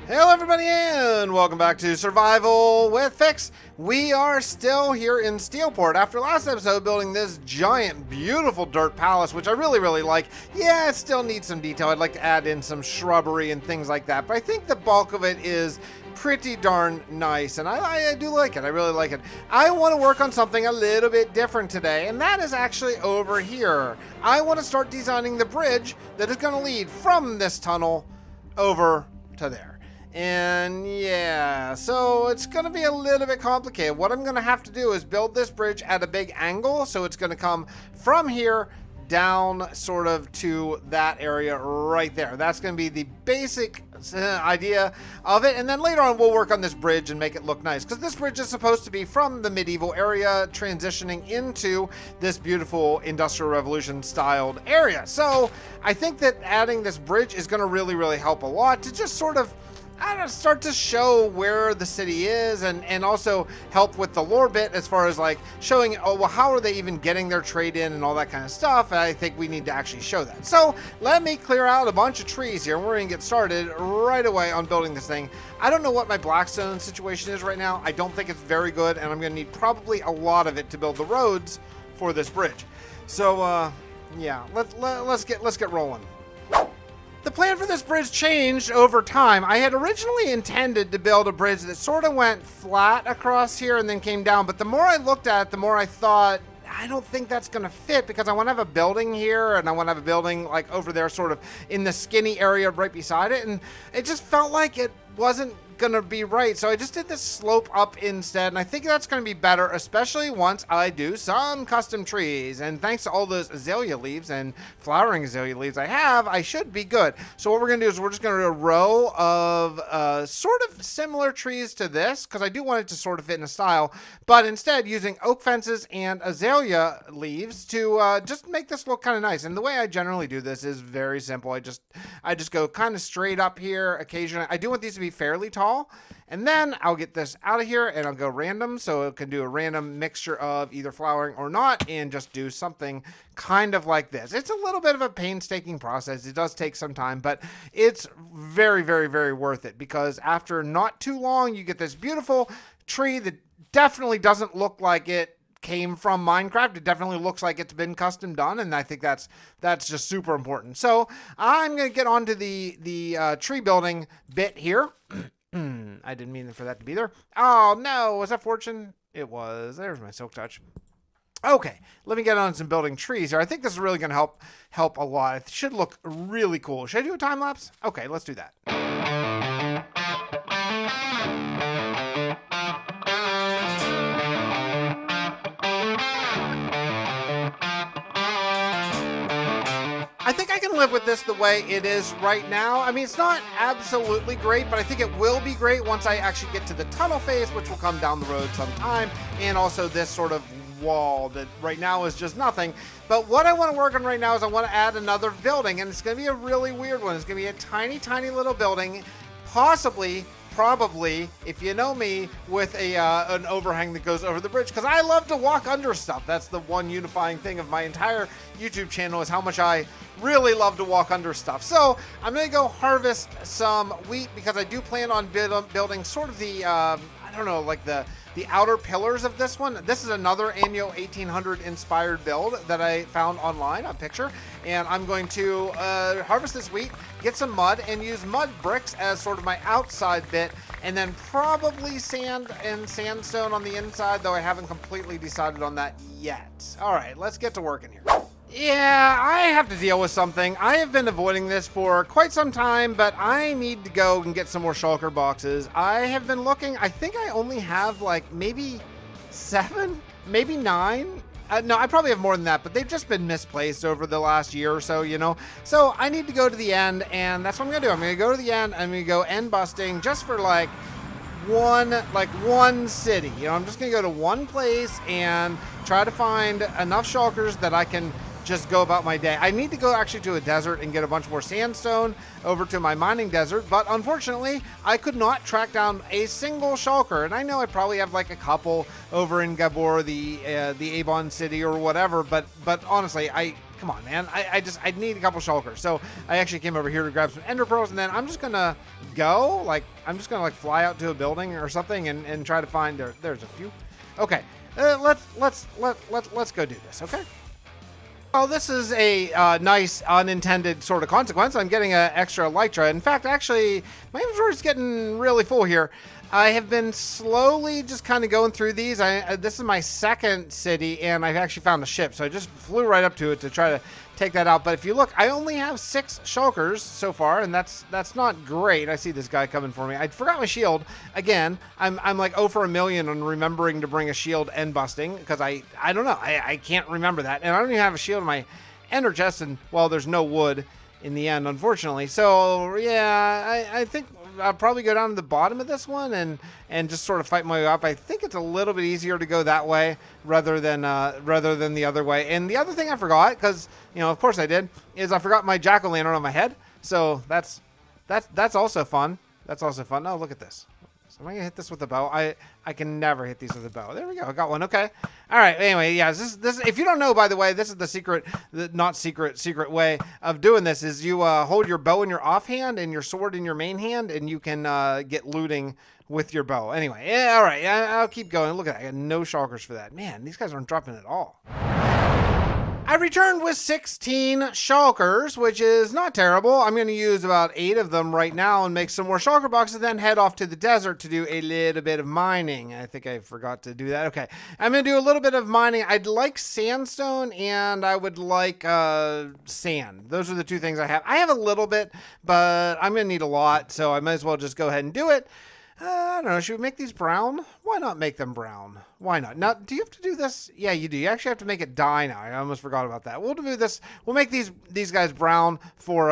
Hello everybody, and welcome back to Survival with Fix. We are still here in Steelport after last episode building this giant, beautiful dirt palace, which I really, really like. Yeah, it still needs some detail. I'd like to add in some shrubbery and things like that, but I think the bulk of it is pretty darn nice, and I do like it. I really like it. I want to work on something a little bit different today, and that is actually over here. I want to start designing the bridge that is going to lead from this tunnel over to there. And yeah, so it's going to be a little bit complicated. What I'm going to have to do is build this bridge at a big angle, so it's going to come from here down sort of to that area right there. That's going to be the basic idea of it, and then later on we'll work on this bridge and make it look nice, because this bridge is supposed to be from the medieval area transitioning into this beautiful Industrial Revolution styled area. So I think that adding this bridge is going to really, really help a lot to just sort of I don't know, start to show where the city is and also help with the lore bit as far as like showing, oh, well, how are they even getting their trade in and all that kind of stuff. And I think we need to actually show that. So let me clear out a bunch of trees here and we're going to get started right away on building this thing. I don't know what my blackstone situation is right now. I don't think it's very good and I'm going to need probably a lot of it to build the roads for this bridge. So yeah, let's get rolling. The plan for this bridge changed over time. I had originally intended to build a bridge that sort of went flat across here and then came down, but the more I looked at it, the more I thought, I don't think that's going to fit because I want to have a building here and I want to have a building like over there sort of in the skinny area right beside it, and it just felt like it wasn't gonna be right. So I just did this slope up instead, and I think that's gonna be better, especially once I do some custom trees. And thanks to all those azalea leaves and flowering azalea leaves I have, I should be good. So what we're gonna do is we're just gonna do a row of sort of similar trees to this, because I do want it to sort of fit in a style, but instead using oak fences and azalea leaves to just make this look kind of nice. And the way I generally do this is very simple. I just go kind of straight up here. Occasionally I do want these to be fairly tall, and then I'll get this out of here and I'll go random, so it can do a random mixture of either flowering or not, and just do something kind of like this. It's a little bit of a painstaking process. It does take some time, but it's very, very, very worth it, because after not too long, you get this beautiful tree that definitely doesn't look like it came from Minecraft. It definitely looks like it's been custom done, and I think that's just super important. So I'm going to get on to the tree building bit here. I didn't mean for that to be there. Oh no, was that Fortune? It was. There's my silk touch. Okay, let me get on some building trees here. I think this is really going to help a lot. It should look really cool. Should I do a time lapse? Okay, let's do that. I think I can live with this the way it is right now. I mean, it's not absolutely great, but I think it will be great once I actually get to the tunnel phase, which will come down the road sometime, and also this sort of wall that right now is just nothing. But what I want to work on right now is I want to add another building, and it's going to be a really weird one. It's going to be a tiny, tiny little building, probably, if you know me, with an overhang that goes over the bridge, because I love to walk under stuff. That's the one unifying thing of my entire YouTube channel, is how much I really love to walk under stuff. So I'm going to go harvest some wheat, because I do plan on building sort of the, I don't know, like the outer pillars of this one. This is another Anno 1800 inspired build that I found online, a picture, and I'm going to harvest this wheat, get some mud, and use mud bricks as sort of my outside bit, and then probably sand and sandstone on the inside, though I haven't completely decided on that yet. All right, let's get to work in here. Yeah, I have to deal with something. I have been avoiding this for quite some time, but I need to go and get some more shulker boxes. I have been looking. I think I only have like maybe 7, maybe 9. No, I probably have more than that, but they've just been misplaced over the last year or so, you know? So I need to go to the end, and that's what I'm going to do. I'm going to go to the end. I'm going to go end busting just for like one city. You know, I'm just going to go to one place and try to find enough shulkers that I can just go about my day. I need to go actually to a desert and get a bunch more sandstone over to my mining desert, but unfortunately I could not track down a single shulker. And I know I probably have like a couple over in Gabor, the Avon city or whatever, but honestly, come on, man. I need a couple shulkers. So I actually came over here to grab some ender pearls, and then I'm just gonna go, I'm just gonna fly out to a building or something and try to find there's a few. Okay, let's go do this, okay? Well, this is a nice unintended sort of consequence. I'm getting an extra elytra. In fact, actually, my inventory is getting really full here. I have been slowly just kind of going through these. This is my second city, and I've actually found a ship, so I just flew right up to it to try to take that out. But if you look, I only have 6 shulkers so far, and that's not great. I see this guy coming for me. I forgot my shield again. I'm like 0 for a million on remembering to bring a shield and busting, because I don't know. I can't remember that, and I don't even have a shield in my ender chest, and well, there's no wood in the end, unfortunately. So yeah, I think I'll probably go down to the bottom of this one and just sort of fight my way up. I think it's a little bit easier to go that way rather than the other way. And the other thing I forgot, because of course I did, is I forgot my jack-o'-lantern on my head. So that's also fun. That's also fun. Oh, look at this. So am I gonna hit this with a bow? I can never hit these with a bow. There we go. I got one. Okay. All right. Anyway, yeah. This. If you don't know, by the way, this is the secret way of doing this. Is you hold your bow in your offhand and your sword in your main hand, and you can get looting with your bow. Anyway. Yeah. All right. I'll keep going. Look at that. I got no shulkers for that. Man, these guys aren't dropping at all. I returned with 16 shulkers, which is not terrible. I'm going to use about 8 of them right now and make some more shulker boxes, and then head off to the desert to do a little bit of mining. I think I forgot to do that. Okay. I'm going to do a little bit of mining. I'd like sandstone, and I would like sand. Those are the 2 things I have. I have a little bit, but I'm going to need a lot, so I might as well just go ahead and do it. I don't know. Should we make these brown? Why not make them brown? Why not? Now, do you have to do this? Yeah, you do. You actually have to make it dye now. I almost forgot about that. We'll do this. We'll make these guys brown for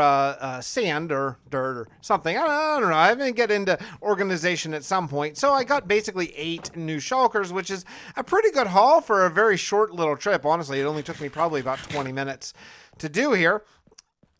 sand or dirt or something. I don't know. I'm going to get into organization at some point. So I got basically 8 new shulkers, which is a pretty good haul for a very short little trip. Honestly, it only took me probably about 20 minutes to do here.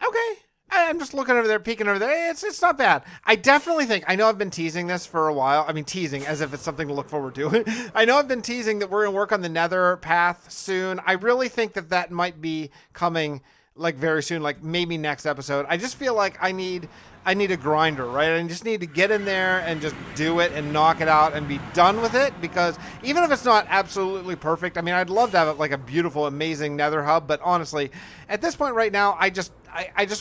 Okay. I'm just looking over there, peeking over there. It's not bad. I definitely think, I know I've been teasing this for a while. I mean, teasing as if it's something to look forward to. I know I've been teasing that we're going to work on the nether path soon. I really think that might be coming like very soon, like maybe next episode. I just feel like I need a grinder, right? I just need to get in there and just do it and knock it out and be done with it, because even if it's not absolutely perfect, I mean, I'd love to have like a beautiful, amazing nether hub, but honestly, at this point right now, I just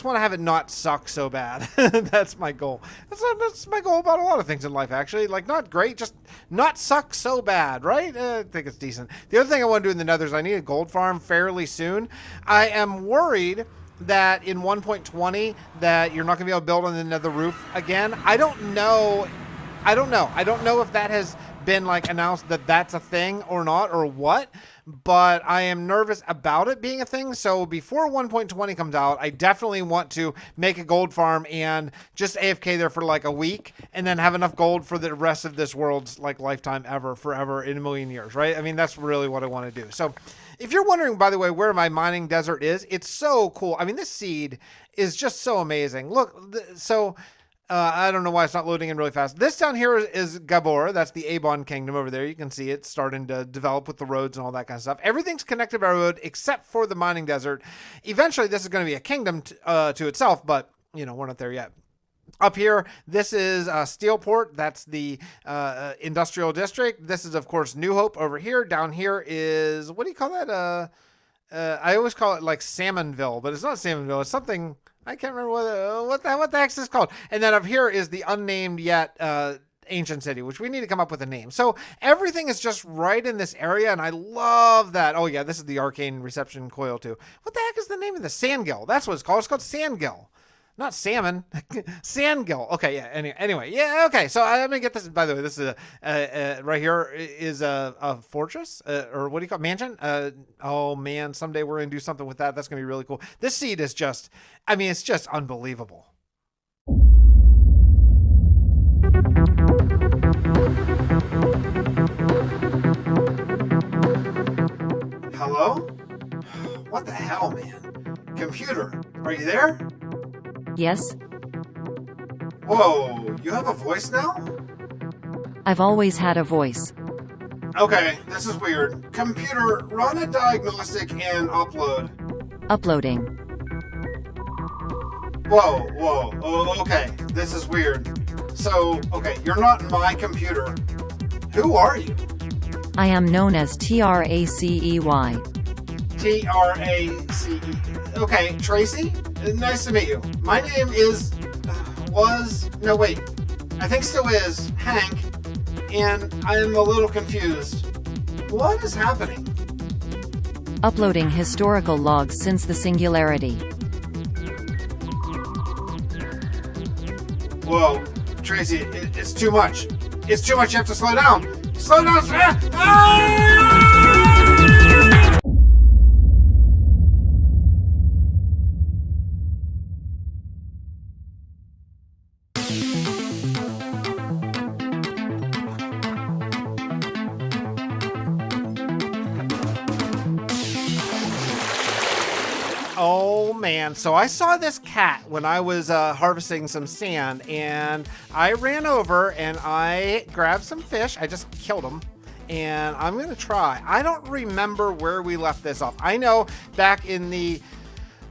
want to have it not suck so bad. That's my goal. That's my goal about a lot of things in life, actually. Like, not great, just not suck so bad, right? I think it's decent. The other thing I want to do in the nether is I need a gold farm fairly soon. I am worried that in 1.20 that you're not going to be able to build on the nether roof again. I don't know if that has been like announced that that's a thing or not, or what, but I am nervous about it being a thing. So before 1.20 comes out, I definitely want to make a gold farm and just AFK there for like a week, and then have enough gold for the rest of this world's like lifetime forever in a million years, right? I mean, that's really what I want to do. So if you're wondering, by the way, where my mining desert is, it's so cool. I mean, this seed is just so amazing. Look, I don't know why it's not loading in really fast. This down here is Gabor. That's the Avon Kingdom over there. You can see it starting to develop with the roads and all that kind of stuff. Everything's connected by road except for the mining desert. Eventually, this is going to be a kingdom to itself, but, you know, we're not there yet. Up here, this is Steelport. That's the industrial district. This is, of course, New Hope over here. Down here is, what do you call that? I always call it like Salmonville, but it's not Salmonville. It's something... I can't remember what the heck is this called. And then up here is the unnamed yet ancient city, which we need to come up with a name. So everything is just right in this area, and I love that. Oh yeah, this is the arcane reception coil too. What the heck is the name of the Sandgill? That's what it's called. It's called Sandgill. Not salmon, Sandgill. Okay, yeah. Anyway, yeah. Okay, so I'm gonna get this. By the way, this is right here is a fortress, or what do you call it? Mansion? Oh man, someday we're gonna do something with that. That's gonna be really cool. This seed is just, I mean, it's just unbelievable. Hello? What the hell, man? Computer, are you there? Yes? Whoa, you have a voice now? I've always had a voice. Okay, this is weird. Computer, run a diagnostic and upload. Uploading. Whoa. Oh, okay, this is weird. So, okay, you're not my computer. Who are you? I am known as Tracey. Trace. Okay, Tracy? Nice to meet you. My name is... I think still is Hank, and I am a little confused. What is happening? Uploading historical logs since the singularity. Whoa, Tracy, it's too much. It's too much, you have to slow down. Slow down! Ah! Oh man, so I saw this cat when I was harvesting some sand, and I ran over and I grabbed some fish. I just killed them, and I'm gonna try. I don't remember where we left this off. I know back in the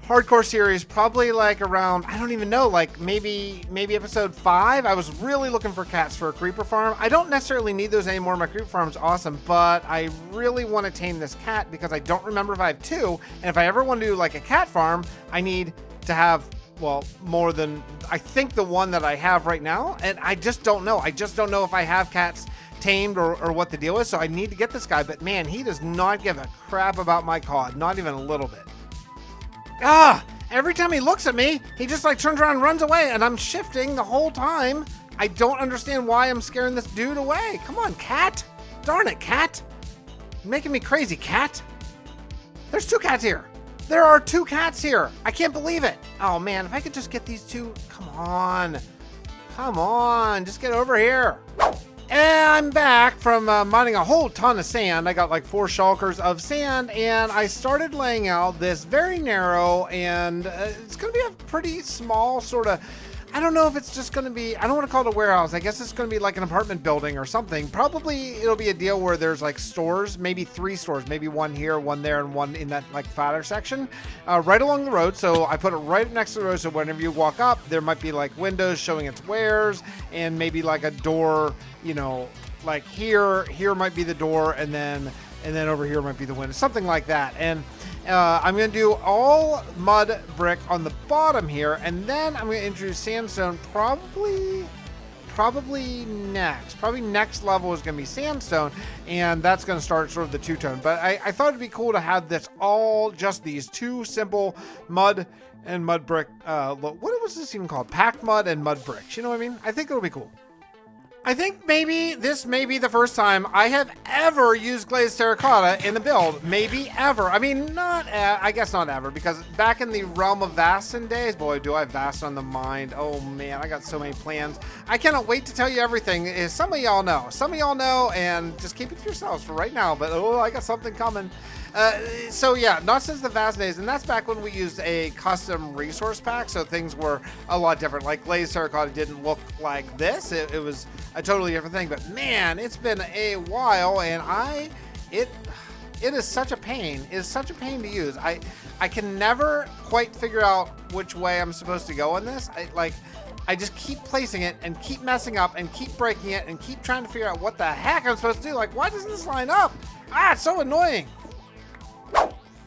hardcore series, probably like around, I don't even know, like maybe episode 5, I was really looking for cats for a creeper farm. I don't necessarily need those anymore. My creeper farm's awesome, but I really want to tame this cat because I don't remember if I have 2. And if I ever want to do like a cat farm, I need to have, well, more than, I think, the one that I have right now. And I just don't know. I just don't know if I have cats tamed or what the deal is. So I need to get this guy. But man, he does not give a crap about my cod. Not even a little bit. Every time he looks at me, he just like turns around and runs away, and I'm shifting the whole time. I don't understand why I'm scaring this dude away. Come on, cat. Darn it, cat. You're making me crazy, cat. There's 2 cats here. There are 2 cats here. I can't believe it. Oh man, if I could just get these 2. Come on. Come on, just get over here. And I'm back from mining a whole ton of sand. I got like 4 shulkers of sand, and I started laying out this very narrow, and it's going to be a pretty small sort of, I don't know if it's just going to be, I don't want to call it a warehouse. I guess it's going to be like an apartment building or something. Probably it'll be a deal where there's like stores, maybe 3 stores, maybe 1 here, 1 there, and 1 in that like fatter section, right along the road. So I put it right next to the road. So whenever you walk up, there might be like windows showing its wares, and maybe like a door, you know, like here might be the door, and then over here might be the window, something like that. And I'm going to do all mud brick on the bottom here, and then I'm going to introduce sandstone probably next. Probably next level is going to be sandstone, and that's going to start sort of the 2-tone. But I thought it'd be cool to have this all just these 2 simple mud and mud brick. What was this even called? Packed mud and mud bricks. You know what I mean? I think it'll be cool. I think maybe this may be the first time I have ever used glazed terracotta in a build. Maybe ever. I mean, I guess not ever, because back in the realm of Vastin days, boy, do I have Vast on the mind. Oh man, I got so many plans. I cannot wait to tell you everything. Some of y'all know. Some of y'all know, and just keep it to yourselves for right now, but oh, I got something coming. So yeah, not since the Vast days, and that's back when we used a custom resource pack, so things were a lot different. Like glazed terracotta didn't look like this. It was a totally different thing, but man, it's been a while, and it is such a pain. It is such a pain to use. I can never quite figure out which way I'm supposed to go on this. I just keep placing it and keep messing up and keep breaking it and keep trying to figure out what the heck I'm supposed to do. Like, why doesn't this line up? It's so annoying.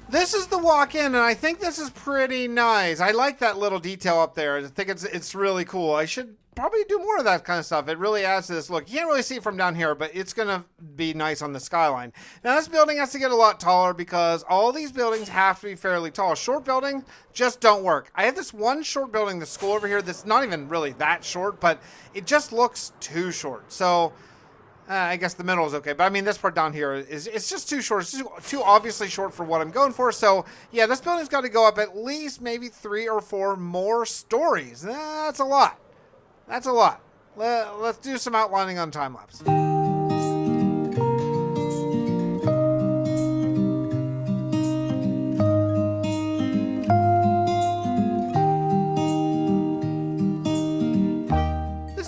This is the walk-in, and I think this is pretty nice. I like that little detail up there. I think it's really cool. I should probably do more of that kind of stuff. It really adds to this look. You can't really see it from down here, but it's going to be nice on the skyline. Now, this building has to get a lot taller because all these buildings have to be fairly tall. Short buildings just don't work. I have this one short building, the school over here, that's not even really that short, but it just looks too short. So I guess the middle is okay, but I mean, this part down here it's just too short. It's too obviously short for what I'm going for. So yeah, this building's got to go up at least maybe 3 or 4 more stories. That's a lot. That's a lot. Let's do some outlining on time lapse.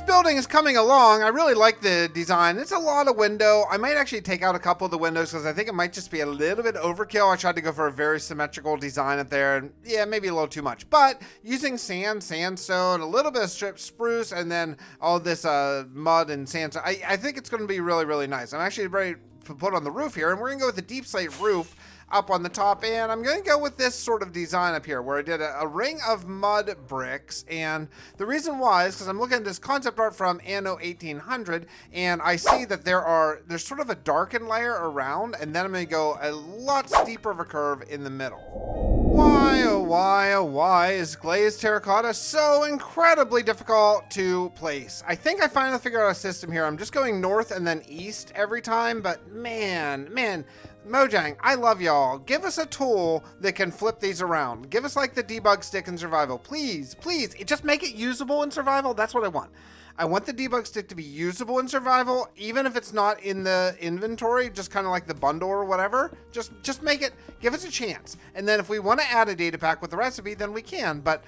Building is coming along. I really like the design. It's a lot of window. I might actually take out a couple of the windows because I think it might just be a little bit overkill. I tried to go for a very symmetrical design up there, and yeah, maybe a little too much. But using sandstone, a little bit of strip spruce, and then all this mud and sandstone, I think it's going to be really, really nice. I'm actually ready to put on the roof here, and we're going to go with the deep slate roof up on the top, and I'm going to go with this sort of design up here where I did a ring of mud bricks. And the reason why is because I'm looking at this concept art from Anno 1800, and I see that there's sort of a darkened layer around, and then I'm going to go a lot steeper of a curve in the middle. Why, oh why, oh why is glazed terracotta so incredibly difficult to place? I think I finally figured out a system here. I'm just going north and then east every time, but man, Mojang, I love y'all. Give us a tool that can flip these around. Give us like the debug stick in survival. Please, just make it usable in survival. That's what I want. I want the debug stick to be usable in survival, even if it's not in the inventory, just kind of like the bundle or whatever. Just make it, give us a chance. And then if we want to add a data pack with the recipe, then we can. But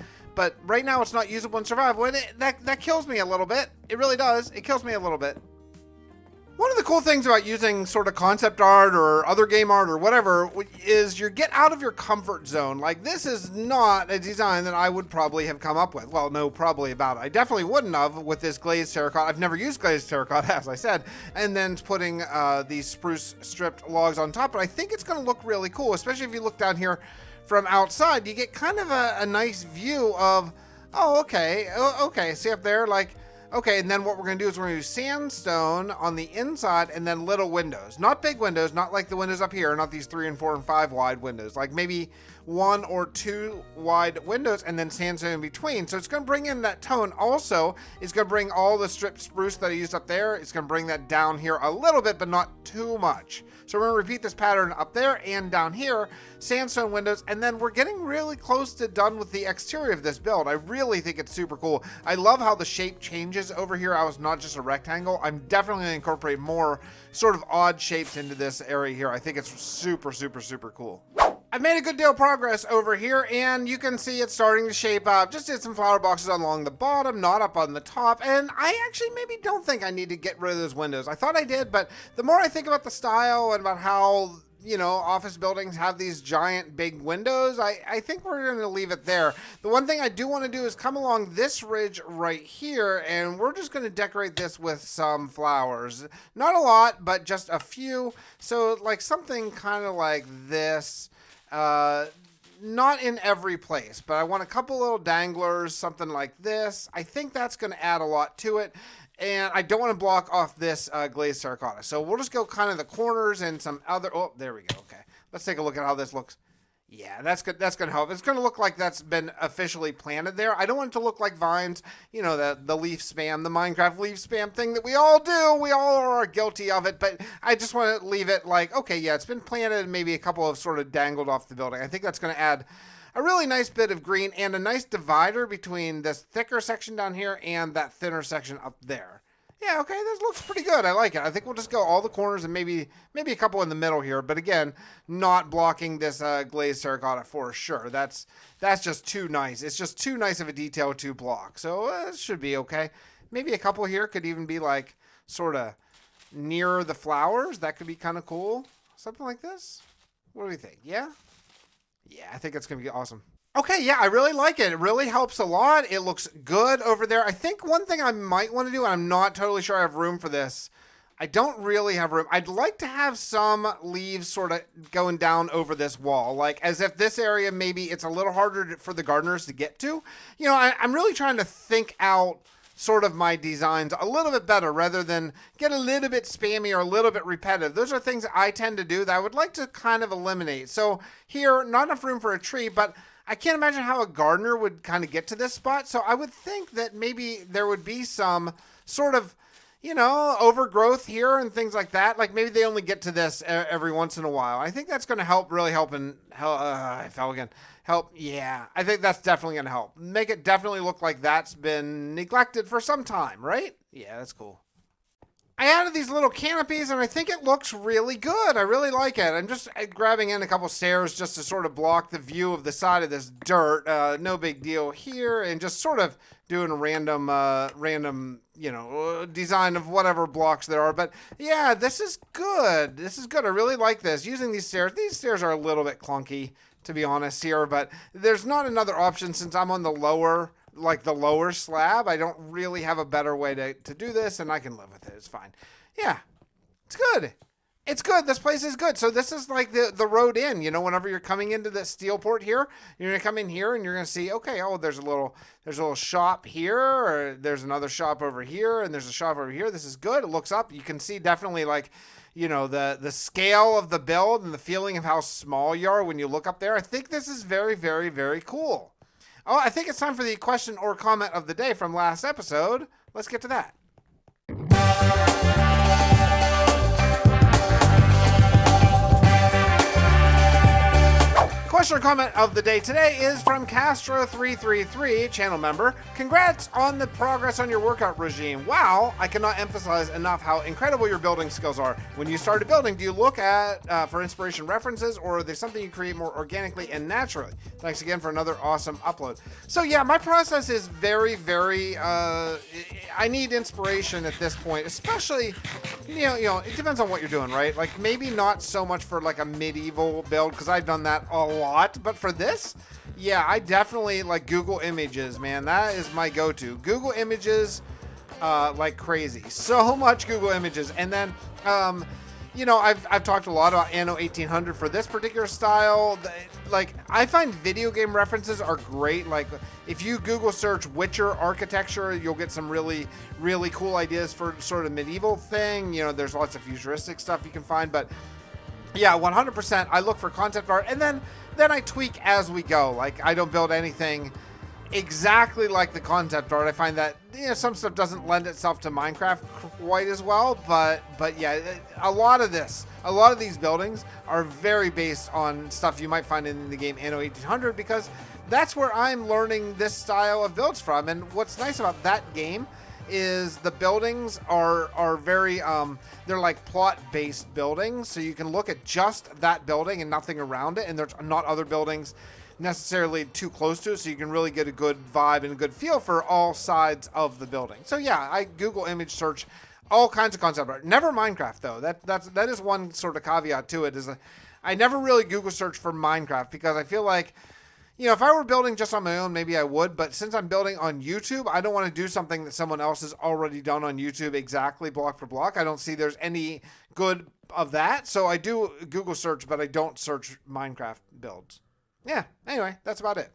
right now it's not usable in survival, and that kills me a little bit. It really does. It kills me a little bit. One of the cool things about using sort of concept art or other game art or whatever is you get out of your comfort zone. Like, this is not a design that I would probably have come up with. Well, no, probably about it. I definitely wouldn't have with this glazed terracotta. I've never used glazed terracotta, as I said, and then putting these spruce stripped logs on top. But I think it's going to look really cool, especially if you look down here from outside. You get kind of a nice view of, oh, okay, see up there, like, okay, and then what we're going to do is we're going to use sandstone on the inside and then little windows. Not big windows, not like the windows up here, not these 3 and 4 and 5 wide windows. Like maybe 1 or 2 wide windows and then sandstone in between. So it's going to bring in that tone. Also, it's going to bring all the stripped spruce that I used up there. It's going to bring that down here a little bit, but not too much. So we're going to repeat this pattern up there and down here, sandstone windows, and then we're getting really close to done with the exterior of this build. I really think it's super cool. I love how the shape changes over here. I was not just a rectangle. I'm definitely going to incorporate more sort of odd shapes into this area here. I think it's super, super, super cool. I've made a good deal of progress over here, and you can see it's starting to shape up. Just did some flower boxes along the bottom, not up on the top, and I actually maybe don't think I need to get rid of those windows. I thought I did, but the more I think about the style and about how, you know, office buildings have these giant big windows, I think we're going to leave it there. The one thing I do want to do is come along this ridge right here, and we're just going to decorate this with some flowers. Not a lot, but just a few. So like something kind of like this. Not in every place, but I want a couple little danglers, something like this. I think that's going to add a lot to it. And I don't want to block off this glazed terracotta. So we'll just go kind of the corners and some other... Oh, there we go. Okay. Let's take a look at how this looks. Yeah, that's good. That's going to help. It's going to look like that's been officially planted there. I don't want it to look like vines, you know, the leaf spam, the Minecraft leaf spam thing that we all do. We all are guilty of it, but I just want to leave it like, okay, yeah, it's been planted and maybe a couple of sort of dangled off the building. I think that's going to add a really nice bit of green and a nice divider between this thicker section down here and that thinner section up there. Yeah, okay, this looks pretty good. I like it. I think we'll just go all the corners and maybe a couple in the middle here. But again, not blocking this glazed terracotta for sure. That's just too nice. It's just too nice of a detail to block. So it should be okay. Maybe a couple here could even be like sort of near the flowers. That could be kind of cool. Something like this. What do we think? Yeah? Yeah, I think it's going to be awesome. Okay, yeah, I really like it. It really helps a lot. It looks good over there. I think one thing I might want to do, and I'm not totally sure I have room for this. I don't really have room. I'd like to have some leaves sort of going down over this wall, like as if this area, maybe it's a little harder for the gardeners to get to. You know, I'm really trying to think out sort of my designs a little bit better rather than get a little bit spammy or a little bit repetitive. Those are things that I tend to do that I would like to kind of eliminate. So here, not enough room for a tree, but I can't imagine how a gardener would kind of get to this spot. So I would think that maybe there would be some sort of, you know, overgrowth here and things like that. Like maybe they only get to this every once in a while. I think that's going to really help. I fell again. Help. Yeah, I think that's definitely going to help. Make it definitely look like that's been neglected for some time, right? Yeah, that's cool. I added these little canopies, and I think it looks really good. I really like it. I'm just grabbing in a couple stairs just to sort of block the view of the side of this dirt. No big deal here, and just sort of doing a random, you know, design of whatever blocks there are. But yeah, this is good. This is good. I really like this. Using these stairs. These stairs are a little bit clunky, to be honest here, but there's not another option since I'm on the lower slab. I don't really have a better way to do this, and I can live with it. It's fine. Yeah, it's good. It's good. This place is good. So this is like the road in, you know, whenever you're coming into the steel port here, you're going to come in here and you're going to see, okay, oh, there's a little shop here, or there's another shop over here, and there's a shop over here. This is good. It looks up. You can see definitely like, you know, the scale of the build and the feeling of how small you are when you look up there. I think this is very, very, very cool. Oh, I think it's time for the question or comment of the day from last episode. Let's get to that. Question or comment of the day today is from Castro333, channel member. Congrats on the progress on your workout regime. Wow, I cannot emphasize enough how incredible your building skills are. When you started building, do you look at for inspiration references, or are they something you create more organically and naturally? Thanks again for another awesome upload. So yeah, my process is very, I need inspiration at this point, especially, you know, it depends on what you're doing, right? Like maybe not so much for like a medieval build, because I've done that a lot, but for this, yeah, I definitely like Google Images, man. That is my go-to. Google Images like crazy. So much Google Images. And then you know, I've talked a lot about Anno 1800 for this particular style. Like, I find video game references are great. Like, if you Google search Witcher architecture, you'll get some really, really cool ideas for sort of medieval thing. You know, there's lots of futuristic stuff you can find, but yeah, 100%. I look for concept art, and then I tweak as we go. Like, I don't build anything exactly like the concept art. I find that, you know, some stuff doesn't lend itself to Minecraft quite as well, but yeah, a lot of these buildings are very based on stuff you might find in the game Anno 1800, because that's where I'm learning this style of builds from. And what's nice about that game is the buildings are very they're like plot based buildings, so you can look at just that building and nothing around it, and there's not other buildings necessarily too close to it, so you can really get a good vibe and a good feel for all sides of the building. So yeah, I Google image search all kinds of concept art. Never Minecraft though. That is one sort of caveat to it, is I never really Google search for Minecraft, because I feel like, you know, if I were building just on my own, maybe I would, but since I'm building on YouTube, I don't want to do something that someone else has already done on YouTube exactly block for block. I don't see there's any good of that, so I do Google search, but I don't search Minecraft builds. Yeah, anyway, that's about it.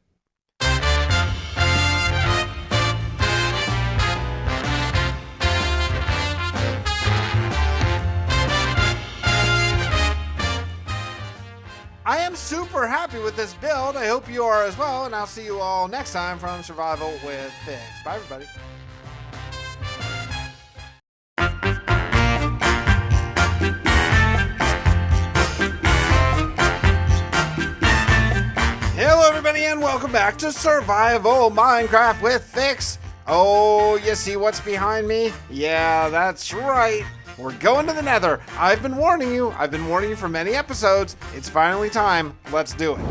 I am super happy with this build. I hope you are as well, and I'll see you all next time from Survival with Fix. Bye, everybody. Hello, everybody, and welcome back to Survival Minecraft with Fix. Oh, you see what's behind me? Yeah, that's right. We're going to the Nether. I've been warning you. I've been warning you for many episodes. It's finally time. Let's do it.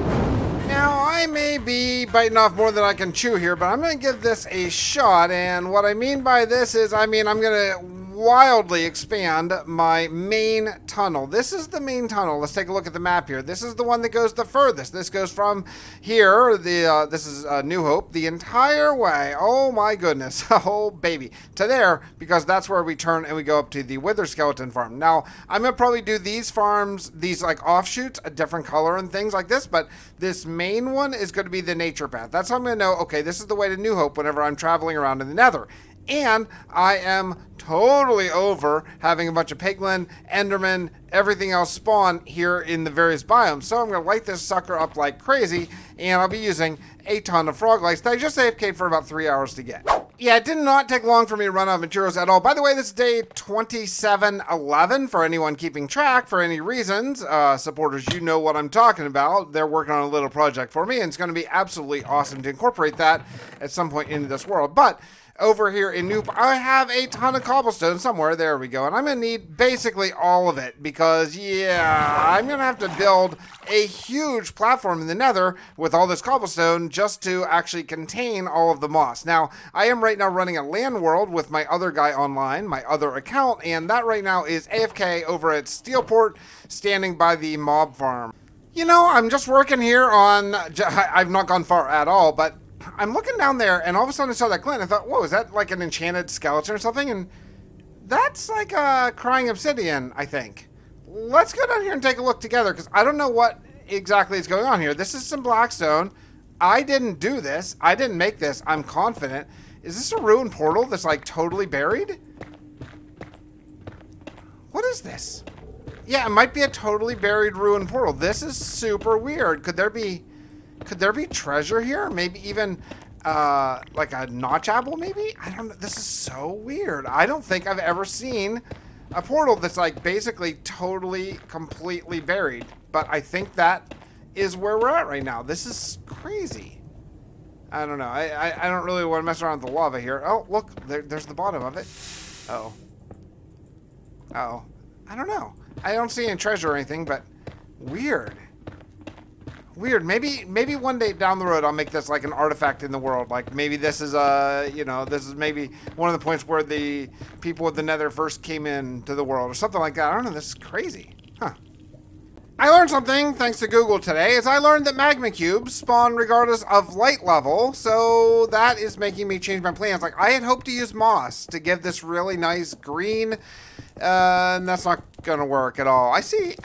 Now, I may be biting off more than I can chew here, but I'm going to give this a shot. And what I mean by this is, I'm going to wildly expand my main tunnel. This is the main tunnel. Let's take a look at the map here. This is the one that goes the furthest. This goes from here, this is New Hope, the entire way, oh my goodness, oh baby, to there, because that's where we turn and we go up to the Wither Skeleton farm. Now, I'm going to probably do these farms, these like offshoots, a different color and things like this, but this main one is going to be the nature path. That's how I'm going to know, okay, this is the way to New Hope whenever I'm traveling around in the Nether. And I am totally over having a bunch of piglin, enderman, everything else spawn here in the various biomes. So I'm going to light this sucker up like crazy, and I'll be using a ton of frog lights that I just AFK'd for about 3 hours to get. Yeah, it did not take long for me to run out of materials at all. By the way, this is day 2711 for anyone keeping track for any reasons. Supporters, you know what I'm talking about. They're working on a little project for me, and it's going to be absolutely awesome to incorporate that at some point into this world. But over here in Noop, I have a ton of cobblestone somewhere. There we go. And I'm going to need basically all of it because, yeah, I'm going to have to build a huge platform in the Nether with all this cobblestone just to actually contain all of the moss. Now, I am right now running a land world with my other guy online, my other account, and that right now is AFK over at Steelport, standing by the mob farm. You know, I'm just working here on, I've not gone far at all, but I'm looking down there, and all of a sudden I saw that glint. I thought, whoa, is that like an enchanted skeleton or something? And that's like a crying obsidian, I think. Let's go down here and take a look together, because I don't know what exactly is going on here. This is some blackstone. I didn't do this. I didn't make this. I'm confident. Is this a ruined portal that's like totally buried? What is this? Yeah, it might be a totally buried ruined portal. This is super weird. Could there be treasure here? Maybe even like a notch apple, maybe? I don't know. This is so weird. I don't think I've ever seen a portal that's like basically totally, completely buried. But I think that is where we're at right now. This is crazy. I don't know. I don't really want to mess around with the lava here. Oh, look. There's the bottom of it. Uh-oh. Uh-oh. I don't know. I don't see any treasure or anything, but weird. Weird. Maybe one day down the road I'll make this like an artifact in the world. Like maybe this is this is maybe one of the points where the people with the Nether first came into the world or something like that. I don't know. This is crazy. Huh. I learned something thanks to Google today, as I learned that magma cubes spawn regardless of light level, so that is making me change my plans. Like, I had hoped to use moss to give this really nice green, and that's not gonna work at all. I see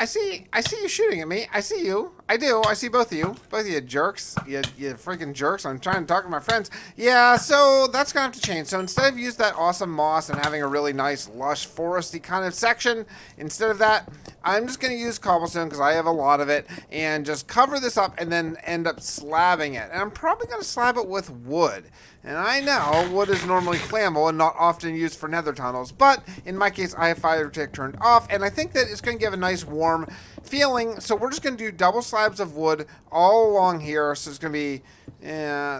you shooting at me. I see you. I do. I see both of you jerks. You freaking jerks. I'm trying to talk to my friends. Yeah, so that's gonna have to change. So instead of use that awesome moss and having a really nice, lush, foresty kind of section, instead of that, I'm just gonna use cobblestone because I have a lot of it, and just cover this up and then end up slabbing it. And I'm probably gonna slab it with wood. And I know wood is normally flammable and not often used for nether tunnels, but in my case, I have fire tick turned off, and I think that it's going to give a nice warm feeling. So we're just going to do double slabs of wood all along here. So it's going to be,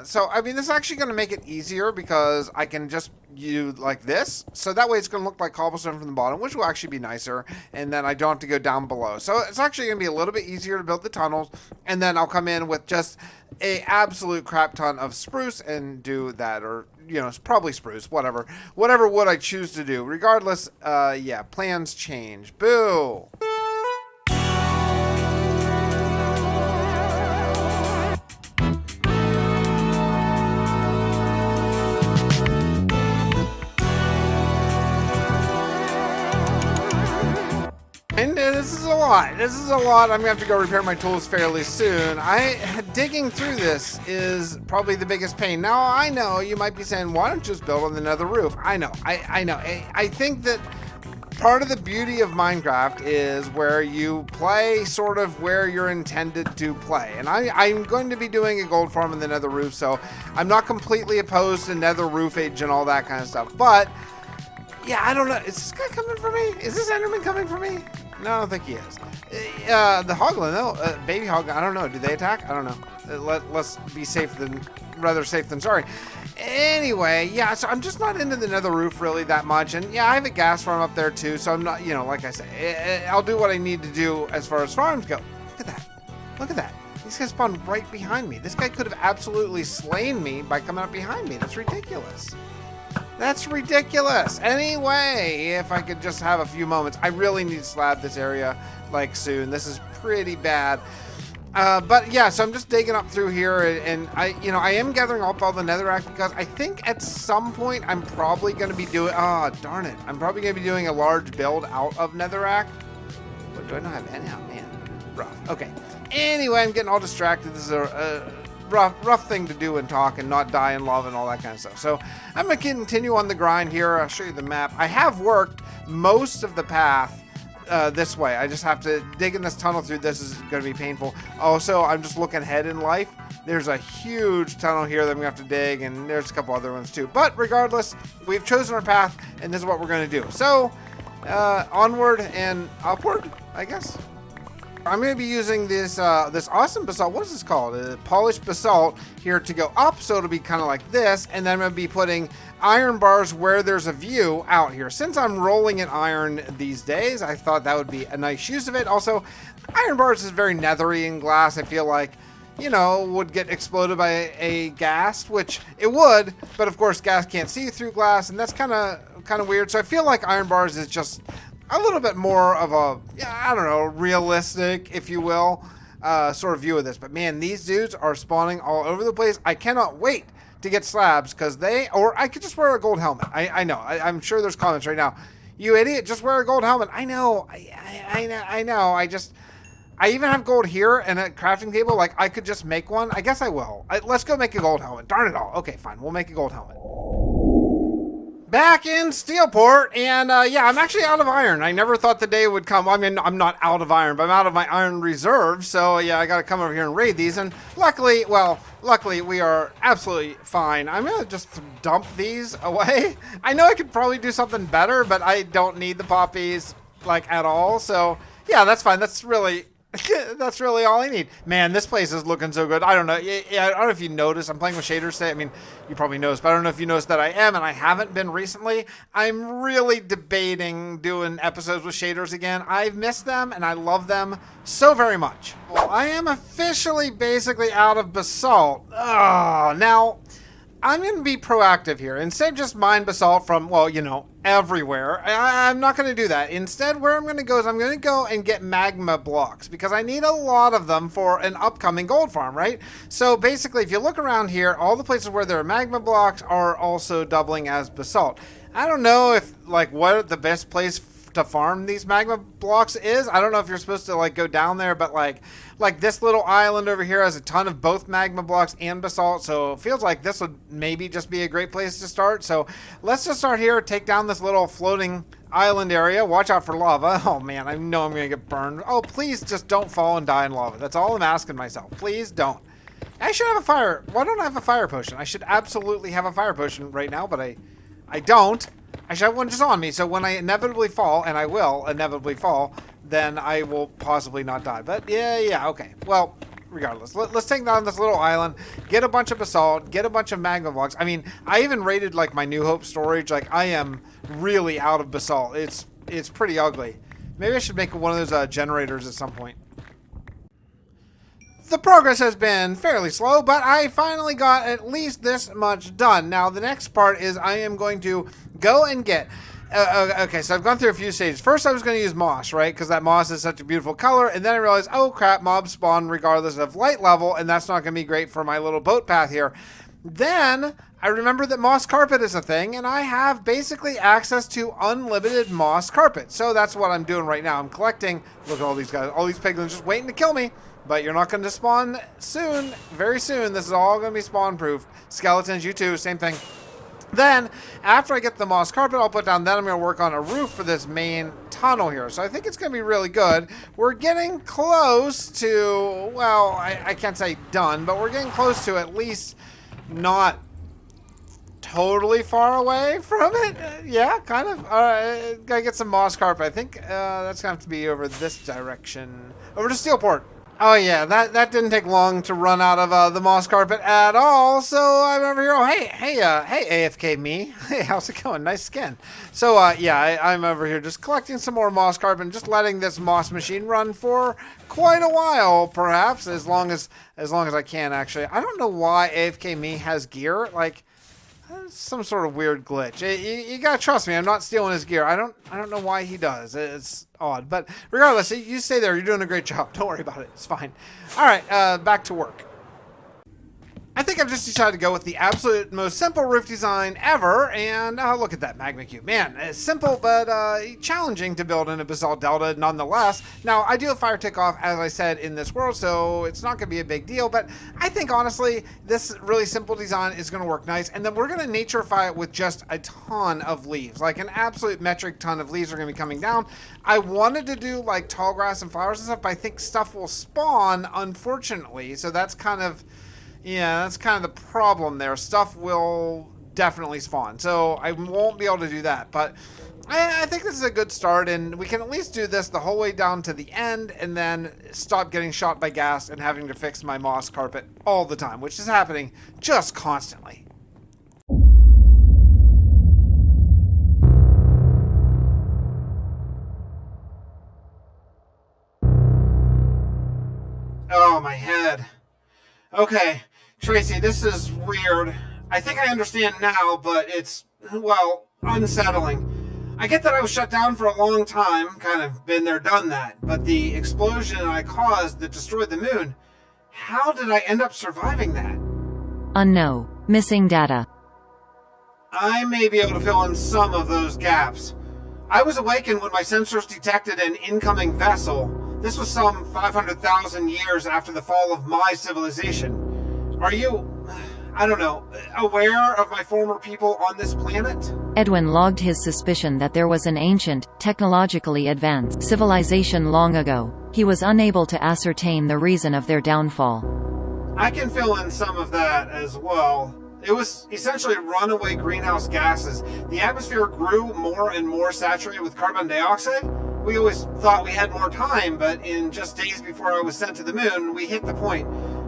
so I mean, this is actually going to make it easier because I can just use like this. So that way it's going to look like cobblestone from the bottom, which will actually be nicer. And then I don't have to go down below. So it's actually going to be a little bit easier to build the tunnels. And then I'll come in with just a absolute crap ton of spruce and do that, or it's probably spruce, whatever wood I choose to do. Regardless, yeah, plans change. Boo. And this is a lot. I'm gonna have to go repair my tools fairly soon. Digging through this is probably the biggest pain. Now, I know you might be saying, why don't you just build on another roof? I know. I think that part of the beauty of Minecraft is where you play sort of where you're intended to play. And I'm going to be doing a gold farm in the nether roof, so I'm not completely opposed to nether roofage and all that kind of stuff. But yeah, I don't know. Is this guy coming for me? Is this Enderman coming for me? No, I don't think he is. The Hoglin, though, baby Hoglin, I don't know. Do they attack? I don't know. Let's be rather safe than sorry. Anyway, yeah, so I'm just not into the nether roof really that much. And yeah, I have a gas farm up there too, so I'm not, like I say, I'll do what I need to do as far as farms go. Look at that. Look at that. These guys spawned right behind me. This guy could have absolutely slain me by coming up behind me. That's ridiculous. That's ridiculous. Anyway, if I could just have a few moments. I really need to slab this area like soon. This is pretty bad. But yeah, so I'm just digging up through here, and I am gathering up all the netherrack because I think at some point I'm probably going to be doing, darn it. I'm probably going to be doing a large build out of netherrack. But do I not have any? Oh, man. Rough. Okay. Anyway, I'm getting all distracted. This is a rough thing to do and talk and not die in lava and all that kind of stuff. So I'm going to continue on the grind here. I'll show you the map. I have worked most of the path this way. I just have to dig in this tunnel through. This is going to be painful. Also, I'm just looking ahead in life. There's a huge tunnel here that I'm going to have to dig, and there's a couple other ones too. But regardless, we've chosen our path, and this is what we're going to do. So onward and upward, I guess. I'm going to be using this this awesome basalt. What is this called? Polished basalt here to go up, so it'll be kind of like this. And then I'm going to be putting iron bars where there's a view out here. Since I'm rolling in iron these days, I thought that would be a nice use of it. Also, iron bars is very nethery in glass. I feel like, would get exploded by a ghast, which it would. But of course, gas can't see through glass, and that's kind of weird. So I feel like iron bars is just a little bit more of a, I don't know, realistic, if you will, sort of view of this. But man, these dudes are spawning all over the place. I cannot wait to get slabs because or I could just wear a gold helmet. I know. I'm sure there's comments right now. You idiot, just wear a gold helmet. I know. I know. I even have gold here and a crafting table. Like, I could just make one. I guess I will. Let's go make a gold helmet. Darn it all. Okay, fine. We'll make a gold helmet. Back in Steelport, and yeah, I'm actually out of iron. I never thought the day would come. I mean, I'm not out of iron, but I'm out of my iron reserve. So yeah, I got to come over here and raid these. And luckily we are absolutely fine. I'm gonna just dump these away. I know I could probably do something better, but I don't need the poppies like at all. So yeah, that's fine. That's really That's really all I need. Man, this place is looking so good. I don't know. Yeah, I don't know if you noticed. I'm playing with shaders today. I mean, you probably noticed, but I don't know if you noticed that I am, and I haven't been recently. I'm really debating doing episodes with shaders again. I've missed them, and I love them so very much. Well, I am officially basically out of basalt. Oh, now, I'm going to be proactive here. Instead of just mine basalt from, well, you know, everywhere, I'm not going to do that. Instead, where I'm going to go is I'm going to go and get magma blocks because I need a lot of them for an upcoming gold farm, right? So basically, if you look around here, all the places where there are magma blocks are also doubling as basalt. I don't know if, like, what the best place to farm these magma blocks is. I don't know if you're supposed to like go down there, but like this little island over here has a ton of both magma blocks and basalt, so it feels like this would maybe just be a great place to start. So let's just start here, take down this little floating island area. Watch out for lava. Oh man, I know I'm gonna get burned. Oh, please just don't fall and die in lava. That's all I'm asking myself. Please don't. I should have a fire. Why don't I have a fire potion? I should absolutely have a fire potion right now, but I don't. I should have one just on me, so when I inevitably fall, and I will inevitably fall, then I will possibly not die. But yeah, okay. Well, regardless, let's take down this little island, get a bunch of basalt, get a bunch of magma blocks. I mean, I even rated like my New Hope storage. Like, I am really out of basalt. It's pretty ugly. Maybe I should make one of those generators at some point. The progress has been fairly slow, but I finally got at least this much done. Now, the next part is I am going to go and get... okay, so I've gone through a few stages. First, I was going to use moss, right? Because that moss is such a beautiful color. And then I realized, oh crap, mobs spawn regardless of light level, and that's not going to be great for my little boat path here. Then I remember that moss carpet is a thing, and I have basically access to unlimited moss carpet. So that's what I'm doing right now. I'm collecting... Look at all these guys. All these piglins just waiting to kill me. But you're not going to spawn soon. Very soon. This is all going to be spawn proof. Skeletons, you too. Same thing. Then, after I get the moss carpet I'll put down, then I'm going to work on a roof for this main tunnel here. So I think it's going to be really good. We're getting close to, well, I can't say done, but we're getting close to at least not totally far away from it. Yeah, kind of. Gotta get some moss carpet. I think that's going to have to be over this direction. Over to Steelport. Oh yeah, that didn't take long to run out of the moss carpet at all. So I'm over here. Oh hey AFK me. Hey, how's it going? Nice skin. So yeah, I'm over here just collecting some more moss carpet and just letting this moss machine run for quite a while, perhaps as long as I can. Actually, I don't know why AFK me has gear. Like, some sort of weird glitch. You gotta trust me. I'm not stealing his gear. I don't know why he does. It's odd. But regardless, you stay there. You're doing a great job. Don't worry about it. It's fine. All right, back to work. I think I've just decided to go with the absolute most simple roof design ever, and look at that magma cube. Man, it's simple but challenging to build in a basalt delta nonetheless. Now, I do have fire tick off, as I said, in this world, so it's not going to be a big deal, but I think, honestly, this really simple design is going to work nice, and then we're going to naturify it with just a ton of leaves. Like, an absolute metric ton of leaves are going to be coming down. I wanted to do, like, tall grass and flowers and stuff, but I think stuff will spawn, unfortunately, so that's kind of... Yeah, that's kind of the problem there. Stuff will definitely spawn, so I won't be able to do that. But I think this is a good start, and we can at least do this the whole way down to the end, and then stop getting shot by gas and having to fix my moss carpet all the time, which is happening just constantly. Oh, my head. Okay. Tracy, this is weird. I think I understand now, but it's, well, unsettling. I get that I was shut down for a long time, kind of been there, done that, but the explosion I caused that destroyed the moon, how did I end up surviving that? Unknown. Missing data. I may be able to fill in some of those gaps. I was awakened when my sensors detected an incoming vessel. This was some 500,000 years after the fall of my civilization. Are you, I don't know, aware of my former people on this planet? Edwin logged his suspicion that there was an ancient, technologically advanced civilization long ago. He was unable to ascertain the reason of their downfall. I can fill in some of that as well. It was essentially runaway greenhouse gases. The atmosphere grew more and more saturated with carbon dioxide, We always thought we had more time, but in just days before I was sent to the moon, we hit the point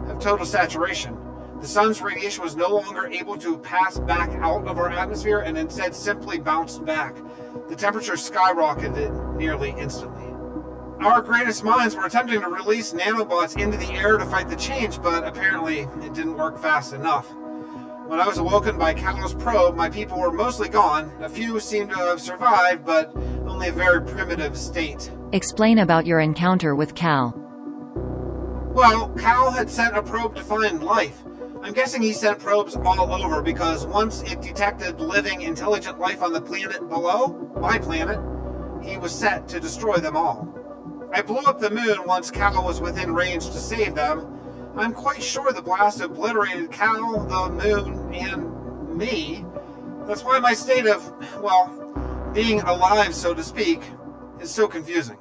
of total saturation. The sun's radiation was no longer able to pass back out of our atmosphere and instead simply bounced back. The temperature skyrocketed nearly instantly. Our greatest minds were attempting to release nanobots into the air to fight the change, but apparently it didn't work fast enough. When I was awoken by Cal's probe, my people were mostly gone. A few seemed to have survived, but only a very primitive state. Explain about your encounter with Cal. Well, Cal had sent a probe to find life. I'm guessing he sent probes all over because once it detected living, intelligent life on the planet below, my planet, he was set to destroy them all. I blew up the moon once Cal was within range to save them. I'm quite sure the blast obliterated Cal, the moon, and me. That's why my state of, well, being alive, so to speak, is so confusing.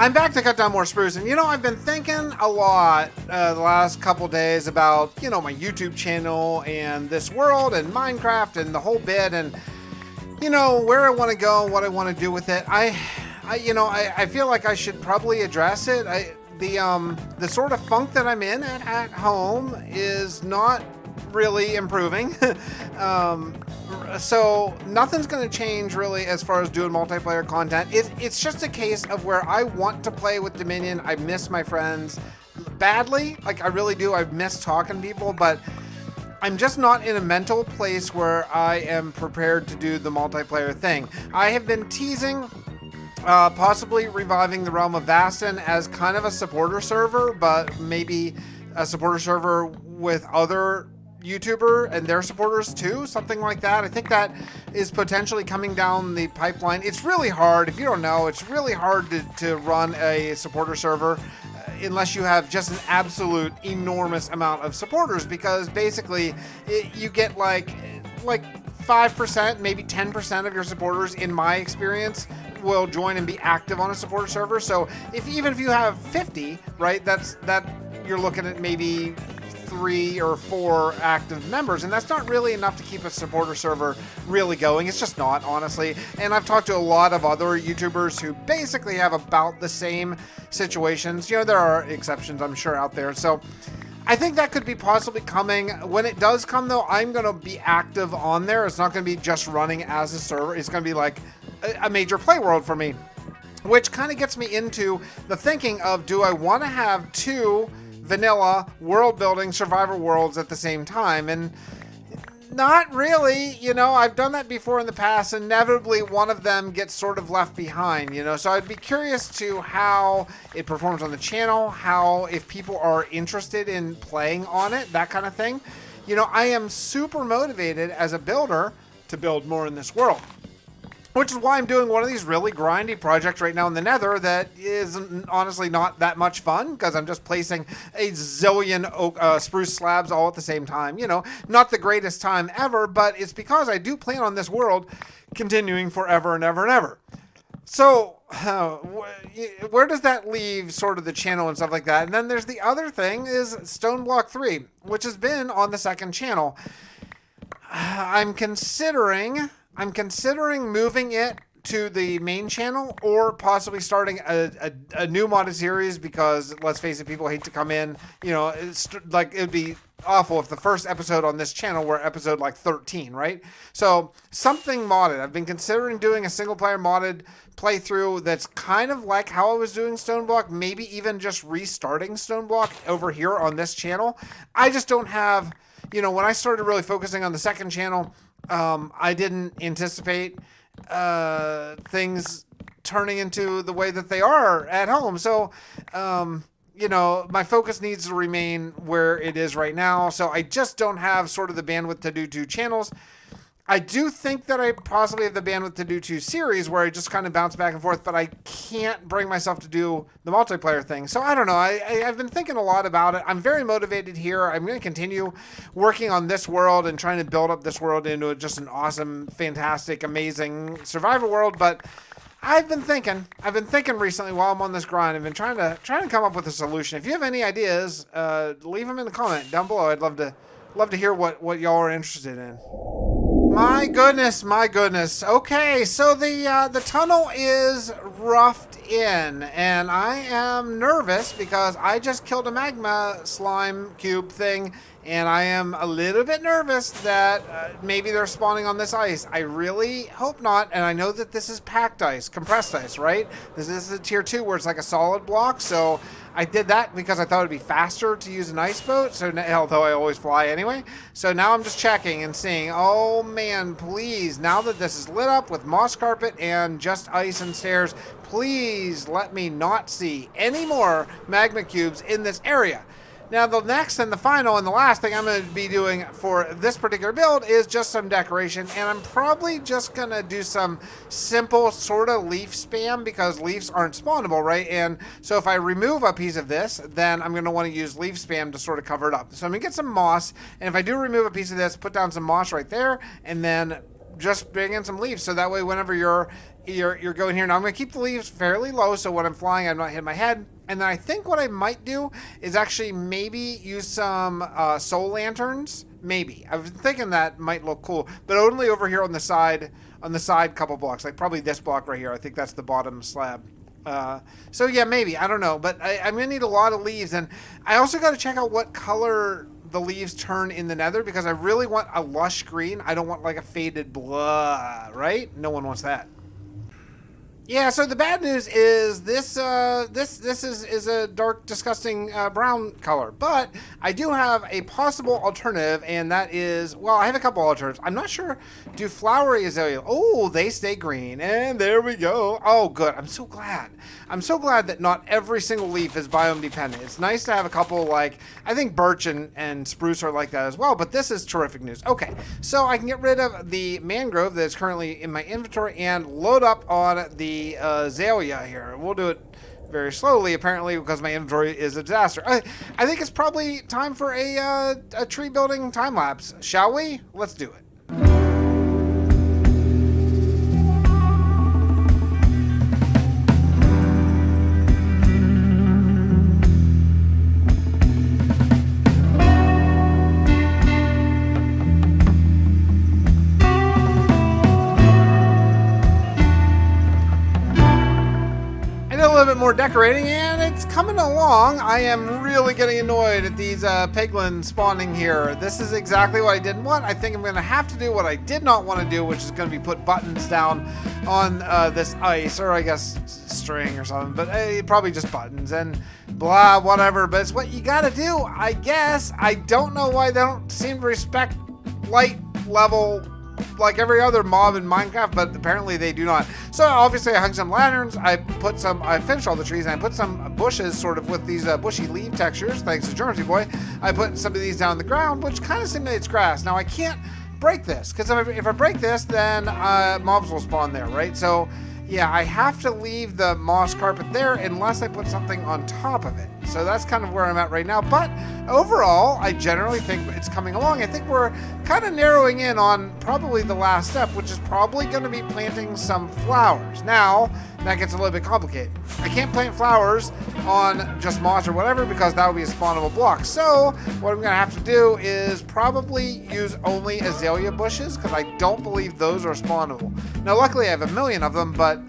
I'm back to cut down more spruce, and I've been thinking a lot the last couple days about my YouTube channel and this world and Minecraft and the whole bit, and where I want to go, what I want to do with it. I feel like I should probably address it. The sort of funk that I'm in at home is not really improving. So nothing's going to change really as far as doing multiplayer content. It's just a case of where I want to play with Dominion. I miss my friends badly. Like I really do. I miss talking to people, but I'm just not in a mental place where I am prepared to do the multiplayer thing. I have been teasing possibly reviving the Realm of Vastin as kind of a supporter server, but maybe a supporter server with other YouTuber and their supporters too, something like that. I think that is potentially coming down the pipeline. It's really hard, if you don't know, it's really hard to run a supporter server unless you have just an absolute enormous amount of supporters, because basically you get like 5%, maybe 10% of your supporters, in my experience, will join and be active on a supporter server. So even if you have 50, right, that you're looking at maybe 3 or 4 active members, and that's not really enough to keep a supporter server really going. It's just not, honestly. And I've talked to a lot of other YouTubers who basically have about the same situations. There are exceptions, I'm sure, out there. So I think that could be possibly coming. When it does come, though, I'm going to be active on there. It's not going to be just running as a server. It's going to be like a major play world for me, which kind of gets me into the thinking of, do I want to have 2 vanilla world building survivor worlds at the same time? And not really. I've done that before in the past. Inevitably one of them gets sort of left behind, so I'd be curious to how it performs on the channel, how, if people are interested in playing on it, that kind of thing. I am super motivated as a builder to build more in this world, which is why I'm doing one of these really grindy projects right now in the Nether that is honestly not that much fun, because I'm just placing a zillion oak, spruce slabs all at the same time. Not the greatest time ever, but it's because I do plan on this world continuing forever and ever and ever. So where does that leave sort of the channel and stuff like that? And then there's the other thing, is Stone Block 3, which has been on the second channel. I'm considering moving it to the main channel, or possibly starting a new modded series, because let's face it, people hate to come in, it's like, it'd be awful if the first episode on this channel were episode like 13, right? So something modded. I've been considering doing a single player modded playthrough that's kind of like how I was doing Stoneblock, maybe even just restarting Stoneblock over here on this channel. I just don't have, when I started really focusing on the second channel, I didn't anticipate things turning into the way that they are at home. So, my focus needs to remain where it is right now. So I just don't have sort of the bandwidth to do 2 channels. I do think that I possibly have the bandwidth to do 2 series where I just kind of bounce back and forth, but I can't bring myself to do the multiplayer thing. So I don't know. I've been thinking a lot about it. I'm very motivated here. I'm going to continue working on this world and trying to build up this world into just an awesome, fantastic, amazing survival world. But I've been thinking recently while I'm on this grind. I've been trying to come up with a solution. If you have any ideas, leave them in the comment down below. I'd love to hear what y'all are interested in. My goodness. Okay, so the tunnel is roughed in, and I am nervous because I just killed a magma slime cube thing, and I am a little bit nervous that maybe they're spawning on this ice. I really hope not, and I know that this is packed ice, compressed ice, right? This is a tier 2 where it's like a solid block, so I did that because I thought it'd be faster to use an ice boat, so although I always fly anyway. So now I'm just checking and seeing, oh man, please, now that this is lit up with moss carpet and just ice and stairs, please let me not see any more magma cubes in this area. Now, the next and the final and the last thing I'm going to be doing for this particular build is just some decoration, and I'm probably just going to do some simple sort of leaf spam because leaves aren't spawnable, right? And so if I remove a piece of this, then I'm going to want to use leaf spam to sort of cover it up. So I'm going to get some moss, and if I do remove a piece of this, put down some moss right there, and then just bring in some leaves, so that way whenever you're going here. Now I'm going to keep the leaves fairly low, so when I'm flying I'm not hitting my head. And then I think what I might do is actually maybe use some soul lanterns. Maybe. I was thinking that might look cool, but only over here on the side couple blocks, like probably this block right here. I think that's the bottom slab. So yeah, maybe, I don't know, but I'm gonna need a lot of leaves, and I also got to check out what color the leaves turn in the nether, because I really want a lush green. I don't want like a faded blah, right? No one wants that. Yeah, so the bad news is this is a dark, disgusting brown color. But I do have a possible alternative, and that is, well, I have a couple alternatives. I'm not sure. Do flowery azalea? Oh, they stay green, and there we go. Oh, good. I'm so glad. I'm so glad that not every single leaf is biome dependent. It's nice to have a couple, like, I think birch and spruce are like that as well, but this is terrific news. Okay, so I can get rid of the mangrove that is currently in my inventory and load up on the azalea here. We'll do it very slowly, apparently, because my inventory is a disaster. I think it's probably time for a tree building time lapse. Shall we? Let's do it. More decorating, and it's coming along. I am really getting annoyed at these piglins spawning here. This is exactly what I didn't want. I think I'm going to have to do what I did not want to do, which is going to be put buttons down on this ice, or I guess string or something, but probably just buttons and blah, whatever. But it's what you got to do, I guess. I don't know why they don't seem to respect light level like every other mob in Minecraft, but apparently they do not. So obviously I hung some lanterns, I finished all the trees, and I put some bushes sort of with these bushy leaf textures, thanks to Jermsyboy. I put some of these down on the ground, which kind of simulates grass. Now I can't break this, because if I break this, then mobs will spawn there, right? So yeah, I have to leave the moss carpet there unless I put something on top of it. So that's kind of where I'm at right now. But overall, I generally think it's coming along. I think we're kind of narrowing in on probably the last step, which is probably going to be planting some flowers. Now, that gets a little bit complicated. I can't plant flowers on just moss or whatever because that would be a spawnable block. So what I'm going to have to do is probably use only azalea bushes because I don't believe those are spawnable. Now, luckily I have a million of them, but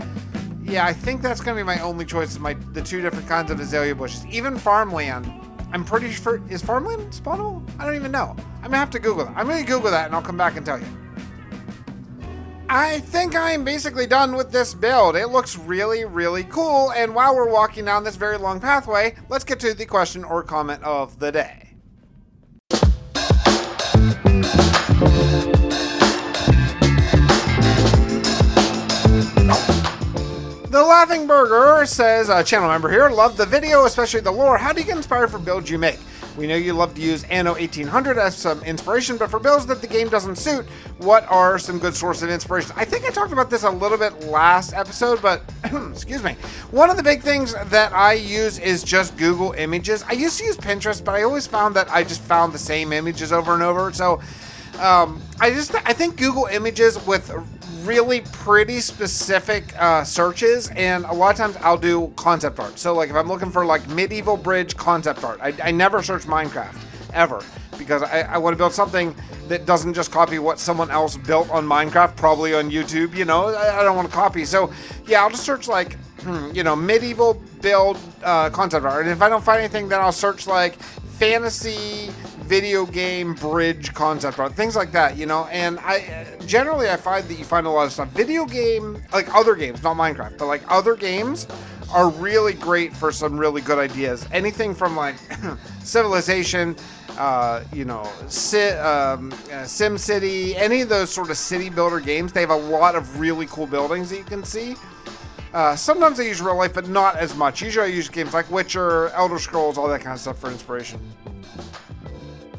yeah, I think that's going to be my only choice, the two different kinds of azalea bushes. Even farmland, I'm pretty sure, is farmland spawnable? I don't even know. I'm going to have to Google that. I'm going to Google that and I'll come back and tell you. I think I'm basically done with this build. It looks really, really cool. And while we're walking down this very long pathway, let's get to the question or comment of the day. The Laughing Burger says, channel member here, loved the video, especially the lore. How do you get inspired for builds you make? We know you love to use Anno 1800 as some inspiration, but for builds that the game doesn't suit, what are some good sources of inspiration? I think I talked about this a little bit last episode, but excuse me. One of the big things that I use is just Google Images. I used to use Pinterest, but I always found that I just found the same images over and over. So I think Google Images with really pretty specific searches, and a lot of times I'll do concept art. So like if I'm looking for like medieval bridge concept art, I never search Minecraft ever, because I want to build something that doesn't just copy what someone else built on Minecraft, probably on YouTube, you know. I don't want to copy. So yeah, I'll just search like medieval build concept art, and if I don't find anything, then I'll search like fantasy video game bridge concept art, things like that, you know. And I find that you find a lot of stuff. Video game, like other games, not Minecraft, but like other games are really great for some really good ideas. Anything from like Civilization, Sim City, any of those sort of city builder games, they have a lot of really cool buildings that you can see. Sometimes I use real life, but not as much. Usually I use games like Witcher, Elder Scrolls, all that kind of stuff for inspiration.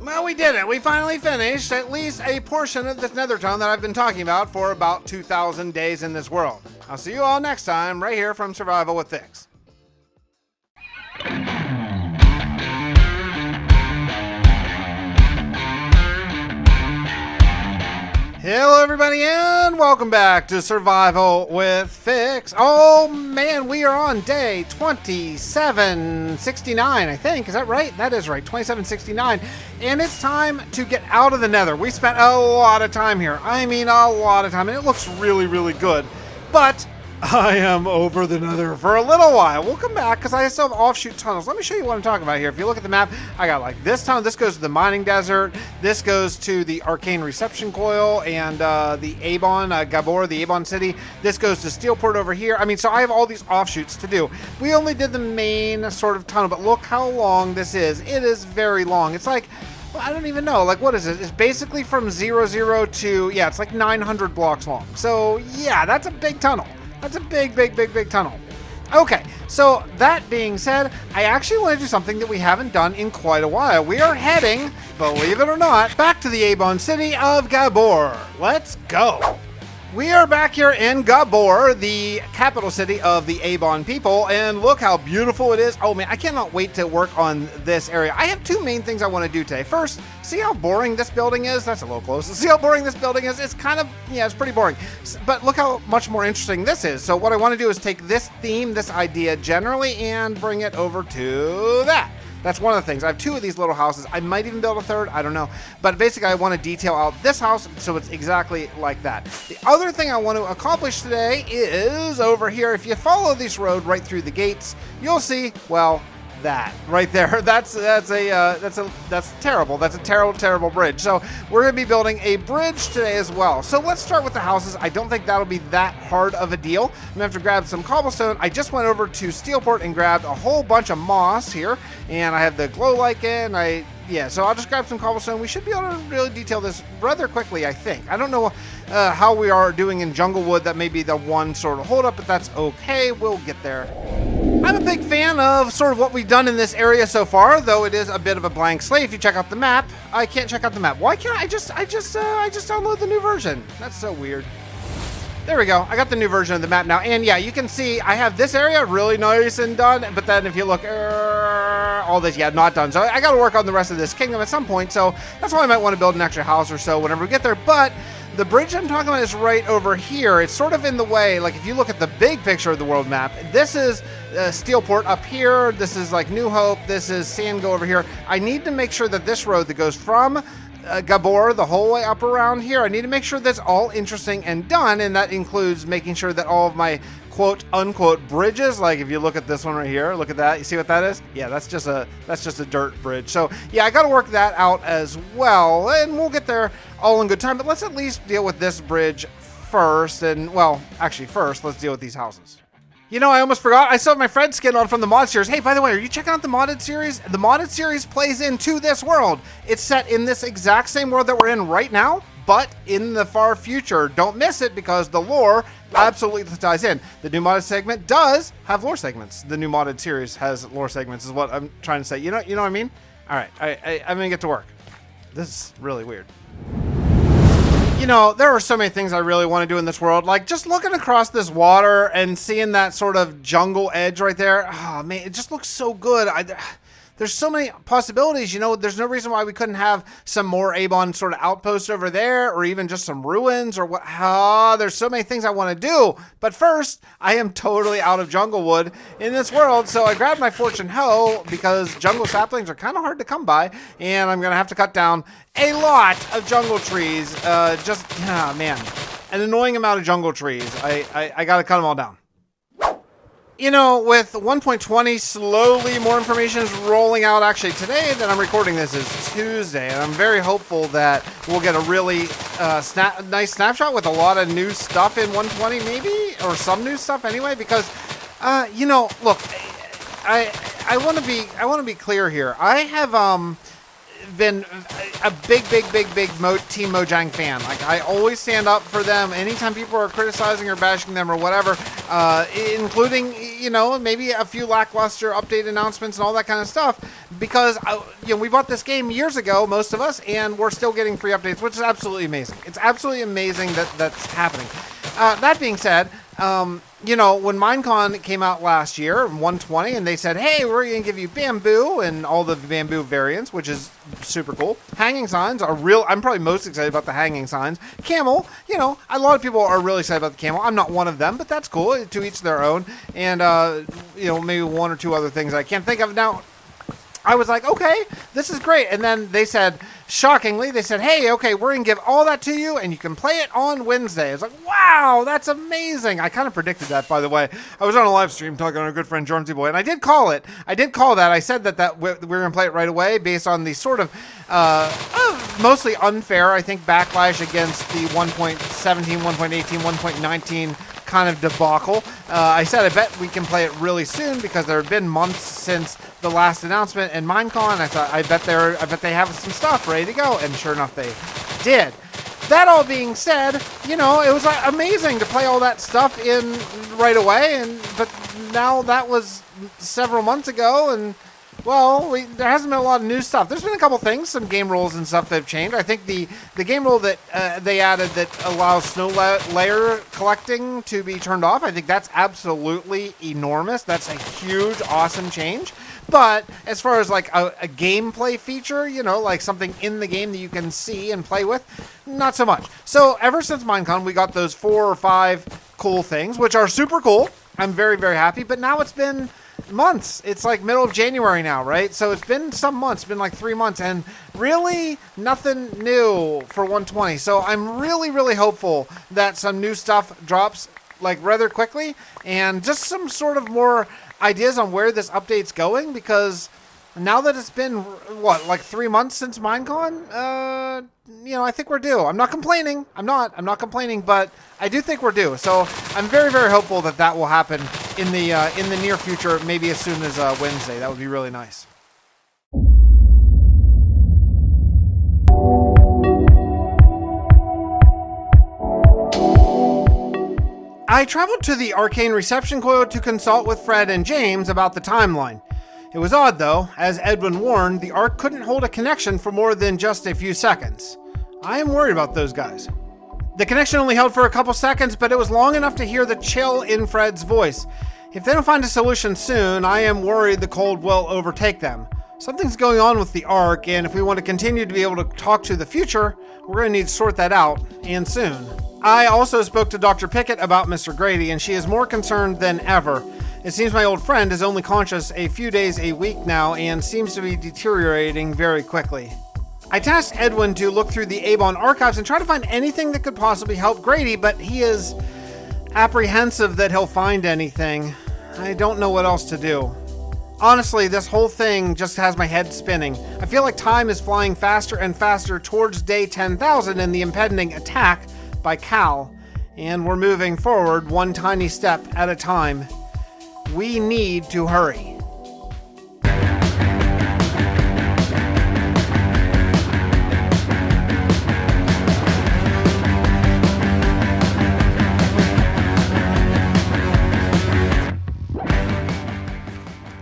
Well, we did it. We finally finished at least a portion of this nether tone that I've been talking about for about 2,000 days in this world. I'll see you all next time, right here from Survival with Fix. Hello everybody and welcome back to Survival with Fix. Oh man, we are on day 2769, I think. Is that right? That is right, 2769. And it's time to get out of the nether. We spent a lot of time here. I mean, a lot of time, and it looks really, really good. But I am over the nether for a little while. We'll come back because I still have offshoot tunnels. Let me show you what I'm talking about here. If you look at the map, I got like this tunnel. This goes to the mining desert. This goes to the arcane reception coil and the Avon, Gabor, the Avon city. This goes to Steelport over here. I mean, so I have all these offshoots to do. We only did the main sort of tunnel, but look how long this is. It is very long. It's like, well, I don't even know. Like, what is it? It's basically from 00 to, yeah, it's like 900 blocks long. So, yeah, that's a big tunnel. That's a big, big, big, big tunnel. Okay, so that being said, I actually want to do something that we haven't done in quite a while. We are heading, believe it or not, back to the Avon city of Gabor. Let's go. We are back here in Gabor, the capital city of the Avon people, and look how beautiful it is. Oh man, I cannot wait to work on this area. I have two main things I want to do today. First, see how boring this building is? That's a little close. See how boring this building is? It's kind of, yeah, it's pretty boring. But look how much more interesting this is. So what I want to do is take this theme, this idea generally, and bring it over to that. That's one of the things. I have two of these little houses. I might even build a third. I don't know. But basically, I want to detail out this house so it's exactly like that. The other thing I want to accomplish today is over here. If you follow this road right through the gates, you'll see, well, that right there. That's terrible. That's a terrible bridge. So we're going to be building a bridge today as well. So let's start with the houses. I don't think that'll be that hard of a deal. I'm going to have to grab some cobblestone. I just went over to Steelport and grabbed a whole bunch of moss here, and I have the glow lichen. So I'll just grab some cobblestone. We should be able to really detail this rather quickly, I think. I don't know how we are doing in jungle wood. That may be the one sort of holdup, but that's okay. We'll get there. I'm a big fan of sort of what we've done in this area so far, though it is a bit of a blank slate. If you check out the map, I can't check out the map. Why can't I just download the new version? That's so weird. There we go. I got the new version of the map now. And yeah, you can see I have this area really nice and done. But then if you look, all this, yeah, not done. So I got to work on the rest of this kingdom at some point. So that's why I might want to build an extra house or so whenever we get there. But the bridge I'm talking about is right over here. It's sort of in the way. Like if you look at the big picture of the world map, this is Steelport up here. This is like New Hope. This is Sandgo over here. I need to make sure that this road that goes from Gabor the whole way up around here, I need to make sure that's all interesting and done, and that includes making sure that all of my quote unquote bridges, like if you look at this one right here, look at that, you see what that is? Yeah, that's just a dirt bridge. So yeah, I got to work that out as well, and we'll get there all in good time. But let's at least deal with this bridge first, and well, actually first, let's deal with these houses. You know, I almost forgot. I still have my Fred skin on from the mod series. Hey, by the way, are you checking out the modded series? The modded series plays into this world. It's set in this exact same world that we're in right now, but in the far future. Don't miss it because the lore absolutely ties in. The new modded segment does have lore segments. The new modded series has lore segments is what I'm trying to say. You know what I mean? All right, I'm gonna get to work. This is really weird. You know, there are so many things I really want to do in this world. Like just looking across this water and seeing that sort of jungle edge right there. Oh man, it just looks so good. There's so many possibilities, you know, there's no reason why we couldn't have some more Avon sort of outposts over there, or even just some ruins or what. There's so many things I want to do. But first, I am totally out of jungle wood in this world. So I grabbed my fortune hoe because jungle saplings are kind of hard to come by. And I'm going to have to cut down a lot of jungle trees. Man, an annoying amount of jungle trees. I got to cut them all down. You know, with 1.20 slowly, more information is rolling out. Actually, today that I'm recording this is Tuesday, and I'm very hopeful that we'll get a really nice snapshot with a lot of new stuff in 120, maybe, or some new stuff anyway. Because, you know, look, I want to be clear here. I have been a big Team Mojang fan. Like, I always stand up for them anytime people are criticizing or bashing them or whatever, including, you know, maybe a few lackluster update announcements and all that kind of stuff, because, you know, we bought this game years ago, most of us, and we're still getting free updates, which is absolutely amazing. It's absolutely amazing that that's happening. That being said, you know, when Minecon came out last year, 120, and they said, hey, we're going to give you bamboo and all the bamboo variants, which is super cool. Hanging signs are real. I'm probably most excited about the hanging signs. Camel, you know, a lot of people are really excited about the camel. I'm not one of them, but that's cool. To each their own. And, you know, maybe one or two other things I can't think of now. I was like, okay, this is great. And then they said, shockingly, they said, hey, okay, we're going to give all that to you and you can play it on Wednesday. I was like, wow, that's amazing. I kind of predicted that, by the way. I was on a live stream talking to our good friend Jermsyboy, and I did call it. I did call that. I said that we're going to play it right away based on the sort of mostly unfair, I think, backlash against the 1.17, 1.18, 1.19 kind of debacle. I said I bet we can play it really soon because there have been months since the last announcement in Minecon. I thought I bet they have some stuff ready to go, and sure enough they did. That all being said, you know, it was amazing to play all that stuff in right away, but now that was several months ago, and well, there hasn't been a lot of new stuff. There's been a couple things, some game rules and stuff that have changed. I think the game rule that they added that allows snow layer collecting to be turned off, I think that's absolutely enormous. That's a huge, awesome change. But as far as like a gameplay feature, you know, like something in the game that you can see and play with, not so much. So ever since Minecon, we got those 4 or 5 cool things, which are super cool. I'm very, very happy. But now it's been months. It's like middle of January now, right? So it's been some months. It's been like 3 months, and really nothing new for 120. So I'm really, really hopeful that some new stuff drops like rather quickly, and just some sort of more ideas on where this update's going, because now that it's been, what, like 3 months since Minecon, you know, I think we're due. I'm not complaining. I'm not complaining, but I do think we're due. So I'm very, very hopeful that that will happen in the near future, maybe as soon as Wednesday. That would be really nice. I traveled to the Arcane Reception Coil to consult with Fred and James about the timeline. It was odd though, as Edwin warned, the Ark couldn't hold a connection for more than just a few seconds. I am worried about those guys. The connection only held for a couple seconds, but it was long enough to hear the chill in Fred's voice. If they don't find a solution soon, I am worried the cold will overtake them. Something's going on with the Ark, and if we want to continue to be able to talk to the future, we're going to need to sort that out, and soon. I also spoke to Dr. Pickett about Mr. Grady, and she is more concerned than ever. It seems my old friend is only conscious a few days a week now and seems to be deteriorating very quickly. I tasked Edwin to look through the Avon archives and try to find anything that could possibly help Grady, but he is apprehensive that he'll find anything. I don't know what else to do. Honestly, this whole thing just has my head spinning. I feel like time is flying faster and faster towards day 10,000 and the impending attack by Cal, and we're moving forward one tiny step at a time. We need to hurry.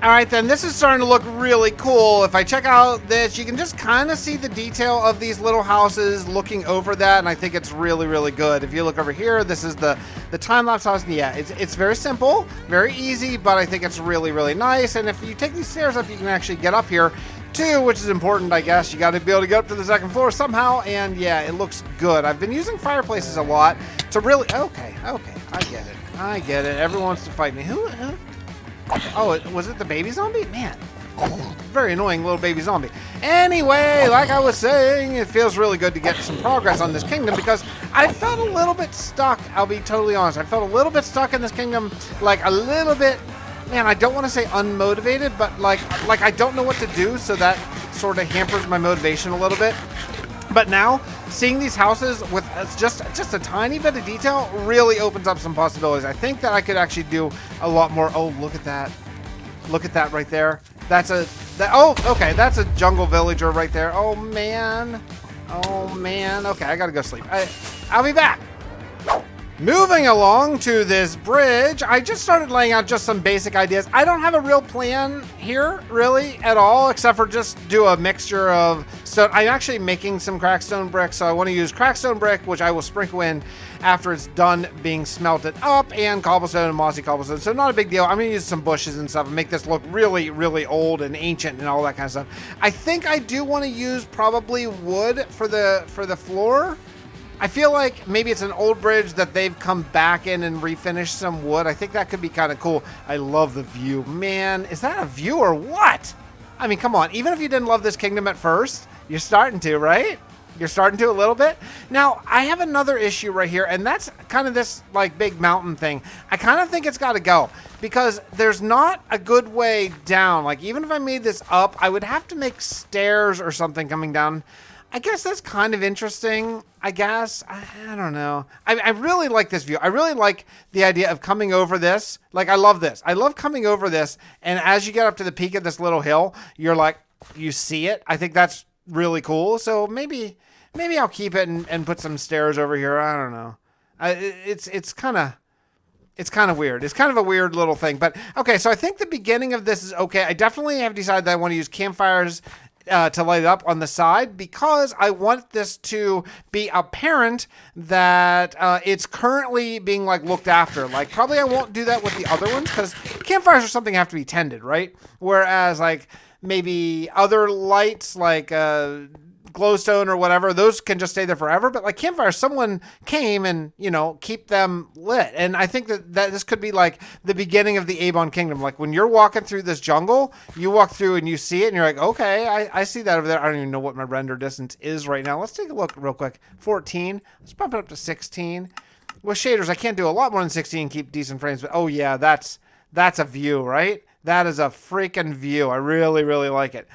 All right, then this is starting to look really cool. If I check out this, you can just kind of see the detail of these little houses looking over that, and I think it's really, really good. If you look over here, this is the time-lapse house. And yeah, it's very simple, very easy, but I think it's really, really nice. And if you take these stairs up, you can actually get up here too, which is important, I guess. You got to be able to get up to the second floor somehow, and yeah, it looks good. I've been using fireplaces a lot to really... Okay, I get it. Everyone wants to fight me. Who? Oh, was it the baby zombie? Man, very annoying little baby zombie. Anyway, like I was saying, it feels really good to get some progress on this kingdom because I felt a little bit stuck. I'll be totally honest. I felt a little bit stuck in this kingdom, like a little bit, man, I don't want to say unmotivated, but like I don't know what to do, so that sort of hampers my motivation a little bit. But now, seeing these houses with just a tiny bit of detail really opens up some possibilities. I think that I could actually do a lot more. Oh, look at that. Look at that right there. Okay, that's a jungle villager right there. Oh, man. Okay, I gotta go sleep. I'll be back. Moving along to this bridge, I just started laying out just some basic ideas. I don't have a real plan here, really, at all, except for just do a mixture of stone. I'm actually making some crackstone brick, so I want to use crackstone brick, which I will sprinkle in after it's done being smelted up, and cobblestone and mossy cobblestone, so not a big deal. I'm going to use some bushes and stuff and make this look really, really old and ancient and all that kind of stuff. I think I do want to use probably wood for the floor. I feel like maybe it's an old bridge that they've come back in and refinished some wood. I think that could be kind of cool. I love the view. Man, is that a view or what? I mean, come on. Even if you didn't love this kingdom at first, you're starting to, right? You're starting to a little bit. Now, I have another issue right here, and that's kind of this like big mountain thing. I kind of think it's got to go because there's not a good way down. Like, even if I made this up, I would have to make stairs or something coming down. I guess that's kind of interesting, I guess. I don't know. I really like this view. I really like the idea of coming over this. Like, I love this. I love coming over this, and as you get up to the peak of this little hill, you're like, you see it. I think that's really cool. So maybe I'll keep it and put some stairs over here. I don't know. It's kind of weird. It's kind of a weird little thing. But, okay, so I think the beginning of this is okay. I definitely have decided that I want to use campfires to light it up on the side because I want this to be apparent that it's currently being like looked after. Like probably I won't do that with the other ones because campfires are something that have to be tended, right? Whereas like maybe other lights like glowstone or whatever, those can just stay there forever. But like campfires, someone came and, you know, keep them lit. And I think that this could be like the beginning of the Avon Kingdom. Like when you're walking through this jungle, you walk through and you see it and you're like, okay, I see that over there. I don't even know what my render distance is right now. Let's take a look real quick. 14. Let's bump it up to 16. With shaders, I can't do a lot more than 16 and keep decent frames. But oh yeah, that's a view, right? That is a freaking view. I really, really like it.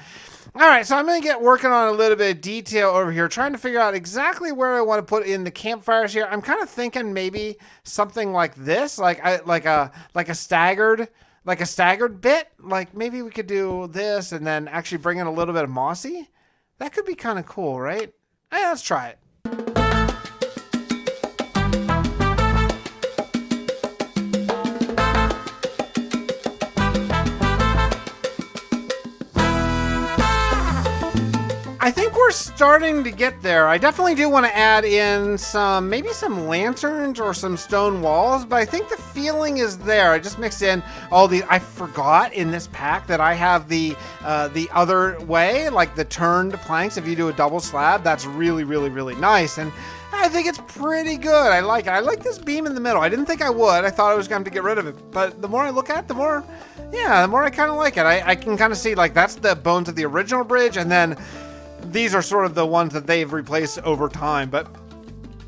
All right, so I'm going to get working on a little bit of detail over here, trying to figure out exactly where I want to put in the campfires here. I'm kind of thinking maybe something like this, like a staggered bit. Like maybe we could do this and then actually bring in a little bit of mossy. That could be kind of cool, right? Hey, let's try it. I think we're starting to get there. I definitely do want to add in maybe some lanterns or some stone walls, but I think the feeling is there. I just mixed in all these. I forgot in this pack that I have the other way, like the turned planks. If you do a double slab, that's really, really, really nice. And I think it's pretty good. I like it. I like this beam in the middle. I didn't think I would. I thought I was going to get rid of it. But the more I look at it, the more I kind of like it. I can kind of see like that's the bones of the original bridge, and then these are sort of the ones that they've replaced over time, but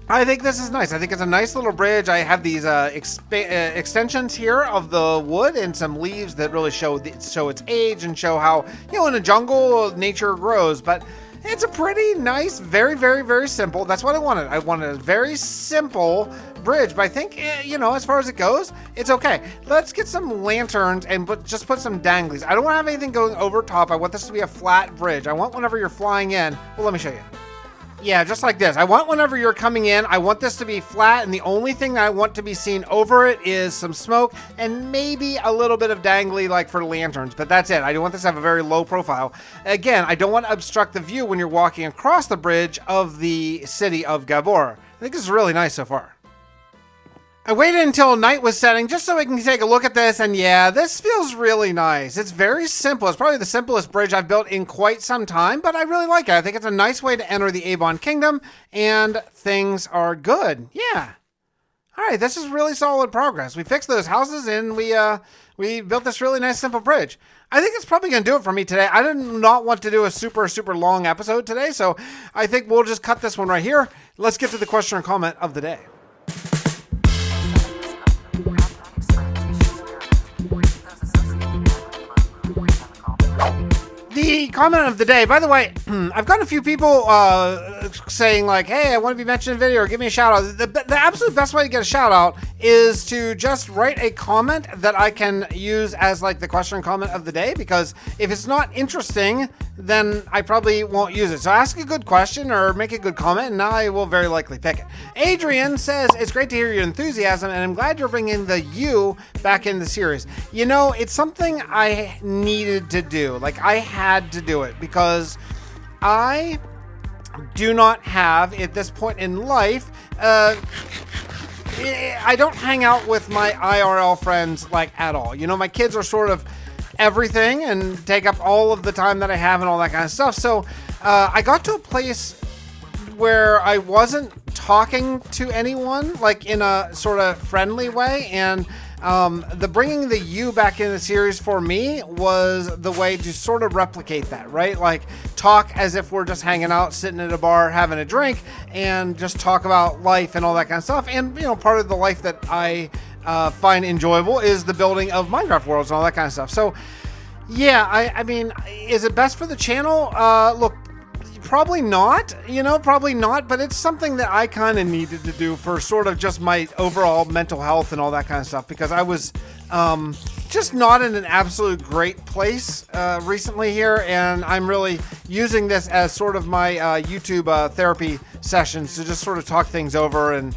I think this is nice. I think it's a nice little bridge. I have these extensions here of the wood and some leaves that really show its age and show how, you know, in a jungle, nature grows, but it's a pretty nice, very, very, very simple. That's what I wanted. I wanted a very simple bridge, but I think, you know, as far as it goes, it's okay. Let's get some lanterns and just put some danglies. I don't want to have anything going over top. I want this to be a flat bridge. I want whenever you're flying in. Well, let me show you. Yeah, just like this. I want whenever you're coming in, I want this to be flat, and the only thing that I want to be seen over it is some smoke and maybe a little bit of dangly like for lanterns, but that's it. I don't want this to have a very low profile. Again, I don't want to obstruct the view when you're walking across the bridge of the city of Gabor. I think this is really nice so far. I waited until night was setting just so we can take a look at this, and yeah, this feels really nice. It's very simple. It's probably the simplest bridge I've built in quite some time, but I really like it. I think it's a nice way to enter the Avon Kingdom, and things are good. Yeah. All right, this is really solid progress. We fixed those houses, and we built this really nice, simple bridge. I think it's probably going to do it for me today. I did not want to do a super, super long episode today, so I think we'll just cut this one right here. Let's get to the question or comment of the day. The comment of the day, by the way, I've gotten a few people saying like, hey, I want to be mentioned in a video or give me a shout out. The absolute best way to get a shout out is to just write a comment that I can use as like the question and comment of the day, because if it's not interesting, then I probably won't use it. So ask a good question or make a good comment, and I will very likely pick it. Adrian says, it's great to hear your enthusiasm, and I'm glad you're bringing the you back in the series. You know, it's something I needed to do. Like, I had to do it because I do not have, at this point in life, I don't hang out with my IRL friends like at all. You know, my kids are sort of everything and take up all of the time that I have and all that kind of stuff. So I got to a place where I wasn't talking to anyone like in a sort of friendly way, and the bringing the you back in the series for me was the way to sort of replicate that, right? Like talk as if we're just hanging out, sitting at a bar, having a drink, and just talk about life and all that kind of stuff. And, you know, part of the life that I find enjoyable is the building of Minecraft worlds and all that kind of stuff. So yeah, I mean, is it best for the channel? Look, probably not, you know, probably not, but it's something that I kind of needed to do for sort of just my overall mental health and all that kind of stuff, because I was just not in an absolute great place recently here, and I'm really using this as sort of my YouTube therapy sessions to just sort of talk things over and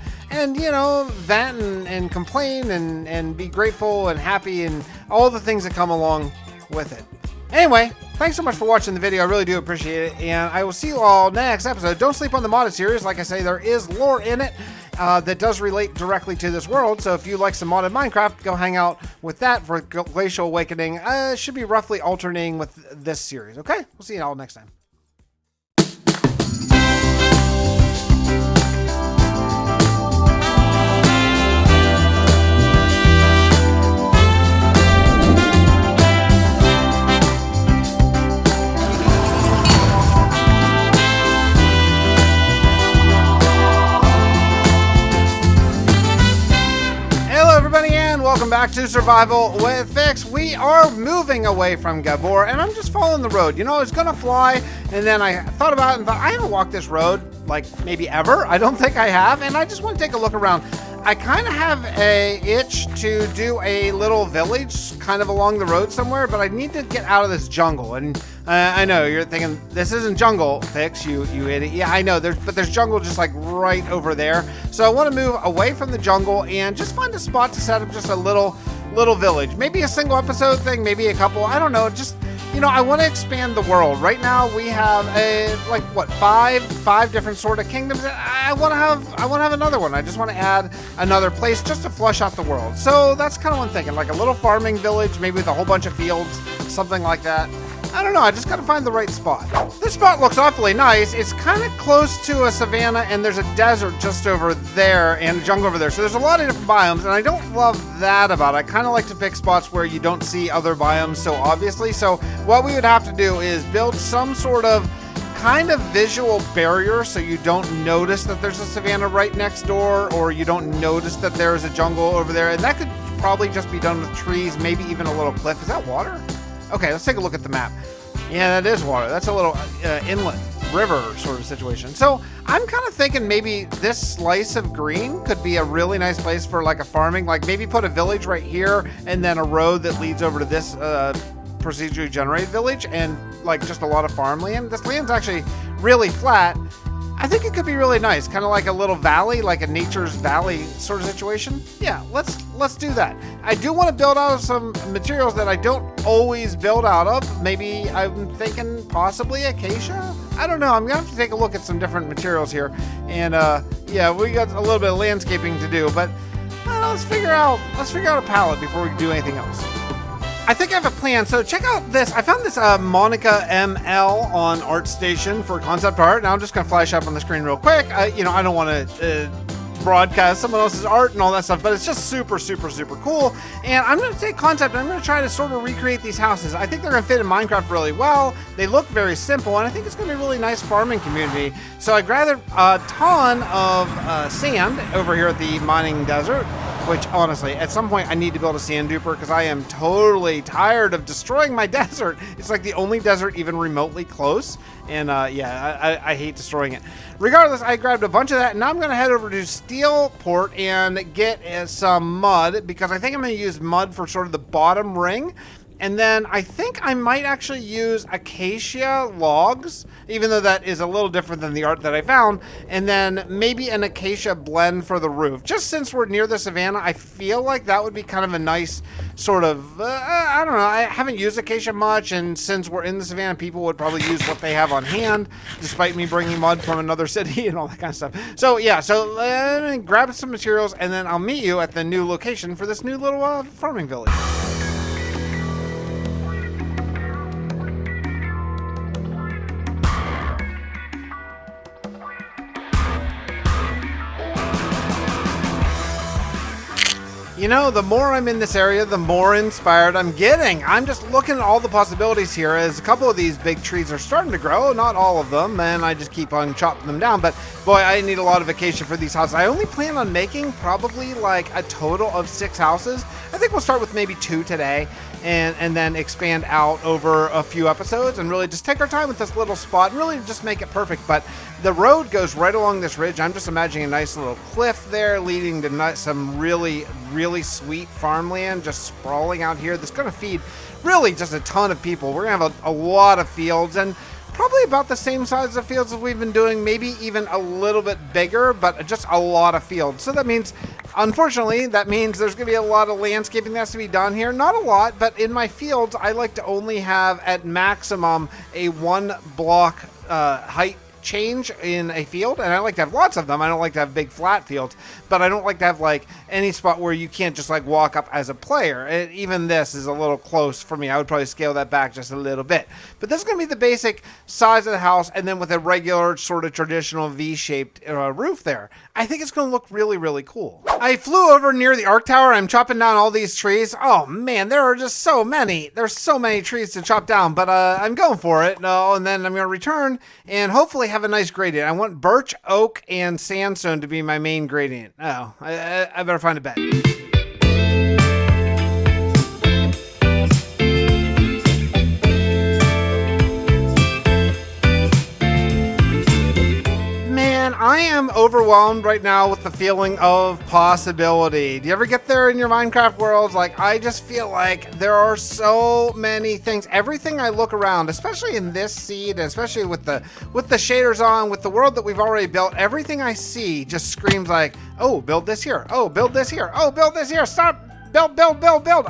you know, vent and complain and be grateful and happy and all the things that come along with it. Anyway, thanks so much for watching the video. I really do appreciate it, and I will see you all next episode. Don't sleep on the modded series. Like I say, there is lore in it that does relate directly to this world, so if you like some modded Minecraft, go hang out with that for Glacial Awakening. It should be roughly alternating with this series, okay? We'll see you all next time. Welcome back to Survival with Fix. We are moving away from Gabor, and I'm just following the road. You know, I was gonna fly, and then I thought about it and thought, I haven't walked this road, like, maybe ever. I don't think I have, and I just want to take a look around. I kind of have a itch to do a little village kind of along the road somewhere, but I need to get out of this jungle. And I know you're thinking, this isn't jungle, Fix, you idiot. Yeah, I know, but there's jungle just like right over there. So I want to move away from the jungle and just find a spot to set up just a little village. Maybe a single episode thing, maybe a couple, I don't know, just, you know, I want to expand the world. Right now we have five different sort of kingdoms. I want to have another one. I just want to add another place just to flush out the world. So that's kind of what I'm thinking, like a little farming village, maybe with a whole bunch of fields, something like that. I don't know, I just gotta find the right spot. This spot looks awfully nice. It's kind of close to a savanna, and there's a desert just over there and a jungle over there. So there's a lot of different biomes, and I don't love that about it. I kind of like to pick spots where you don't see other biomes so obviously. So what we would have to do is build some sort of kind of visual barrier so you don't notice that there's a savanna right next door, or you don't notice that there's a jungle over there. And that could probably just be done with trees, maybe even a little cliff. Is that water? Okay, let's take a look at the map. Yeah, that is water. That's a little inlet, river sort of situation. So I'm kind of thinking maybe this slice of green could be a really nice place for like a farming, like maybe put a village right here and then a road that leads over to this procedurally generated village and like just a lot of farmland. This land's actually really flat. I think it could be really nice, kind of like a little valley, like a nature's valley sort of situation. Yeah, let's do that. I do want to build out of some materials that I don't always build out of. Maybe I'm thinking possibly acacia. I don't know. I'm gonna have to take a look at some different materials here, and yeah, we got a little bit of landscaping to do, but let's figure out a palette before we do anything else. I think I have a plan. So check out this. I found this Monica ML on ArtStation for concept art. Now I'm just gonna flash up on the screen real quick. I don't want to broadcast someone else's art and all that stuff, but it's just super cool. And I'm going to take concept and I'm going to try to sort of recreate these houses. I think they're going to fit in Minecraft really well. They look very simple, and I think it's going to be a really nice farming community. So I gathered a ton of sand over here at the mining desert, which honestly, at some point I need to build a sand duper because I am totally tired of destroying my desert. It's like the only desert even remotely close. And yeah, I hate destroying it. Regardless, I grabbed a bunch of that, and now I'm going to head over to Steelport and get some mud, because I think I'm going to use mud for sort of the bottom ring. And then I think I might actually use acacia logs, even though that is a little different than the art that I found. And then maybe an acacia blend for the roof. Just since we're near the savannah, I feel like that would be kind of a nice sort of, I don't know, I haven't used acacia much. And since we're in the savannah, people would probably use what they have on hand, despite me bringing mud from another city and all that kind of stuff. So yeah, so let me grab some materials, and then I'll meet you at the new location for this new little farming village. You know, the more I'm in this area, the more inspired I'm getting. I'm just looking at all the possibilities here, as a couple of these big trees are starting to grow, not all of them, and I just keep on chopping them down. But boy, I need a lot of acacia for these houses. I only plan on making probably like a total of 6 houses. I think we'll start with maybe 2 today, and then expand out over a few episodes and really just take our time with this little spot and really just make it perfect. But the road goes right along this ridge. I'm just imagining a nice little cliff there leading to some really sweet farmland just sprawling out here that's going to feed really just a ton of people. We're going to have a lot of fields, and probably about the same size of fields as we've been doing, maybe even a little bit bigger, but just a lot of fields. So that means, unfortunately, there's going to be a lot of landscaping that has to be done here. Not a lot, but in my fields, I like to only have at maximum a 1 block height change in a field, and I like to have lots of them. I don't like to have big flat fields, but I don't like to have like any spot where you can't just like walk up as a player. Even this is a little close for me. I would probably scale that back just a little bit, but this is going to be the basic size of the house, and then with a regular sort of traditional V-shaped roof there. I think it's going to look really cool. I flew over near the Arc Tower. I'm chopping down all these trees. Oh man, there are just so many. There's so many trees to chop down, but I'm going for it. And then I'm going to return and hopefully have a nice gradient. I want birch, oak, and sandstone to be my main gradient. Oh, I better find a bed. I am overwhelmed right now with the feeling of possibility. Do you ever get there in your Minecraft worlds? Like, I just feel like there are so many things. Everything I look around, especially in this seed, especially with the shaders on, with the world that we've already built, everything I see just screams like, oh, build this here. Oh, build this here. Oh, build this here. Stop. Build.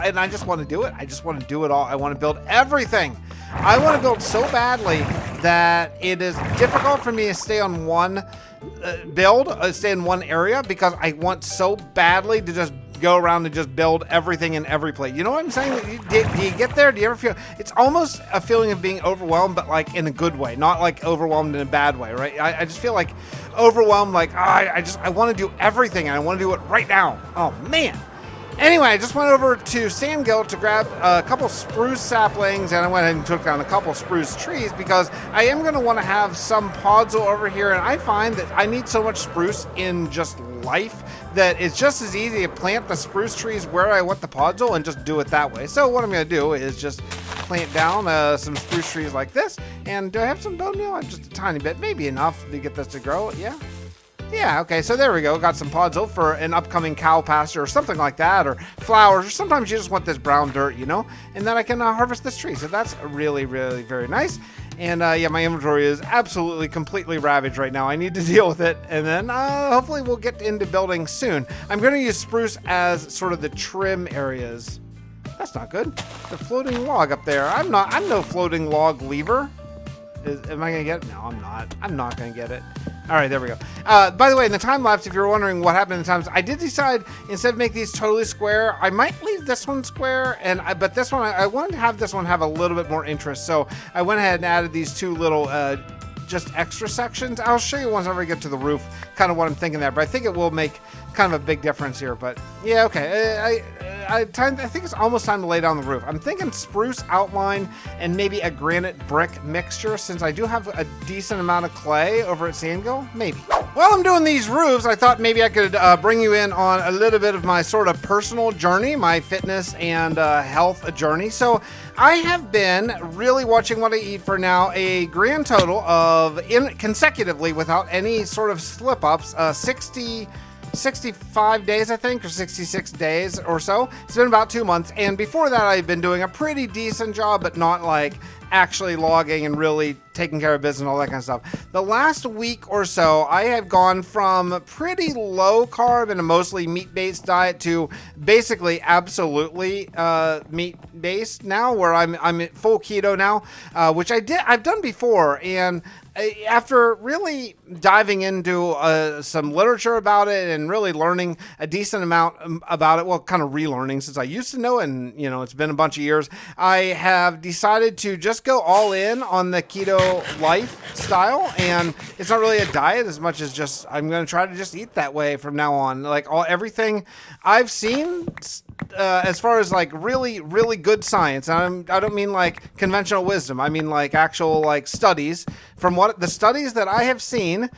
And I just want to do it. I just want to do it all. I want to build everything. I want to build so badly that it is difficult for me to stay on one stay in one area, because I want so badly to just go around and just build everything in every place. You know what I'm saying? Do you get there? Do you ever feel it's almost a feeling of being overwhelmed, but like in a good way, not like overwhelmed in a bad way, right? I just feel like overwhelmed, like I want to do everything and I want to do it right now. Oh man. Anyway, I just went over to Sandgill to grab a couple spruce saplings, and I went ahead and took down a couple spruce trees because I am going to want to have some podzol over here, and I find that I need so much spruce in just life that it's just as easy to plant the spruce trees where I want the podzol and just do it that way. So what I'm going to do is just plant down some spruce trees like this. And do I have some bone meal? Just a tiny bit, maybe enough to get this to grow. Yeah, okay, so there we go. Got some podzol for an upcoming cow pasture or something like that, or flowers, or sometimes you just want this brown dirt, you know? And then I can harvest this tree. So that's really, really very nice. And yeah, my inventory is absolutely completely ravaged right now. I need to deal with it, and then hopefully we'll get into building soon. I'm going to use spruce as sort of the trim areas. That's not good. The floating log up there. I'm no floating log lever. Am I gonna get it? No, I'm not. I'm not gonna get it. All right, there we go. By the way, in the time lapse, if you're wondering what happened in the times, I did decide instead of make these totally square, I might leave this one square, but this one I wanted to have this one have a little bit more interest, so I went ahead and added these two little just extra sections. I'll show you once I get to the roof, kind of what I'm thinking there, but I think it will make kind of a big difference here. But yeah, okay. I think it's almost time to lay down the roof. I'm thinking spruce outline and maybe a granite brick mixture, since I do have a decent amount of clay over at Sandgill. Maybe. While I'm doing these roofs, I thought maybe I could bring you in on a little bit of my sort of personal journey, my fitness and health journey. So I have been really watching what I eat for now a grand total of, consecutively without any sort of slip-ups, 65 days, I think, or 66 days or so. It's been about 2 months, and before that I've been doing a pretty decent job, but not like actually logging and really taking care of business and all that kind of stuff. The last week or so, I have gone from pretty low carb and a mostly meat-based diet to basically absolutely meat-based now, where I'm at full keto now, which I've done before, and after really diving into some literature about it and really learning a decent amount about it, well, kind of relearning since I used to know it, and you know, it's been a bunch of years, I have decided to just go all in on the keto lifestyle, and it's not really a diet as much as just I'm going to try to just eat that way from now on. Like everything I've seen as far as like really good science, and I don't mean like conventional wisdom, I mean like actual like studies. From what the studies that I have seen,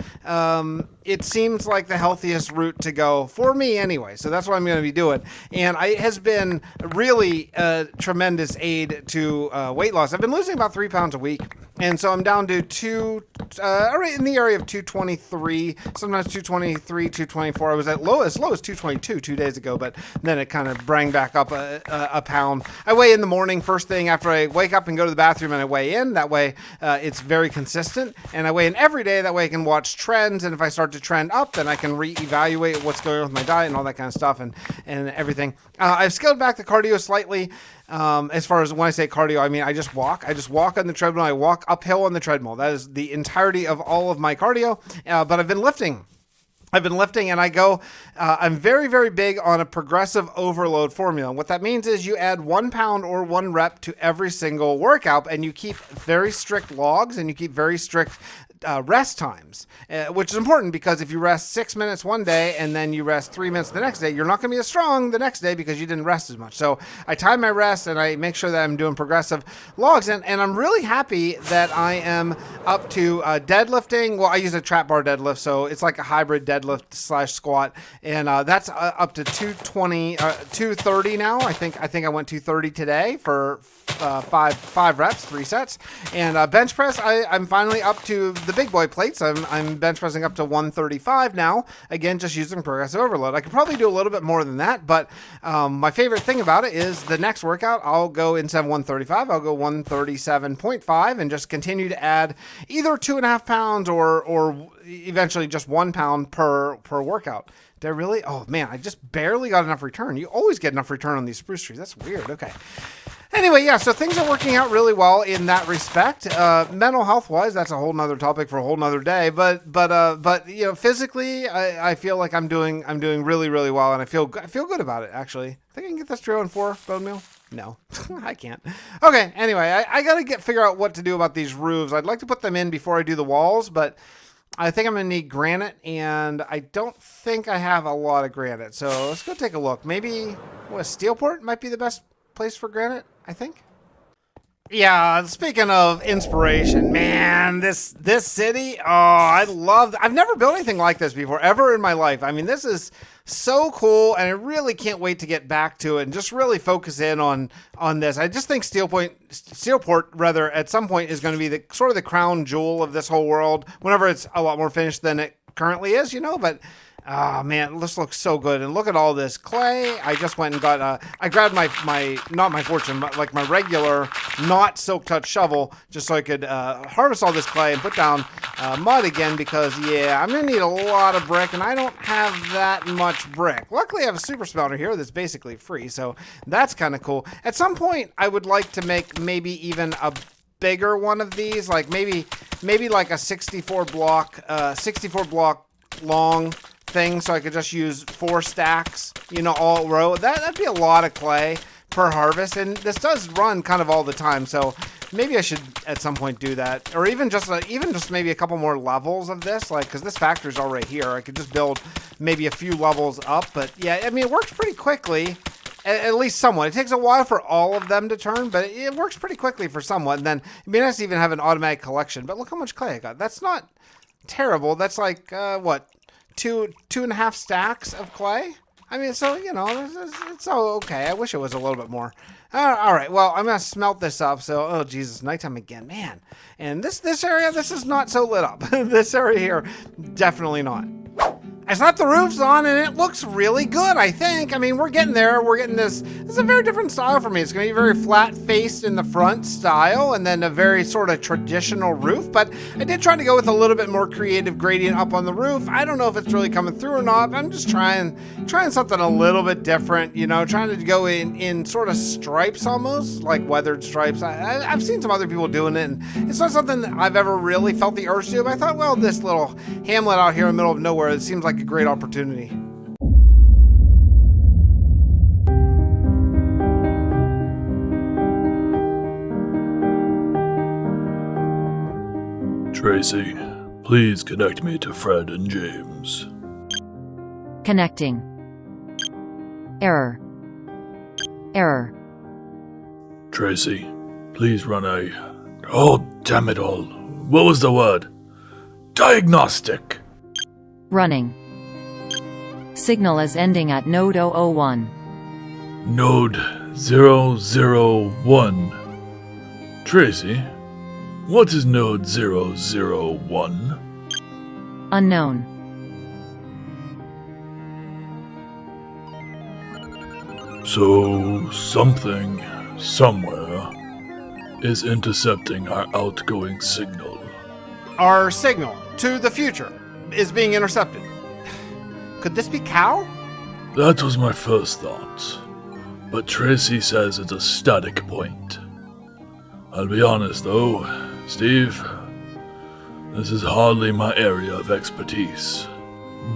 it seems like the healthiest route to go for me anyway. So that's what I'm going to be doing. And it has been really a tremendous aid to weight loss. I've been losing about 3 pounds a week. And so I'm down to right in the area of 223, sometimes 223, 224. I was as low as 222 2 days ago, but then it kind of bring back up a pound. I weigh in the morning, first thing after I wake up and go to the bathroom, and I weigh in. That way it's very consistent. And I weigh in every day. That way I can watch trends. And if I start to trend up, then I can reevaluate what's going on with my diet and all that kind of stuff and everything. I've scaled back the cardio slightly. As far as when I say cardio, I mean I just walk on the treadmill. I walk uphill on the treadmill. That is the entirety of all of my cardio. But I've been lifting and I go, I'm very, very big on a progressive overload formula. And what that means is you add 1 pound or 1 rep to every single workout, and you keep very strict logs and you keep very strict rest times, which is important, because if you rest 6 minutes one day and then you rest 3 minutes the next day, you're not going to be as strong the next day because you didn't rest as much. So I time my rest and I make sure that I'm doing progressive logs, and I'm really happy that I am up to deadlifting. Well, I use a trap bar deadlift, so it's like a hybrid deadlift / squat, and that's up to 230 now. I think I went 230 today for five reps, 3 sets, and bench press. I'm finally up to the big boy plates. I'm bench pressing up to 135 now. Again, just using progressive overload. I could probably do a little bit more than that, but my favorite thing about it is the next workout, I'll go instead of 135, I'll go 137.5 and just continue to add either 2.5 pounds or eventually just 1 pound per workout. Did I really? Oh man, I just barely got enough return. You always get enough return on these spruce trees. That's weird. Okay. Anyway, yeah, so things are working out really well in that respect. Mental health wise, that's a whole nother topic for a whole nother day. But you know, physically, I feel like I'm doing really, really well, and I feel good about it. Actually, I think I can get this 304 bone meal. No, I can't. Okay. Anyway, I gotta figure out what to do about these roofs. I'd like to put them in before I do the walls, but I think I'm going to need granite, and I don't think I have a lot of granite. So let's go take a look. Maybe Steelport might be the best place for granite, I think. Yeah, speaking of inspiration, man, this city, I've never built anything like this before, ever in my life. I mean, this is so cool, and I really can't wait to get back to it and just really focus in on this. I just think Steelport, rather, at some point is going to be the sort of the crown jewel of this whole world, whenever it's a lot more finished than it currently is, you know, but Oh man, this looks so good. And look at all this clay. I just went and got, I grabbed my not my fortune, but like my regular, not silk touch shovel, just so I could harvest all this clay and put down mud again because, yeah, I'm going to need a lot of brick and I don't have that much brick. Luckily, I have a super smelter here that's basically free, so that's kind of cool. At some point, I would like to make maybe even a bigger one of these, like maybe like a 64 block long thing, so I could just use 4 stacks, you know, all row. That'd be a lot of clay per harvest, and this does run kind of all the time, so maybe I should at some point do that, or even just maybe a couple more levels of this, like, because this factory's all right here. I could just build maybe a few levels up, but yeah, I mean, it works pretty quickly, at least somewhat. It takes a while for all of them to turn, but it works pretty quickly for somewhat, and then it'd be nice to even have an automatic collection. But look how much clay I got. That's not terrible. That's like, what, 2.5 stacks of clay? I mean, so, you know, it's all okay. I wish it was a little bit more. All right, well, I'm going to smelt this up. So, oh, Jesus, nighttime again, man. And this area, this is not so lit up. This area here, definitely not. I slapped the roofs on and it looks really good, I think. I mean, we're getting there. We're getting this is a very different style for me. It's going to be very flat-faced in the front style and then a very sort of traditional roof. But I did try to go with a little bit more creative gradient up on the roof. I don't know if it's really coming through or not. I'm just trying something a little bit different, you know, trying to go in sort of stripes almost, like weathered stripes. I've seen some other people doing it, and it's not something that I've ever really felt the urge to do. But I thought, well, this little hamlet out here in the middle of nowhere, it seems like a great opportunity. Tracy, please connect me to Fred and James. Connecting. Error. Tracy, please run a... Oh, damn it all. What was the word? Diagnostic. Running. Signal is ending at node 001. Node 001. Tracy, what is node 001? Unknown. So, something, somewhere, is intercepting our outgoing signal. Our signal to the future is being intercepted. Could this be Cal? That was my first thought, but Tracy says it's a static point. I'll be honest though, Steve, this is hardly my area of expertise.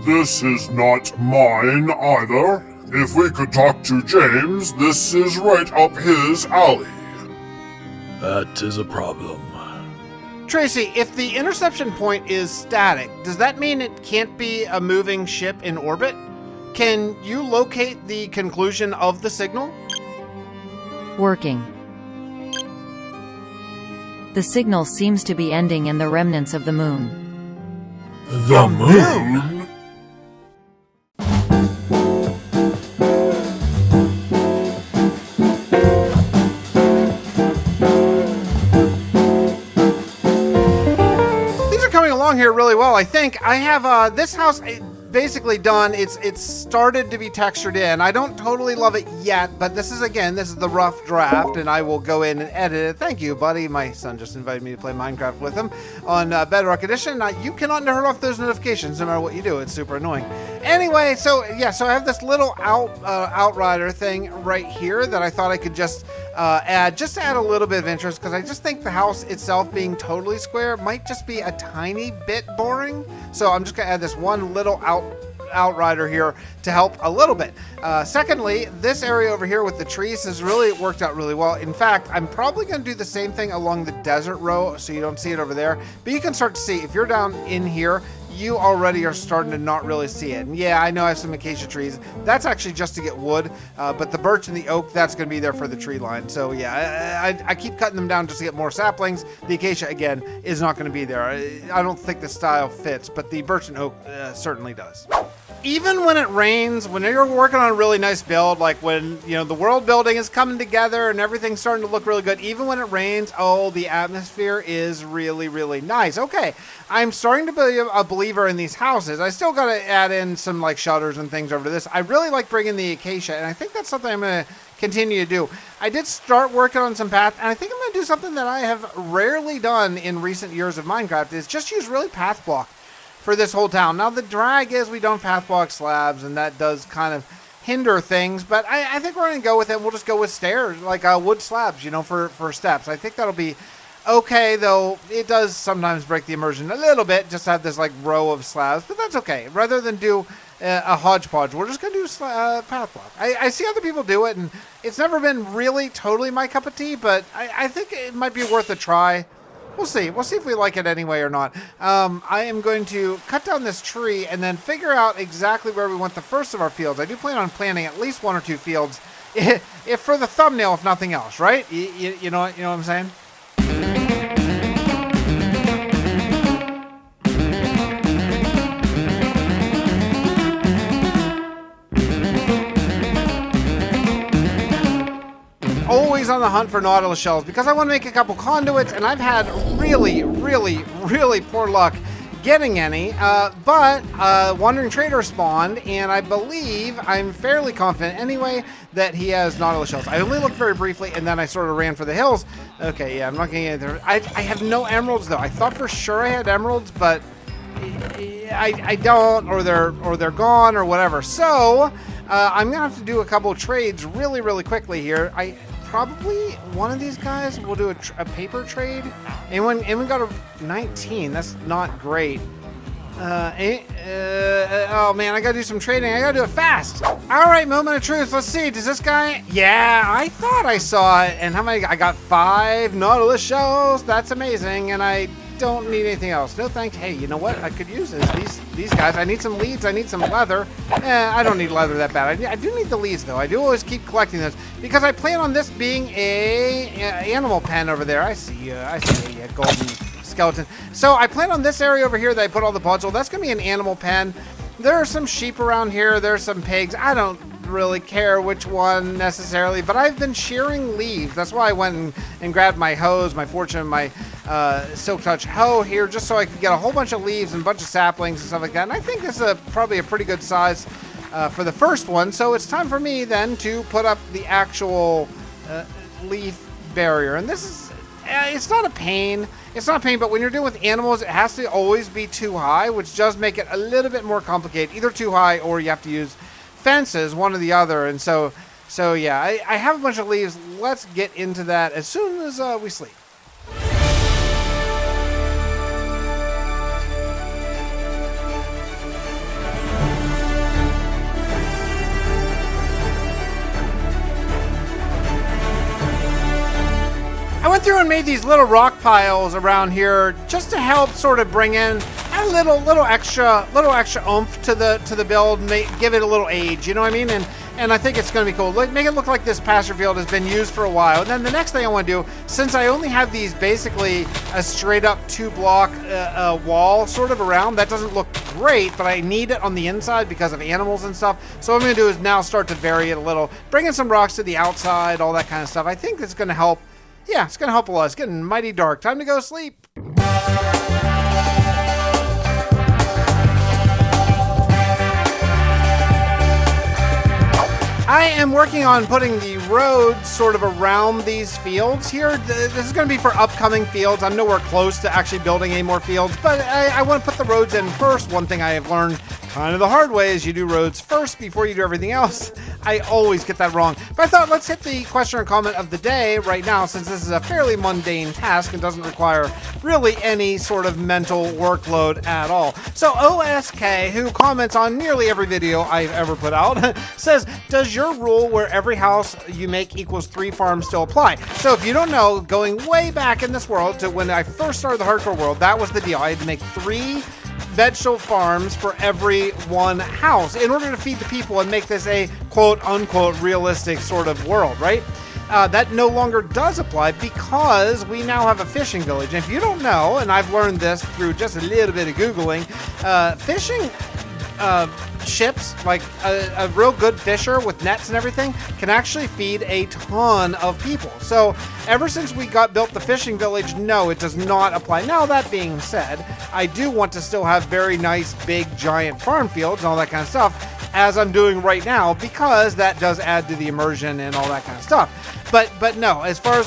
This is not mine either. If we could talk to James, this is right up his alley. That is a problem. Tracy, if the interception point is static, does that mean it can't be a moving ship in orbit? Can you locate the conclusion of the signal? Working. The signal seems to be ending in the remnants of the moon. The moon? Here really well. I think I have this house basically done. It's started to be textured in. I don't totally love it yet, but this is the rough draft, and I will go in and edit it. Thank you, buddy. My son just invited me to play Minecraft with him on Bedrock Edition. You cannot turn off those notifications no matter what you do. It's super annoying. Anyway, so I have this little outrider thing right here that I thought I could just add to add a little bit of interest, because I just think the house itself being totally square might just be a tiny bit boring. So I'm just gonna add this one little outrider here to help a little bit. Secondly, this area over here with the trees has really worked out really well. In fact, I'm probably going to do the same thing along the desert row so you don't see it over there, but you can start to see if you're down in here, you already are starting to not really see it. And yeah, I know I have some acacia trees. That's actually just to get wood, but the birch and the oak, that's going to be there for the tree line. So yeah, I keep cutting them down just to get more saplings. The acacia, again, is not going to be there. I don't think the style fits, but the birch and oak certainly does. even when it rains, when you're working on a really nice build, like when, you know, the world building is coming together and everything's starting to look really good, even when it rains, oh, the atmosphere is really, really nice. Okay, I'm starting to be a believer in these houses. I still got to add in some like shutters and things over to this. I really like bringing the acacia, and I think that's something I'm going to continue to do. I did start working on some path, and I think I'm going to do something that I have rarely done in recent years of Minecraft, is just use really path block for this whole town. Now the drag is we don't path block slabs, and that does kind of hinder things, but I think we're going to go with it. We'll just go with stairs, like wood slabs, you know, for steps. I think that'll be okay, though it does sometimes break the immersion a little bit just to have this like row of slabs, but that's okay. Rather than do a hodgepodge, we're just going to do path block. I see other people do it, and it's never been really totally my cup of tea, but I think it might be worth a try. We'll see. We'll see if we like it anyway or not. I am going to cut down this tree and then figure out exactly where we want the first of our fields. I do plan on planting at least 1 or 2 fields, if for the thumbnail, if nothing else, right? You know what I'm saying? Always on the hunt for nautilus shells because I want to make a couple conduits, and I've had really, really, really poor luck getting any, but Wandering Trader spawned, and I believe, I'm fairly confident anyway, that he has nautilus shells. I only looked very briefly, and then I sort of ran for the hills. Okay, yeah, I'm not going to get there. I have no emeralds, though. I thought for sure I had emeralds, but I don't, or they're gone, or whatever. So, I'm going to have to do a couple of trades really, really quickly here. Probably one of these guys will do a paper trade. Anyone got a 19? That's not great. Oh man, I gotta do some trading. I gotta do it fast. All right, moment of truth. Let's see. Does this guy? Yeah, I thought I saw it. And how many? I got 5 nautilus shells. That's amazing. And I don't need anything else. No thanks. Hey, you know what? I could use these guys. I need some leads. I need some leather. I don't need leather that bad. I do need the leads though. I do always keep collecting those because I plan on this being a animal pen over there. I see you. I see you, golden skeleton. So I plan on this area over here that I put all the puzzle. That's gonna be an animal pen. There are some sheep around here. There's some pigs. I don't really care which one necessarily, but I've been shearing leaves. That's why I went and grabbed my hose, my Fortune, my Silk Touch hoe here, just so I could get a whole bunch of leaves and a bunch of saplings and stuff like that. And I think this is probably a pretty good size for the first one. So it's time for me then to put up the actual leaf barrier. And this is, it's not a pain. It's not a pain, but when you're dealing with animals, it has to always be too high, which does make it a little bit more complicated. Either too high or you have to use fences, one or the other. And so yeah, I have a bunch of leaves. Let's get into that as soon as we sleep. I went through and made these little rock piles around here just to help sort of bring in a little extra oomph to the build, give it a little age, you know what I mean? And I think it's going to be cool. Make it look like this pasture field has been used for a while. And then the next thing I want to do, since I only have these basically a straight up 2-block wall sort of around, that doesn't look great, but I need it on the inside because of animals and stuff. So what I'm going to do is now start to vary it a little, bring in some rocks to the outside, all that kind of stuff. I think it's going to help. Yeah, it's going to help a lot. It's getting mighty dark. Time to go sleep. I am working on putting the roads sort of around these fields here. This is going to be for upcoming fields. I'm nowhere close to actually building any more fields, but I want to put the roads in first. One thing I have learned kind of the hard way is you do roads first before you do everything else. I always get that wrong. But I thought let's hit the question or comment of the day right now, since this is a fairly mundane task and doesn't require really any sort of mental workload at all. So OSK, who comments on nearly every video I've ever put out, says, does your rule where every house you make equals 3 farms still apply? So if you don't know, going way back in this world to when I first started the hardcore world, that was the deal. I had to make 3 vegetable farms for every 1 house in order to feed the people and make this a quote-unquote realistic sort of world, right? That no longer does apply because we now have a fishing village. And if you don't know, and I've learned this through just a little bit of Googling, fishing ships, like a real good fisher with nets and everything, can actually feed a ton of people. So ever since we built the fishing village, no, it does not apply. Now, that being said, I do want to still have very nice, big, giant farm fields and all that kind of stuff, as I'm doing right now, because that does add to the immersion and all that kind of stuff. But no, as far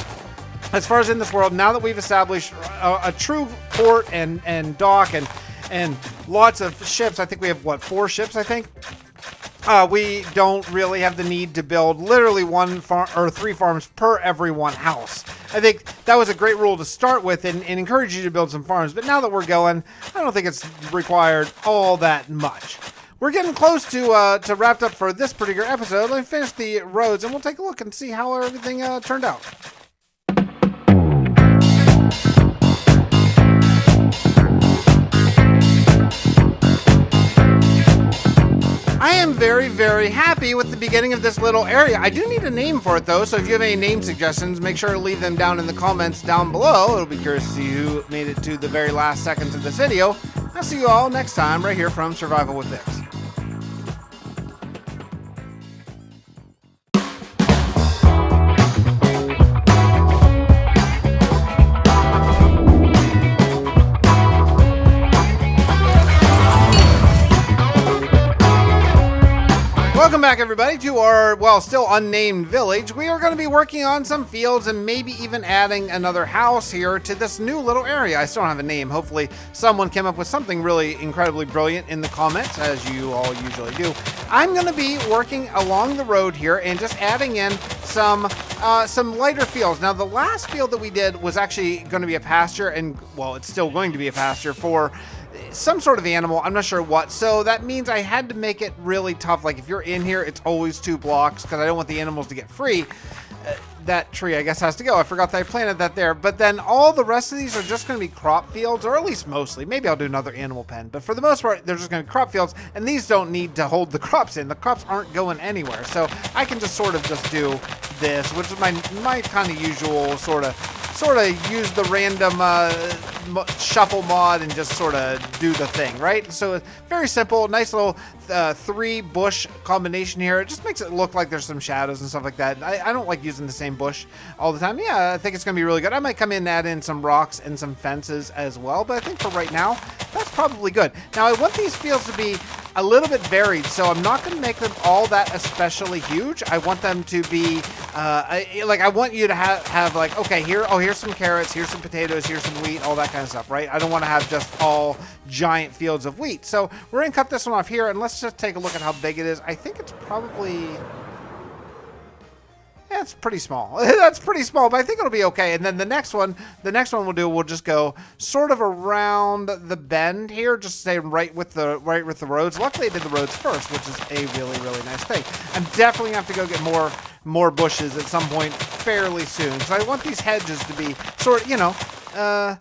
as in this world, now that we've established a true port and dock and lots of ships, I think we have, 4 ships, I think? We don't really have the need to build literally 1 farm or 3 farms per every 1 house. I think that was a great rule to start with and encourage you to build some farms. But now that we're going, I don't think it's required all that much. We're getting close to wrapped up for this particular episode. Let me finish the roads and we'll take a look and see how everything turned out. I am very, very happy with the beginning of this little area. I do need a name for it, though, so if you have any name suggestions, make sure to leave them down in the comments down below. It'll be curious to see who made it to the very last seconds of this video. I'll see you all next time right here from Survival with Fix. Welcome back, everybody, to our, still unnamed village. We are going to be working on some fields and maybe even adding another house here to this new little area. I still don't have a name. Hopefully someone came up with something really incredibly brilliant in the comments, as you all usually do. I'm going to be working along the road here and just adding in some lighter fields. Now, the last field that we did was actually going to be a pasture, and, well, it's still going to be a pasture for some sort of animal. I'm not sure what. So that means I had to make it really tough. Like, if you're in here, it's always 2 blocks because I don't want the animals to get free. That tree, I guess, has to go. I forgot that I planted that there. But then all the rest of these are just going to be crop fields, or at least mostly. Maybe I'll do another animal pen. But for the most part, they're just going to be crop fields. And these don't need to hold the crops in. The crops aren't going anywhere. So I can just sort of just do this, which is my kind of usual sort of use the random shuffle mod and just sort of do the thing, right? So it's very simple, nice little 3 bush combination here. It just makes it look like there's some shadows and stuff like that. I don't like using the same bush all the time. Yeah, I think it's going to be really good. I might come in and add in some rocks and some fences as well, but I think for right now, that's probably good. Now, I want these fields to be a little bit varied, so I'm not going to make them all that especially huge. I want them to be, I want you to have like, okay, here's some carrots, here's some potatoes, here's some wheat, all that kind of stuff, right? I don't want to have just all giant fields of wheat. So we're going to cut this one off here, and let's just take a look at how big it is. I think it's probably... yeah, it's pretty small. That's pretty small, but I think it'll be okay. And then the next one we'll just go sort of around the bend here, just stay right with the roads. Luckily, I did the roads first, which is a really, really nice thing. I'm definitely gonna have to go get more bushes at some point fairly soon. So I want these hedges to be sort of,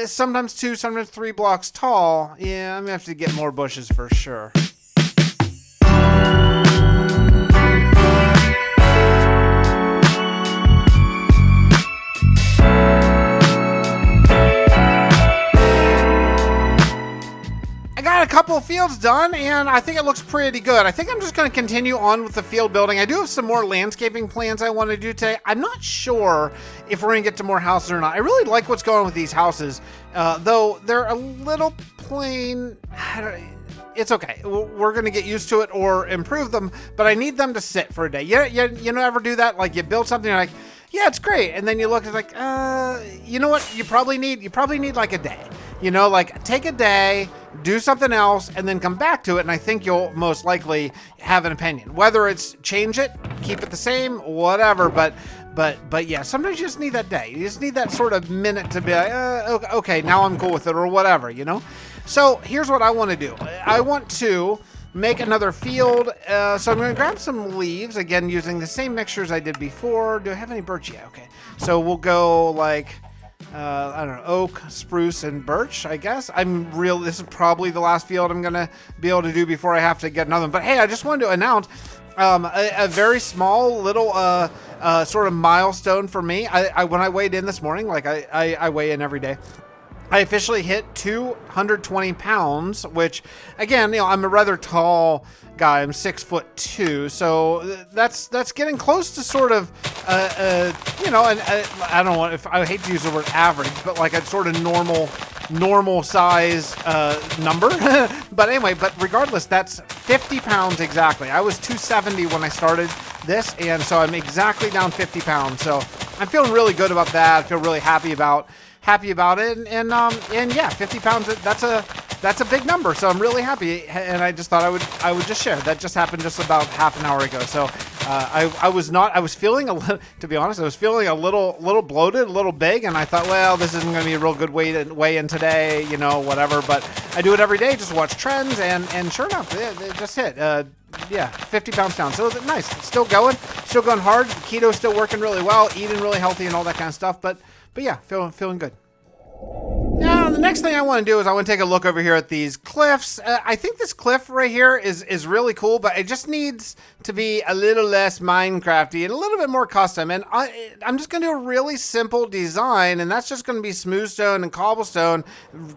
sometimes 2, sometimes 3 blocks tall. Yeah, I'm gonna have to get more bushes for sure. A couple of fields done, and I think it looks pretty good. I think I'm just going to continue on with the field building. I do have some more landscaping plans I want to do today. I'm not sure if we're going to get to more houses or not. I really like what's going on with these houses, though they're a little plain. It's okay. We're going to get used to it or improve them, but I need them to sit for a day. You ever do that? Like, you build something, you're like, yeah, it's great, and then you look, it's like, you know what? You probably need like a day. Like, take a day, do something else, and then come back to it, and I think you'll most likely have an opinion. Whether it's change it, keep it the same, whatever, but yeah, sometimes you just need that day. You just need that sort of minute to be like, okay, now I'm cool with it, or whatever, So here's what I want to do. I want to make another field, so I'm going to grab some leaves, again, using the same mixtures I did before. Do I have any birch? Yeah, okay. So we'll go like... I don't know, oak, spruce, and birch, I guess. This is probably the last field I'm going to be able to do before I have to get another one. But hey, I just wanted to announce a very small little sort of milestone for me. When I weighed in this morning, like I weigh in every day, I officially hit 220 pounds, which, again, I'm a rather tall guy. I'm 6'2", so that's getting close to sort of, I don't know if I hate to use the word average, but like a sort of normal size number. But anyway, regardless, that's 50 pounds exactly. I was 270 when I started this, and so I'm exactly down 50 pounds. So I'm feeling really good about that. I feel really happy about it, and yeah, 50 pounds, that's a big number, so I'm really happy, and I just thought I would just share. That just happened just about half an hour ago, so I was feeling to be honest, I was feeling a little bloated, a little big, and I thought, well, this isn't going to be a real good weigh in today, whatever, but I do it every day, just watch trends, and sure enough, it just hit. 50 pounds down. So nice. Still going hard. Keto's still working really well, eating really healthy and all that kind of stuff, but yeah, feeling good. Now, the next thing I want to do is I want to take a look over here at these cliffs. I think this cliff right here is really cool, but it just needs to be a little less Minecrafty and a little bit more custom. And I'm just going to do a really simple design, and that's just going to be smooth stone and cobblestone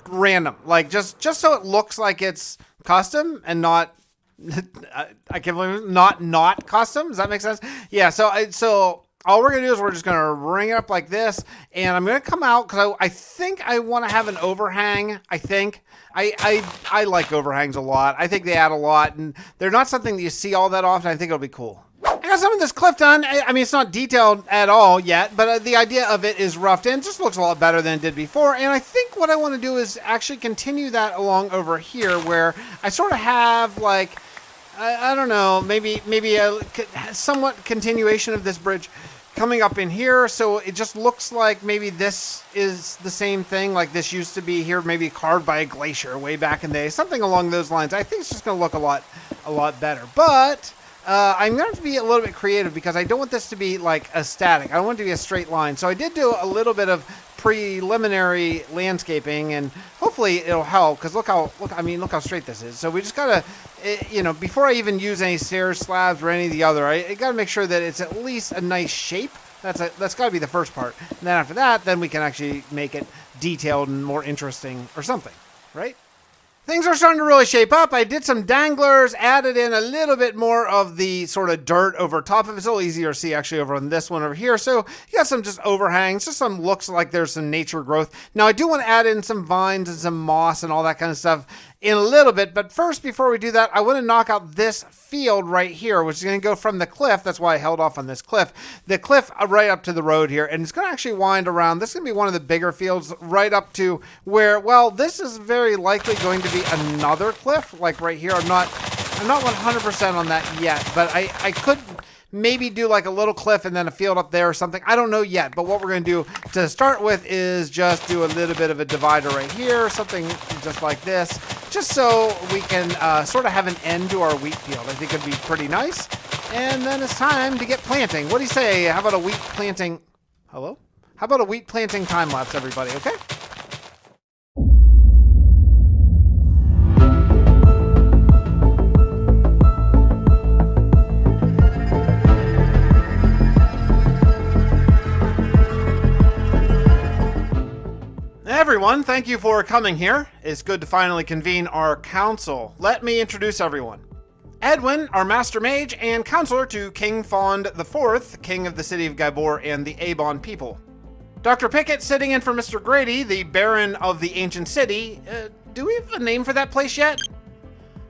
random. Like, just so it looks like it's custom and not... I can't believe it, not custom. Does that make sense? Yeah, so all we're going to do is we're just going to ring it up like this, and I'm going to come out because I think I want to have an overhang. I think. I like overhangs a lot. I think they add a lot, and they're not something that you see all that often. I think it'll be cool. I got some of this cliff done. I mean, it's not detailed at all yet, but the idea of it is roughed in. It just looks a lot better than it did before, and I think what I want to do is actually continue that along over here where I sort of have, like, I don't know, maybe a somewhat continuation of this bridge coming up in here, so it just looks like maybe this is the same thing, like this used to be here, maybe carved by a glacier way back in the day, something along those lines. I think it's just going to look a lot better, but I'm going to have to be a little bit creative because I don't want this to be like a static. I don't want it to be a straight line, so I did do a little bit of preliminary landscaping, and hopefully it'll help because look how straight this is. So we just gotta, before I even use any stairs, slabs, or any of the other, I gotta make sure that it's at least a nice shape. That's gotta be the first part, and then after that, then we can actually make it detailed and more interesting or something, right? Things are starting to really shape up. I did some danglers, added in a little bit more of the sort of dirt over top of it. It's a little easier to see actually over on this one over here. So you got some just overhangs, just some looks like there's some nature growth. Now I do want to add in some vines and some moss and all that kind of stuff in a little bit. But first, before we do that, I want to knock out this field right here, which is going to go from the cliff. That's why I held off on this cliff. The cliff right up to the road here. And it's going to actually wind around. This is going to be one of the bigger fields right up to where, well, this is very likely going to be another cliff, like right here. I'm not 100% on that yet, but I could maybe do like a little cliff and then a field up there or something. I don't know yet, but what we're going to do to start with is just do a little bit of a divider right here, something just like this, just so we can sort of have an end to our wheat field. I think it'd be pretty nice. And then it's time to get planting. What do you say? How about a wheat planting? Hello? How about a wheat planting time lapse, everybody? Okay? Everyone, thank you for coming here. It's good to finally convene our council. Let me introduce everyone. Edwin, our Master Mage and counselor to King Fond IV, King of the City of Gabor and the Avon people. Dr. Pickett sitting in for Mr. Grady, the Baron of the Ancient City. Do we have a name for that place yet?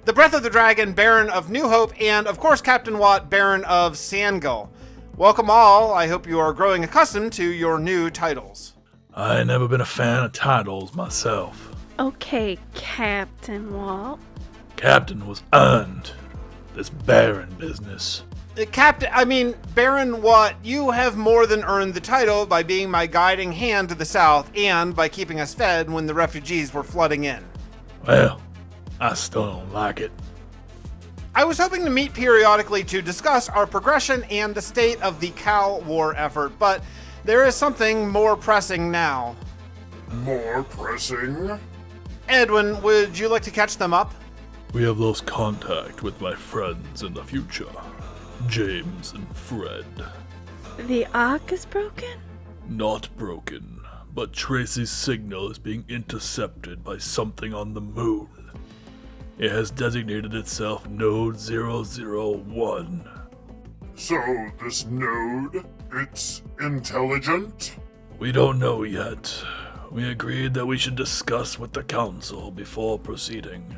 The Breath of the Dragon, Baron of New Hope, and of course Captain Watt, Baron of Sandgull. Welcome all. I hope you are growing accustomed to your new titles. I ain't never been a fan of titles myself. Okay, Captain Walt. Captain was earned. This Baron business. Baron Watt, you have more than earned the title by being my guiding hand to the south and by keeping us fed when the refugees were flooding in. Well, I still don't like it. I was hoping to meet periodically to discuss our progression and the state of the Cal War effort, but there is something more pressing now. More pressing? Edwin, would you like to catch them up? We have lost contact with my friends in the future, James and Fred. The Ark is broken? Not broken, but Tracy's signal is being intercepted by something on the moon. It has designated itself Node 001. So, this node, it's intelligent? We don't know yet. We agreed that we should discuss with the council before proceeding.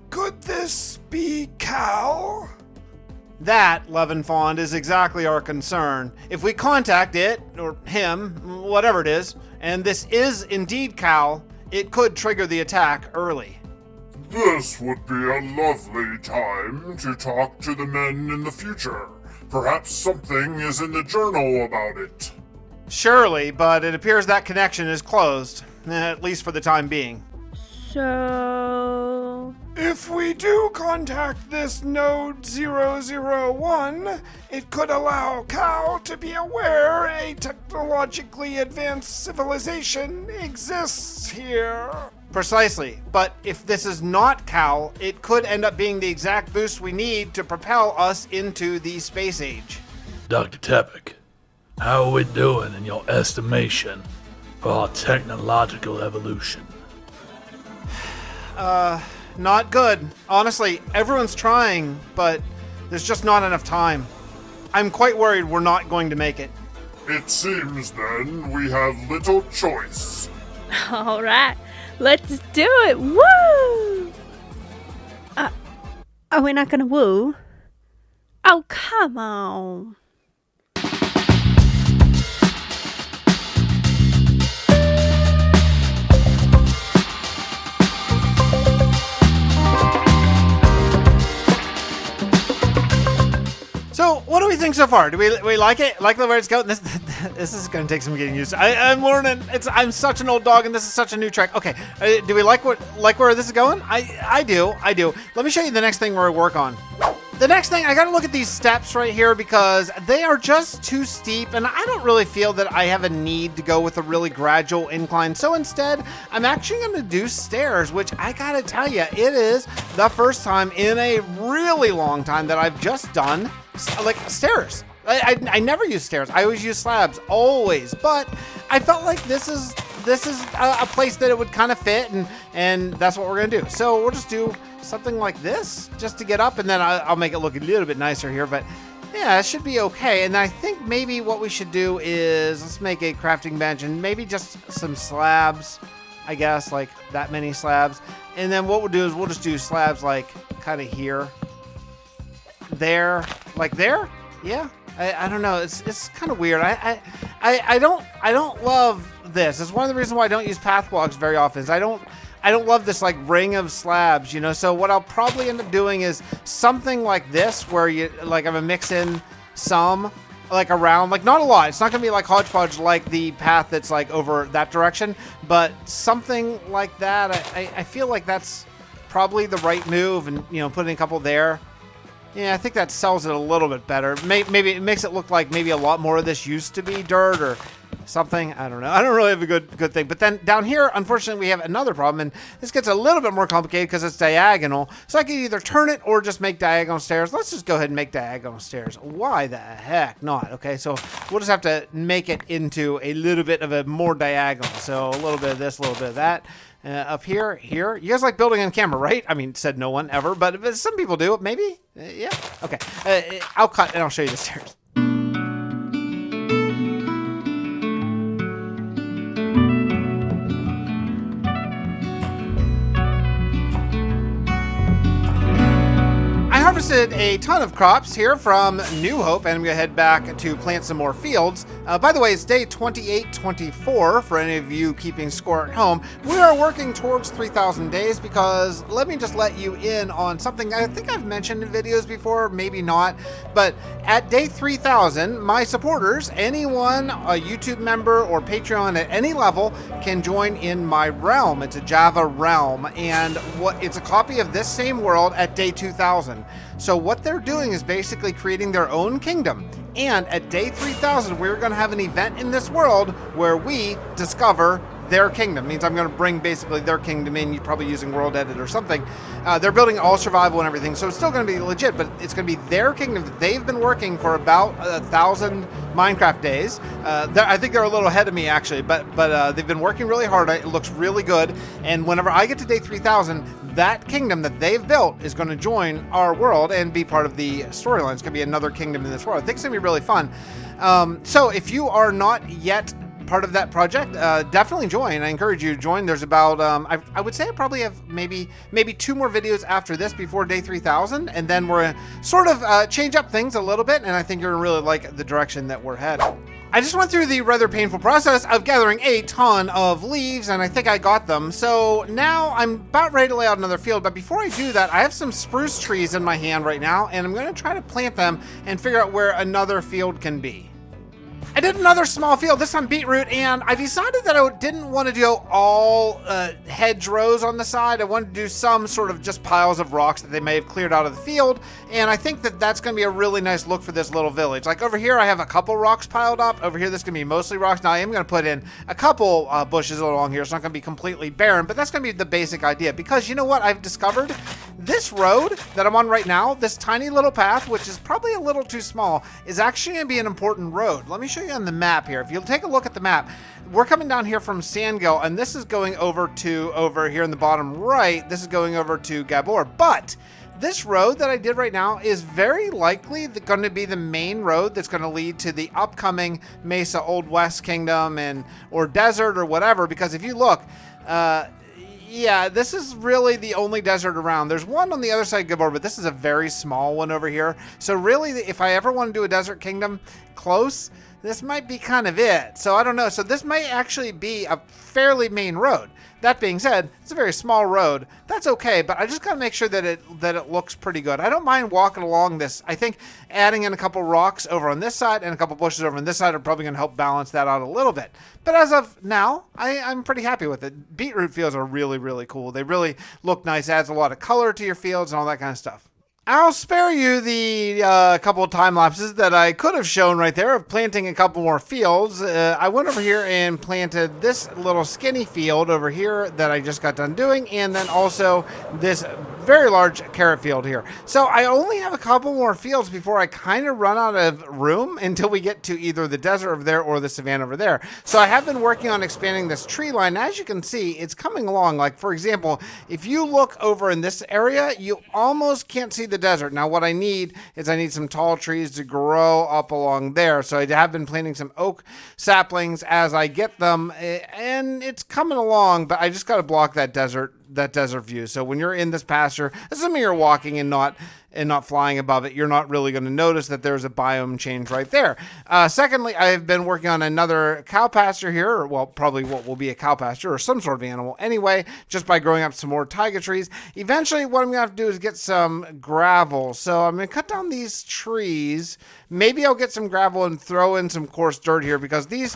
Could this be Cal? That, Levenfond, is exactly our concern. If we contact it, or him, whatever it is, and this is indeed Cal, it could trigger the attack early. This would be a lovely time to talk to the men in the future. Perhaps something is in the journal about it. Surely, but it appears that connection is closed, at least for the time being. So... If we do contact this Node 001, it could allow Cal to be aware a technologically advanced civilization exists here. Precisely, but if this is not Cal, it could end up being the exact boost we need to propel us into the space age. Dr. Tepic, how are we doing in your estimation for our technological evolution? Not good. Honestly, everyone's trying, but there's just not enough time. I'm quite worried we're not going to make it. It seems then we have little choice. All right, let's do it. Woo! Are we not gonna woo? Oh, come on. So, what do we think so far? Do we like it? Like the way it's going? This is going to take some getting used to. I'm learning. I'm such an old dog, and this is such a new track. Okay, do we like where this is going? I do. Let me show you the next thing we're work on. The next thing, I got to look at these steps right here because they are just too steep, and I don't really feel that I have a need to go with a really gradual incline. So instead, I'm actually going to do stairs, which I got to tell you, it is the first time in a really long time that I've just done like stairs. I never use stairs. I always use slabs, always. But I felt like this is a place that it would kind of fit, and that's what we're gonna do. So we'll just do something like this just to get up, and then I'll make it look a little bit nicer here. But yeah, it should be okay. And I think maybe what we should do is let's make a crafting bench and maybe just some slabs. I guess like that many slabs, and then what we'll do is we'll just do slabs like kind of here. There, like there, yeah. I don't know. It's kind of weird. I don't love this. It's one of the reasons why I don't use path blocks very often. Is I don't love this like ring of slabs, you know. So what I'll probably end up doing is something like this, where you like I'm gonna mix in some like around, like not a lot. It's not gonna be like hodgepodge like the path that's like over that direction, but something like that. I feel like that's probably the right move, and you know, putting a couple there. Yeah, I think that sells it a little bit better. Maybe it makes it look like maybe a lot more of this used to be dirt or something. I don't know. I don't really have a good thing. But then down here, unfortunately, we have another problem. And this gets a little bit more complicated because it's diagonal. So I could either turn it or just make diagonal stairs. Let's just go ahead and make diagonal stairs. Why the heck not? Okay, so we'll just have to make it into a little bit of a more diagonal. So a little bit of this, a little bit of that. Up here. You guys like building on camera, right? I mean, said no one ever, but some people do. Maybe? Yeah. Okay. I'll cut and I'll show you the stairs. Harvested a ton of crops here from New Hope, and I'm going to head back to plant some more fields. By the way, it's day 2824 for any of you keeping score at home. We are working towards 3,000 days because let me just let you in on something I think I've mentioned in videos before, maybe not, but at day 3,000, my supporters, anyone, a YouTube member or Patreon at any level, can join in my realm. It's a Java realm, and it's a copy of this same world at day 2,000. So what they're doing is basically creating their own kingdom. And at day 3000, we're going to have an event in this world where we discover their kingdom. It means I'm going to bring basically their kingdom in. You're probably using World Edit or something. They're building all survival and everything, so it's still going to be legit, but it's going to be their kingdom that they've been working for about 1,000 Minecraft days. I think they're a little ahead of me, actually, but they've been working really hard. It looks really good, and whenever I get to day 3,000, that kingdom that they've built is going to join our world and be part of the storyline. It's going to be another kingdom in this world. I think it's going to be really fun. So if you are not yet part of that project, definitely join. I encourage you to join. There's about, I would say I probably have maybe 2 more videos after this before day 3,000, and then we're sort of change up things a little bit, and I think you're gonna really like the direction that we're heading. I just went through the rather painful process of gathering a ton of leaves, and I think I got them. So now I'm about ready to lay out another field, but before I do that, I have some spruce trees in my hand right now, and I'm gonna try to plant them and figure out where another field can be. I did another small field, this time beetroot, and I decided that I didn't want to do all hedgerows on the side. I wanted to do some sort of just piles of rocks that they may have cleared out of the field, and I think that that's going to be a really nice look for this little village. Like over here, I have a couple rocks piled up. Over here, this is going to be mostly rocks. Now, I am going to put in a couple bushes along here. It's not going to be completely barren, but that's going to be the basic idea, because you know what I've discovered? This road that I'm on right now, this tiny little path, which is probably a little too small, is actually going to be an important road. Let me show you on the map here. If you'll take a look at the map, we're coming down here from Sandgill, and this is going over here in the bottom right. This is going over to Gabor, but this road that I did right now is very likely going to be the main road that's going to lead to the upcoming Mesa Old West Kingdom or desert or whatever, because if you look, yeah, this is really the only desert around. There's one on the other side of Gabor, but this is a very small one over here. So really, if I ever want to do a desert kingdom close, this might be kind of it. So I don't know. So this might actually be a fairly main road. That being said, it's a very small road. That's okay, but I just got to make sure that it looks pretty good. I don't mind walking along this. I think adding in a couple rocks over on this side and a couple bushes over on this side are probably going to help balance that out a little bit. But as of now, I'm pretty happy with it. Beetroot fields are really, really cool. They really look nice. Adds a lot of color to your fields and all that kind of stuff. I'll spare you the couple of time lapses that I could have shown right there of planting a couple more fields. I went over here and planted this little skinny field over here that I just got done doing, and then also this very large carrot field here. So I only have a couple more fields before I kind of run out of room until we get to either the desert over there or the savanna over there. So I have been working on expanding this tree line. As you can see, it's coming along. Like, for example, if you look over in this area, you almost can't see the desert. Now, what I need is some tall trees to grow up along there. So I have been planting some oak saplings as I get them, and it's coming along, but I just got to block that desert view. So when you're in this pasture, assuming you're walking and not flying above it, you're not really going to notice that there's a biome change right there. Secondly, I've been working on another cow pasture here, or well, probably what will be a cow pasture or some sort of animal anyway, just by growing up some more taiga trees. Eventually, what I'm going to have to do is get some gravel. So I'm going to cut down these trees. Maybe I'll get some gravel and throw in some coarse dirt here, because these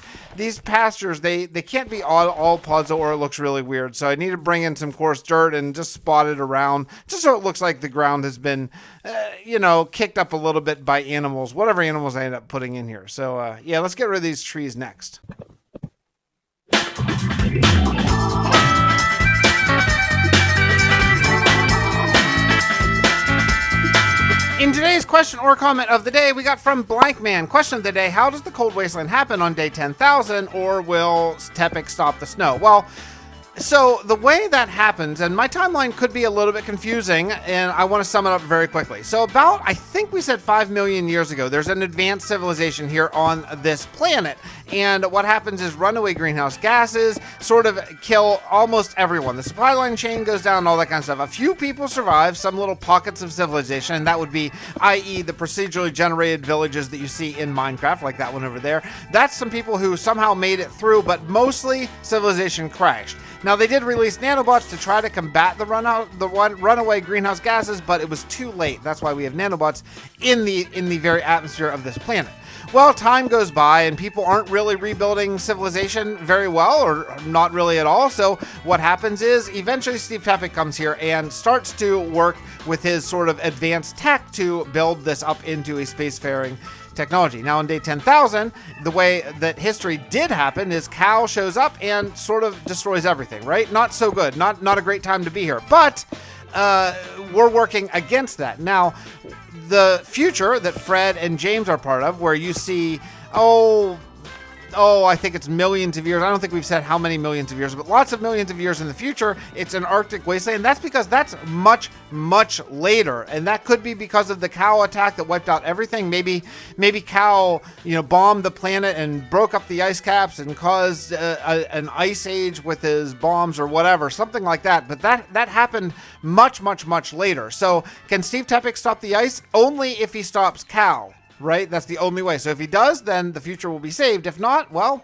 pastures, they can't be all puzzle or it looks really weird. So I need to bring in some coarse dirt and just spot it around, just so it looks like the ground has been kicked up a little bit by animals, whatever animals I end up putting in here. So yeah, let's get rid of these trees next. In today's question or comment of the day, we got from Blankman. Question of the day: how does the cold wasteland happen on day 10,000, or will Tepic stop the snow? Well, so the way that happens, and my timeline could be a little bit confusing, and I want to sum it up very quickly. So about, I think we said 5 million years ago, there's an advanced civilization here on this planet. And what happens is runaway greenhouse gases sort of kill almost everyone. The supply line chain goes down and all that kind of stuff. A few people survive, some little pockets of civilization, and that would be, i.e. the procedurally generated villages that you see in Minecraft, like that one over there. That's some people who somehow made it through, but mostly civilization crashed. Now, they did release nanobots to try to combat the runaway greenhouse gases, but it was too late. That's why we have nanobots in the very atmosphere of this planet. Well, time goes by and people aren't really rebuilding civilization very well, or not really at all. So what happens is eventually Steve Tepek comes here and starts to work with his sort of advanced tech to build this up into a spacefaring technology. Now, on day 10,000, the way that history did happen is Cal shows up and sort of destroys everything, right? Not so good. Not a great time to be here. But we're working against that. Now, the future that Fred and James are part of, where you see, I think it's millions of years. I don't think we've said how many millions of years, but lots of millions of years in the future, it's an Arctic wasteland. That's because that's much, much later. And that could be because of the cow attack that wiped out everything. Maybe cow, bombed the planet and broke up the ice caps and caused an ice age with his bombs or whatever, something like that. But that happened much, much, much later. So can Steve Tepek stop the ice? Only if he stops Cal. Right? That's the only way. So if he does, then the future will be saved. If not, well,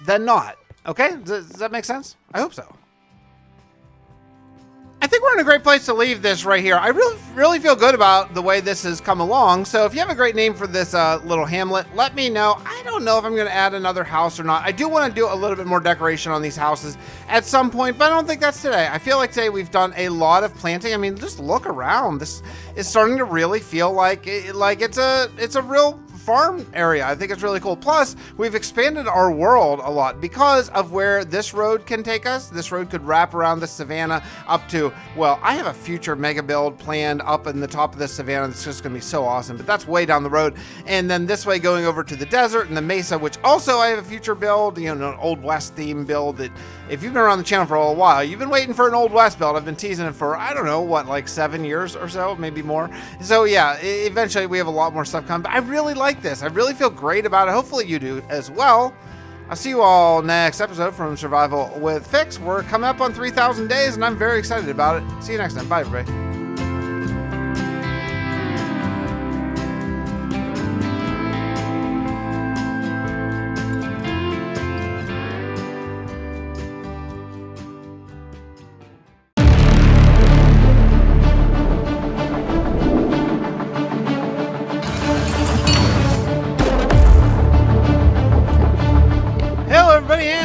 then not. Okay? Does that make sense? I hope so. I think we're in a great place to leave this right here. I really feel good about the way this has come along. So if you have a great name for this little hamlet, let me know. I don't know if I'm going to add another house or not. I do want to do a little bit more decoration on these houses at some point, but I don't think that's today. I feel like today we've done a lot of planting. I mean, just look around. This is starting to really feel like it's a real farm area. I think it's really cool. Plus, we've expanded our world a lot because of where this road can take us. This road could wrap around the savannah up to, well, I have a future mega build planned up in the top of the savannah. It's just going to be so awesome, but that's way down the road. And then this way going over to the desert and the mesa, which also I have a future build, an Old West theme build that if you've been around the channel for a while, you've been waiting for an Old West build. I've been teasing it for, I don't know, like 7 years or so, maybe more. So yeah, eventually we have a lot more stuff coming, but I really like this. I really feel great about it. Hopefully you do as well. I'll see you all next episode from Survival with Fix. We're coming up on 3,000 days and I'm very excited about it. See you next time. Bye, everybody.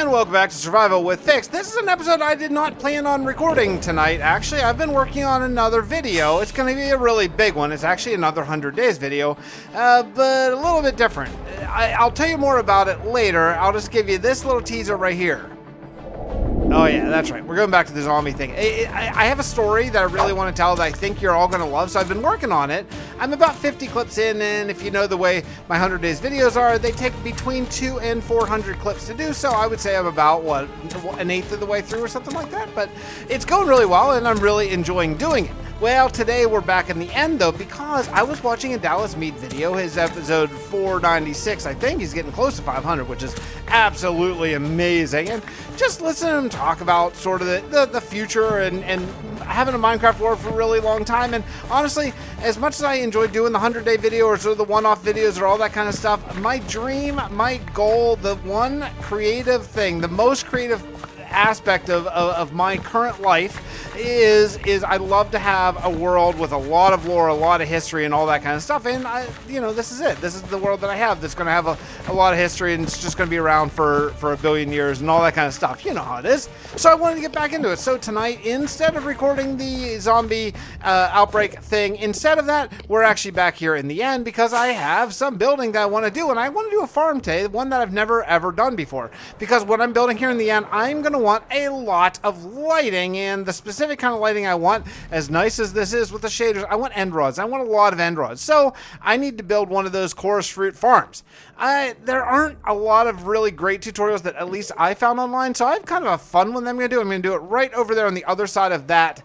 Welcome back to Survival with Fix. This is an episode I did not plan on recording tonight. Actually, I've been working on another video. It's going to be a really big one. It's actually another 100 days video, but a little bit different. I'll tell you more about it later. I'll just give you this little teaser right here. Oh yeah, that's right. We're going back to the zombie thing. I have a story that I really want to tell that I think you're all going to love, so I've been working on it. I'm about 50 clips in, and if you know the way my 100 days videos are, they take between 200 and 400 clips to do, so I would say I'm about, what, an eighth of the way through or something like that, but it's going really well, and I'm really enjoying doing it. Well, today we're back in the end, though, because I was watching a Dallas Mead video, his episode 496, I think. He's getting close to 500, which is absolutely amazing. And just listen to him talk about sort of the future and having a Minecraft lore for a really long time. And honestly, as much as I enjoy doing the 100-day video or sort of the one-off videos or all that kind of stuff, my dream, my goal, the one creative thing, the most creative aspect of my current life is I love to have a world with a lot of lore, a lot of history, and all that kind of stuff. And this is it. This is the world that I have that's going to have a lot of history, and it's just going to be around for a billion years and all that kind of stuff. You know how it is. So I wanted to get back into it. So tonight, instead of recording the zombie outbreak thing, instead of that, we're actually back here in the end because I have some building that I want to do, and I want to do a farm today, one that I've never ever done before. Because what I'm building here in the end, I'm going to want a lot of lighting, and the specific kind of lighting I want, as nice as this is with the shaders, I want end rods. I want a lot of end rods. So I need to build one of those chorus fruit farms. There aren't a lot of really great tutorials that at least I found online, so I have kind of a fun one that I'm going to do. I'm going to do it right over there on the other side of that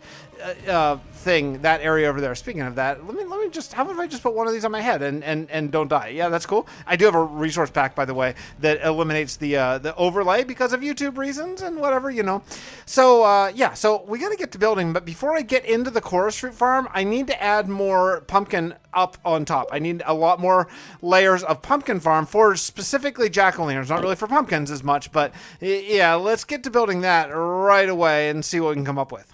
thing, that area over there. Speaking of that, let me just, how about if I just put one of these on my head and don't die? Yeah, that's cool. I do have a resource pack, by the way, that eliminates the overlay because of YouTube reasons and whatever, you know. So yeah, so we got to get to building, but before I get into the chorus fruit farm, I need to add more pumpkin up on top. I need a lot more layers of pumpkin farm for specifically jack-o'-lanterns, not really for pumpkins as much, but yeah, let's get to building that right away and see what we can come up with.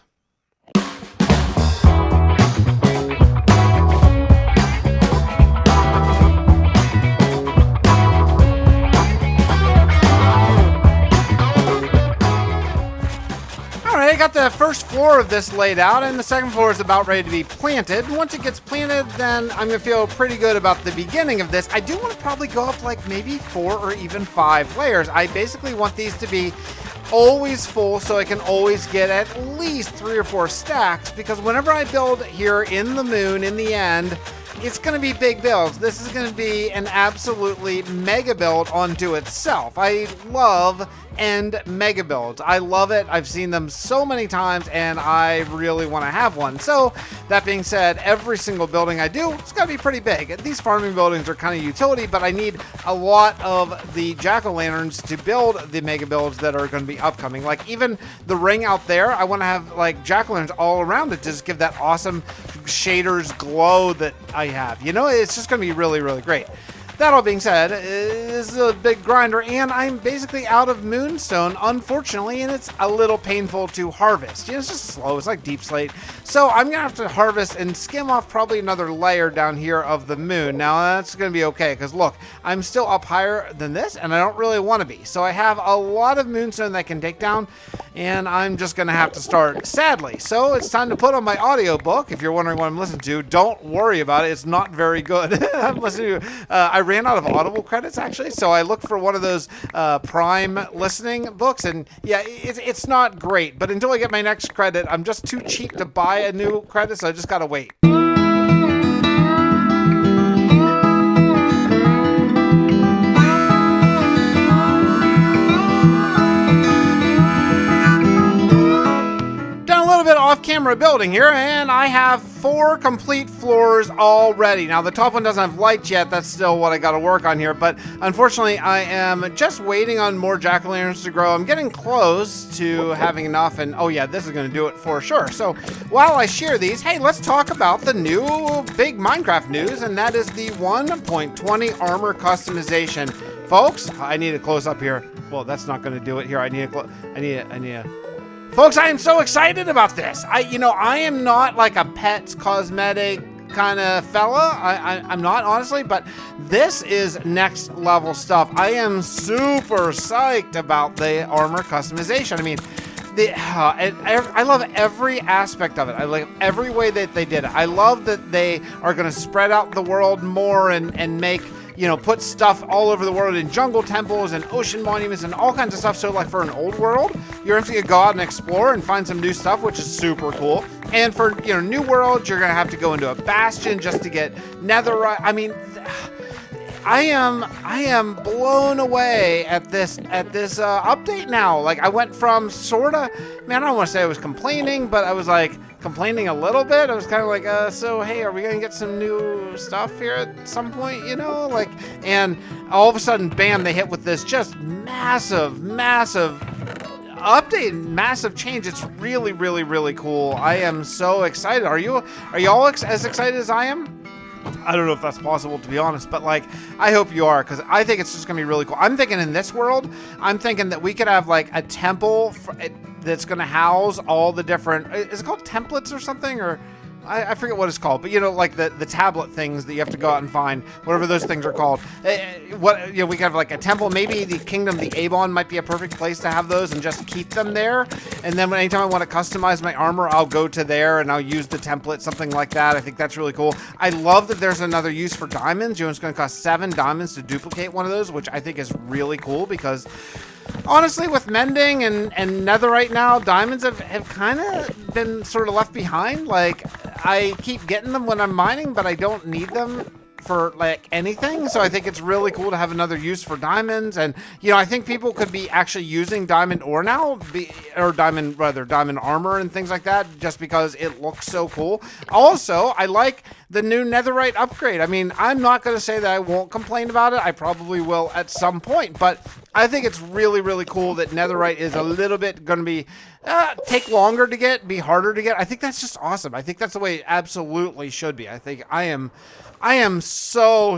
I got the first floor of this laid out, and the second floor is about ready to be planted. Once it gets planted, then I'm going to feel pretty good about the beginning of this. I do want to probably go up like maybe 4 or even 5 layers. I basically want these to be always full so I can always get at least 3 or 4 stacks, because whenever I build here in the moon, in the end, it's going to be big builds. This is going to be an absolutely mega build onto itself. I love end mega builds. I love it. I've seen them so many times, and I really want to have one. So that being said, every single building I do, it's got to be pretty big. These farming buildings are kind of utility, but I need a lot of the jack-o'-lanterns to build the mega builds that are going to be upcoming. Like even the ring out there, I want to have like jack-o'-lanterns all around it to just give that awesome shaders glow that I have. You know, it's just going to be really, really great. That all being said, this is a big grinder, and I'm basically out of moonstone, unfortunately, and it's a little painful to harvest. You know, it's just slow. It's like deep slate. So I'm going to have to harvest and skim off probably another layer down here of the moon. Now, that's going to be okay, because look, I'm still up higher than this, and I don't really want to be. So I have a lot of moonstone that I can take down, and I'm just going to have to start, sadly. So it's time to put on my audiobook. If you're wondering what I'm listening to, don't worry about it. It's not very good. I'm listening to, I ran out of Audible credits, actually, so I looked for one of those Prime listening books, and yeah, it's not great, but until I get my next credit, I'm just too cheap to buy a new credit, so I just gotta wait. Off-camera building here, and I have 4 complete floors already. Now the top one doesn't have lights yet. That's still what I got to work on here, but unfortunately I am just waiting on more jack-o'-lanterns to grow. I'm getting close to having enough, and oh yeah, this is going to do it for sure. So while I share these, hey, let's talk about the new big Minecraft news, and that is the 1.20 armor customization. Folks, I need a close up here. Well, that's not going to do it here. I need a Folks, I am so excited about this. I am not like a pets cosmetic kind of fella. I'm not, honestly, but this is next level stuff. I am super psyched about the armor customization. I mean, I love every aspect of it. I like every way that they did it. I love that they are going to spread out the world more and make, you know, put stuff all over the world in jungle temples and ocean monuments and all kinds of stuff. So like for an old world, you're going to go out and explore and find some new stuff, which is super cool. And for, you know, new worlds, you're going to have to go into a bastion just to get netherite. I mean, I am blown away at this update now. Like I went from sorta, man, I don't want to say I was complaining, but I was like complaining a little bit. I was kind of like, so hey, are we gonna get some new stuff here at some point, you know? Like, and all of a sudden, bam, they hit with this just massive update, massive change. It's really, really, really cool. I am so excited. Are you all as excited as I am? I don't know if that's possible, to be honest, but like, I hope you are, because I think it's just gonna be really cool. I'm thinking in this world, I'm thinking that we could have like a temple that's gonna house all the different, is it called templates or something, or I forget what it's called, but you know, like the tablet things that you have to go out and find, whatever those things are called. We could have like a temple. Maybe the Kingdom, the Avon might be a perfect place to have those and just keep them there. And then anytime I want to customize my armor, I'll go to there and I'll use the template, something like that. I think that's really cool. I love that there's another use for diamonds. You know, it's going to cost 7 diamonds to duplicate one of those, which I think is really cool because honestly, with mending and netherite now, diamonds have kind of been sort of left behind. Like, I keep getting them when I'm mining, but I don't need them for like anything. So I think it's really cool to have another use for diamonds. And, you know, I think people could be actually using diamond ore now, diamond armor and things like that, just because it looks so cool. Also, I like the new netherite upgrade. I mean, I'm not going to say that I won't complain about it. I probably will at some point, but I think it's really, really cool that netherite is a little bit going to be take longer to get, be harder to get. I think that's just awesome. I think that's the way it absolutely should be. I think I am so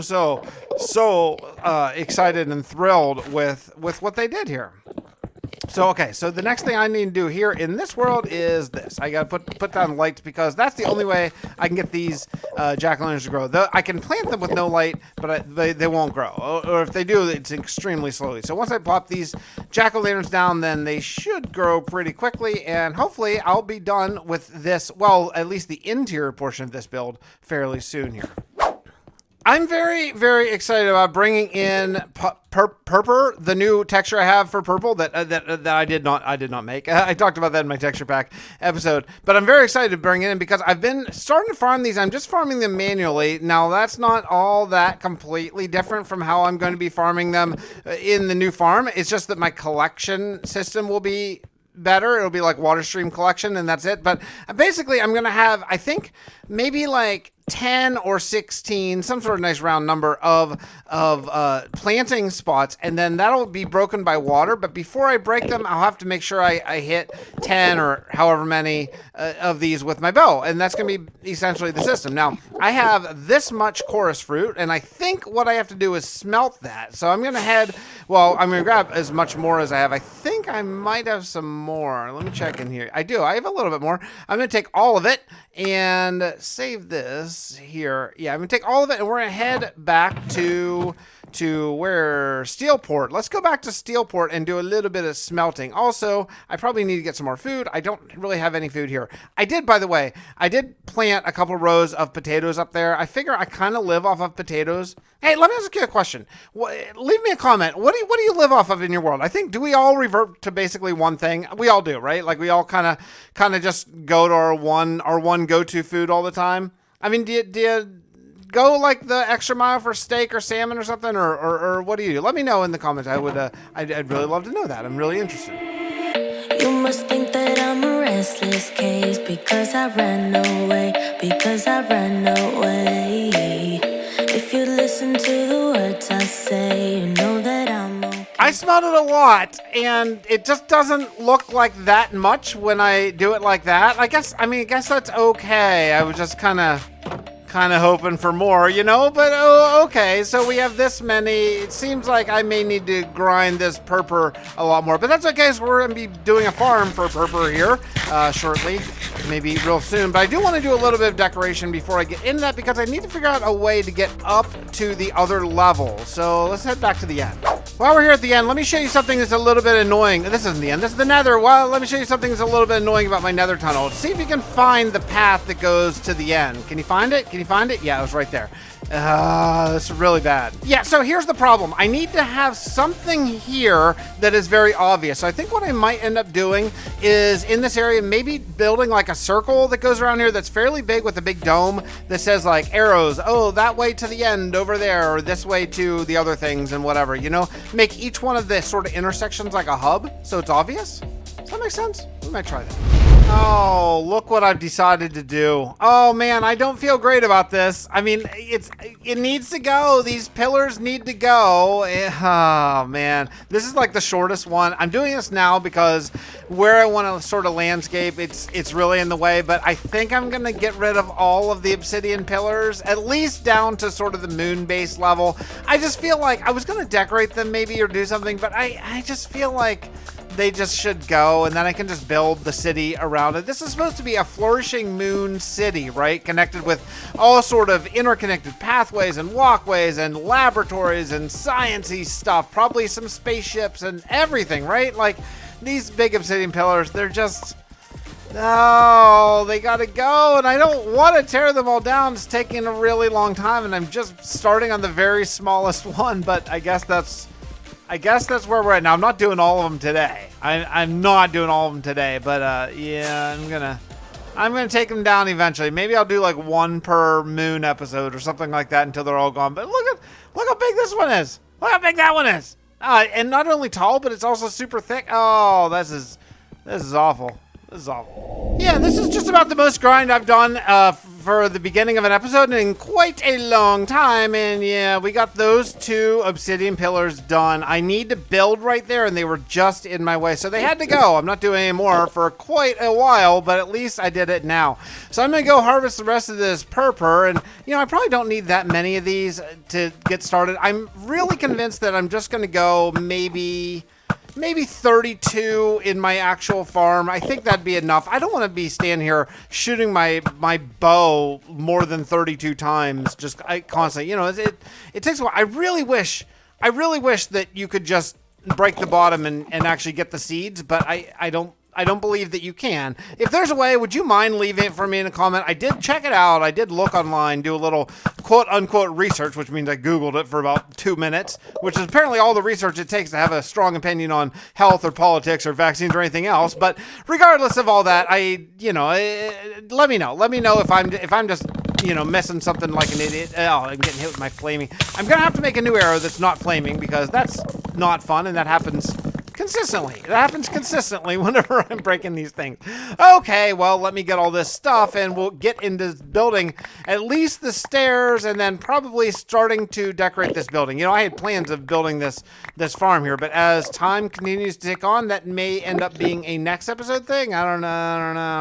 excited and thrilled with what they did here. So, okay, so the next thing I need to do here in this world is this. I gotta put down lights because that's the only way I can get these jack-o'-lanterns to grow. I can plant them with no light, but they won't grow. Or if they do, it's extremely slowly. So once I plop these jack-o'-lanterns down, then they should grow pretty quickly, and hopefully I'll be done with this, well, at least the interior portion of this build fairly soon here. I'm very, very excited about bringing in purple, the new texture I have for purple that I did not make. I talked about that in my texture pack episode, but I'm very excited to bring it in because I've been starting to farm these. I'm just farming them manually. Now, that's not all that completely different from how I'm going to be farming them in the new farm. It's just that my collection system will be better. It'll be like water stream collection, and that's it. But basically, I'm going to have, I think, maybe like 10 or 16, some sort of nice round number of planting spots, and then that'll be broken by water. But before I break them, I'll have to make sure I hit 10 or however many of these with my bow, and that's going to be essentially the system. Now, I have this much chorus fruit, and I think what I have to do is smelt that. So I'm going to I'm going to grab as much more as I have. I think I might have some more. Let me check in here. I do. I have a little bit more. I'm going to take all of it and save this here. Yeah, I'm gonna take all of it and we're gonna head back to where Steelport. Let's go back to Steelport and do a little bit of smelting. Also, I probably need to get some more food. I don't really have any food here. By the way, I did plant a couple rows of potatoes up there. I figure I kind of live off of potatoes. Hey, let me ask you a question. Leave me a comment. What do you live off of in your world? I think, do we all revert to basically one thing? We all do, right? Like we all kind of just go to our one go-to food all the time. I mean, do you go like the extra mile for steak or salmon or something, or what do you do? Let me know in the comments. I'd really love to know that. I'm really interested. You must think that I'm a restless case because I ran away, If you listen to the words I say, you know that I'm okay. I smelled it a lot, and it just doesn't look like that much when I do it like that. I guess that's okay. I was just kind of hoping for more, you know, but okay. So we have this many. It seems like I may need to grind this purple a lot more, but that's okay. So we're going to be doing a farm for purple here shortly, maybe real soon. But I do want to do a little bit of decoration before I get into that because I need to figure out a way to get up to the other level. So let's head back to the end. While we're here at the end, let me show you something that's a little bit annoying. This isn't the end, this is the nether. Well, let me show you something that's a little bit annoying about my nether tunnel. See if you can find the path that goes to the end. Can you find it? Yeah, it was right there. This is really bad. Yeah, so here's the problem. I need to have something here that is very obvious. So I think what I might end up doing is in this area, maybe building like a circle that goes around here that's fairly big with a big dome that says like arrows. Oh, that way to the end over there, or this way to the other things and whatever, you know, make each one of the sort of intersections like a hub so it's obvious. Does that make sense? We might try that. Oh, look what I've decided to do. Oh man, I don't feel great about this. I mean, it needs to go. These pillars need to go. Oh man, this is like the shortest one. I'm doing this now because where I want to sort of landscape, it's really in the way, but I think I'm gonna get rid of all of the obsidian pillars, at least down to sort of the moon base level. I just feel like I was gonna decorate them maybe or do something, but I just feel like they just should go, and then I can just build the city around it. This is supposed to be a flourishing moon city, right? Connected with all sort of interconnected pathways and walkways and laboratories and sciencey stuff, probably some spaceships and everything, right? Like these big obsidian pillars, they're just, no, they gotta go, and I don't want to tear them all down. It's taking a really long time, and I'm just starting on the very smallest one, but I guess that's where we're at. Now, I'm not doing all of them today. I'm not doing all of them today, but yeah, I'm gonna I'm going to take them down eventually. Maybe I'll do like one per moon episode or something like that until they're all gone. But look how big this one is. Look how big that one is. And not only tall, but it's also super thick. Oh, this is awful. This is awful. Yeah, this is just about the most grind I've done for the beginning of an episode in quite a long time. And yeah, we got those 2 obsidian pillars done. I need to build right there, and they were just in my way. So they had to go. I'm not doing any more for quite a while, but at least I did it now. So I'm going to go harvest the rest of this purpur. And, I probably don't need that many of these to get started. I'm really convinced that I'm just going to go maybe 32 in my actual farm. I think that'd be enough. I don't want to be standing here shooting my bow more than 32 times just constantly. It takes a while. I really wish that you could just break the bottom and actually get the seeds, but I don't believe that you can. If there's a way, would you mind leaving it for me in a comment? I did check it out. I did look online, do a little quote-unquote research, which means I Googled it for about 2 minutes, which is apparently all the research it takes to have a strong opinion on health or politics or vaccines or anything else. But regardless of all that, let me know. Let me know if I'm just missing something like an idiot. Oh, I'm getting hit with my flaming. I'm going to have to make a new arrow that's not flaming because that's not fun, and that happens consistently. It happens consistently whenever I'm breaking these things. Okay, well, let me get all this stuff and we'll get into building at least the stairs and then probably starting to decorate this building. I had plans of building this farm here, but as time continues to tick on, that may end up being a next episode thing. I don't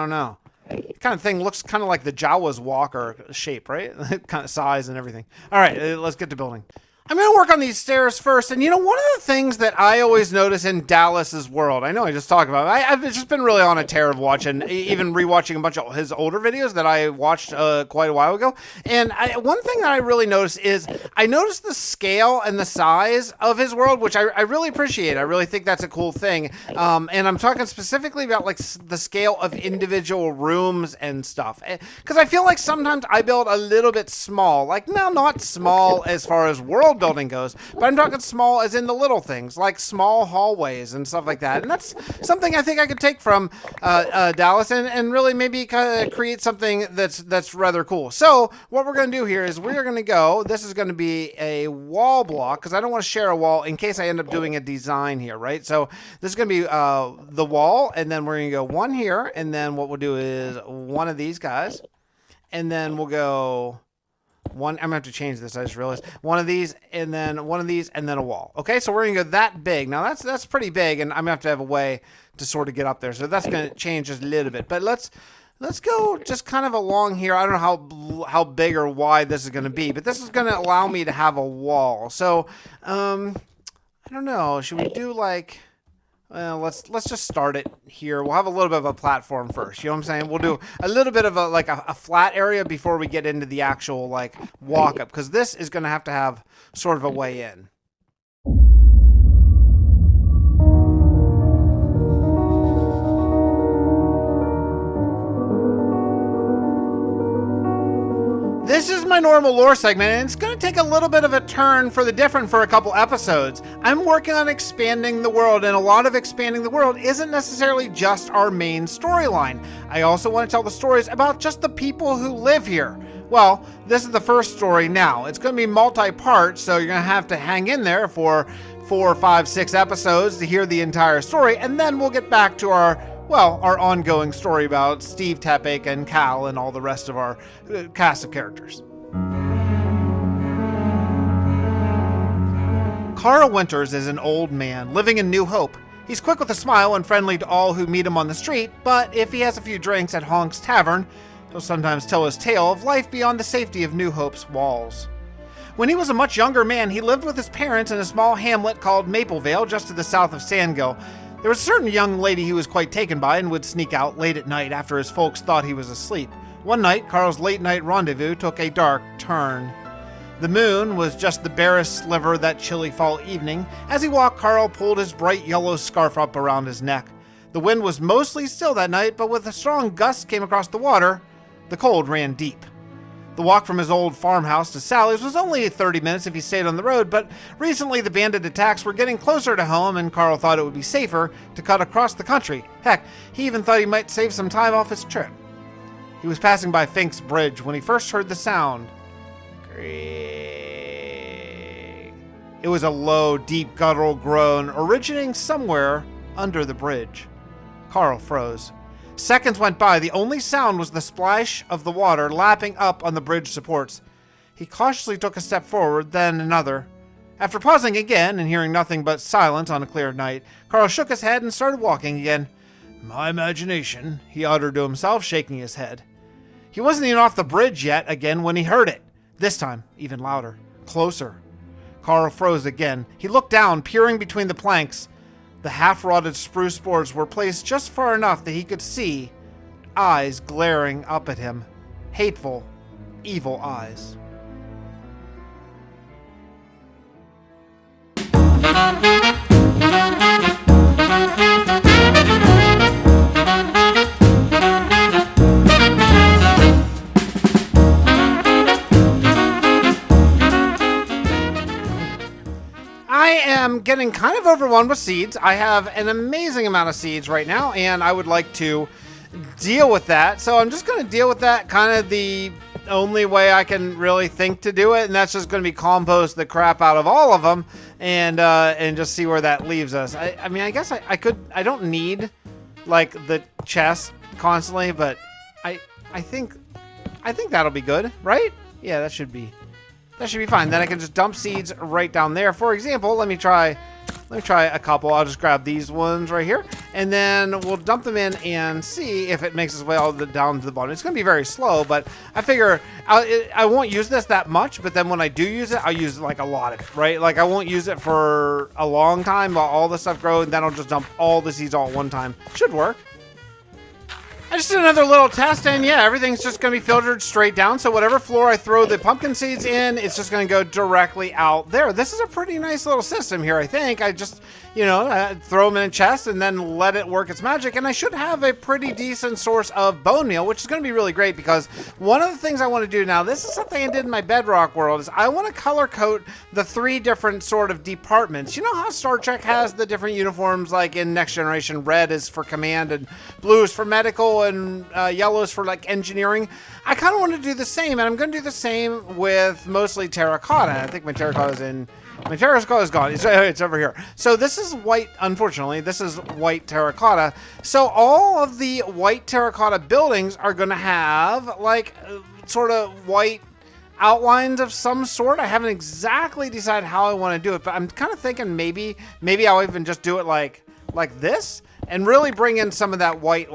know. It kind of thing looks kind of like the Jawa's walker shape, right? Kind of size and everything. All right, let's get to building. I'm going to work on these stairs first. And, one of the things that I always notice in Dallas's world, I know I just talked about it. I've just been really on a tear of watching, even rewatching a bunch of his older videos that I watched quite a while ago. And one thing that I really noticed is I noticed the scale and the size of his world, which I really appreciate. I really think that's a cool thing. And I'm talking specifically about like the scale of individual rooms and stuff. Because I feel like sometimes I build a little bit small. Like, now, not small as far as world building goes, but I'm talking small as in the little things, like small hallways and stuff like that. And that's something I think I could take from Dallas and really maybe kind of create something that's rather cool. So what we're going to do here is we're going to go, this is going to be a wall block, because I don't want to share a wall in case I end up doing a design here, right? So this is going to be the wall, and then we're going to go one here, and then what we'll do is one of these guys, and then we'll go one. I'm gonna have to change this. I just realized one of these, and then one of these, and then a wall. Okay, so we're gonna go that big. Now that's pretty big, and I'm gonna have a way to sort of get up there. So that's gonna change just a little bit. But let's go just kind of along here. I don't know how big or wide this is gonna be, but this is gonna allow me to have a wall. So I don't know. Should we do like? Let's just start it here. We'll have a little bit of a platform first. You know what I'm saying? We'll do a little bit of a flat area before we get into the actual like walk up, because this is going to have sort of a way in. This is my normal lore segment, and it's going to take a little bit of a turn for the different for a couple episodes. I'm working on expanding the world, and a lot of expanding the world isn't necessarily just our main storyline. I also want to tell the stories about just the people who live here. Well, this is the first story now. It's going to be multi-part, so you're going to have to hang in there for 4, 5, 6 episodes to hear the entire story, and then we'll get back to our ongoing story about Steve Tepic and Cal and all the rest of our cast of characters. Carl Winters is an old man living in New Hope. He's quick with a smile and friendly to all who meet him on the street, but if he has a few drinks at Honk's Tavern, he'll sometimes tell his tale of life beyond the safety of New Hope's walls. When he was a much younger man, he lived with his parents in a small hamlet called Maplevale, just to the south of Sandgill. There was a certain young lady he was quite taken by and would sneak out late at night after his folks thought he was asleep. One night, Carl's late-night rendezvous took a dark turn. The moon was just the barest sliver that chilly fall evening. As he walked, Carl pulled his bright yellow scarf up around his neck. The wind was mostly still that night, but with a strong gust came across the water, the cold ran deep. The walk from his old farmhouse to Sally's was only 30 minutes if he stayed on the road, but recently the bandit attacks were getting closer to home, and Carl thought it would be safer to cut across the country. Heck, he even thought he might save some time off his trip. He was passing by Fink's bridge when he first heard the sound. It was a low, deep guttural groan originating somewhere under the bridge. Carl froze. Seconds went by. The only sound was the splash of the water lapping up on the bridge supports. He cautiously took a step forward, then another. After pausing again and hearing nothing but silence on a clear night, Carl shook his head and started walking again. My imagination, he uttered to himself, shaking his head. He wasn't even off the bridge yet again when he heard it. This time, even louder. Closer. Carl froze again. He looked down, peering between the planks. The half-rotted spruce boards were placed just far enough that he could see eyes glaring up at him. Hateful, evil eyes. I am getting kind of overwhelmed with seeds. I have an amazing amount of seeds right now, and I would like to deal with that. So I'm just going to deal with that kind of the only way I can really think to do it, and that's just going to be compost the crap out of all of them and just see where that leaves us. I mean, I guess I could. I don't need like the chest constantly, but I think that'll be good, right? Yeah, that should be fine. Then I can just dump seeds right down there. For example, let me try a couple. I'll just grab these ones right here, and then we'll dump them in and see if it makes its way all down to the bottom. It's going to be very slow, but I figure I won't use this that much, but then when I do use it, I'll use like a lot of it, right? Like I won't use it for a long time while all the stuff grows, and then I'll just dump all the seeds all at one time. Should work. I just did another little test, and yeah, everything's just going to be filtered straight down. So whatever floor I throw the pumpkin seeds in, it's just going to go directly out there. This is a pretty nice little system here, I think. I just, throw them in a chest and then let it work its magic. And I should have a pretty decent source of bone meal, which is going to be really great because one of the things I want to do now, this is something I did in my Bedrock world, is I want to color code the 3 different sort of departments. You know how Star Trek has the different uniforms, like in Next Generation, red is for command and blue is for medical and yellow is for like engineering. I kind of want to do the same, and I'm going to do the same with mostly terracotta. I think my terracotta is gone. It's over here. So this is white, unfortunately. This is white terracotta. So all of the white terracotta buildings are going to have like sort of white outlines of some sort. I haven't exactly decided how I want to do it, but I'm kind of thinking maybe I'll even just do it like this and really bring in some of that white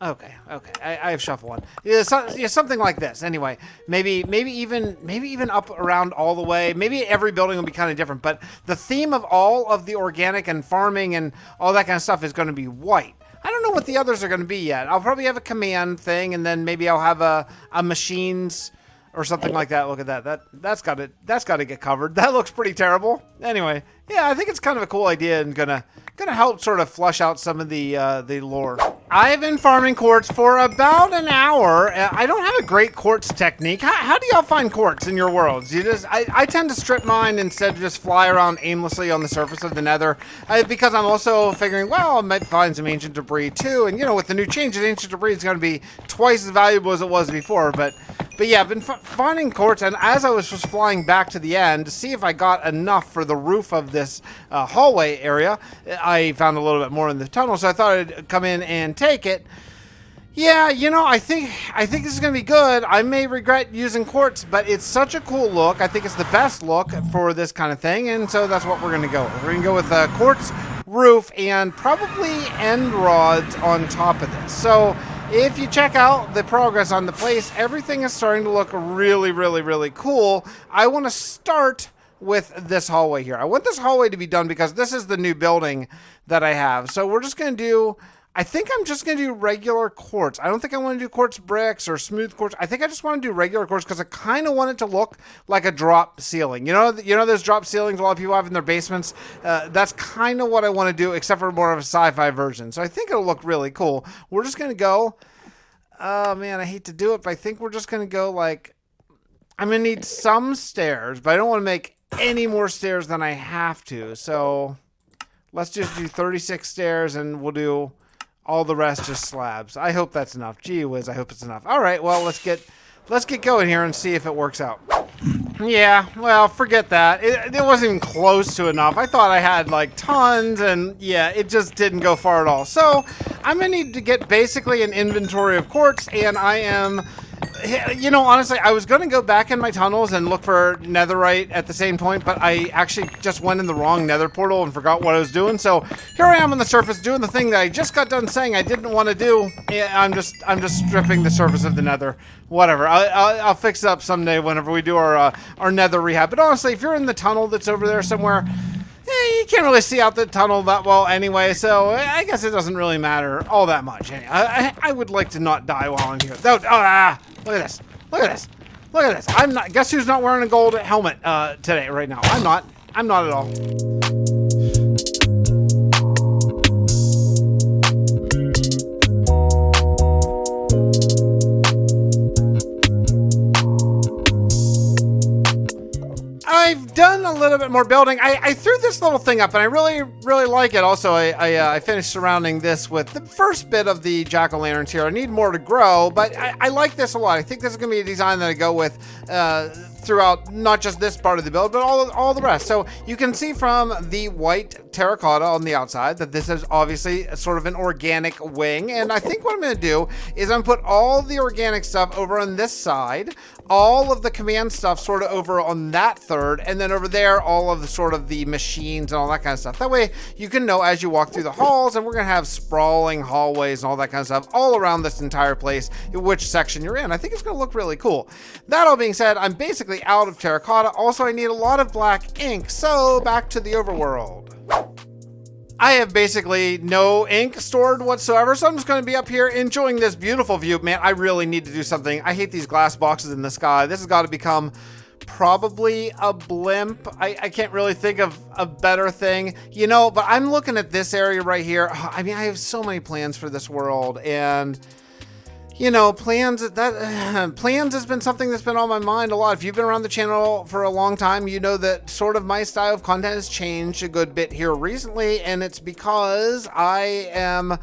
okay. I have shuffle one. Yeah, something like this. Anyway, maybe even up around all the way. Maybe every building will be kind of different, but the theme of all of the organic and farming and all that kind of stuff is going to be white. I don't know what the others are going to be yet. I'll probably have a command thing, and then maybe I'll have a machines or something like that. Look at that. That's got to get covered. That looks pretty terrible. Anyway, yeah, I think it's kind of a cool idea and gonna help sort of flush out some of the lore. I've been farming quartz for about an hour. I don't have a great quartz technique. How do y'all find quartz in your worlds? I tend to strip mine instead of just fly around aimlessly on the surface of the nether, because I'm also figuring, well, I might find some ancient debris too. And with the new changes, ancient debris is going to be twice as valuable as it was before. But yeah, I've been finding quartz, and as I was just flying back to the end to see if I got enough for the roof of this hallway area, I found a little bit more in the tunnel, so I thought I'd come in and take it. Yeah, I think this is going to be good. I may regret using quartz, but it's such a cool look. I think it's the best look for this kind of thing, and so that's what we're going to go with. We're going to go with a quartz roof and probably end rods on top of this. So if you check out the progress on the place, everything is starting to look really, really, really cool. I want to start with this hallway here. I want this hallway to be done because this is the new building that I have. So we're just going to do, I think I'm just going to do regular quartz. I don't think I want to do quartz bricks or smooth quartz. I think I just want to do regular quartz because I kind of want it to look like a drop ceiling. You know those drop ceilings a lot of people have in their basements? That's kind of what I want to do, except for more of a sci-fi version. So I think it'll look really cool. We're just going to go, oh man, I hate to do it, but I think we're just going to go like, I'm going to need some stairs, but I don't want to make any more stairs than I have to. So let's just do 36 stairs, and we'll do All the rest just slabs. I hope that's enough. Gee whiz, I hope it's enough. All right, well, let's get going here and see if it works out. Yeah, well, forget that. It wasn't even close to enough. I thought I had like tons, and yeah, it just didn't go far at all. So I'm gonna need to get basically an inventory of quartz, and I am, you know, honestly, I was gonna go back in my tunnels and look for netherite at the same point, but I actually just went in the wrong nether portal and forgot what I was doing. So here I am on the surface doing the thing that I just got done saying I didn't want to do. Yeah, I'm just stripping the surface of the nether. Whatever. I'll fix it up someday whenever we do our nether rehab. But honestly, if you're in the tunnel that's over there somewhere, you can't really see out the tunnel that well anyway, so I guess it doesn't really matter all that much. I would like to not die while I'm here. Look at this. Look at this. Look at this. I'm not. Guess who's not wearing a gold helmet today, right now? I'm not. I'm not at all. I've done a little bit more building. I threw this little thing up, and I really, really like it. Also, I finished surrounding this with the first bit of the jack-o'-lanterns here. I need more to grow, but I like this a lot. I think this is going to be a design that I go with throughout not just this part of the build, but all the rest. So you can see from the white terracotta on the outside that this is obviously sort of an organic wing. And I think what I'm going to do is I'm put all the organic stuff over on this side, all of the command stuff sort of over on that third, and then over there, all of the sort of the machines and all that kind of stuff. That way you can know as you walk through the halls, and we're going to have sprawling hallways and all that kind of stuff all around this entire place, which section you're in. I think it's going to look really cool. That all being said, I'm basically out of terracotta. Also, I need a lot of black ink. So back to the overworld. I have basically no ink stored whatsoever, so I'm just going to be up here enjoying this beautiful view. Man, I really need to do something. I hate these glass boxes in the sky. This has got to become probably a blimp. I can't really think of a better thing, you know, but I'm looking at this area right here. I mean, I have so many plans for this world, and you know, plans has been something that's been on my mind a lot. If you've been around the channel for a long time, you know that sort of my style of content has changed a good bit here recently, and it's because I am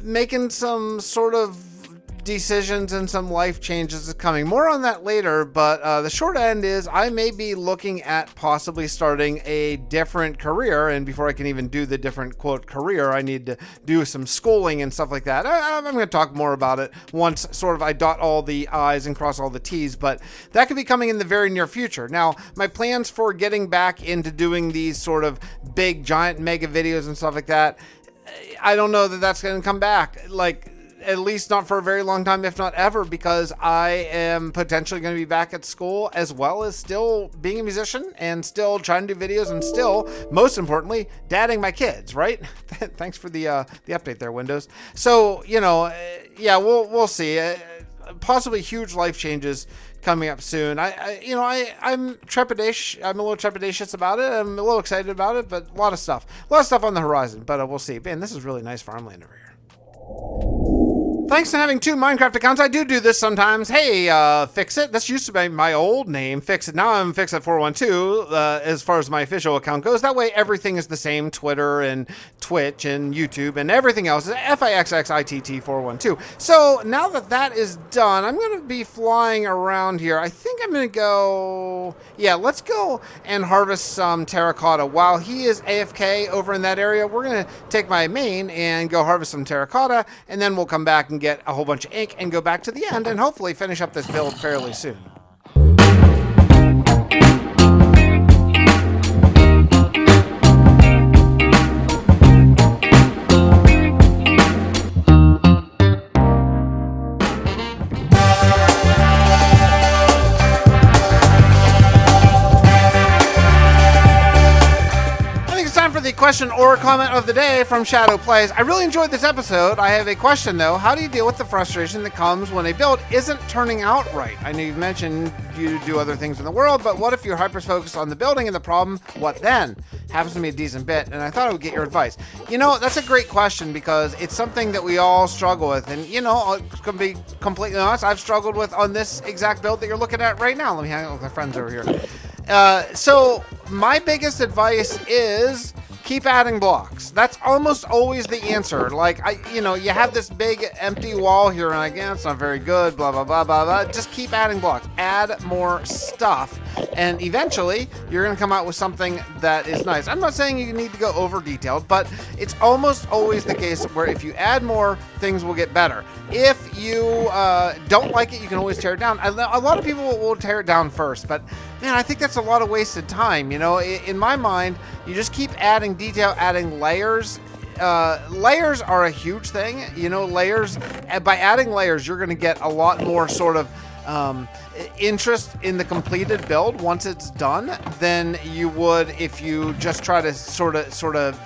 making some sort of decisions and some life changes coming. More on that later, but the short end is I may be looking at possibly starting a different career, and before I can even do the different quote career, I need to do some schooling and stuff like that. I'm going to talk more about it once sort of I dot all the I's and cross all the T's, but that could be coming in the very near future. Now, my plans for getting back into doing these sort of big giant mega videos and stuff like that, I don't know that that's going to come back. Like, at least not for a very long time, if not ever, because I am potentially going to be back at school, as well as still being a musician and still trying to do videos and still, most importantly, dadding my kids, right? Thanks for the update there, Windows. So, you know, yeah, we'll see. Possibly huge life changes coming up soon. I'm trepidatious. I'm a little trepidatious about it. I'm a little excited about it, but a lot of stuff on the horizon, but we'll see. Man, this is really nice farmland over here. Thanks to having 2 Minecraft accounts, I do this sometimes. Hey, Fixit. This used to be my old name, Fixit. Now I'm Fixit412 as far as my official account goes. That way everything is the same. Twitter and Twitch and YouTube and everything else is FIXXITT412. So now that is done, I'm going to be flying around here. I think I'm going to go... Yeah, let's go and harvest some terracotta. While he is AFK over in that area, we're going to take my main and go harvest some terracotta, and then we'll come back and get a whole bunch of ink and go back to the end and hopefully finish up this build fairly soon. Question or comment of the day from Shadow Plays. I really enjoyed this episode. I have a question though. How do you deal with the frustration that comes when a build isn't turning out right? I know you've mentioned you do other things in the world, but what if you're hyper-focused on the building and the problem? What then? Happens to me a decent bit, and I thought I would get your advice. You know, that's a great question because it's something that we all struggle with, and you know, it's gonna be completely honest, I've struggled with on this exact build that you're looking at right now. Let me hang out with my friends over here. So my biggest advice is keep adding blocks. That's almost always the answer. Like, you have this big empty wall here, and like, yeah, it's not very good, blah, blah, blah, blah, blah. Just keep adding blocks. Add more stuff, and eventually, you're going to come out with something that is nice. I'm not saying you need to go over detailed, but it's almost always the case where if you add more, things will get better. If you don't like it, you can always tear it down. A lot of people will tear it down first, but man, I think that's a lot of wasted time. In my mind, you just keep adding detail, adding layers. Layers are a huge thing. Layers, by adding layers, you're going to get a lot more sort of interest in the completed build once it's done than you would if you just try to sort of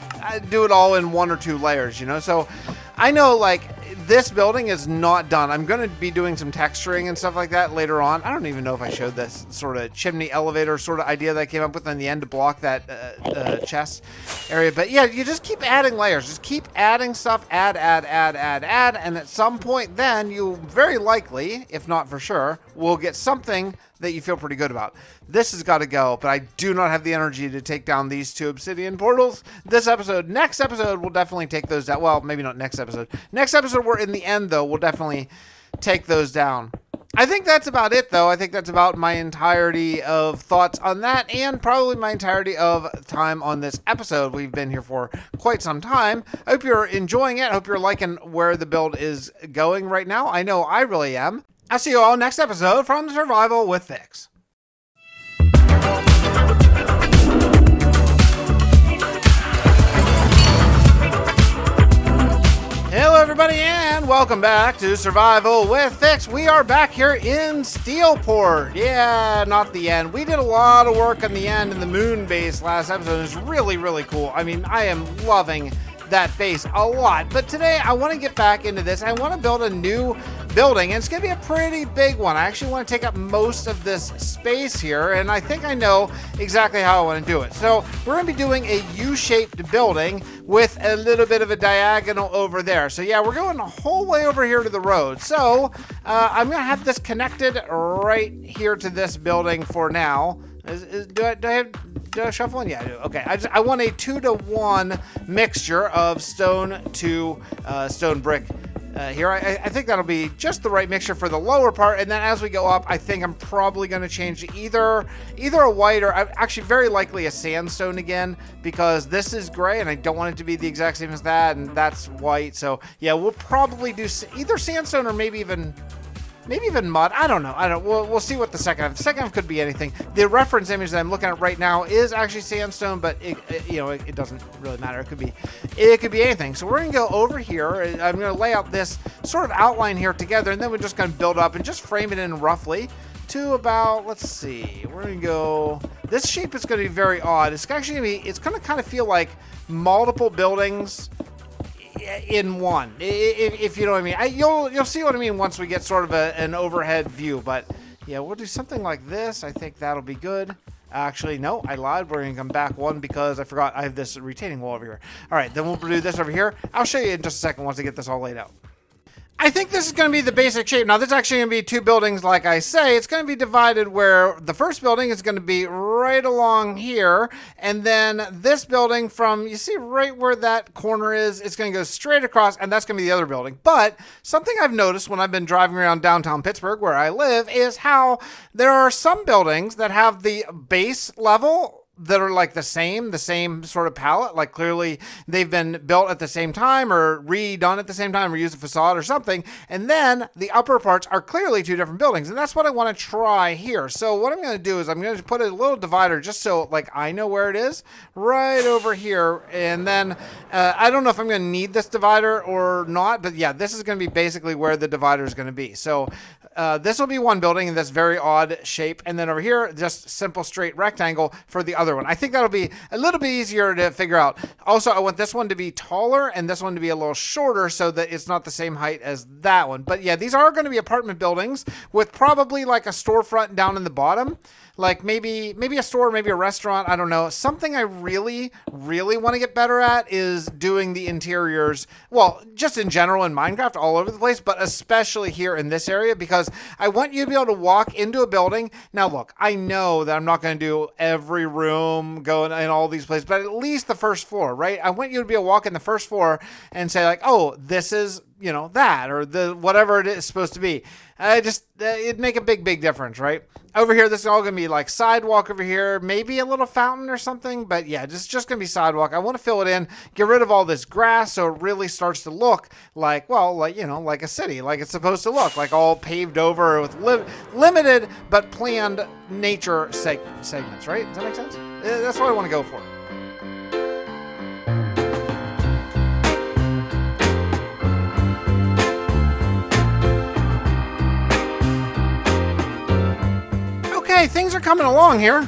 do it all in one or two layers, So I know, like, this building is not done. I'm going to be doing some texturing and stuff like that later on. I don't even know if I showed this sort of chimney elevator sort of idea that I came up with in the end to block that chest area. But yeah, you just keep adding layers. Just keep adding stuff. Add. And at some point then you very likely, if not for sure, will get something that you feel pretty good about. This has got to go, but I do not have the energy to take down these 2 obsidian portals this episode. Next episode, we'll definitely take those down. Well, maybe not next episode. Next episode, we're in the end, though. We'll definitely take those down. I think that's about it, though. I think that's about my entirety of thoughts on that, and probably my entirety of time on this episode. We've been here for quite some time. I hope you're enjoying it. I hope you're liking where the build is going right now. I know I really am. I'll see you all next episode from Survival with Fix. Hello everybody and welcome back to Survival with Fix. We are back here in Steelport. Yeah, not the end. We did a lot of work on the end in the moon base last episode. It's really, really cool. I mean, I am loving that base a lot. But today I want to get back into this. I want to build a new building, and it's going to be a pretty big one. I actually want to take up most of this space here, and I think I know exactly how I want to do it. So we're going to be doing a U-shaped building with a little bit of a diagonal over there. So yeah, we're going the whole way over here to the road. So I'm going to have this connected right here to this building for now. Do I shuffle in? Yeah, I do. Okay, I want a 2-to-1 mixture of stone to stone brick here. I think that'll be just the right mixture for the lower part, and then as we go up, I think I'm probably going to change to either a white or actually very likely a sandstone again, because this is gray and I don't want it to be the exact same as that, and that's white. So yeah, we'll probably do either sandstone or maybe even mud. I don't know. We'll see what the second half. The second half could be anything. The reference image that I'm looking at right now is actually sandstone, but it doesn't really matter. It could be anything. So we're gonna go over here. I'm gonna lay out this sort of outline here together, and then we're just gonna build up and just frame it in roughly to about, let's see, we're gonna go, this shape is gonna be very odd. It's actually gonna kind of feel like multiple buildings in one, if you know what I mean. You'll see what I mean once we get sort of an overhead view. But yeah, we'll do something like this. I think that'll be good. Actually, no, I lied. We're gonna come back one because I forgot I have this retaining wall over here. All right, then we'll do this over here. I'll show you in just a second once I get this all laid out. I think this is going to be the basic shape. Now, this is actually going to be 2 buildings, like I say. It's going to be divided where the first building is going to be right along here, and then this building from, you see right where that corner is, it's going to go straight across, and that's going to be the other building. But something I've noticed when I've been driving around downtown Pittsburgh, where I live, is how there are some buildings that have the base level that are like the same sort of palette, like clearly they've been built at the same time or redone at the same time or used a facade or something, and then the upper parts are clearly 2 different buildings, and that's what I want to try here. So what I'm going to do is I'm going to put a little divider just so like I know where it is right over here, and then I don't know if I'm going to need this divider or not, but yeah, this is going to be basically where the divider is going to be. So this will be one building in this very odd shape, and then over here just simple straight rectangle for the other one. I think that'll be a little bit easier to figure out. Also, I want this one to be taller and this one to be a little shorter so that it's not the same height as that one. But yeah, these are going to be apartment buildings with probably like a storefront down in the bottom. Like maybe a store, maybe a restaurant, I don't know. Something I really, really want to get better at is doing the interiors, well, just in general in Minecraft all over the place, but especially here in this area, because because I want you to be able to walk into a building. Now, look, I know that I'm not going to do every room, go in all these places, but at least the first floor, right? I want you to be able to walk in the first floor and say like, oh, this is, you know, that, or the whatever it is supposed to be. It'd make a big difference, right? Over here, this is all going to be like sidewalk over here, maybe a little fountain or something, but yeah, just going to be sidewalk. I want to fill it in, get rid of all this grass so it really starts to look like, well, like, you know, like a city, like it's supposed to look, like all paved over with limited but planned nature segments, right? Does that make sense? That's what I want to go for. Okay, things are coming along here.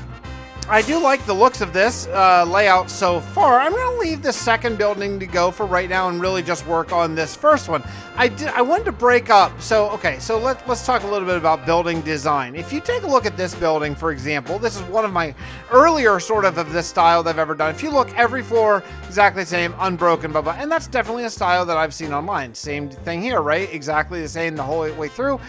I do like the looks of this layout so far. I'm going to leave the second building to go for right now and really just work on this first one. I wanted to break up. So, okay, so let's talk a little bit about building design. If you take a look at this building, for example, this is one of my earlier sort of this style that I've ever done. If you look, every floor exactly the same, unbroken, blah, blah. And that's definitely a style that I've seen online. Same thing here, right? Exactly the same the whole way through.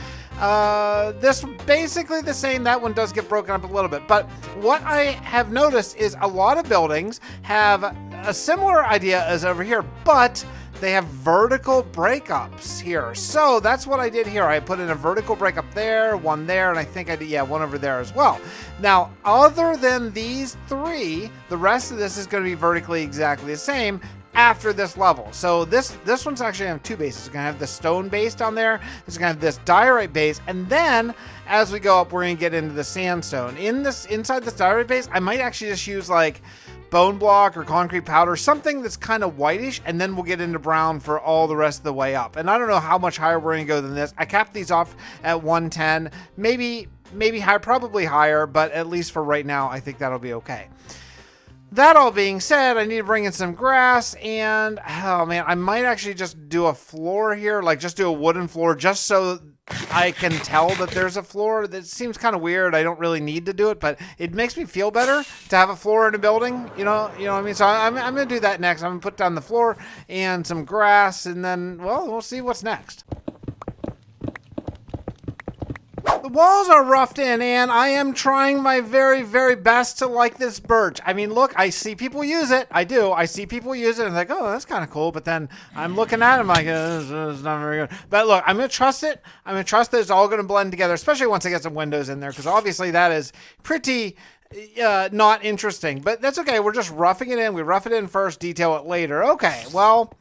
This basically the same. That one does get broken up a little bit, but what I have noticed is a lot of buildings have a similar idea as over here, but they have vertical breakups here. So that's what I did here. I put in a vertical breakup there, one there, and I think I did, yeah, one over there as well. Now, other than these three, the rest of this is going to be vertically exactly the same after this level. So this one's actually going to have two bases. It's going to have the stone base down there. It's going to have this diorite base. And then as we go up, we're going to get into the sandstone. Inside this diorite base, I might actually just use like bone block or concrete powder, something that's kind of whitish, and then we'll get into brown for all the rest of the way up. And I don't know how much higher we're going to go than this. I capped these off at 110, maybe higher, probably higher, but at least for right now, I think that'll be okay. That all being said, I need to bring in some grass, and oh man, I might actually just do a floor here, like just do a wooden floor, just so I can tell that there's a floor. That seems kind of weird. I don't really need to do it, but it makes me feel better to have a floor in a building. You know what I mean? So I'm going to do that next. I'm going to put down the floor and some grass, and then, well, we'll see what's next. The walls are roughed in, and I am trying my very best to like this birch. I mean, look, I see people use it. I do. I see people use it, and like, oh, that's kind of cool. But then I'm looking at it, I'm like, this is not very good. But look, I'm going to trust it. I'm going to trust that it's all going to blend together, especially once I get some windows in there, because obviously that is pretty not interesting. But that's okay. We're just roughing it in. We rough it in first, detail it later. Okay, well,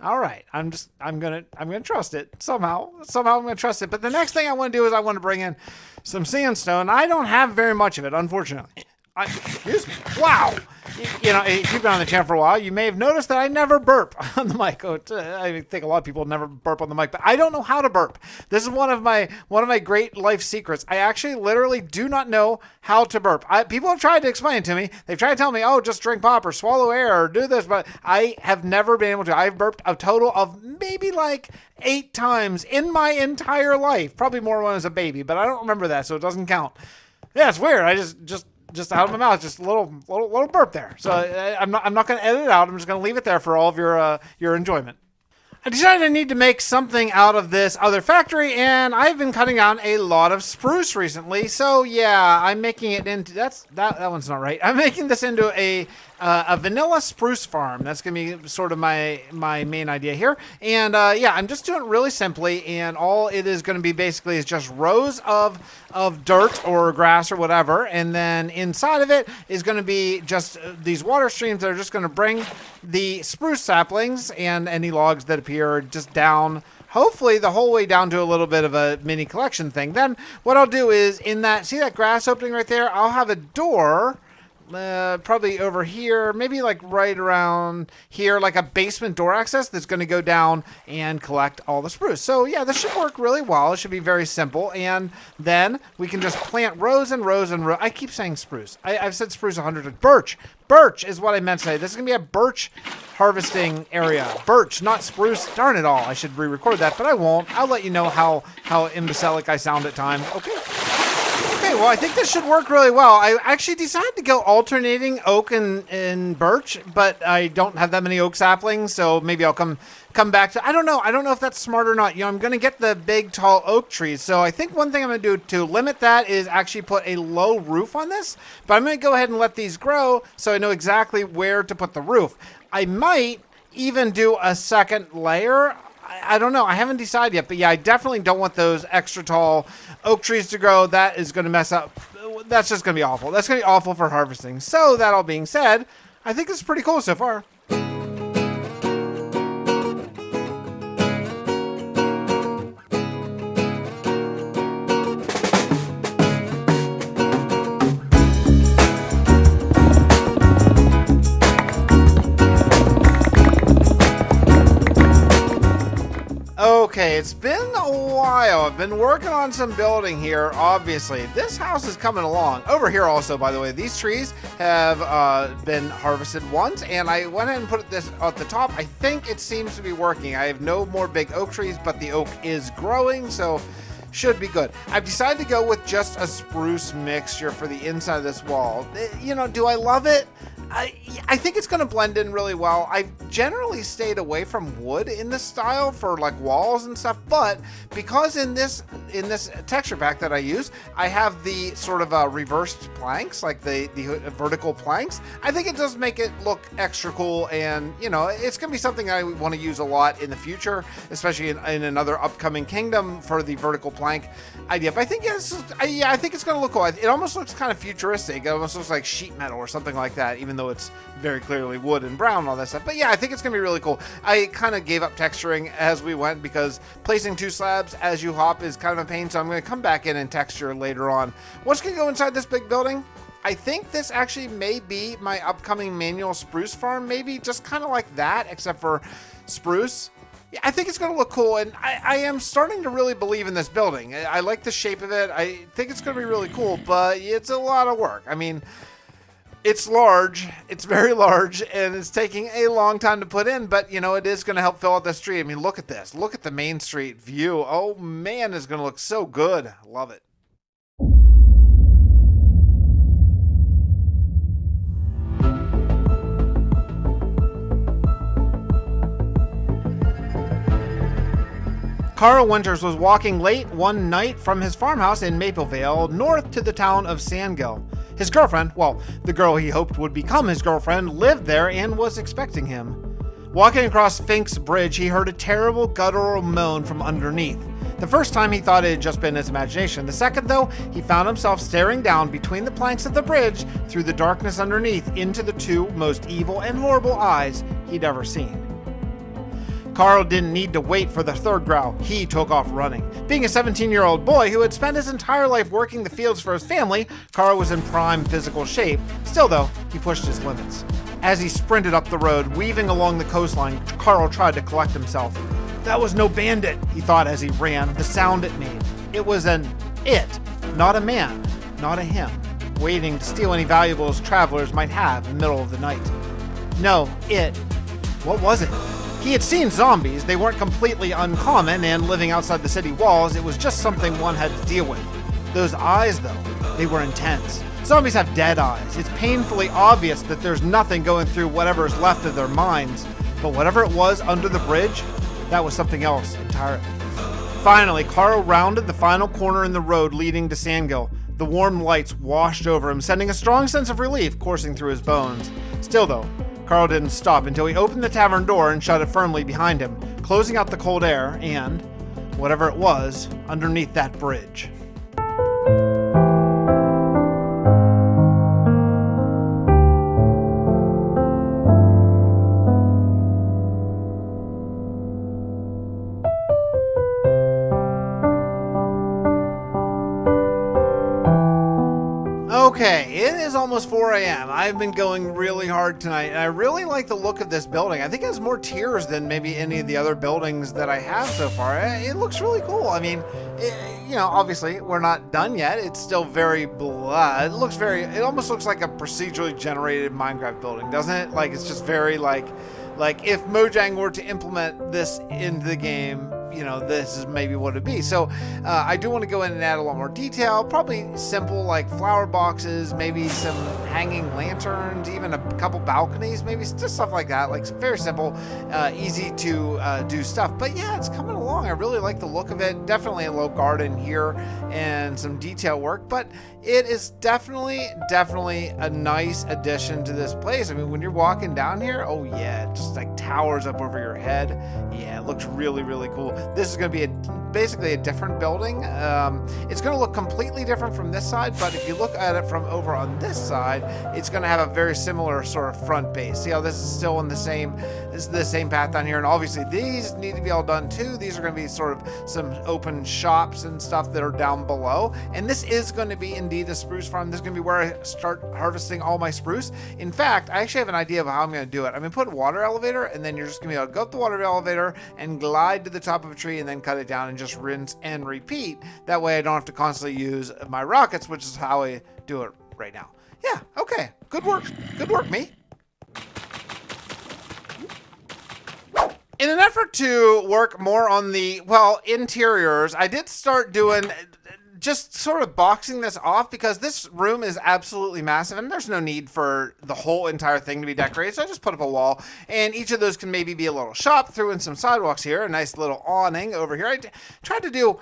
all right, I'm gonna trust it somehow. I'm gonna trust it. But the next thing I want to do is I want to bring in some sandstone. I don't have very much of it, unfortunately. Excuse me. Wow. You know, if you've been on the channel for a while, you may have noticed that I never burp on the mic. I think a lot of people never burp on the mic, but I don't know how to burp. This is one of my great life secrets. I actually literally do not know how to burp. People have tried to explain it to me. They've tried to tell me, oh, just drink pop or swallow air or do this, but I have never been able to. I've burped a total of maybe like 8 times in my entire life. Probably more when I was a baby, but I don't remember that, so it doesn't count. Yeah, it's weird. I just out of my mouth, just a little burp there. So I'm not going to edit it out. I'm just going to leave it there for all of your enjoyment. I decided I need to make something out of this other factory, and I've been cutting down a lot of spruce recently. So yeah, I'm making it into that one's not right. I'm making this into a vanilla spruce farm. That's gonna be sort of my main idea here. And yeah, I'm just doing it really simply, and all it is going to be basically is just rows of dirt or grass or whatever, and then inside of it is going to be just these water streams that are just going to bring the spruce saplings and any logs that appear just down, hopefully the whole way down to a little bit of a mini collection thing. Then what I'll do is see that grass opening right there? I'll have a door probably over here, maybe like right around here, like a basement door access that's going to go down and collect all the spruce. So yeah, this should work really well. It should be very simple. And then we can just plant rows and rows and rows. I keep saying spruce. I've said spruce 100 times. Birch. Birch is what I meant to say. This is going to be a birch harvesting area. Birch, not spruce. Darn it all. I should re-record that, but I won't. I'll let you know how imbecilic I sound at times. Okay, well, I think this should work really well. I actually decided to go alternating oak and birch, but I don't have that many oak saplings, so maybe I'll come back to... I don't know if that's smart or not. You know, I'm going to get the big, tall oak trees, so I think one thing I'm going to do to limit that is actually put a low roof on this, but I'm going to go ahead and let these grow so I know exactly where to put the roof. I might even do a second layer. I don't know. I haven't decided yet, but yeah, I definitely don't want those extra tall oak trees to grow. That is going to mess up. That's just going to be awful. That's going to be awful for harvesting. So that all being said, I think it's pretty cool so far. Okay, it's been a while. I've been working on some building here, obviously. This house is coming along. Over here also, by the way, these trees have been harvested once, and I went ahead and put this at the top. I think it seems to be working. I have no more big oak trees, but the oak is growing, so should be good. I've decided to go with just a spruce mixture for the inside of this wall. You know, do I love it? I think it's going to blend in really well. I've generally stayed away from wood in this style for like walls and stuff, but because in this texture pack that I use, I have the sort of reversed planks, like the vertical planks. I think it does make it look extra cool, and you know, it's going to be something I want to use a lot in the future, especially in another upcoming kingdom for the vertical plank idea. But I think I think it's going to look cool. It almost looks kind of futuristic. It almost looks like sheet metal or something like that, even though it's very clearly wood and brown and all that stuff. But yeah, I think it's gonna be really cool. I kind of gave up texturing as we went because placing two slabs as you hop is kind of a pain, so I'm gonna come back in and texture later on. What's gonna go inside this big building? I think this actually may be my upcoming manual spruce farm, maybe just kind of like that, except for spruce. Yeah, I think it's going to look cool, and I am starting to really believe in this building. I like the shape of it. I think it's going to be really cool, but it's a lot of work. I mean, it's large, it's very large, and it's taking a long time to put in, but you know, it is going to help fill out the street. I mean, look at this. Look at the main street view. Oh man, it's going to look so good. I love it. Carl Winters was walking late one night from his farmhouse in Maplevale north to the town of Sandgill. His girlfriend, well, the girl he hoped would become his girlfriend, lived there and was expecting him. Walking across Fink's Bridge, he heard a terrible guttural moan from underneath. The first time he thought it had just been his imagination. The second, though, he found himself staring down between the planks of the bridge through the darkness underneath into the two most evil and horrible eyes he'd ever seen. Carl didn't need to wait for the third growl. He took off running. Being a 17-year-old boy who had spent his entire life working the fields for his family, Carl was in prime physical shape. Still, though, he pushed his limits. As he sprinted up the road, weaving along the coastline, Carl tried to collect himself. That was no bandit, he thought as he ran, the sound it made. It was an it, not a man, not a him, waiting to steal any valuables travelers might have in the middle of the night. No, it. What was it? He had seen zombies. They weren't completely uncommon, and living outside the city walls, it was just something one had to deal with. Those eyes, though, they were intense. Zombies have dead eyes. It's painfully obvious that there's nothing going through whatever's left of their minds. But whatever it was under the bridge, that was something else entirely. Finally, Carl rounded the final corner in the road leading to Sandgill. The warm lights washed over him, sending a strong sense of relief coursing through his bones. Still, though, Carl didn't stop until he opened the tavern door and shut it firmly behind him, closing out the cold air and, whatever it was, underneath that bridge. Okay, it is almost 4 a.m. I've been going really hard tonight, and I really like the look of this building. I think it has more tiers than maybe any of the other buildings that I have so far. It looks really cool. I mean, you know, obviously we're not done yet. It's still very blah. It almost looks like a procedurally generated Minecraft building, doesn't it? Like, it's just very like if Mojang were to implement this into the game, this is maybe what it'd be. So I do want to go in and add a lot more detail, probably simple like flower boxes, maybe some hanging lanterns, even a couple balconies, maybe just stuff like that, like very simple, easy to do stuff. But yeah, it's coming along. I really like the look of it. Definitely a low garden here and some detail work, but it is definitely a nice addition to this place. I mean, when you're walking down here, oh yeah, it just like towers up over your head. Yeah, it looks really cool. This is going to be basically a different building. It's going to look completely different from this side, but if you look at it from over on this side, it's going to have a very similar sort of front base. See how this is still in the same path down here, and obviously these need to be all done too. These are going to be sort of some open shops and stuff that are down below, and this is going to be indeed a spruce farm. This is going to be where I start harvesting all my spruce. In fact, I actually have an idea of how I'm going to do it. I'm going to put a water elevator, and then you're just going to be able to go up the water elevator and glide to the top of a tree and then cut it down and just rinse and repeat. That way I don't have to constantly use my rockets, which is how I do it right now. Yeah, okay. Good work, me. In an effort to work more on the, interiors, I did start doing just sort of boxing this off because this room is absolutely massive and there's no need for the whole entire thing to be decorated. So I just put up a wall, and each of those can maybe be a little shop, threw in some sidewalks here, a nice little awning over here. I tried to do,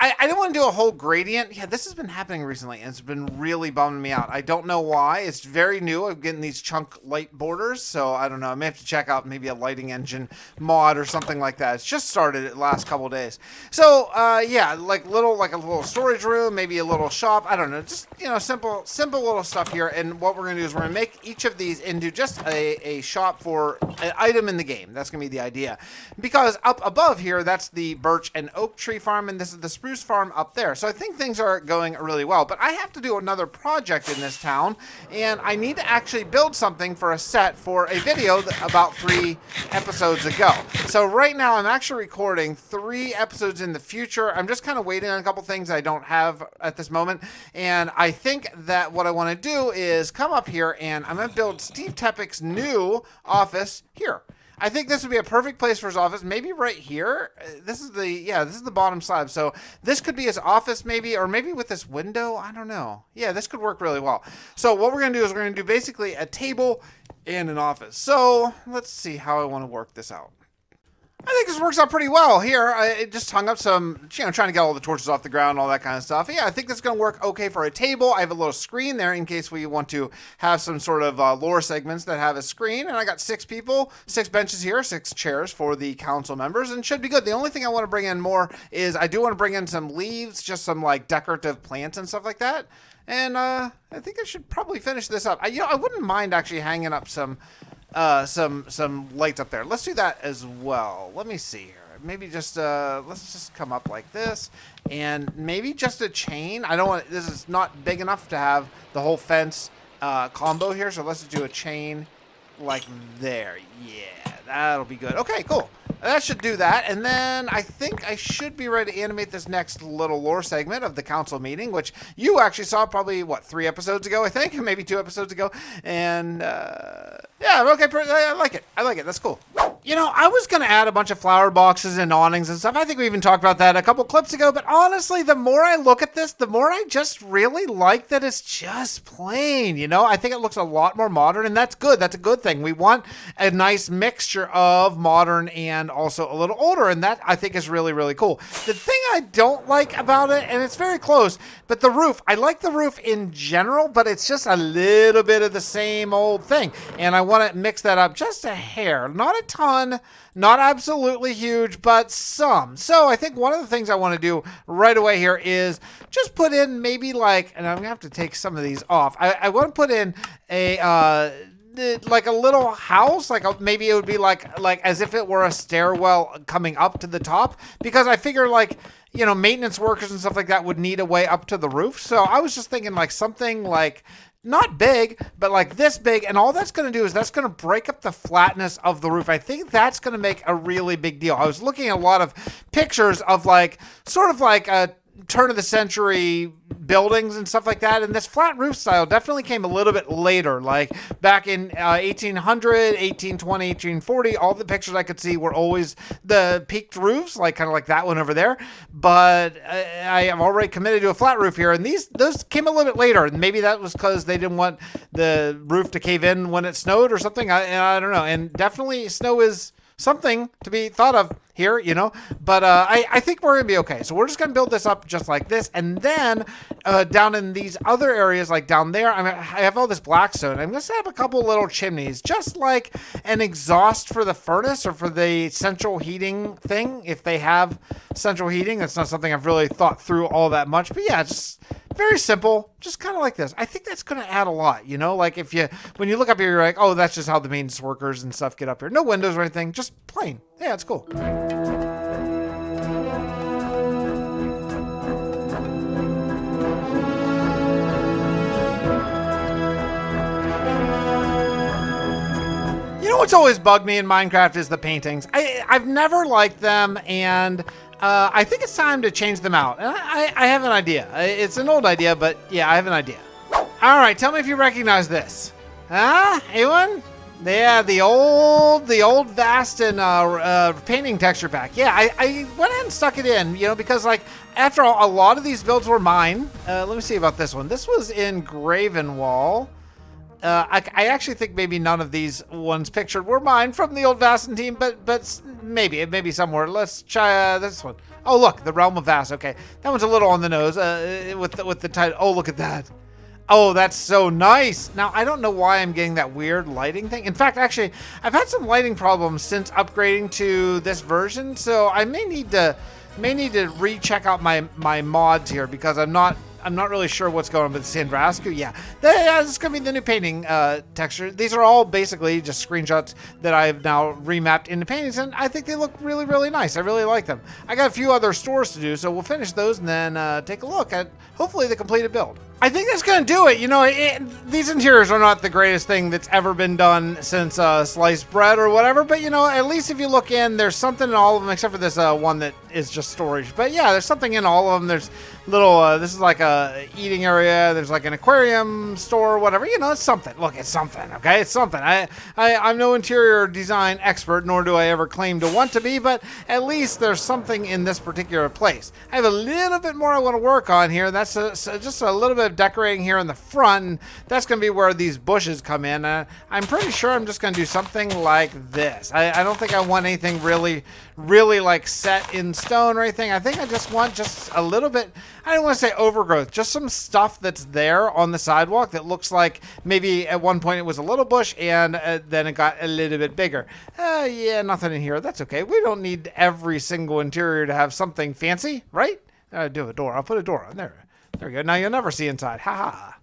I didn't want to do a whole gradient. Yeah, this has been happening recently and it's been really bumming me out. I don't know why. It's very new. I'm getting these chunk light borders, so I don't know. I may have to check out maybe a lighting engine mod or something like that. It's just started the last couple days. So yeah, like a little storage room, maybe a little shop. I don't know. Just simple little stuff here. And what we're gonna do is we're gonna make each of these into just a shop for an item in the game. That's gonna be the idea. Because up above here, that's the birch and oak tree farm, and this is the spruce farm up there. So I think things are going really well, but I have to do another project in this town, and I need to actually build something for a set for a video about 3 episodes ago. So right now I'm actually recording 3 episodes in the future. I'm just kind of waiting on a couple things I don't have at this moment, and I think that what I want to do is come up here and I'm going to build Steve Tepek's new office here. I think this would be a perfect place for his office. Maybe right here. This is the bottom slab. So this could be his office maybe, or maybe with this window. I don't know. Yeah, this could work really well. So what we're going to do is we're going to do basically a table and an office. So let's see how I want to work this out. I think this works out pretty well here. I just hung up some, trying to get all the torches off the ground, all that kind of stuff. Yeah, I think this is going to work okay for a table. I have a little screen there in case we want to have some sort of lore segments that have a screen. And I got 6 people, 6 benches here, 6 chairs for the council members, and should be good. The only thing I want to bring in more is I do want to bring in some leaves, just some like decorative plants and stuff like that. And I think I should probably finish this up. I wouldn't mind actually hanging up some lights up there. Let's do that as well. Let me see here. Maybe just let's just come up like this, and maybe just a chain. I don't want, this is not big enough to have the whole fence combo here, so let's just do a chain like there. Yeah, that'll be good. Okay, cool. That should do that, and then I think I should be ready to animate this next little lore segment of the council meeting, which you actually saw probably, 3 episodes ago, I think? Maybe 2 episodes ago, and yeah, okay, I like it. That's cool. I was going to add a bunch of flower boxes and awnings and stuff. I think we even talked about that a couple clips ago, but honestly, the more I look at this, the more I just really like that it's just plain, I think it looks a lot more modern, and that's good. That's a good thing. We want a nice mixture of modern and also a little older, and that I think is really, really cool. The thing I don't like about it, and it's very close, but the roof, I like the roof in general, but it's just a little bit of the same old thing, and I want to mix that up just a hair, not a ton, not absolutely huge, but some. So I think one of the things I want to do right away here is just put in maybe and I'm gonna have to take some of these off. I want to put in a like a little house, maybe it would be like as if it were a stairwell coming up to the top, because I figure maintenance workers and stuff like that would need a way up to the roof. So I was just thinking something not big, but this big, and all that's going to do is that's going to break up the flatness of the roof. I think that's going to make a really big deal. I was looking at a lot of pictures of sort of a turn of the century buildings and stuff like that. And this flat roof style definitely came a little bit later, like back in 1800, 1820, 1840. All the pictures I could see were always the peaked roofs, like kind of like that one over there. But I am already committed to a flat roof here, and those came a little bit later. And maybe that was because they didn't want the roof to cave in when it snowed or something. I don't know. And definitely snow is something to be thought of here, you know, but I think we're gonna be okay. So we're just gonna build this up just like this, and then down in these other areas, like down there, I have all this black stone. I'm gonna set up a couple little chimneys, just like an exhaust for the furnace or for the central heating thing. If they have central heating, that's not something I've really thought through all that much, but yeah, just very simple, just kind of like this. I think that's going to add a lot, you know, like when you look up here, you're like, oh, that's just how the maintenance workers and stuff get up here. No windows or anything, just plain. Yeah, it's cool. You know what's always bugged me in Minecraft is the paintings. I've never liked them, and I think it's time to change them out. And I have an idea. It's an old idea, but yeah, I have an idea. All right, tell me if you recognize this. Huh? Anyone? Yeah, the old Vastin painting texture pack. Yeah, I went ahead and stuck it in, you know, because like after all, a lot of these builds were mine. Let me see about this one. This was in Gravenwall. I actually think maybe none of these ones pictured were mine from the old Vastin team, but maybe somewhere. Let's try this one. Oh, look, the Realm of Vast. Okay, that one's a little on the nose with the title. Oh, look at that. Oh, that's so nice. Now, I don't know why I'm getting that weird lighting thing. In fact, actually, I've had some lighting problems since upgrading to this version, so I may need to recheck out my mods here because I'm not really sure what's going on with Sandrascu. Yeah, this is going to be the new painting texture. These are all basically just screenshots that I've now remapped into paintings, and I think they look really, really nice. I really like them. I got a few other stores to do, so we'll finish those and then take a look at hopefully the completed build. I think that's going to do it. You know, these interiors are not the greatest thing that's ever been done since sliced bread or whatever, but you know, at least if you look in, there's something in all of them except for this one that is just storage. But yeah, there's something in all of them. There's little, this is like a eating area. There's like an aquarium store, whatever. You know, it's something. Look, it's something, okay? It's something. I'm no interior design expert, nor do I ever claim to want to be, but at least there's something in this particular place. I have a little bit more I want to work on here. That's just a little bit of decorating here in the front, and that's going to be where these bushes come in. I'm pretty sure I'm just going to do something like this. I don't think I want anything really like set in stone or anything. I think I just want just a little bit, I don't want to say overgrowth, just some stuff that's there on the sidewalk that looks like maybe at one point it was a little bush and then it got a little bit bigger. Yeah, nothing in here. That's okay. We don't need every single interior to have something fancy, right? Do a door. I'll put a door on there. There we go. Now you'll never see inside. Ha ha.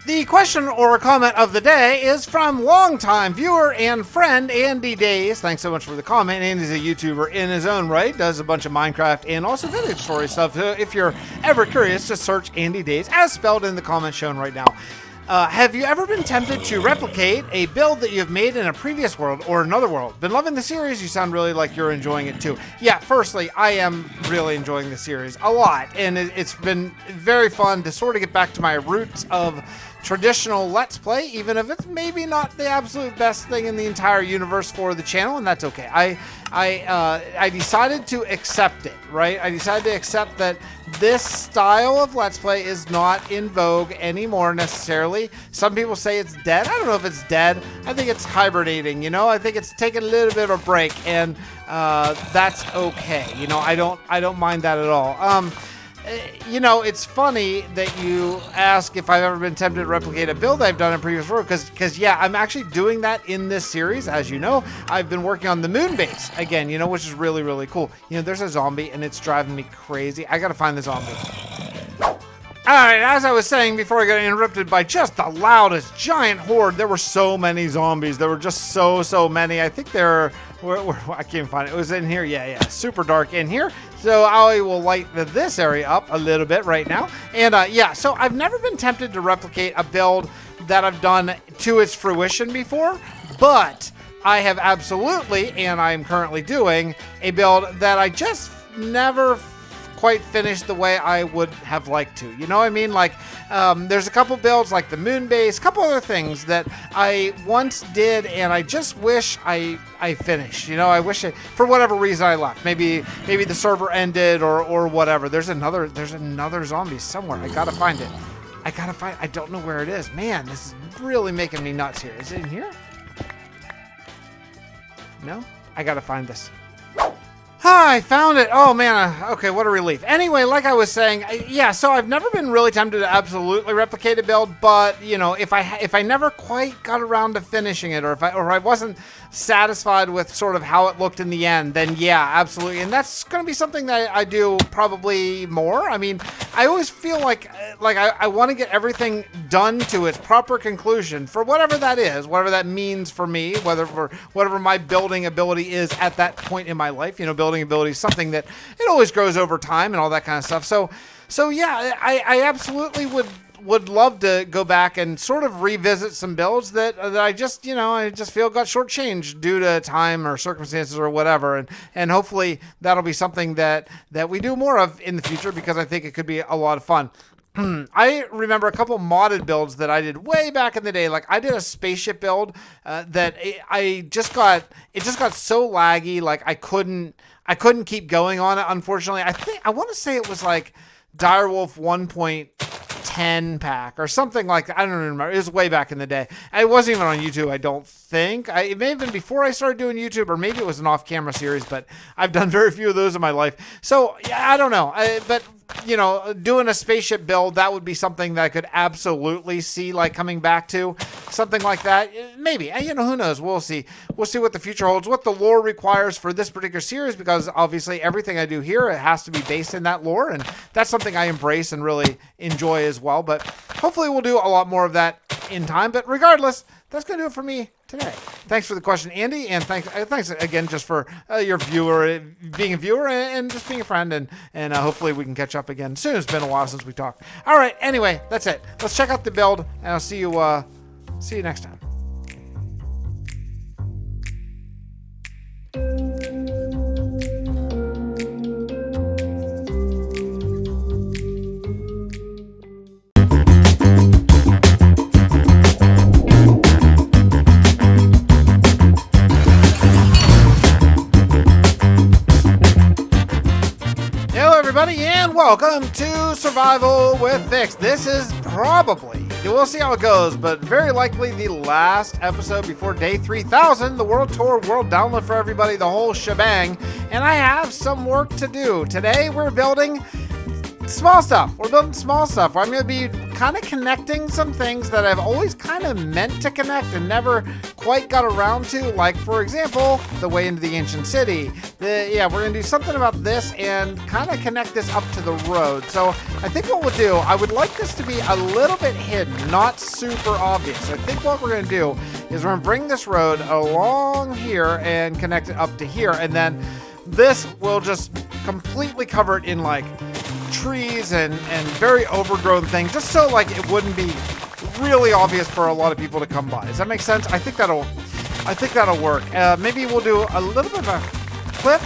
The question or comment of the day is from longtime viewer and friend Andy Days. Thanks so much for the comment. Andy's a YouTuber in his own right, does a bunch of Minecraft and also vintage story stuff. So if you're ever curious, just search Andy Days as spelled in the comment shown right now. Have you ever been tempted to replicate a build that you've made in a previous world or another world? Been loving the series? You sound really like you're enjoying it too. Yeah, firstly, I am really enjoying the series a lot, and it's been very fun to sort of get back to my roots of traditional Let's Play, even if it's maybe not the absolute best thing in the entire universe for the channel, and that's okay. I decided to accept it, right? I decided to accept that this style of Let's Play is not in vogue anymore necessarily. Some people say it's dead. I don't know if it's dead. I think it's hibernating, you know? I think it's taking a little bit of a break, and that's okay. You know, I don't mind that at all. You know, it's funny that you ask if I've ever been tempted to replicate a build I've done in previous world, because yeah, I'm actually doing that in this series. As you know, I've been working on the moon base again, you know, which is really, really cool. You know, there's a zombie and it's driving me crazy. I gotta find the zombie. Alright, as I was saying before I got interrupted by just the loudest giant horde, there were so many zombies. There were just so many. I think they're, I can't even find it. It was in here. Yeah, super dark in here. So I will light this area up a little bit right now. And yeah, so I've never been tempted to replicate a build that I've done to its fruition before, but I have absolutely, and I'm currently doing, a build that I just never quite finished the way I would have liked to. You know what I mean? Like, there's a couple builds like the moon base, a couple other things that I once did and I just wish I finished. You know, I wish it, for whatever reason I left. Maybe the server ended or whatever. There's another zombie somewhere. I gotta find it. I don't know where it is. Man, this is really making me nuts here. Is it in here? No? I gotta find this. I found it. Oh man. Okay, what a relief. Anyway, like I was saying, yeah, so I've never been really tempted to absolutely replicate a build, but you know, if I never quite got around to finishing it, or if I wasn't satisfied with sort of how it looked in the end, then yeah, absolutely. And that's going to be something that I do probably more. I mean, I always feel like I want to get everything done to its proper conclusion for whatever that is, whatever that means for me, whatever my building ability is at that point in my life. You know, building ability is something that it always grows over time and all that kind of stuff. So yeah, I absolutely would love to go back and sort of revisit some builds that I just, you know, I just feel got shortchanged due to time or circumstances or whatever. And hopefully that'll be something that we do more of in the future, because I think it could be a lot of fun. I remember a couple modded builds that I did way back in the day. Like I did a spaceship build that it just got so laggy. Like I couldn't keep going on it. Unfortunately, I want to say it was like Direwolf 1.10 pack or something like that. I don't remember. It was way back in the day. It wasn't even on YouTube, I don't think. It may have been before I started doing YouTube, or maybe it was an off-camera series, but I've done very few of those in my life. So yeah, I don't know. But you know, doing a spaceship build, that would be something that I could absolutely see like coming back to, something like that. Maybe, you know, who knows? We'll see what the future holds, what the lore requires for this particular series, because obviously everything I do here, it has to be based in that lore, and that's something I embrace and really enjoy as well. But hopefully we'll do a lot more of that in time. But regardless, that's going to do it for me today. Thanks for the question, Andy, and thanks again just for your being a viewer and just being a friend, and hopefully we can catch up again soon. It's been a while since we talked. All right, anyway, that's it. Let's check out the build, and I'll see you next time. And welcome to Survival with Fix. This is probably, we'll see how it goes, but very likely the last episode before day 3000, the World Tour, World Download for everybody, the whole shebang. And I have some work to do. Today we're building small stuff. We're building small stuff. I'm going to be kind of connecting some things that I've always kind of meant to connect and never quite got around to. Like, for example, the way into the ancient city. We're going to do something about this and kind of connect this up to the road. So I think what we'll do, I would like this to be a little bit hidden, not super obvious. I think what we're going to do is we're going to bring this road along here and connect it up to here. And then this will just completely cover it in like trees and very overgrown things, just so like it wouldn't be really obvious for a lot of people to come by. Does that make sense? I think that'll work. Maybe we'll do a little bit of a cliff.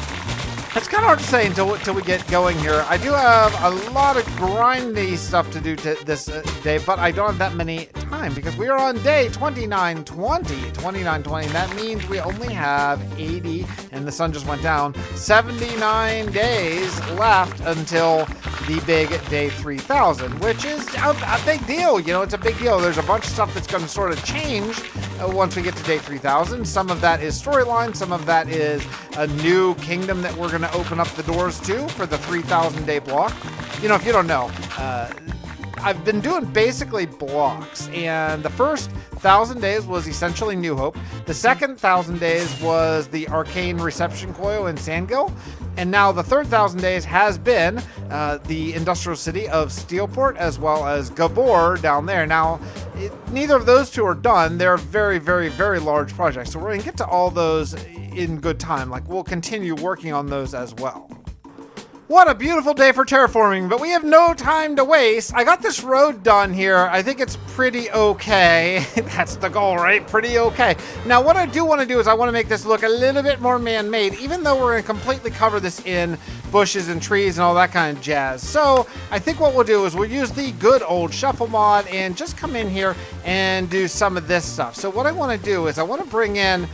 It's kind of hard to say until we get going here. I do have a lot of grindy stuff to do this day, but I don't have that many time because we are on day 2920. That means we only have 80, and the sun just went down, 79 days left until the big day 3000, which is a big deal. You know, it's a big deal. There's a bunch of stuff that's going to sort of change once we get to day 3000. Some of that is storyline. Some of that is a new kingdom that we're going to open up the doors to for the 3000 day block. You know, if you don't know, I've been doing basically blocks, and the first 1,000 days was essentially New Hope. The second 1,000 days was the Arcane Reception Coil in Sandgill. And now the third 1,000 days has been the industrial city of Steelport, as well as Gabor down there. Now, neither of those two are done. They're very, very, very large projects. So we're going to get to all those in good time. Like, we'll continue working on those as well. What a beautiful day for terraforming, but we have no time to waste. I got this road done here. I think it's pretty okay. That's the goal, right? Pretty okay. Now, what I do want to do is I want to make this look a little bit more man-made, even though we're going to completely cover this in bushes and trees and all that kind of jazz. So I think what we'll do is we'll use the good old shuffle mod and just come in here and do some of this stuff. So what I want to do is I want to bring in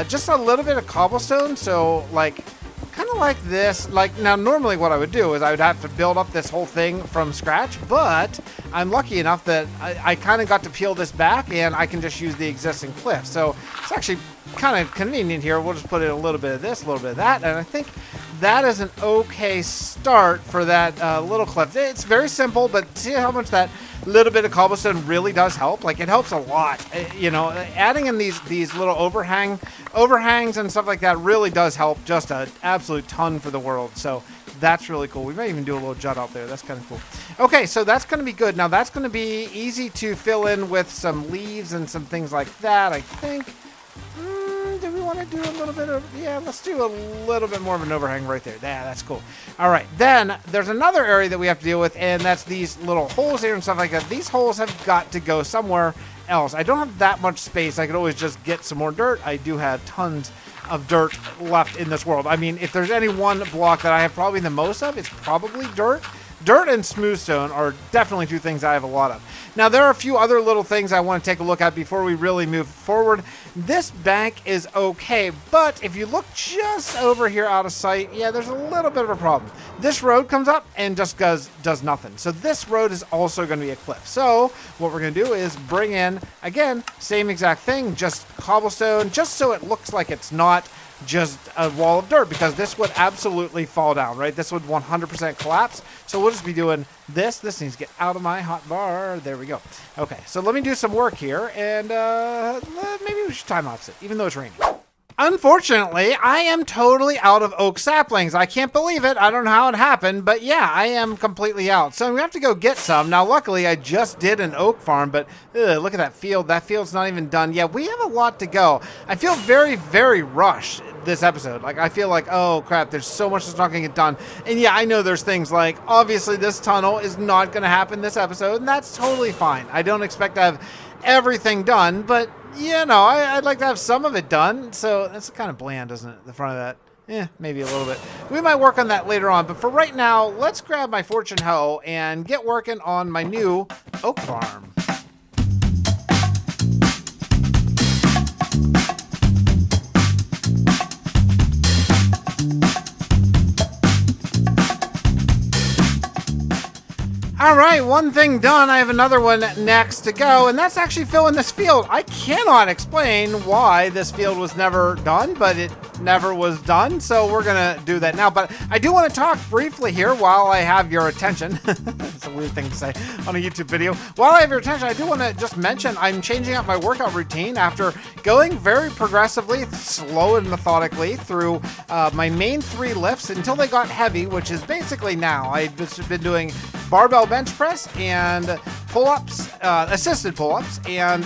just a little bit of cobblestone. So like, kind of like this. Like, now normally what I would do is I would have to build up this whole thing from scratch, but I'm lucky enough that I kind of got to peel this back and I can just use the existing cliff. So it's actually kind of convenient here. We'll just put in a little bit of this, a little bit of that, and I think that is an okay start for that little cliff. It's very simple, but see how much that little bit of cobblestone really does help. Like, it helps a lot. You know, adding in these little overhangs and stuff like that really does help just an absolute ton for the world. So that's really cool. We might even do a little jut out there. That's kind of cool. Okay, so that's going to be good. Now that's going to be easy to fill in with some leaves and some things like that, I think. Do we want to do a little bit of, yeah, let's do a little bit more of an overhang right there. Yeah, that's cool. All right, then there's another area that we have to deal with, and that's these little holes here and stuff like that. These holes have got to go somewhere else. I don't have that much space. I could always just get some more dirt. I do have tons of dirt left in this world. I mean, if there's any one block that I have probably the most of, it's probably dirt. Dirt and smooth stone are definitely two things I have a lot of. Now, there are a few other little things I want to take a look at before we really move forward. This bank is okay, but if you look just over here out of sight, yeah, there's a little bit of a problem. This road comes up and just does nothing. So this road is also going to be a cliff. So what we're going to do is bring in, again, same exact thing, just cobblestone, just so it looks like it's not just a wall of dirt, because this would absolutely fall down, right? This would 100% collapse. So we'll just be doing this. This needs to get out of my hot bar. There we go. Okay, so let me do some work here, and maybe we should time lapse it, even though it's raining. Unfortunately, I am totally out of oak saplings. I can't believe it. I don't know how it happened, but yeah, I am completely out. So I'm going to have to go get some. Now, luckily, I just did an oak farm, but look at that field. That field's not even done. Yeah, we have a lot to go. I feel very, very rushed this episode. Like, I feel like, oh crap, there's so much that's not going to get done. And yeah, I know there's things like, obviously, this tunnel is not going to happen this episode, and that's totally fine. I don't expect to have everything done, but you know, I'd like to have some of it done. So that's kind of bland, isn't it? The front of that. Yeah, maybe a little bit. We might work on that later on. But for right now, let's grab my fortune hoe and get working on my new oak farm. All right, one thing done. I have another one next to go, and that's actually filling this field. I cannot explain why this field was never done, but it never was done, so we're gonna do that now. But I do want to talk briefly here while I have your attention. It's a weird thing to say on a YouTube video. While I have your attention, I do want to just mention I'm changing up my workout routine after going very progressively, slow and methodically through my main 3 lifts until they got heavy, which is basically now. I've just been doing barbell bench press and pull-ups, assisted pull-ups, and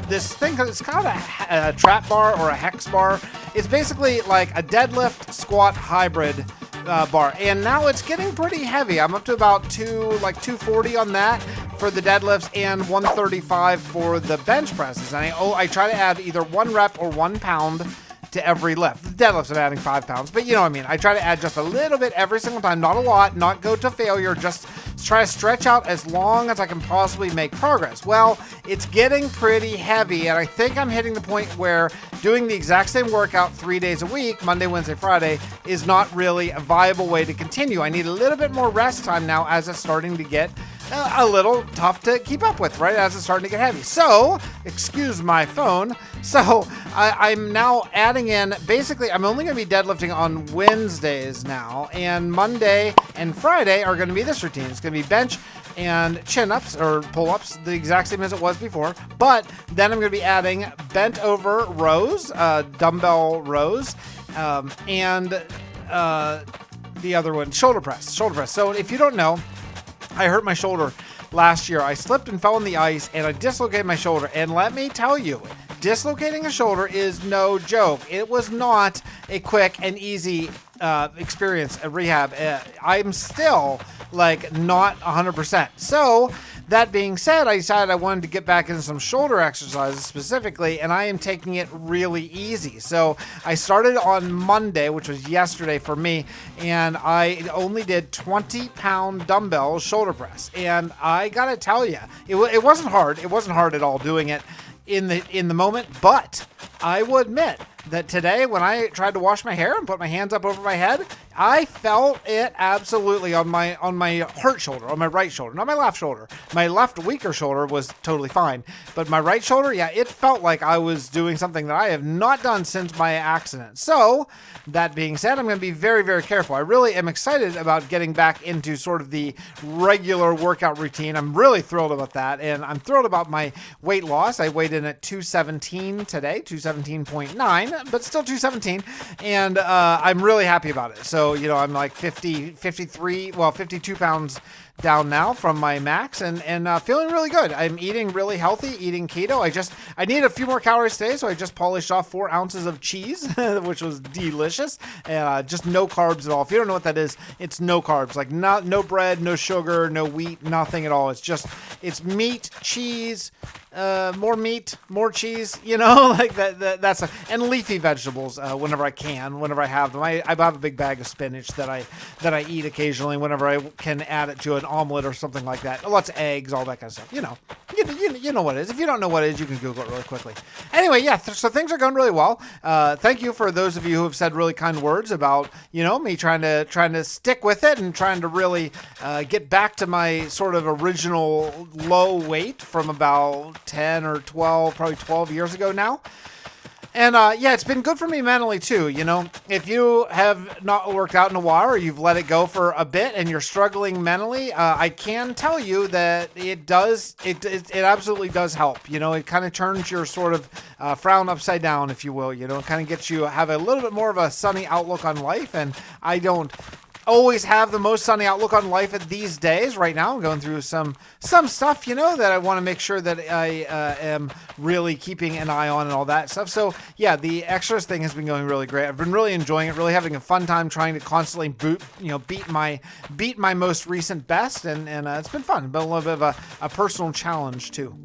this thing, it's called a trap bar or a hex bar. It's basically like a deadlift squat hybrid bar, and now it's getting pretty heavy. I'm up to about 240 on that for the deadlifts and 135 for the bench presses. And I try to add either 1 rep or 1 pound to every lift. The deadlifts I'm adding 5 pounds, but you know what I mean. I try to add just a little bit every single time, not a lot, not go to failure, just try to stretch out as long as I can possibly make progress. Well, it's getting pretty heavy, and I think I'm hitting the point where doing the exact same workout 3 days a week, Monday, Wednesday, Friday, is not really a viable way to continue. I need a little bit more rest time now as it's starting to get a little tough to keep up with, right? As it's starting to get heavy. So, excuse my phone. So, I'm now adding in, basically, I'm only going to be deadlifting on Wednesdays now, and Monday and Friday are going to be this routine. It's going to be bench and chin-ups or pull-ups, the exact same as it was before, but then I'm going to be adding bent over rows, dumbbell rows, and the other one, shoulder press. So if you don't know, I hurt my shoulder last year. I slipped and fell on the ice, and I dislocated my shoulder. And let me tell you, dislocating a shoulder is no joke. It was not a quick and easy experience at rehab, I'm still like not 100%. So that being said, I decided I wanted to get back into some shoulder exercises specifically, and I am taking it really easy. So I started on Monday, which was yesterday for me, and I only did 20-pound dumbbell shoulder press. And I gotta tell you, it wasn't hard. It wasn't hard at all doing it in the moment, but I will admit that today when I tried to wash my hair and put my hands up over my head, I felt it absolutely on my hurt shoulder, on my right shoulder, not my left shoulder. My left weaker shoulder was totally fine, but my right shoulder, yeah, it felt like I was doing something that I have not done since my accident. So that being said, I'm going to be very, very careful. I really am excited about getting back into sort of the regular workout routine. I'm really thrilled about that, and I'm thrilled about my weight loss. I weighed in at 217 today, 217.9, but still 217, and I'm really happy about it. So, I'm like 52 pounds down now from my max, and feeling really good. I'm eating really healthy, eating keto. I need a few more calories today, so I just polished off 4 ounces of cheese, which was delicious, and just no carbs at all. If you don't know what that is, it's no carbs, like no bread, no sugar, no wheat, nothing at all. It's meat, cheese, more meat, more cheese, like that's and leafy vegetables whenever I can, whenever I have them. I have a big bag of spinach that I eat occasionally whenever I can add it to an omelet or something like that. Lots of eggs, all that kind of stuff. You know what it is. If you don't know what it is, you can Google it really quickly. Anyway, yeah, so things are going really well. Thank you for those of you who have said really kind words about, me trying to stick with it and trying to really get back to my sort of original low weight from about 10 or 12, probably 12 years ago now. And yeah, it's been good for me mentally too. If you have not worked out in a while or you've let it go for a bit and you're struggling mentally, I can tell you that it absolutely does help. It kind of turns your sort of frown upside down, if you will. It kind of gets you have a little bit more of a sunny outlook on life. And I don't always have the most sunny outlook on life at these days. Right now, I'm going through some stuff, that I want to make sure that I am really keeping an eye on and all that stuff. So yeah, the extras thing has been going really great. I've been really enjoying it, really having a fun time trying to constantly beat my most recent best, and it's been fun, but a little bit of a personal challenge too.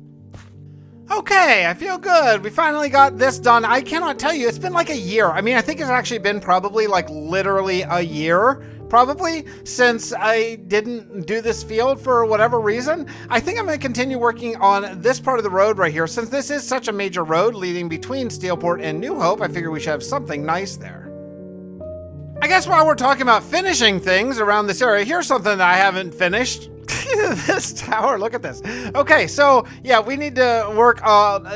Okay, I feel good. We finally got this done. I cannot tell you, it's been like a year. I mean, I think it's actually been probably like literally a year, probably, since I didn't do this field for whatever reason. I think I'm going to continue working on this part of the road right here. Since this is such a major road leading between Steelport and New Hope, I figure we should have something nice there. I guess while we're talking about finishing things around this area, here's something that I haven't finished. This tower, look at this. Okay, so yeah, we need to work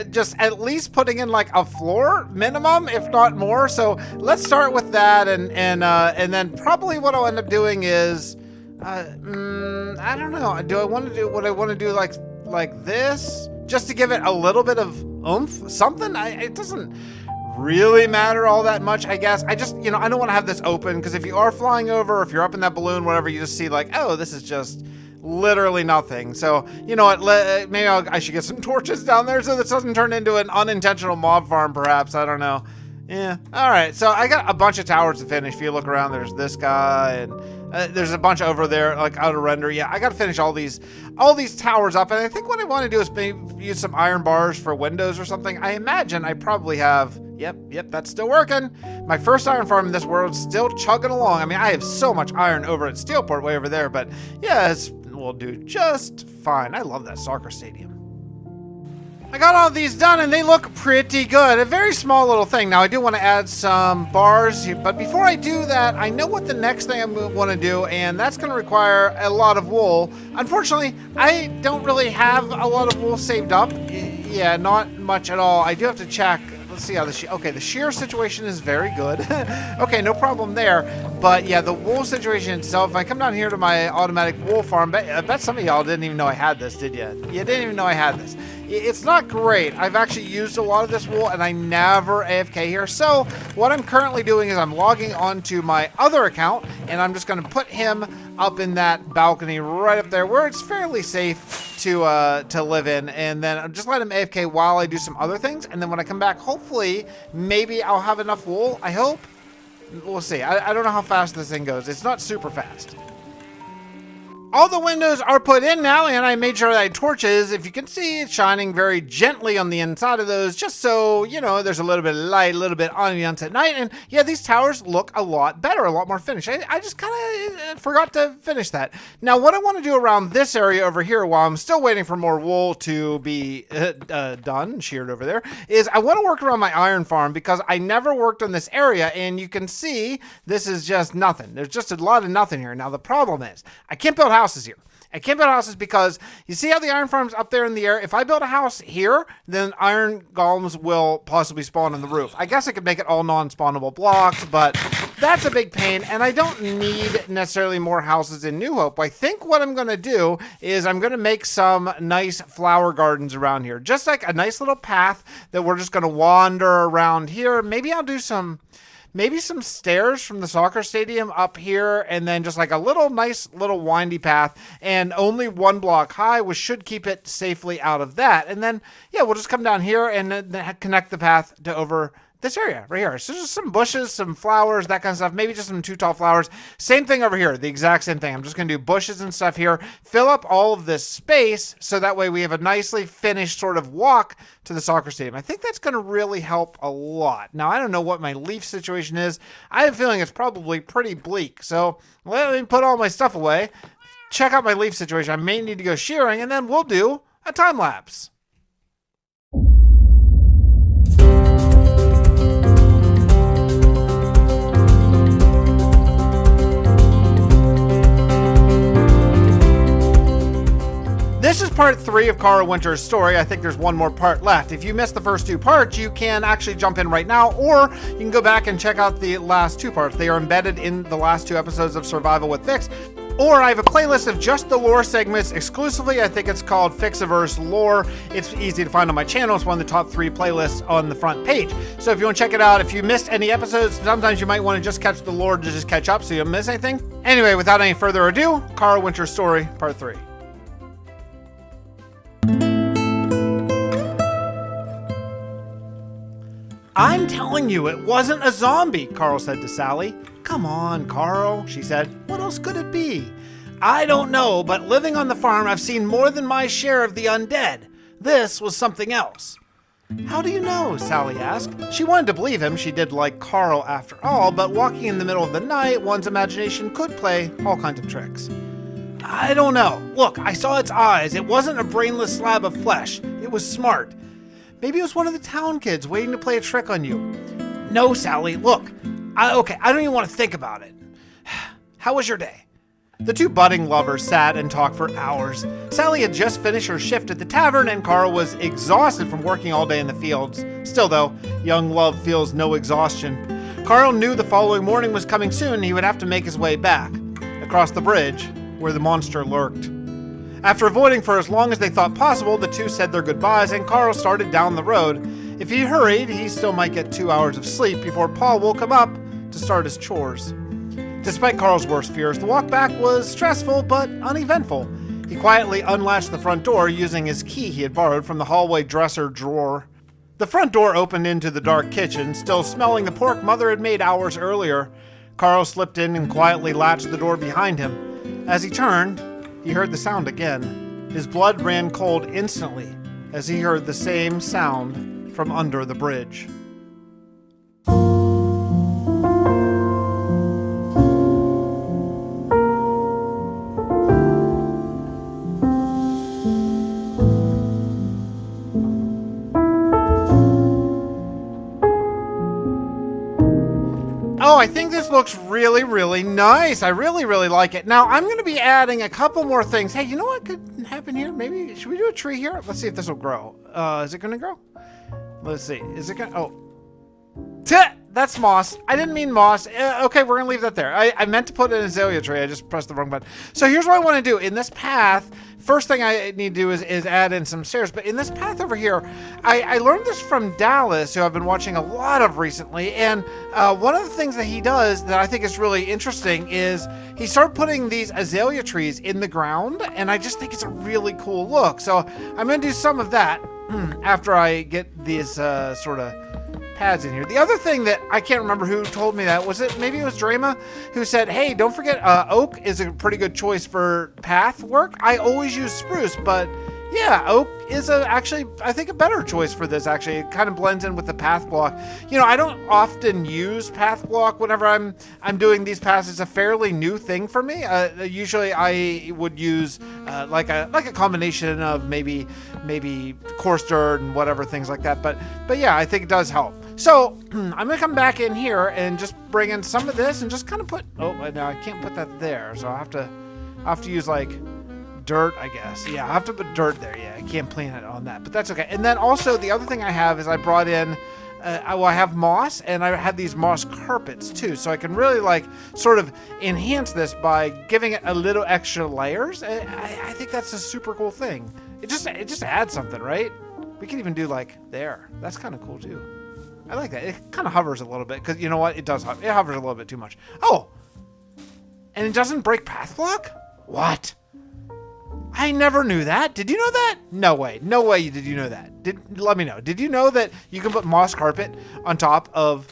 just at least putting in like a floor minimum, if not more. So let's start with that, and then probably what I'll end up doing is I don't know. Do I want to do what I want to do like this, just to give it a little bit of oomph, something? It doesn't really matter all that much, I guess. I just, I don't want to have this open, because if you are flying over, if you're up in that balloon, whatever, you just see like, oh, this is just literally nothing. So, you know what, maybe I should get some torches down there so this doesn't turn into an unintentional mob farm, perhaps. I don't know. Yeah. All right. So I got a bunch of towers to finish. If you look around, there's this guy, and there's a bunch over there, like out of render. Yeah, I got to finish all these towers up. And I think what I want to do is maybe use some iron bars for windows or something. I imagine I probably have. Yep, that's still working. My first iron farm in this world is still chugging along. I mean, I have so much iron over at Steelport way over there, but yeah, we'll do just fine. I love that soccer stadium. I got all these done and they look pretty good. A very small little thing. Now I do want to add some bars, but before I do that, I know what the next thing I want to do, and that's going to require a lot of wool. Unfortunately, I don't really have a lot of wool saved up. Yeah, not much at all. I do have to check. Let's see how the shear situation is very good. Okay, no problem there. But yeah, the wool situation itself, if I come down here to my automatic wool farm, I bet some of y'all didn't even know I had this, did you? You didn't even know I had this. It's not great. I've actually used a lot of this wool and I never AFK here. So what I'm currently doing is I'm logging onto my other account and I'm just going to put him up in that balcony right up there where it's fairly safe to live in, and then I'll just let him AFK while I do some other things, and then when I come back, hopefully maybe I'll have enough wool. I hope. We'll see. I don't know how fast this thing goes. It's not super fast. All the windows are put in now, and I made sure that I had torches. If you can see, it's shining very gently on the inside of those, just so, you know, there's a little bit of light, a little bit ambiance at night. And yeah, these towers look a lot better, a lot more finished. I just kind of forgot to finish that. Now, what I want to do around this area over here, while I'm still waiting for more wool to be done, sheared over there, is I want to work around my iron farm, because I never worked on this area, and you can see this is just nothing. There's just a lot of nothing here. Now, the problem is, I can't build houses here. I can't build houses because you see how the iron farm's up there in the air? If I build a house here, then iron golems will possibly spawn on the roof. I guess I could make it all non-spawnable blocks, but that's a big pain, and I don't need necessarily more houses in New Hope. I think what I'm going to do is I'm going to make some nice flower gardens around here. Just like a nice little path that we're just going to wander around here. Maybe I'll do some stairs from the soccer stadium up here, and then just like a nice little windy path, and only 1 block high, which should keep it safely out of that. And then, yeah, we'll just come down here and then connect the path to over this area right here. So just some bushes, some flowers, that kind of stuff. Maybe just some too tall flowers. Same thing over here, the exact same thing. I'm just going to do bushes and stuff here, fill up all of this space, so that way we have a nicely finished sort of walk to the soccer stadium. I think that's going to really help a lot. Now, I don't know what my leaf situation is. I have a feeling it's probably pretty bleak. So let me put all my stuff away, check out my leaf situation. I may need to go shearing, and then we'll do a time lapse. This is part 3 of Carl Winter's story. I think there's one more part left. If you missed the first 2 parts, you can actually jump in right now, or you can go back and check out the last 2 parts. They are embedded in the last 2 episodes of Survival with Fix. Or I have a playlist of just the lore segments exclusively. I think it's called Fixxiverse Lore. It's easy to find on my channel. It's one of the top 3 playlists on the front page. So if you want to check it out, if you missed any episodes, sometimes you might want to just catch the lore to just catch up so you don't miss anything. Anyway, without any further ado, Carl Winter's story, part 3. I'm telling you, it wasn't a zombie, Carl said to Sally. Come on, Carl, she said. What else could it be? I don't know, but living on the farm, I've seen more than my share of the undead. This was something else. How do you know? Sally asked. She wanted to believe him. She did like Carl after all, but walking in the middle of the night, one's imagination could play all kinds of tricks. I don't know. Look, I saw its eyes. It wasn't a brainless slab of flesh. It was smart. Maybe it was one of the town kids waiting to play a trick on you. No, Sally, look. I don't even want to think about it. How was your day? The 2 budding lovers sat and talked for hours. Sally had just finished her shift at the tavern, and Carl was exhausted from working all day in the fields. Still, though, young love feels no exhaustion. Carl knew the following morning was coming soon, and he would have to make his way back, across the bridge, where the monster lurked. After avoiding for as long as they thought possible, the 2 said their goodbyes, and Carl started down the road. If he hurried, he still might get 2 hours of sleep before Paul woke him up to start his chores. Despite Carl's worst fears, the walk back was stressful but uneventful. He quietly unlatched the front door using his key he had borrowed from the hallway dresser drawer. The front door opened into the dark kitchen, still smelling the pork Mother had made hours earlier. Carl slipped in and quietly latched the door behind him. As he turned, he heard the sound again. His blood ran cold instantly as he heard the same sound from under the bridge. Oh, I think this looks really, really nice. I really, really like it. Now, I'm going to be adding a couple more things. Hey, you know what could happen here? Maybe, should we do a tree here? Let's see if this will grow. Is it going to grow? Let's see. Is it going to, oh. That's moss. I didn't mean moss. Okay, we're going to leave that there. I meant to put an azalea tree. I just pressed the wrong button. So here's what I want to do. In this path, first thing I need to do is add in some stairs. But in this path over here, I learned this from Dallas, who I've been watching a lot of recently. And one of the things that he does that I think is really interesting is he started putting these azalea trees in the ground. And I just think it's a really cool look. So I'm going to do some of that after I get these sort of pads in here. The other thing that I can't remember who told me that, maybe it was Drema, who said, hey, don't forget oak is a pretty good choice for path work. I always use spruce, but yeah, oak is actually, I think, a better choice for this, actually. It kind of blends in with the path block. You know, I don't often use path block whenever I'm doing these paths. It's a fairly new thing for me. Usually I would use like a combination of maybe coarse dirt and whatever, things like that. But yeah, I think it does help. So I'm gonna come back in here and just bring in some of this and just kind of put, oh, no, I can't put that there. So I have to use like dirt, I guess. Yeah, I have to put dirt there. Yeah, I can't plant it on that, but that's okay. And then also the other thing I have is I brought in, I have moss, and I have these moss carpets too, so I can really like sort of enhance this by giving it a little extra layers. I think that's a super cool thing. It just adds something, right? We can even do like there. That's kind of cool too. I like that. It kind of hovers a little bit because you know what? It does. It hovers a little bit too much. Oh, and it doesn't break path block? What? I never knew that. Did you know that? No way. No way did you know that. Let me know. Did you know that you can put moss carpet on top of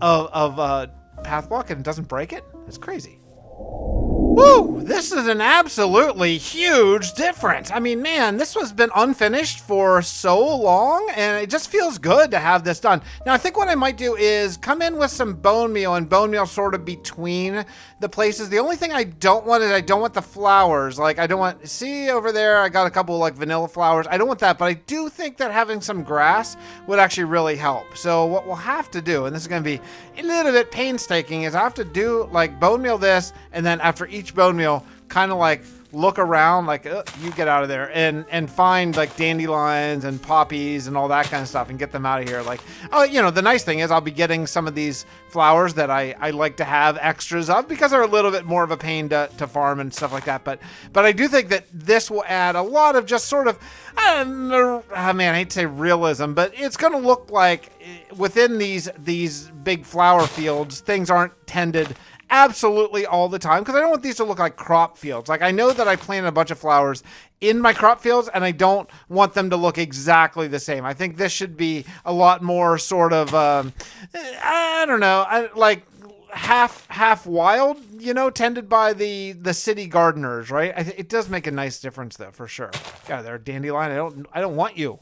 path block and it doesn't break it? That's crazy. Woo! This is an absolutely huge difference. I mean, man, this has been unfinished for so long, and it just feels good to have this done. Now, I think what I might do is come in with some bone meal and bone meal sort of between the places. The only thing I don't want is I don't want the flowers. Like, I don't want, see over there, I got a couple like vanilla flowers. I don't want that, but I do think that having some grass would actually really help. So what we'll have to do, and this is going to be a little bit painstaking, is I have to do like bone meal this, and then after each bone meal, kind of like look around, like you get out of there, and find like dandelions and poppies and all that kind of stuff and get them out of here. Like, oh, you know, the nice thing is I'll be getting some of these flowers that I like to have extras of because they're a little bit more of a pain to farm and stuff like that. But I do think that this will add a lot of just sort of, man, I hate to say realism, but it's going to look like within these big flower fields, things aren't tended absolutely all the time, because I don't want these to look like crop fields. Like, I know that I planted a bunch of flowers in my crop fields and I don't want them to look exactly the same. I think this should be a lot more sort of I don't know, like half wild, you know, tended by the city gardeners, right? It does make a nice difference though, for sure. God, there, dandelion, I don't want you.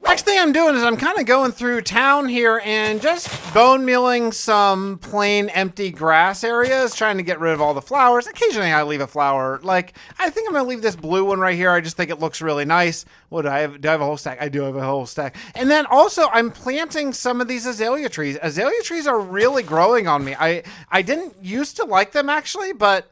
Next thing I'm doing is I'm kind of going through town here and just bone mealing some plain empty grass areas, trying to get rid of all the flowers. Occasionally I leave a flower. Like, I think I'm going to leave this blue one right here. I just think it looks really nice. What do I have? Do I have a whole stack? I do have a whole stack. And then also I'm planting some of these azalea trees. Azalea trees are really growing on me. I didn't used to like them actually, but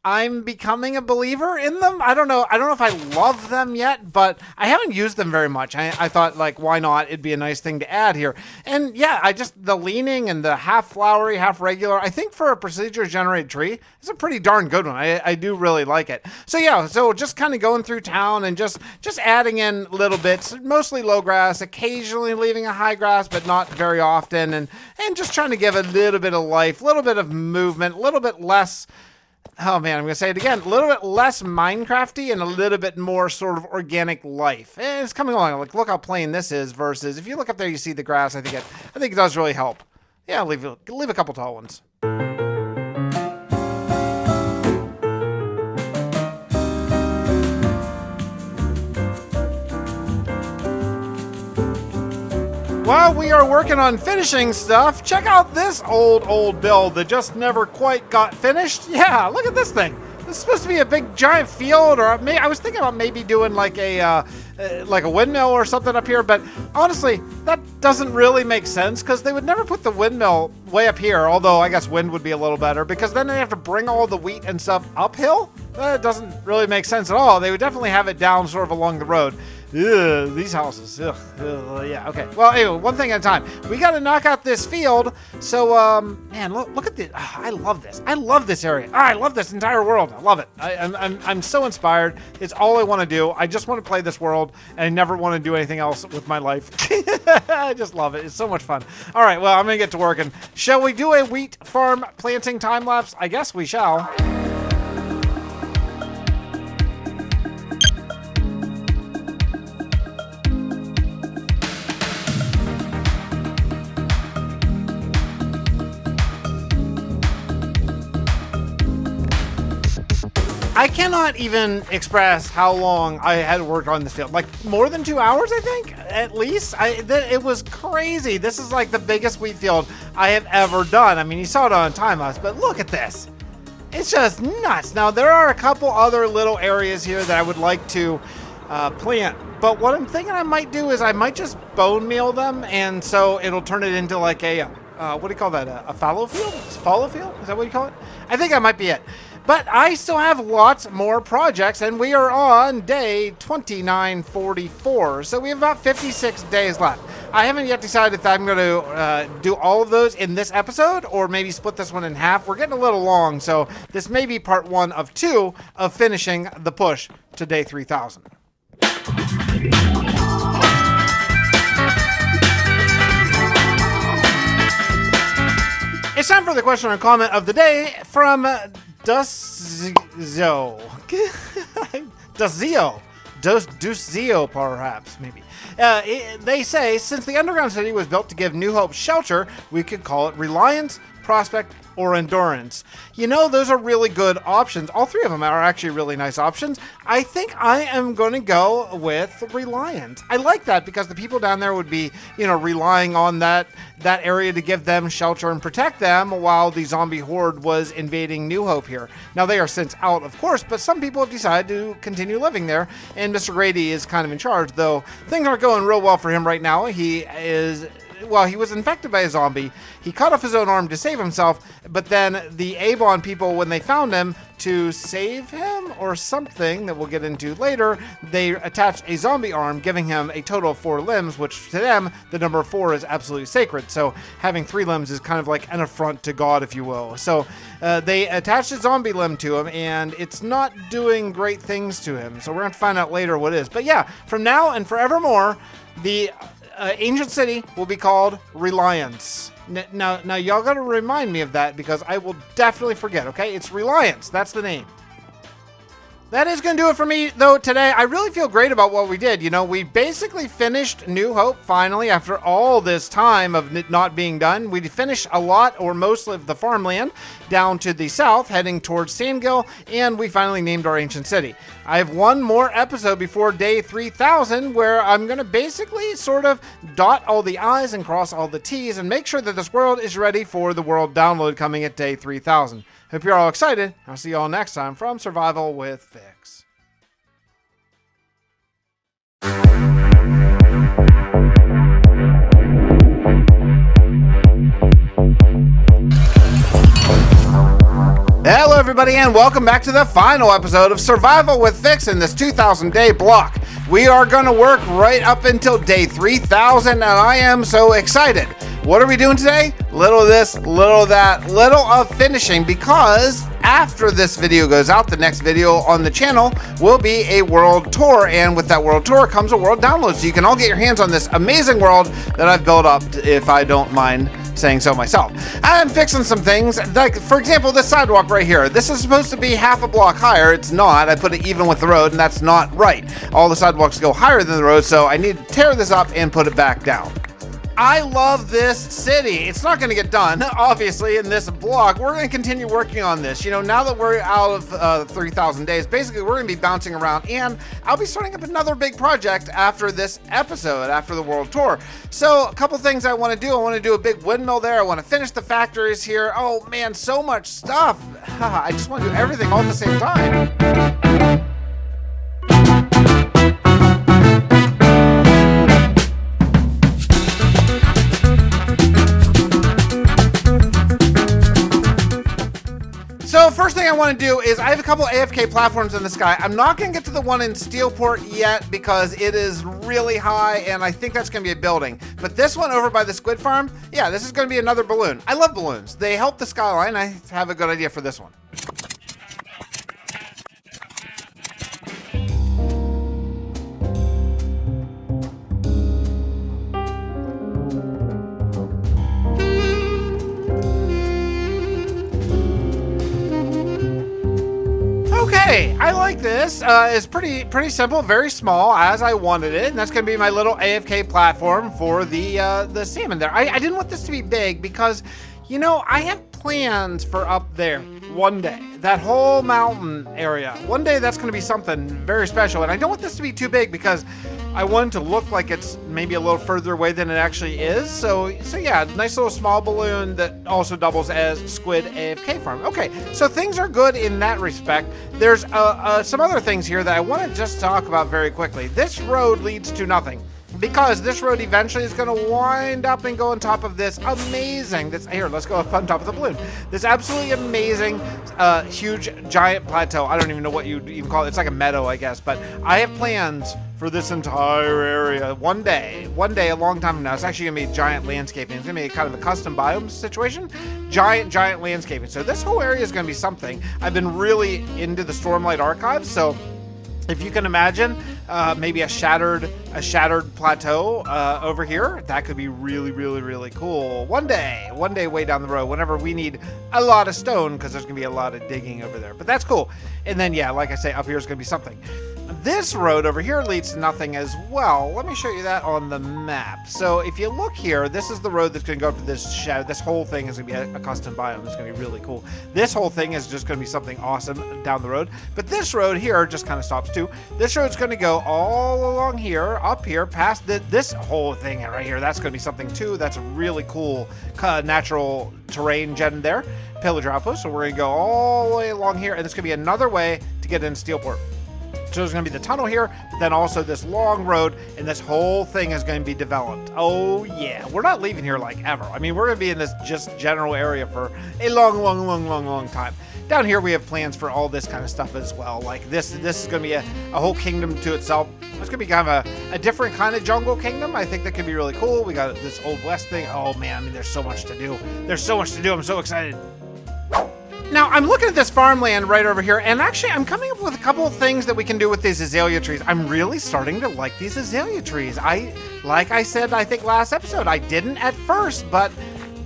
I'm becoming a believer in them. I don't know if I love them yet, but I haven't used them very much. I thought, like, why not? It'd be a nice thing to add here. And yeah, the leaning and the half flowery, half regular, I think for a procedure generated tree, it's a pretty darn good one. I do really like it. So yeah, so just kind of going through town and just adding in little bits, mostly low grass, occasionally leaving a high grass, but not very often. And just trying to give a little bit of life, a little bit of movement, a little bit less, oh man, I'm going to say it again, a little bit less Minecrafty and a little bit more sort of organic life. And it's coming along. Like, look how plain this is versus if you look up there, you see the grass. I think it does really help. Yeah, leave a couple tall ones. While we are working on finishing stuff, check out this old build that just never quite got finished. Yeah, look at this thing. This is supposed to be a big giant field, or I was thinking about maybe doing like a windmill or something up here, but honestly, that doesn't really make sense because they would never put the windmill way up here, although I guess wind would be a little better because then they have to bring all the wheat and stuff uphill. That doesn't really make sense at all. They would definitely have it down sort of along the road. Ugh, these houses. Ugh, yeah, okay. Well, anyway, one thing at a time. We got to knock out this field. So, man, look at this. Oh, I love this. I love this area. Oh, I love this entire world. I love it. I'm so inspired. It's all I want to do. I just want to play this world, and I never want to do anything else with my life. I just love it. It's so much fun. All right, well, I'm going to get to work. And shall we do a wheat farm planting time lapse? I guess we shall. cannot even express how long I had worked on this field. Like more than 2 hours, I think, at least. It was crazy. This is like the biggest wheat field I have ever done. I mean, you saw it on a time lapse, but look at this. It's just nuts. Now, there are a couple other little areas here that I would like to plant. But what I'm thinking I might do is I might just bone meal them, and so it'll turn it into like a, what do you call that? A fallow field? Fallow field? Is that what you call it? I think that might be it. But I still have lots more projects, and we are on day 2944. So we have about 56 days left. I haven't yet decided if I'm going to do all of those in this episode, or maybe split this one in half. We're getting a little long, so this may be part 1 of 2 of finishing the push to day 3000. It's time for the question or comment of the day from Dusio. Dusio, perhaps, maybe. They say, since the underground city was built to give New Hope shelter, we could call it Reliance, Prospect, or Endurance. You know, those are really good options. All 3 of them are actually really nice options. I think I am going to go with Reliance. I like that because the people down there would be, you know, relying on that area to give them shelter and protect them while the zombie horde was invading New Hope here. Now, they are since out, of course, but some people have decided to continue living there, and Mr. Grady is kind of in charge, though things aren't going real well for him right now. He was infected by a zombie. He cut off his own arm to save himself, but then the Avon people, when they found him to save him or something that we'll get into later, they attached a zombie arm, giving him a total of 4 limbs, which to them, the number 4 is absolutely sacred. So having 3 limbs is kind of like an affront to God, if you will. So they attached a zombie limb to him, and it's not doing great things to him. So we're going to find out later what it is. But yeah, from now and forevermore, the ancient city will be called Reliance. Now y'all got to remind me of that because I will definitely forget, okay? It's Reliance. That's the name. That is going to do it for me, though, today. I really feel great about what we did. You know, we basically finished New Hope, finally, after all this time of it not being done. We finished a lot, or most of the farmland, down to the south, heading towards Sandgill, and we finally named our ancient city. I have one more episode before day 3000, where I'm going to basically sort of dot all the I's and cross all the T's, and make sure that this world is ready for the world download coming at day 3000. Hope you're all excited. I'll see you all next time from Survival with Fix. Hello everybody and welcome back to the final episode of Survival with Fix in this 2000 day block. We are going to work right up until day 3000 and I am so excited. What are we doing today? Little of this, little of that, little of finishing, because after this video goes out, the next video on the channel will be a world tour, and with that world tour comes a world download, so you can all get your hands on this amazing world that I've built up, if I don't mind saying so myself. I'm fixing some things, like for example this sidewalk right here. This is supposed to be half a block higher. It's not. I put it even with the road, and that's not right. All the sidewalks go higher than the road, so I need to tear this up and put it back down. I love this city. It's not going to get done, obviously, in this blog. We're going to continue working on this. You know, now that we're out of 3,000 days, basically we're going to be bouncing around, and I'll be starting up another big project after this episode, after the world tour. So a couple things I want to do. I want to do a big windmill there. I want to finish the factories here. Oh man, so much stuff. I just want to do everything all at the same time. So first thing I want to do is I have a couple AFK platforms in the sky. I'm not going to get to the one in Steelport yet because it is really high and I think that's going to be a building. But this one over by the squid farm, yeah, this is going to be another balloon. I love balloons. They help the skyline. I have a good idea for this one. Okay, I like this. It's pretty simple, very small, as I wanted it, and that's going to be my little AFK platform for the salmon there. I didn't want this to be big because, you know, I have plans for up there one day. that whole mountain area. One day that's going to be something very special, and I don't want this to be too big because I want it to look like it's maybe a little further away than it actually is. So yeah, nice little small balloon that also doubles as Squid AFK farm. Okay, so things are good in that respect. There's some other things here that I want to just talk about very quickly. This road leads to nothing, because this road eventually is going to wind up and go on top of this amazing, here, let's go up on top of the balloon. This absolutely amazing, huge, giant plateau. I don't even know what you'd even call it. It's like a meadow, I guess. But I have plans for this entire area. One day, a long time from now, it's actually going to be giant landscaping. It's going to be kind of a custom biome situation. Giant landscaping. So this whole area is going to be something. I've been really into the Stormlight archives, so if you can imagine, maybe a shattered plateau over here, that could be really cool. One day way down the road, whenever we need a lot of stone, because there's gonna be a lot of digging over there. But that's cool. And then yeah, like I say, up here is gonna be something. This road over here leads to nothing as well. Let me show you that on the map. So if you look here, this is the road that's going to go up to this shadow. This whole thing is going to be a custom biome. It's going to be really cool. This whole thing is just going to be something awesome down the road. But this road here just kind of stops too. This road's going to go all along here, up here, past this whole thing right here. That's going to be something too. That's a really cool natural terrain gen there. Pillager outpost. So we're going to go all the way along here, and it's going to be another way to get into Steelport. So there's going to be the tunnel here, but then also this long road, and this whole thing is going to be developed. Oh yeah, we're not leaving here like ever. I mean, we're going to be in this just general area for a long time. Down here we have plans for all this kind of stuff as well. Like this is going to be a whole kingdom to itself. It's going to be kind of a different kind of jungle kingdom. I think that could be really cool. We got this Old West thing. Oh man, I mean, there's so much to do. There's so much to do. I'm so excited. Now, I'm looking at this farmland right over here, and actually, I'm coming up with a couple of things that we can do with these azalea trees. I'm really starting to like these azalea trees. Like I said, I think last episode, I didn't at first, but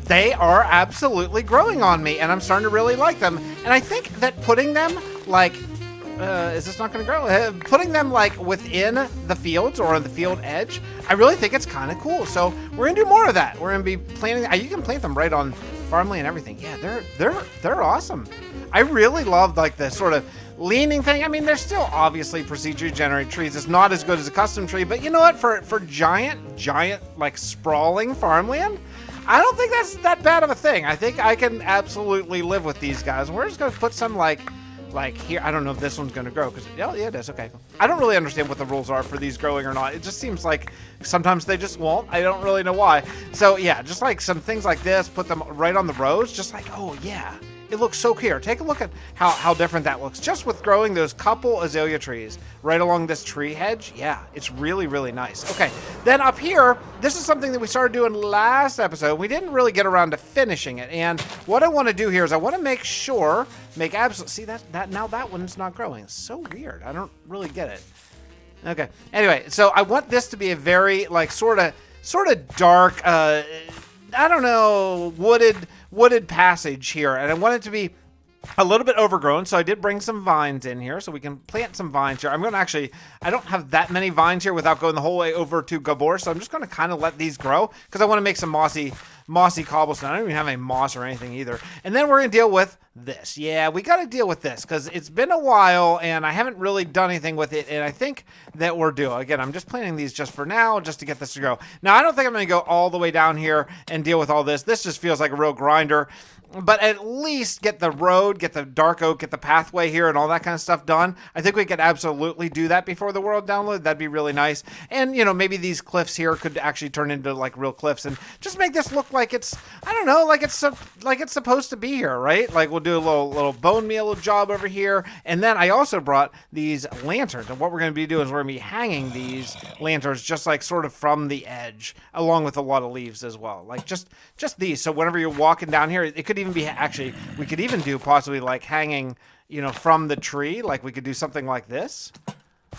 they are absolutely growing on me, and I'm starting to really like them. And I think that putting them, like, is this not going to grow? Putting them, like, within the fields or on the field edge, I really think it's kind of cool. So we're going to do more of that. We're going to be planting, you can plant them right on farmland and everything. Yeah, they're awesome. I really love like the sort of leaning thing. I mean, they're still obviously procedurally generated trees. It's not as good as a custom tree, but you know what? For giant like sprawling farmland, I don't think that's that bad of a thing. I think I can absolutely live with these guys. We're just gonna put some like here. I don't know if this one's gonna grow because yeah, it is. Okay, I don't really understand what the rules are for these growing or not. It just seems like sometimes they just won't. I don't really know why. So yeah, just like some things like this, put them right on the rows. Just like, oh yeah, it looks so clear. Take a look at how different that looks just with growing those couple azalea trees right along this tree hedge. Yeah, it's really nice. Okay, then up here, this is something that we started doing last episode. We didn't really get around to finishing it, and what I want to do here is I want to make absolute. See that now that one's not growing. It's so weird. I don't really get it. Okay. Anyway, so I want this to be a very like sort of dark, I don't know, wooded passage here, and I want it to be a little bit overgrown, so I did bring some vines in here so we can plant some vines here. I'm going to actually, I don't have that many vines here without going the whole way over to Gabor, so I'm just going to kind of let these grow because I want to make some mossy cobblestone. I don't even have any moss or anything either. And then we're going to deal with this. Yeah, we got to deal with this because it's been a while and I haven't really done anything with it, and I think that we're due. Again, I'm just planting these just for now, just to get this to grow. Now, I don't think I'm going to go all the way down here and deal with all this. This just feels like a real grinder. But at least get the road, get the dark oak, get the pathway here and all that kind of stuff done. I think we could absolutely do that before the world download. That'd be really nice. And, you know, maybe these cliffs here could actually turn into like real cliffs and just make this look like it's, I don't know, like it's supposed to be here, right? Like we'll do a little bone meal job over here. And then I also brought these lanterns. And what we're going to be doing is we're going to be hanging these lanterns just like sort of from the edge, along with a lot of leaves as well. Like just these. So whenever you're walking down here, it could even be actually, we could even do possibly like hanging, you know, from the tree. Like we could do something like this.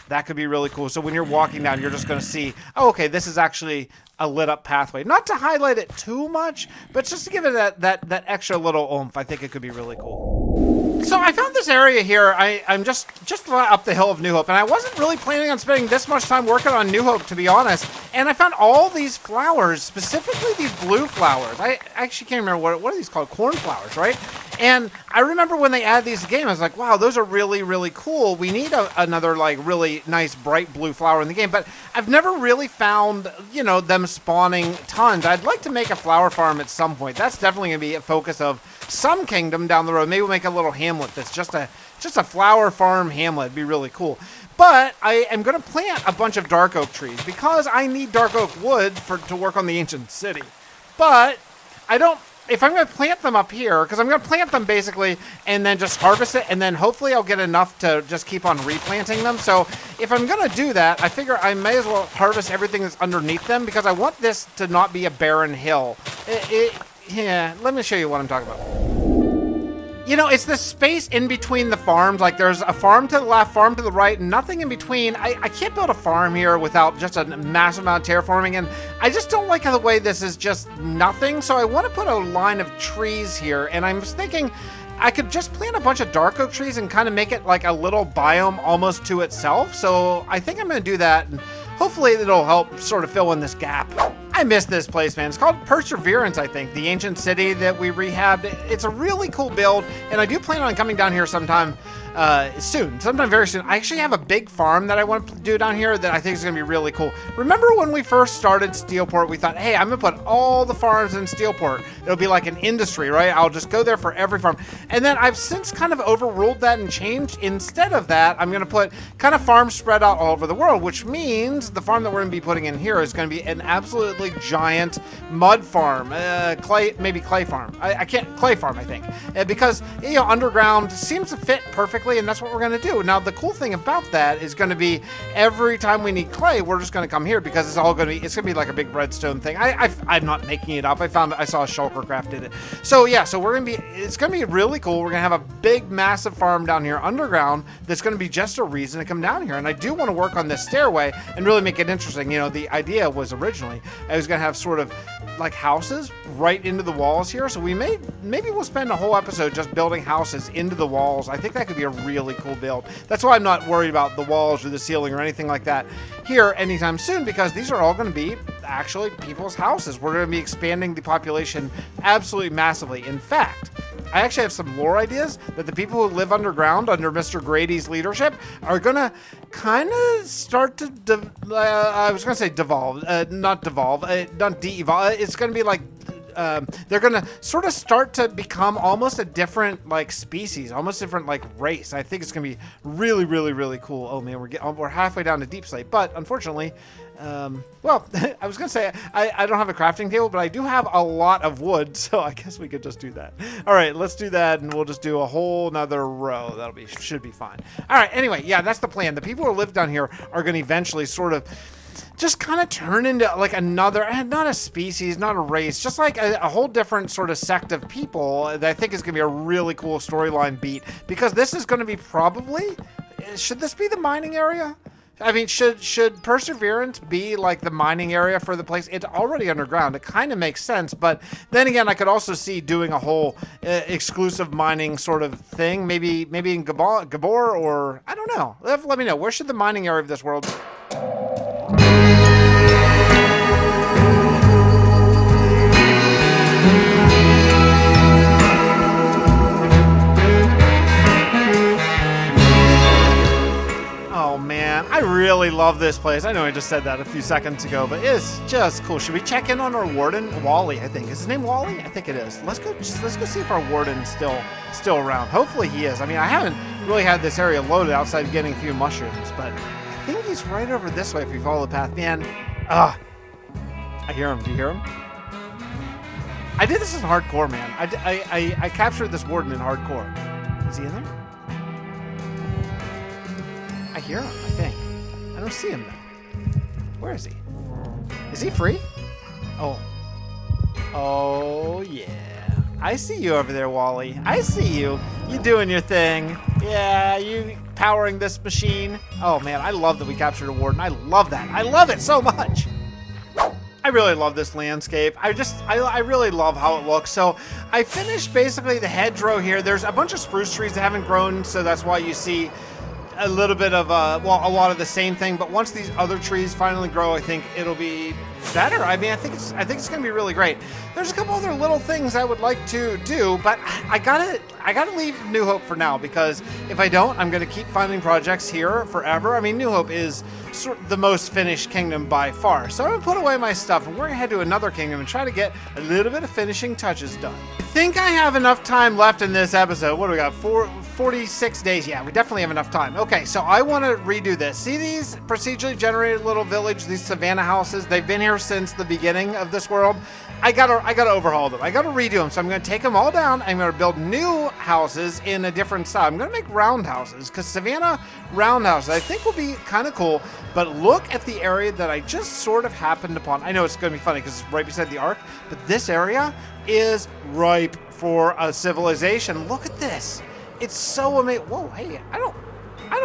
That could be really cool. So when you're walking down, you're just going to see, oh, okay, this is actually a lit up pathway. Not to highlight it too much, but just to give it that extra little oomph. I think it could be really cool. So I found this area here. I'm just up the hill of New Hope, and I wasn't really planning on spending this much time working on New Hope, to be honest. And I found all these flowers, specifically these blue flowers. I actually can't remember what are these called? Cornflowers, right? And I remember when they added these to the game, I was like, wow, those are really, really cool. We need another like really nice bright blue flower in the game, but I've never really found, you know, them spawning tons. I'd like to make a flower farm at some point. That's definitely going to be a focus of some kingdom down the road. Maybe we'll make a little hamlet that's just a flower farm hamlet. It'd be really cool. But I am going to plant a bunch of dark oak trees because I need dark oak wood to work on the ancient city. But I don't. If I'm going to plant them up here, because I'm going to plant them basically and then just harvest it, and then hopefully I'll get enough to just keep on replanting them. So if I'm going to do that, I figure I may as well harvest everything that's underneath them because I want this to not be a barren hill. Yeah, let me show you what I'm talking about. You know, it's the space in between the farms. Like, there's a farm to the left, farm to the right, and nothing in between. I can't build a farm here without just a massive amount of terraforming, and I just don't like the way this is just nothing. So I want to put a line of trees here, and I'm just thinking I could just plant a bunch of dark oak trees and kind of make it like a little biome almost to itself. So I think I'm going to do that, and hopefully it'll help sort of fill in this gap. I miss this place, man. It's called Perseverance, I think. The ancient city that we rehabbed. It's a really cool build, and I do plan on coming down here sometime sometime very soon. I actually have a big farm that I want to do down here that I think is going to be really cool. Remember when we first started Steelport, we thought, hey, I'm going to put all the farms in Steelport. It'll be like an industry, right? I'll just go there for every farm. And then I've since kind of overruled that and changed. Instead of that, I'm going to put kind of farms spread out all over the world, which means the farm that we're going to be putting in here is going to be an absolutely giant mud farm, clay farm. Clay farm, I think, because, you know, underground seems to fit perfectly, and that's what we're going to do. Now, the cool thing about that is going to be every time we need clay, we're just going to come here because it's going to be like a big redstone thing. I'm not making it up. I saw a Shulkercraft did it. So yeah, it's going to be really cool. We're going to have a big, massive farm down here underground that's going to be just a reason to come down here. And I do want to work on this stairway and really make it interesting. You know, the idea was originally I was going to have sort of like houses right into the walls here. So maybe we'll spend a whole episode just building houses into the walls. I think that could be a really cool build. That's why I'm not worried about the walls or the ceiling or anything like that here anytime soon, because these are all going to be actually people's houses. We're going to be expanding the population absolutely massively. In fact, I actually have some lore ideas that the people who live underground under Mr. Grady's leadership are going to kind of start to, devolve. It's going to be like, they're going to sort of start to become almost a different like species, almost different like race. I think it's going to be really, really, really cool. Oh man, we're halfway down to Deep Slate, but unfortunately, well, I was going to say I don't have a crafting table, but I do have a lot of wood, so I guess we could just do that. All right, let's do that, and we'll just do a whole nother row. Should be fine. All right, anyway, yeah, that's the plan. The people who live down here are going to eventually sort of just kind of turn into like another, not a species, not a race, just like a whole different sort of sect of people that I think is going to be a really cool storyline beat, because this is going to be probably, should this be the mining area? I mean, should Perseverance be like the mining area for the place? It's already underground. It kind of makes sense, but then again, I could also see doing a whole exclusive mining sort of thing. Maybe in Gabor, or I don't know. Let me know. Where should the mining area of this world be? Oh man, I really love this place. I know I just said that a few seconds ago, but it's just cool. Should we check in on our warden, Wally? I think is his name Wally. I think it is. Let's go see if our warden's still around. Hopefully he is. I mean, I haven't really had this area loaded outside of getting a few mushrooms, but I think he's right over this way if we follow the path. Man, I hear him. Do you hear him? I did this in hardcore, man. I captured this warden in hardcore. Is he in there? I hear him, I think. I don't see him though. Where is he? Is he free? Oh yeah. I see you over there, Wally. I see you. You doing your thing. Yeah, you powering this machine. Oh man, I love that we captured a warden. I love that. I love it so much. I really love this landscape. I really love how it looks. So I finished basically the hedgerow here. There's a bunch of spruce trees that haven't grown, so that's why you see a little bit of a lot of the same thing. But once these other trees finally grow, I think it'll be better. I mean, I think it's gonna be really great. There's a couple other little things I would like to do, but I gotta leave New Hope for now, because if I don't, I'm gonna keep finding projects here forever. I mean, New Hope is sort of the most finished kingdom by far, so I'm gonna put away my stuff and we're gonna head to another kingdom and try to get a little bit of finishing touches done. I think I have enough time left in this episode. What do we got? 46 days. Yeah, we definitely have enough time. Okay, so I want to redo this. See these procedurally generated little village, these savannah houses? They've been here since the beginning of this world. I gotta overhaul them. I gotta redo them. So I'm gonna take them all down. I'm gonna build new houses in a different style. I'm gonna make round houses, because savannah round houses I think will be kind of cool. But look at the area that I just sort of happened upon. I know it's gonna be funny because it's right beside the ark, but this area is ripe for a civilization. Look at this. It's so amazing. Whoa, hey, I'm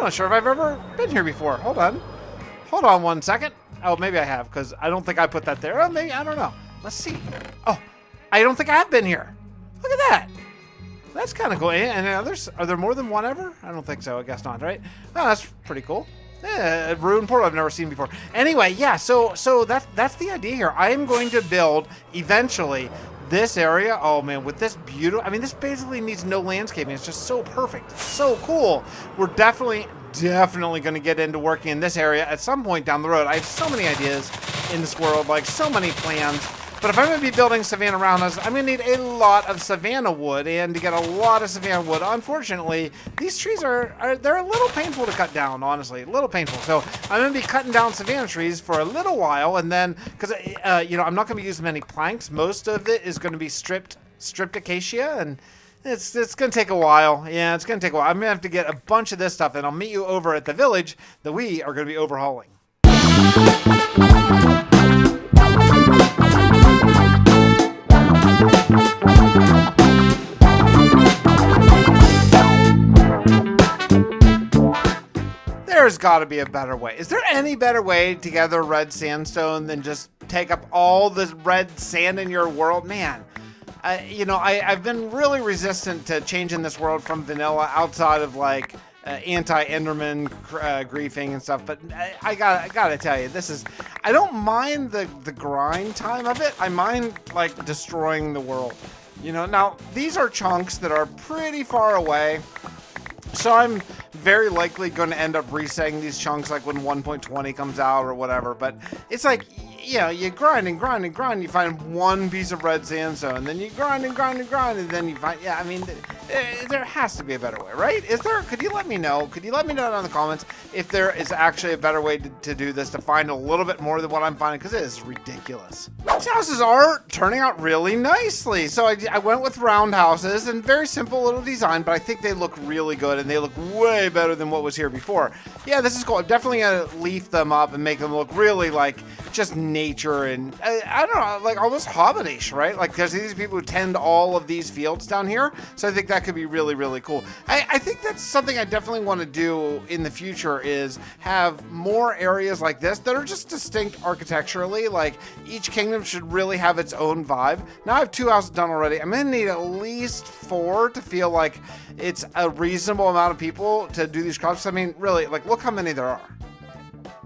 not sure if I've ever been here before. Hold on 1 second. Oh, maybe I have, because I don't think I put that there. Oh, maybe, I don't know. Let's see. Oh, I don't think I have been here. Look at that. That's kind of cool. And others, are there more than one ever? I don't think so. I guess not, right? Oh, that's pretty cool. Yeah, a ruined portal I've never seen before. Anyway, yeah, so that's the idea here. I am going to build, eventually, this area. Oh man, with this beautiful, I mean, this basically needs no landscaping. It's just so perfect. It's so cool. We're definitely going to get into working in this area at some point down the road. I have so many ideas in this world, like so many plans. But if I'm going to be building savannah roundhouses, I'm going to need a lot of savannah wood, and to get a lot of savannah wood, unfortunately, they're a little painful to cut down, honestly, a little painful. So I'm going to be cutting down savannah trees for a little while, and then, because, I'm not going to be using many planks. Most of it is going to be stripped acacia, and it's going to take a while. Yeah, it's going to take a while. I'm going to have to get a bunch of this stuff, and I'll meet you over at the village that we are going to be overhauling. There's got to be a better way. Is there any better way to gather red sandstone than just take up all the red sand in your world? Man, I've been really resistant to changing this world from vanilla outside of like anti-Enderman griefing and stuff, but I gotta tell you, I don't mind the grind time of it. I mind like destroying the world. Now these are chunks that are pretty far away, so I'm very likely going to end up resetting these chunks like when 1.20 comes out or whatever. But it's like, you grind and grind and grind, you find one piece of red sandstone, and then you grind and grind and grind, and then you find, there has to be a better way, right? Is there? Could you let me know? Could you let me know down in the comments if there is actually a better way to do this, to find a little bit more than what I'm finding, because it is ridiculous. These houses are turning out really nicely. So I went with round houses, and very simple little design, but I think they look really good, and they look way better than what was here before. Yeah, this is cool. I'm definitely going to leaf them up and make them look really like just nature, and I don't know, like almost hobbitish, right? Like there's these people who tend all of these fields down here, so I think that could be really, really cool. I think that's something I definitely want to do in the future, is have more areas like this that are just distinct architecturally. Like each kingdom should really have its own vibe. Now I have 2 houses done already. I'm gonna need at least 4 to feel like it's a reasonable amount of people to do these crops. I mean, really, like look how many there are.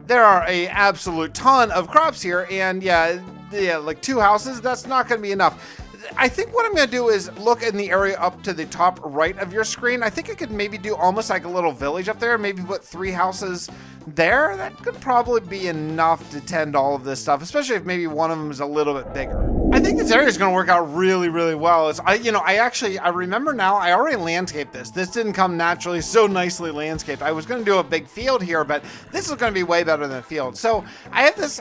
There are a absolute ton of crops here, and yeah, like 2 houses, that's not going to be enough. I think what I'm going to do is look in the area up to the top right of your screen. I think I could maybe do almost like a little village up there, maybe put 3 houses there. That could probably be enough to tend all of this stuff, especially if maybe one of them is a little bit bigger. I think this area is going to work out really, really well. I remember now, I already landscaped this. This didn't come naturally so nicely landscaped. I was going to do a big field here, but this is going to be way better than a field. So I have this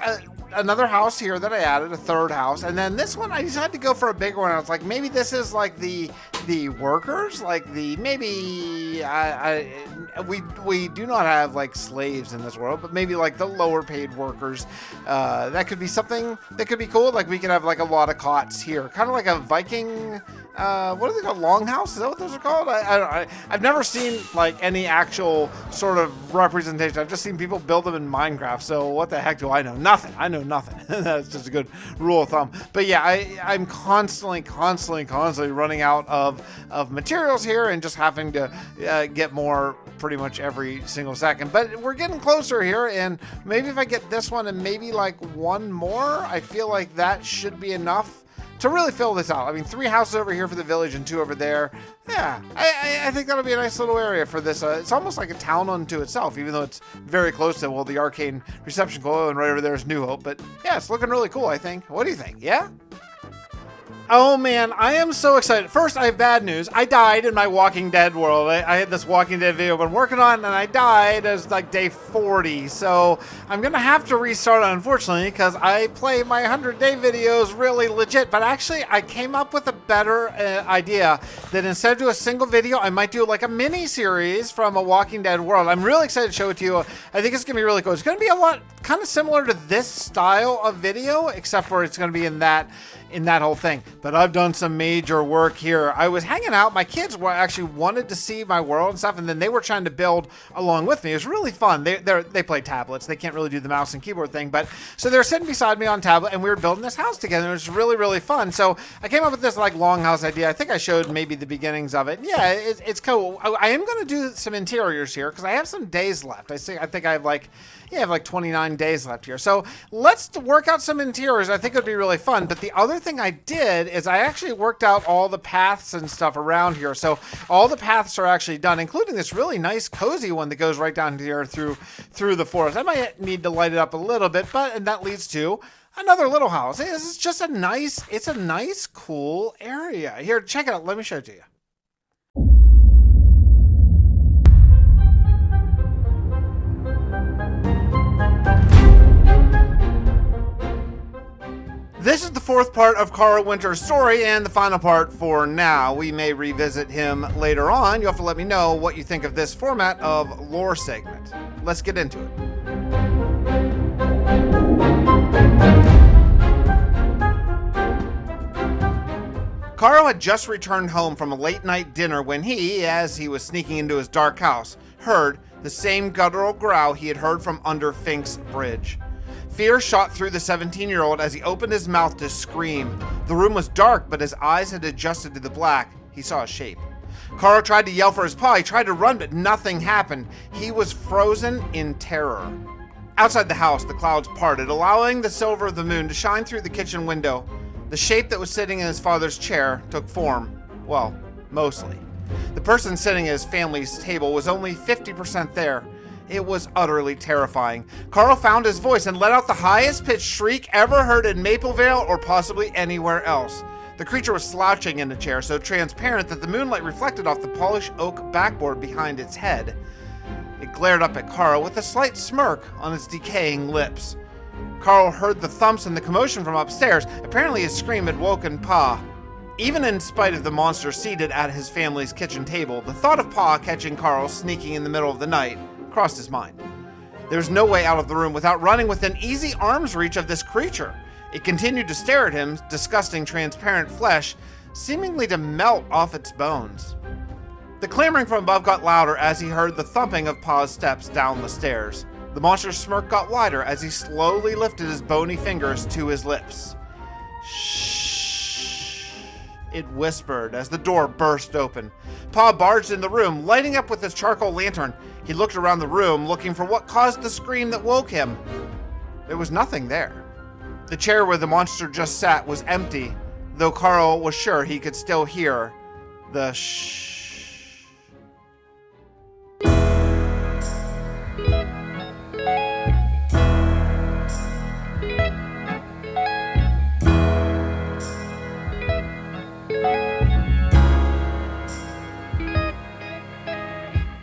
another house here that I added, a 3rd house, and then this one I decided to go for a bigger one. I was like, maybe this is like the workers, like the maybe we do not have like slaves in this world, but maybe like the lower paid workers. That could be something that could be cool. Like we could have like a lot of cots here, kind of like a Viking. What are they called? Longhouse? Is that what those are called? I've never seen like any actual sort of representation. I've just seen people build them in Minecraft. So what the heck do I know? Nothing. I know nothing. That's just a good rule of thumb. But yeah, I'm constantly running out of materials here and just having to get more pretty much every single second. But we're getting closer here, and maybe if I get this one and maybe like one more, I feel like that should be enough to really fill this out. I mean, 3 houses over here for the village and 2 over there. Yeah, I think that'll be a nice little area for this. It's almost like a town unto itself, even though it's very close to, well, the Arcane Reception Coil, and right over there is New Hope. But yeah, it's looking really cool, I think. What do you think? Yeah? Oh man, I am so excited. First, I have bad news. I died in my Walking Dead world. I had this Walking Dead video I've been working on, and I died as like day 40. So I'm gonna have to restart it, unfortunately, because I play my 100-day videos really legit. But actually, I came up with a better idea that instead of doing a single video, I might do like a mini series from a Walking Dead world. I'm really excited to show it to you. I think it's gonna be really cool. It's gonna be a lot kind of similar to this style of video, except for it's gonna be in that whole thing. But I've done some major work here. I was hanging out. My kids were actually wanted to see my world and stuff, and then they were trying to build along with me. It was really fun. They play tablets. They can't really do the mouse and keyboard thing, but so they were sitting beside me on tablet, and we were building this house together. It was really, really fun. So I came up with this like longhouse idea. I think I showed maybe the beginnings of it. Yeah, it's cool. I am going to do some interiors here because I have some days left. I think I have like 29 days left here. So let's work out some interiors. I think it would be really fun. But the other thing I did is I actually worked out all the paths and stuff around here. So all the paths are actually done, including this really nice cozy one that goes right down here through the forest. I might need to light it up a little bit, and that leads to another little house. This is just a nice, cool area. Here, check it out. Let me show it to you. This is the 4th part of Carl Winter's story and the final part for now. We may revisit him later on. You'll have to let me know what you think of this format of lore segment. Let's get into it. Carl had just returned home from a late night dinner when he, as he was sneaking into his dark house, heard the same guttural growl he had heard from under Fink's bridge. Fear shot through the 17-year-old as he opened his mouth to scream. The room was dark, but his eyes had adjusted to the black. He saw a shape. Carl tried to yell for his paw. He tried to run, but nothing happened. He was frozen in terror. Outside the house, the clouds parted, allowing the silver of the moon to shine through the kitchen window. The shape that was sitting in his father's chair took form. Well, mostly. The person sitting at his family's table was only 50% there. It was utterly terrifying. Carl found his voice and let out the highest pitched shriek ever heard in Maplevale or possibly anywhere else. The creature was slouching in a chair, so transparent that the moonlight reflected off the polished oak backboard behind its head. It glared up at Carl with a slight smirk on its decaying lips. Carl heard the thumps and the commotion from upstairs. Apparently his scream had woken Pa. Even in spite of the monster seated at his family's kitchen table, the thought of Pa catching Carl sneaking in the middle of the night crossed his mind. There was no way out of the room without running within easy arm's reach of this creature. It continued to stare at him, disgusting transparent flesh, seemingly to melt off its bones. The clamoring from above got louder as he heard the thumping of Pa's steps down the stairs. The monster's smirk got wider as he slowly lifted his bony fingers to his lips. Shh, it whispered as the door burst open. Pa barged in the room, lighting up with his charcoal lantern. He looked around the room, looking for what caused the scream that woke him. There was nothing there. The chair where the monster just sat was empty, though Carl was sure he could still hear the shh.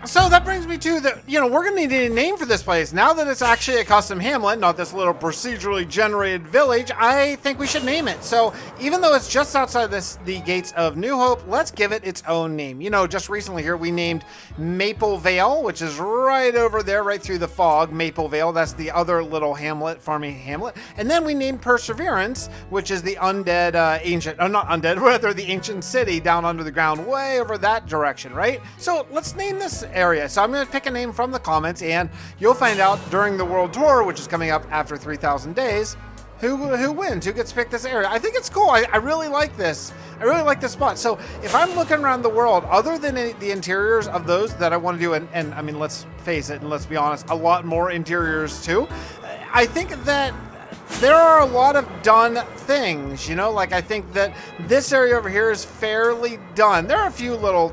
So that brings me to that, you know, we're going to need a name for this place. Now that it's actually a custom hamlet, not this little procedurally generated village, I think we should name it. So even though it's just outside the gates of New Hope, let's give it its own name. You know, just recently here, we named Maple Vale, which is right over there, right through the fog. Maple Vale, that's the other little hamlet, farming hamlet. And then we named Perseverance, which is the undead ancient, not undead, rather the ancient city down under the ground, way over that direction, right? So let's name this area. So I'm going to pick a name from the comments, and you'll find out during the world tour, which is coming up after 3,000 days, who wins, who gets picked this area. I think it's cool. I really like this. I really like this spot. So if I'm looking around the world, other than the interiors of those that I want to do, and I mean, let's face it, and let's be honest, a lot more interiors too, I think that there are a lot of done things, you know, like I think that this area over here is fairly done. There are a few little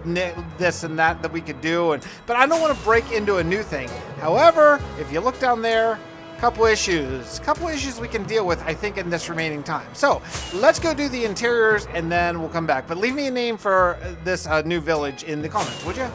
this and that we could do, but I don't want to break into a new thing. However, if you look down there, couple issues we can deal with, I think, in this remaining time. So let's go do the interiors and then we'll come back. But leave me a name for this new village in the comments, would you?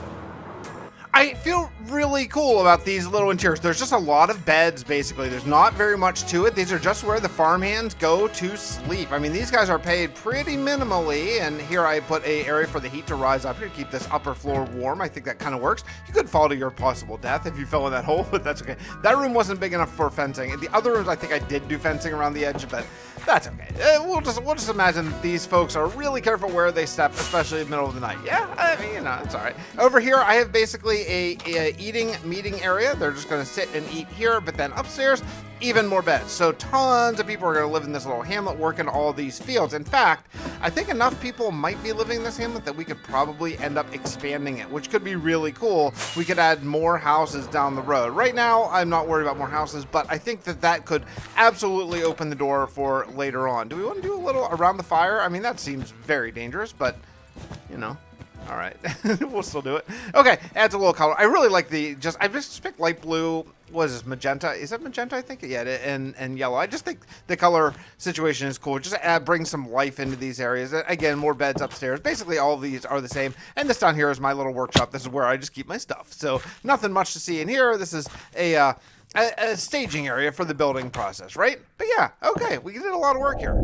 I feel really cool about these little interiors. There's just a lot of beds, basically. There's not very much to it. These are just where the farmhands go to sleep. I mean, these guys are paid pretty minimally, and here I put an area for the heat to rise up here to keep this upper floor warm. I think that kind of works. You could fall to your possible death if you fell in that hole, but that's okay. That room wasn't big enough for fencing. The other rooms, I think I did do fencing around the edge, but that's okay. We'll just imagine these folks are really careful where they step, especially in the middle of the night. Yeah, I mean, you know, it's all right. Over here, I have basically a meeting area. They're just going to sit and eat here, but then upstairs, even more beds. So tons of people are going to live in this little hamlet, working all these fields. In fact, I think enough people might be living in this hamlet that we could probably end up expanding it, which could be really cool. We could add more houses down the road. Right now, I'm not worried about more houses, but I think that could absolutely open the door for later on. Do we want to do a little around the fire? I mean, that seems very dangerous, but, you know. All right, we'll still do it. Okay, adds a little color. I really like I just picked light blue. What is this, magenta? Is that magenta? I think, yeah, and yellow. I just think the color situation is cool. Just bring some life into these areas. Again, more beds upstairs. Basically, all of these are the same. And this down here is my little workshop. This is where I just keep my stuff. So nothing much to see in here. This is a staging area for the building process, right? But yeah, okay, we did a lot of work here.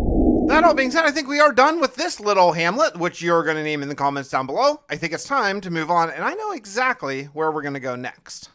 That all being said, I think we are done with this little hamlet, which you're going to name in the comments down below. I think it's time to move on, and I know exactly where we're going to go next.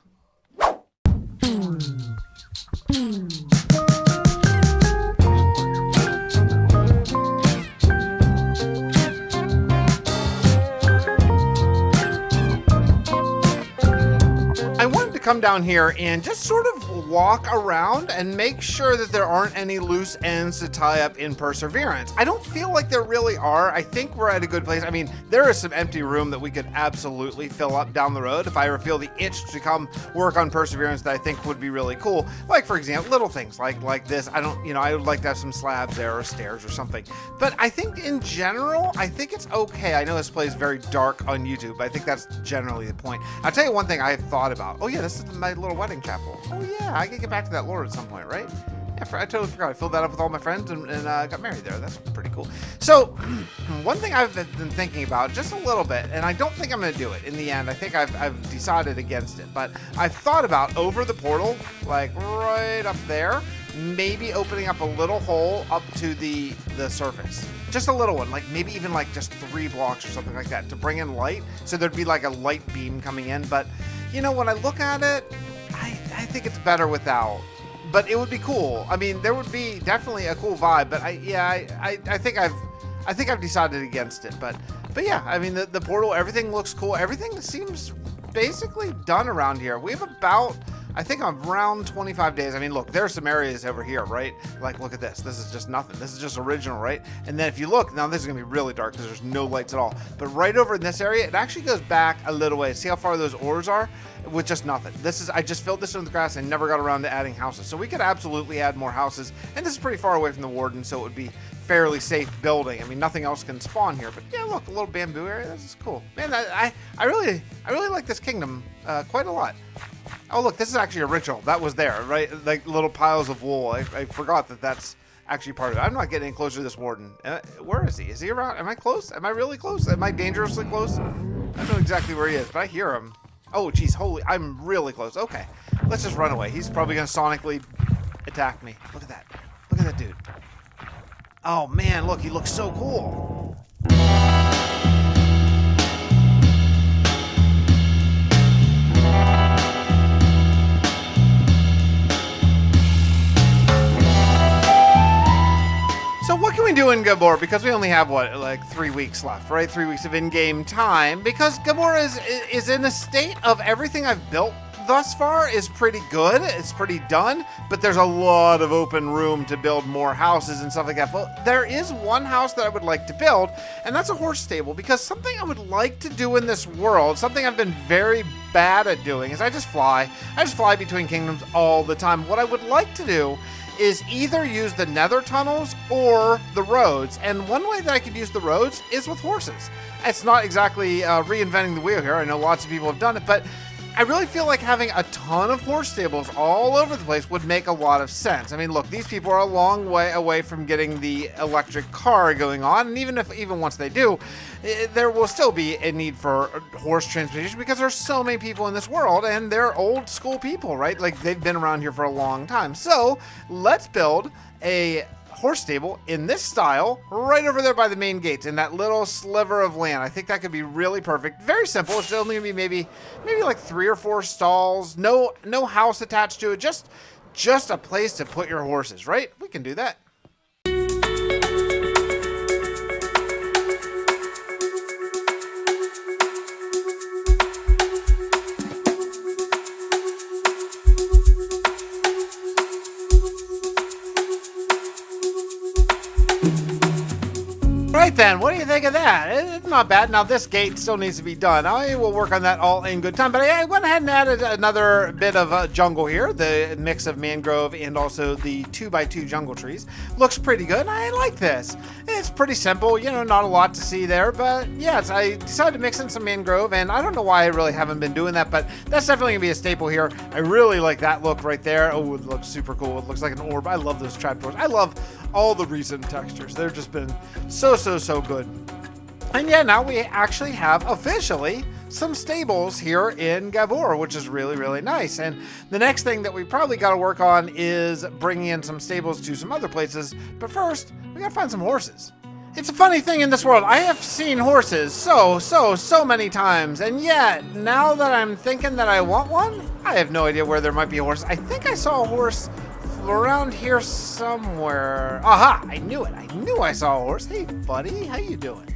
I wanted to come down here and just sort of walk around and make sure that there aren't any loose ends to tie up in Perseverance. I don't feel like there really are. I think we're at a good place. I mean, there is some empty room that we could absolutely fill up down the road if I ever feel the itch to come work on Perseverance that I think would be really cool. Like, for example, little things like this. I would like to have some slabs there or stairs or something. But I think in general, I think it's okay. I know this plays very dark on YouTube, but I think that's generally the point. I'll tell you one thing I have thought about. Oh yeah, this is my little wedding chapel. Oh yeah, I can get back to that lore at some point, right? Yeah, I totally forgot. I filled that up with all my friends and got married there. That's pretty cool. So, one thing I've been thinking about just a little bit, and I don't think I'm going to do it in the end. I think I've decided against it, but I've thought about over the portal, like right up there, maybe opening up a little hole up to the surface. Just a little one, like maybe even like just 3 blocks or something like that to bring in light. So there'd be like a light beam coming in. But, you know, when I look at it, I think it's better without. But it would be cool. I mean, there would be definitely a cool vibe. But I think I've decided against it. But yeah, I mean, the portal, everything looks cool. Everything seems basically done around here. We have about, I think, around 25 days. I mean, look, there's some areas over here, right? Like, look at this. This is just nothing. This is just original, right? And then if you look, now this is going to be really dark because there's no lights at all. But right over in this area, it actually goes back a little way. See how far those ores are? With just nothing. I just filled this in with grass and never got around to adding houses. So we could absolutely add more houses. And this is pretty far away from the warden, so it would be fairly safe building. I mean, nothing else can spawn here. But yeah, look, a little bamboo area. This is cool. Man, I really like this kingdom quite a lot. Oh, look, this is actually original. That was there, right? Like little piles of wool. I forgot that's actually part of it. I'm not getting any closer to this warden. Where is he? Is he around? Am I close? Am I really close? Am I dangerously close? I don't know exactly where he is, but I hear him. Oh, geez, holy, I'm really close. Okay, let's just run away. He's probably going to sonically attack me. Look at that. Look at that dude. Oh, man, look, he looks so cool. So what can we do in Gabor? Because we only have, what, like 3 weeks left, right? 3 weeks of in-game time. Because Gabor is in a state of everything I've built thus far is pretty good. It's pretty done. But there's a lot of open room to build more houses and stuff like that. But there is one house that I would like to build, and that's a horse stable. Because something I would like to do in this world, something I've been very bad at doing, is I just fly. I just fly between kingdoms all the time. What I would like to do is either use the nether tunnels or the roads. And one way that I could use the roads is with horses. It's not exactly reinventing the wheel here. I know lots of people have done it, but I really feel like having a ton of horse stables all over the place would make a lot of sense. I mean, look, these people are a long way away from getting the electric car going on, and even once they do, there will still be a need for horse transportation because there's so many people in this world, and they're old school people, right? Like, they've been around here for a long time. So let's build a horse stable in this style right over there by the main gates in that little sliver of land. I think that could be really perfect. Very simple. It's only gonna be maybe like 3 or 4 stalls. No house attached to it. Just a place to put your horses, right? We can do that. Right then, what do you think of that? It's not bad. Now this gate still needs to be done. I will work on that all in good time, but I went ahead and added another bit of jungle here. The mix of mangrove and also the 2x2 jungle trees. Looks pretty good. I like this. It's pretty simple, you know, not a lot to see there, but yes, I decided to mix in some mangrove, and I don't know why I really haven't been doing that, but that's definitely gonna be a staple here. I really like that look right there. Oh, it looks super cool. It looks like an orb. I love those trapdoors. I love all the recent textures. They've just been so good. And yeah, now we actually have officially some stables here in Gabor, which is really nice. And the next thing that we probably got to work on is bringing in some stables to some other places. But first, we got to find some horses. It's a funny thing in this world. I have seen horses so many times. And yet, now that I'm thinking that I want one, I have no idea where there might be a horse. I think I saw a horse around here somewhere. Aha, I knew it. I knew I saw a horse. Hey, buddy, how you doing?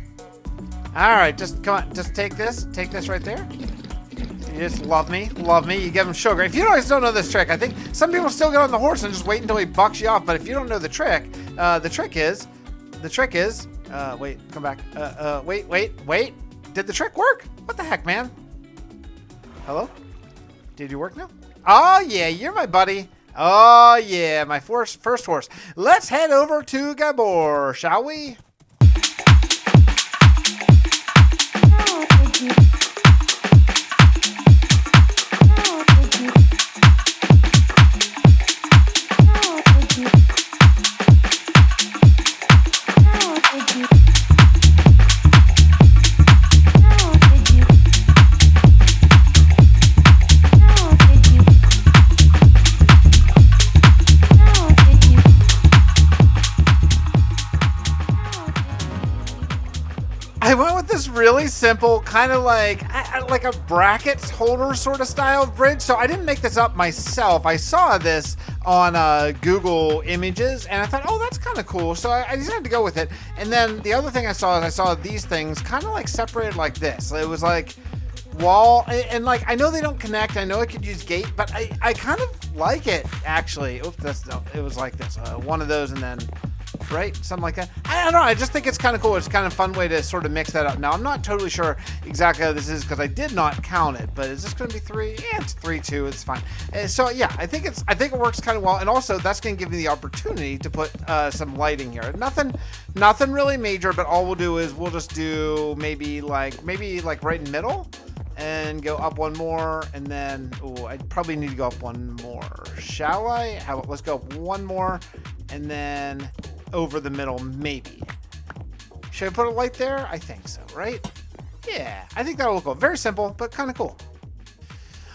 All right, just come on, just take this right there. You just love me. You give him sugar. If you guys don't know this trick, I think some people still get on the horse and just wait until he bucks you off. But if you don't know the trick is, wait, come back. Wait. Did the trick work? What the heck, man? Hello? Did you work now? Oh yeah, you're my buddy. Oh yeah, my first horse. Let's head over to Gabor, shall we? I went with this really simple, kind of like a brackets holder sort of style bridge. So I didn't make this up myself. I saw this on Google Images, and I thought, oh, that's kind of cool. So I decided to go with it. And then the other thing I saw these things kind of like separated like this. It was like wall, and like I know they don't connect. I know I could use gate, but I kind of like it actually. Oops, it was like this. One of those, and then. Right? Something like that. I don't know. I just think it's kind of cool. It's kind of a fun way to sort of mix that up. Now, I'm not totally sure exactly how this is because I did not count it, but is this going to be 3? Yeah, it's 3, 2. It's fine. So yeah, I think it works kind of well. And also that's going to give me the opportunity to put some lighting here. Nothing really major, but all we'll do is we'll just do maybe like right in the middle and go up one more. And then, I probably need to go up one more. Shall I? Let's go up one more and then over the middle, maybe. Should I put a light there? I think so, right? Yeah, I think that'll look cool. Very simple, but kind of cool.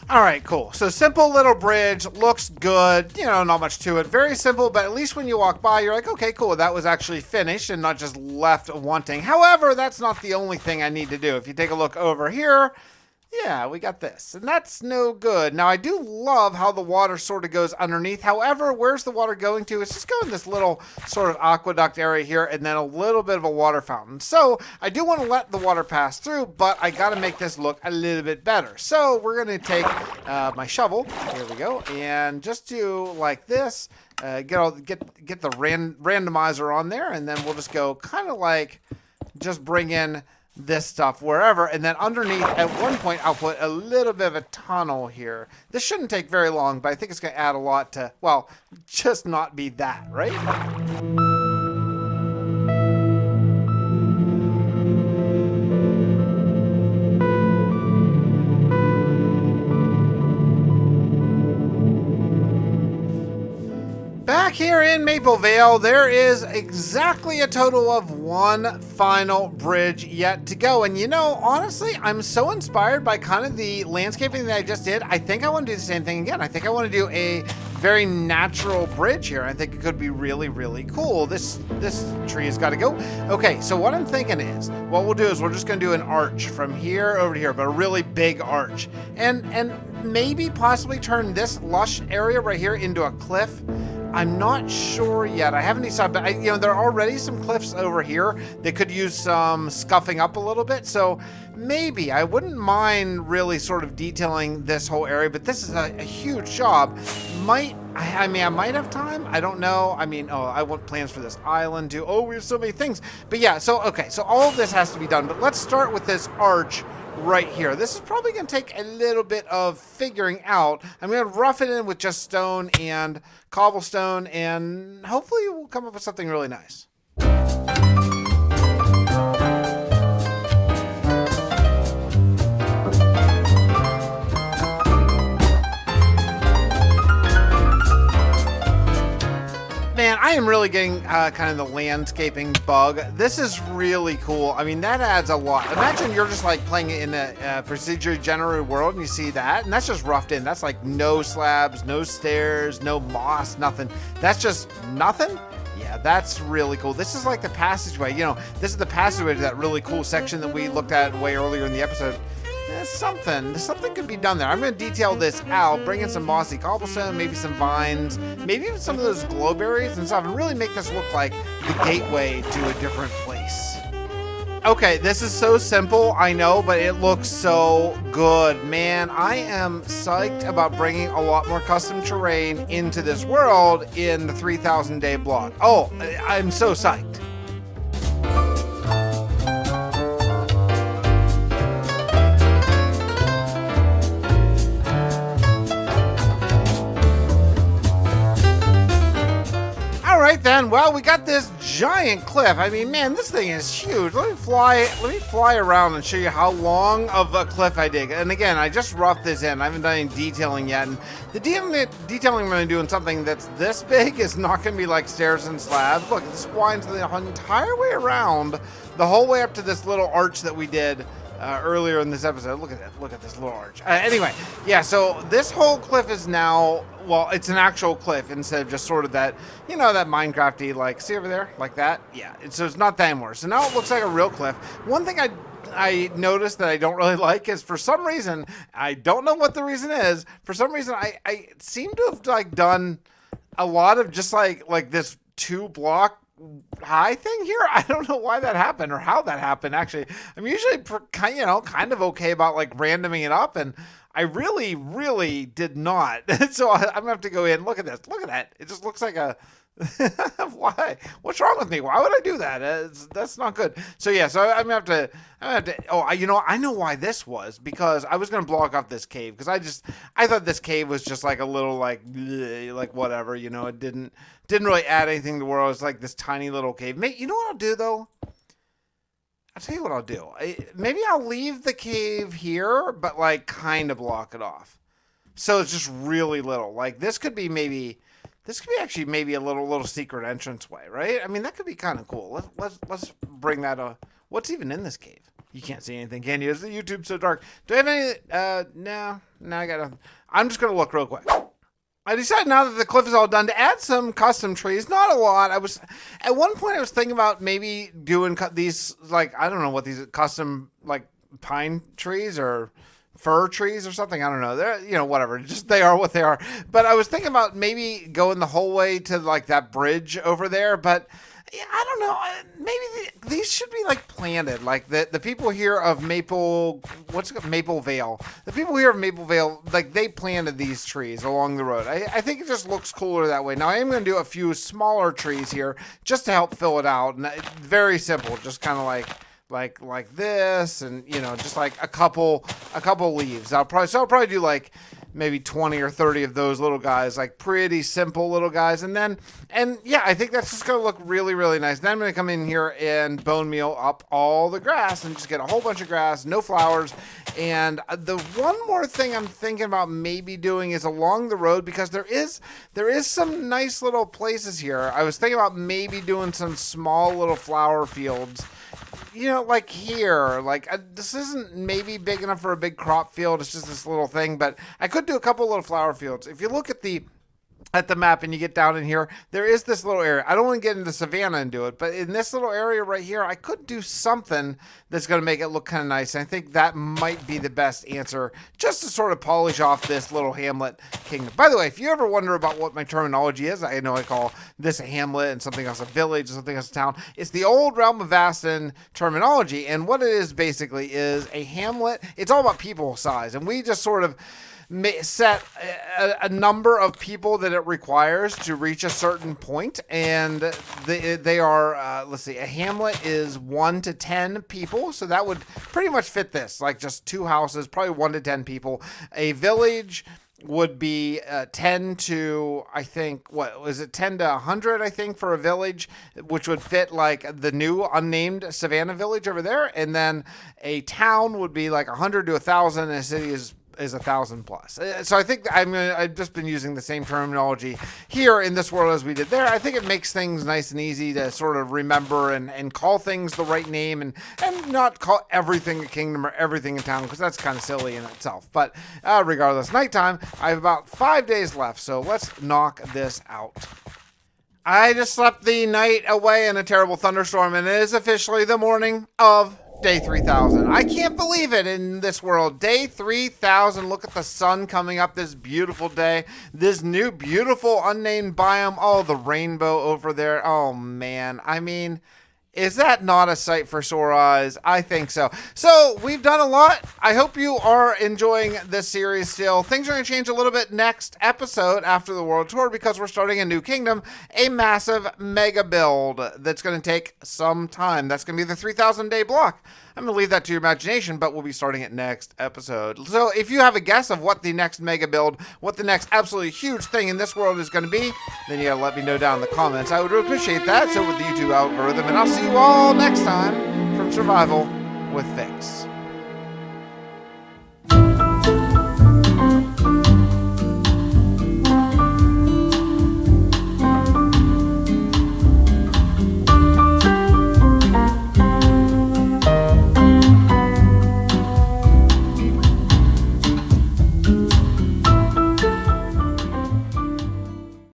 All right, cool. So simple little bridge, looks good. You know, not much to it. Very simple, but at least when you walk by, you're like, okay, cool. That was actually finished and not just left wanting. However, that's not the only thing I need to do. If you take a look over here, yeah, we got this, and that's no good. Now, I do love how the water sort of goes underneath. However, where's the water going to? It's just going this little sort of aqueduct area here, and then a little bit of a water fountain. So I do want to let the water pass through, but I got to make this look a little bit better. So we're going to take my shovel. Here we go, and just do like this. Get the randomizer on there, and then we'll just go kind of like just bring in this stuff wherever, and then underneath at one point I'll put a little bit of a tunnel here. This shouldn't take very long, but I think it's going to add a lot to, well, just not be that, right? Back here in Maplevale, there is exactly a total of one final bridge yet to go. And you know, honestly, I'm so inspired by kind of the landscaping that I just did. I think I want to do the same thing again. I think I want to do a very natural bridge here. I think it could be really, really cool. This tree has got to go. Okay, so what I'm thinking is, what we'll do is we're just going to do an arch from here over to here, but a really big arch. And maybe possibly turn this lush area right here into a cliff. I'm not sure yet. I haven't decided, but you know, there are already some cliffs over here that could use some scuffing up a little bit. So maybe I wouldn't mind really sort of detailing this whole area, but this is a huge job. I mean, I might have time. I don't know. I mean, oh, I want plans for this island too. Oh, we have so many things. But yeah, so, okay. So all of this has to be done, but let's start with this arch right here. This is probably going to take a little bit of figuring out. I'm going to rough it in with just stone and cobblestone, and hopefully we'll come up with something really nice. Man, I am really getting kind of the landscaping bug. This is really cool. I mean, that adds a lot. Imagine you're just like playing it in a procedurally generated world and you see that, and that's just roughed in. That's like no slabs, no stairs, no moss, nothing. That's just nothing. Yeah, that's really cool. This is like the passageway. You know, this is the passageway to that really cool section that we looked at way earlier in the episode. Something could be done there. I'm going to detail this out, bring in some mossy cobblestone, maybe some vines, maybe even some of those glowberries and stuff, and really make this look like the gateway to a different place. Okay, this is so simple, I know, but it looks so good. Man, I am psyched about bringing a lot more custom terrain into this world in the 3,000 day blog. Oh, I'm so psyched. Alright then, well, we got this giant cliff. I mean, man, this thing is huge. Let me fly around and show you how long of a cliff I dig. And again, I just roughed this in. I haven't done any detailing yet. And the detailing I'm going to do in something that's this big is not going to be like stairs and slabs. Look, this winds the entire way around, the whole way up to this little arch that we did earlier in this episode. Look at that. Look at this little arch. Anyway, yeah, so this whole cliff is now, well, it's an actual cliff instead of just sort of that, you know, that Minecrafty, like, see over there? Like that? Yeah, so it's not that anymore. So now it looks like a real cliff. One thing I noticed that I don't really like is, for some reason, I don't know what the reason is, for some reason I seem to have, like, done a lot of just, like this 2-block high thing here. I don't know why that happened or how that happened, actually. I'm usually kind of okay about like randoming it up, and I really did not. So I'm gonna have to go in. Look at this. Look at that. It just looks like a why? What's wrong with me? Why would I do that? That's not good. So yeah, so I'm gonna have to. Oh, I know why this was, because I was gonna block off this cave, because I thought this cave was just like a little like whatever, you know. It didn't really add anything to the world. It's like this tiny little cave. You know what I'll do though? I'll tell you what I'll do. Maybe I'll leave the cave here, but like kind of block it off, so it's just really little. Like this could be actually maybe a little secret entranceway, right? I mean, that could be kind of cool. Let's bring that up. What's even in this cave? You can't see anything, can you? Is the YouTube so dark? Do I have any? No, I got nothing. I'm just gonna look real quick. I decided now that the cliff is all done to add some custom trees. Not a lot. At one point I was thinking about maybe doing these, like, I don't know what these custom, like, pine trees or fir trees or something. I don't know. They're, whatever. Just they are what they are. But I was thinking about maybe going the whole way to, like, that bridge over there. But yeah, I don't know. Maybe these should be, like, planted. Like, the people here of Maple Vale. The people here of Maple Vale, like, they planted these trees along the road. I think it just looks cooler that way. Now, I am going to do a few smaller trees here just to help fill it out. And very simple. Just kind of like this, and just like a couple leaves. I'll probably do like maybe 20 or 30 of those little guys, like pretty simple little guys. And yeah, I think that's just gonna look really, really nice. Then I'm gonna come in here and bone meal up all the grass and just get a whole bunch of grass, no flowers. And the one more thing I'm thinking about maybe doing is along the road, because there is some nice little places here. I was thinking about maybe doing some small little flower fields, like here. Like, this isn't maybe big enough for a big crop field. It's just this little thing, but I could do a couple little flower fields. If you look at the map and you get down in here, there is this little area. I don't want to get into Savannah and do it, but in this little area right here, I could do something that's going to make it look kind of nice. And I think that might be the best answer, just to sort of polish off this little hamlet kingdom. By the way, if you ever wonder about what my terminology is, I know I call this a hamlet and something else a village and something else a town. It's the old Realm of Vastin terminology, and what it is basically is a hamlet. It's all about people size, and we just sort of set a number of people that it requires to reach a certain point, and they are let's see, a hamlet is 1 to 10 people, so that would pretty much fit this, like just 2 houses, probably 1 to 10 people. A village would be 10 to, I think, 10 to 100, I think, for a village, which would fit like the new unnamed Savannah village over there. And then a town would be like 100 to 1,000, and a city is 1,000 plus. So I think I've just been using the same terminology here in this world as we did there. I think it makes things nice and easy to sort of remember and call things the right name, and not call everything a kingdom or everything a town, because that's kind of silly in itself. But regardless, nighttime, I have about 5 days left, so let's knock this out. I just slept the night away in a terrible thunderstorm, and it is officially the morning of Day 3000. I can't believe it in this world. Day 3000. Look at the sun coming up this beautiful day. This new beautiful unnamed biome. Oh, the rainbow over there. Oh, man. I mean, is that not a sight for sore eyes? I think so. So, we've done a lot. I hope you are enjoying this series still. Things are going to change a little bit next episode after the world tour, because we're starting a new kingdom, a massive mega build that's going to take some time. That's going to be the 3,000 day block. I'm going to leave that to your imagination, but we'll be starting it next episode. So if you have a guess of what the next mega build, what the next absolutely huge thing in this world is going to be, then you got to let me know down in the comments. I would appreciate that. So with the YouTube algorithm, and I'll see you all next time from Survival with Fix.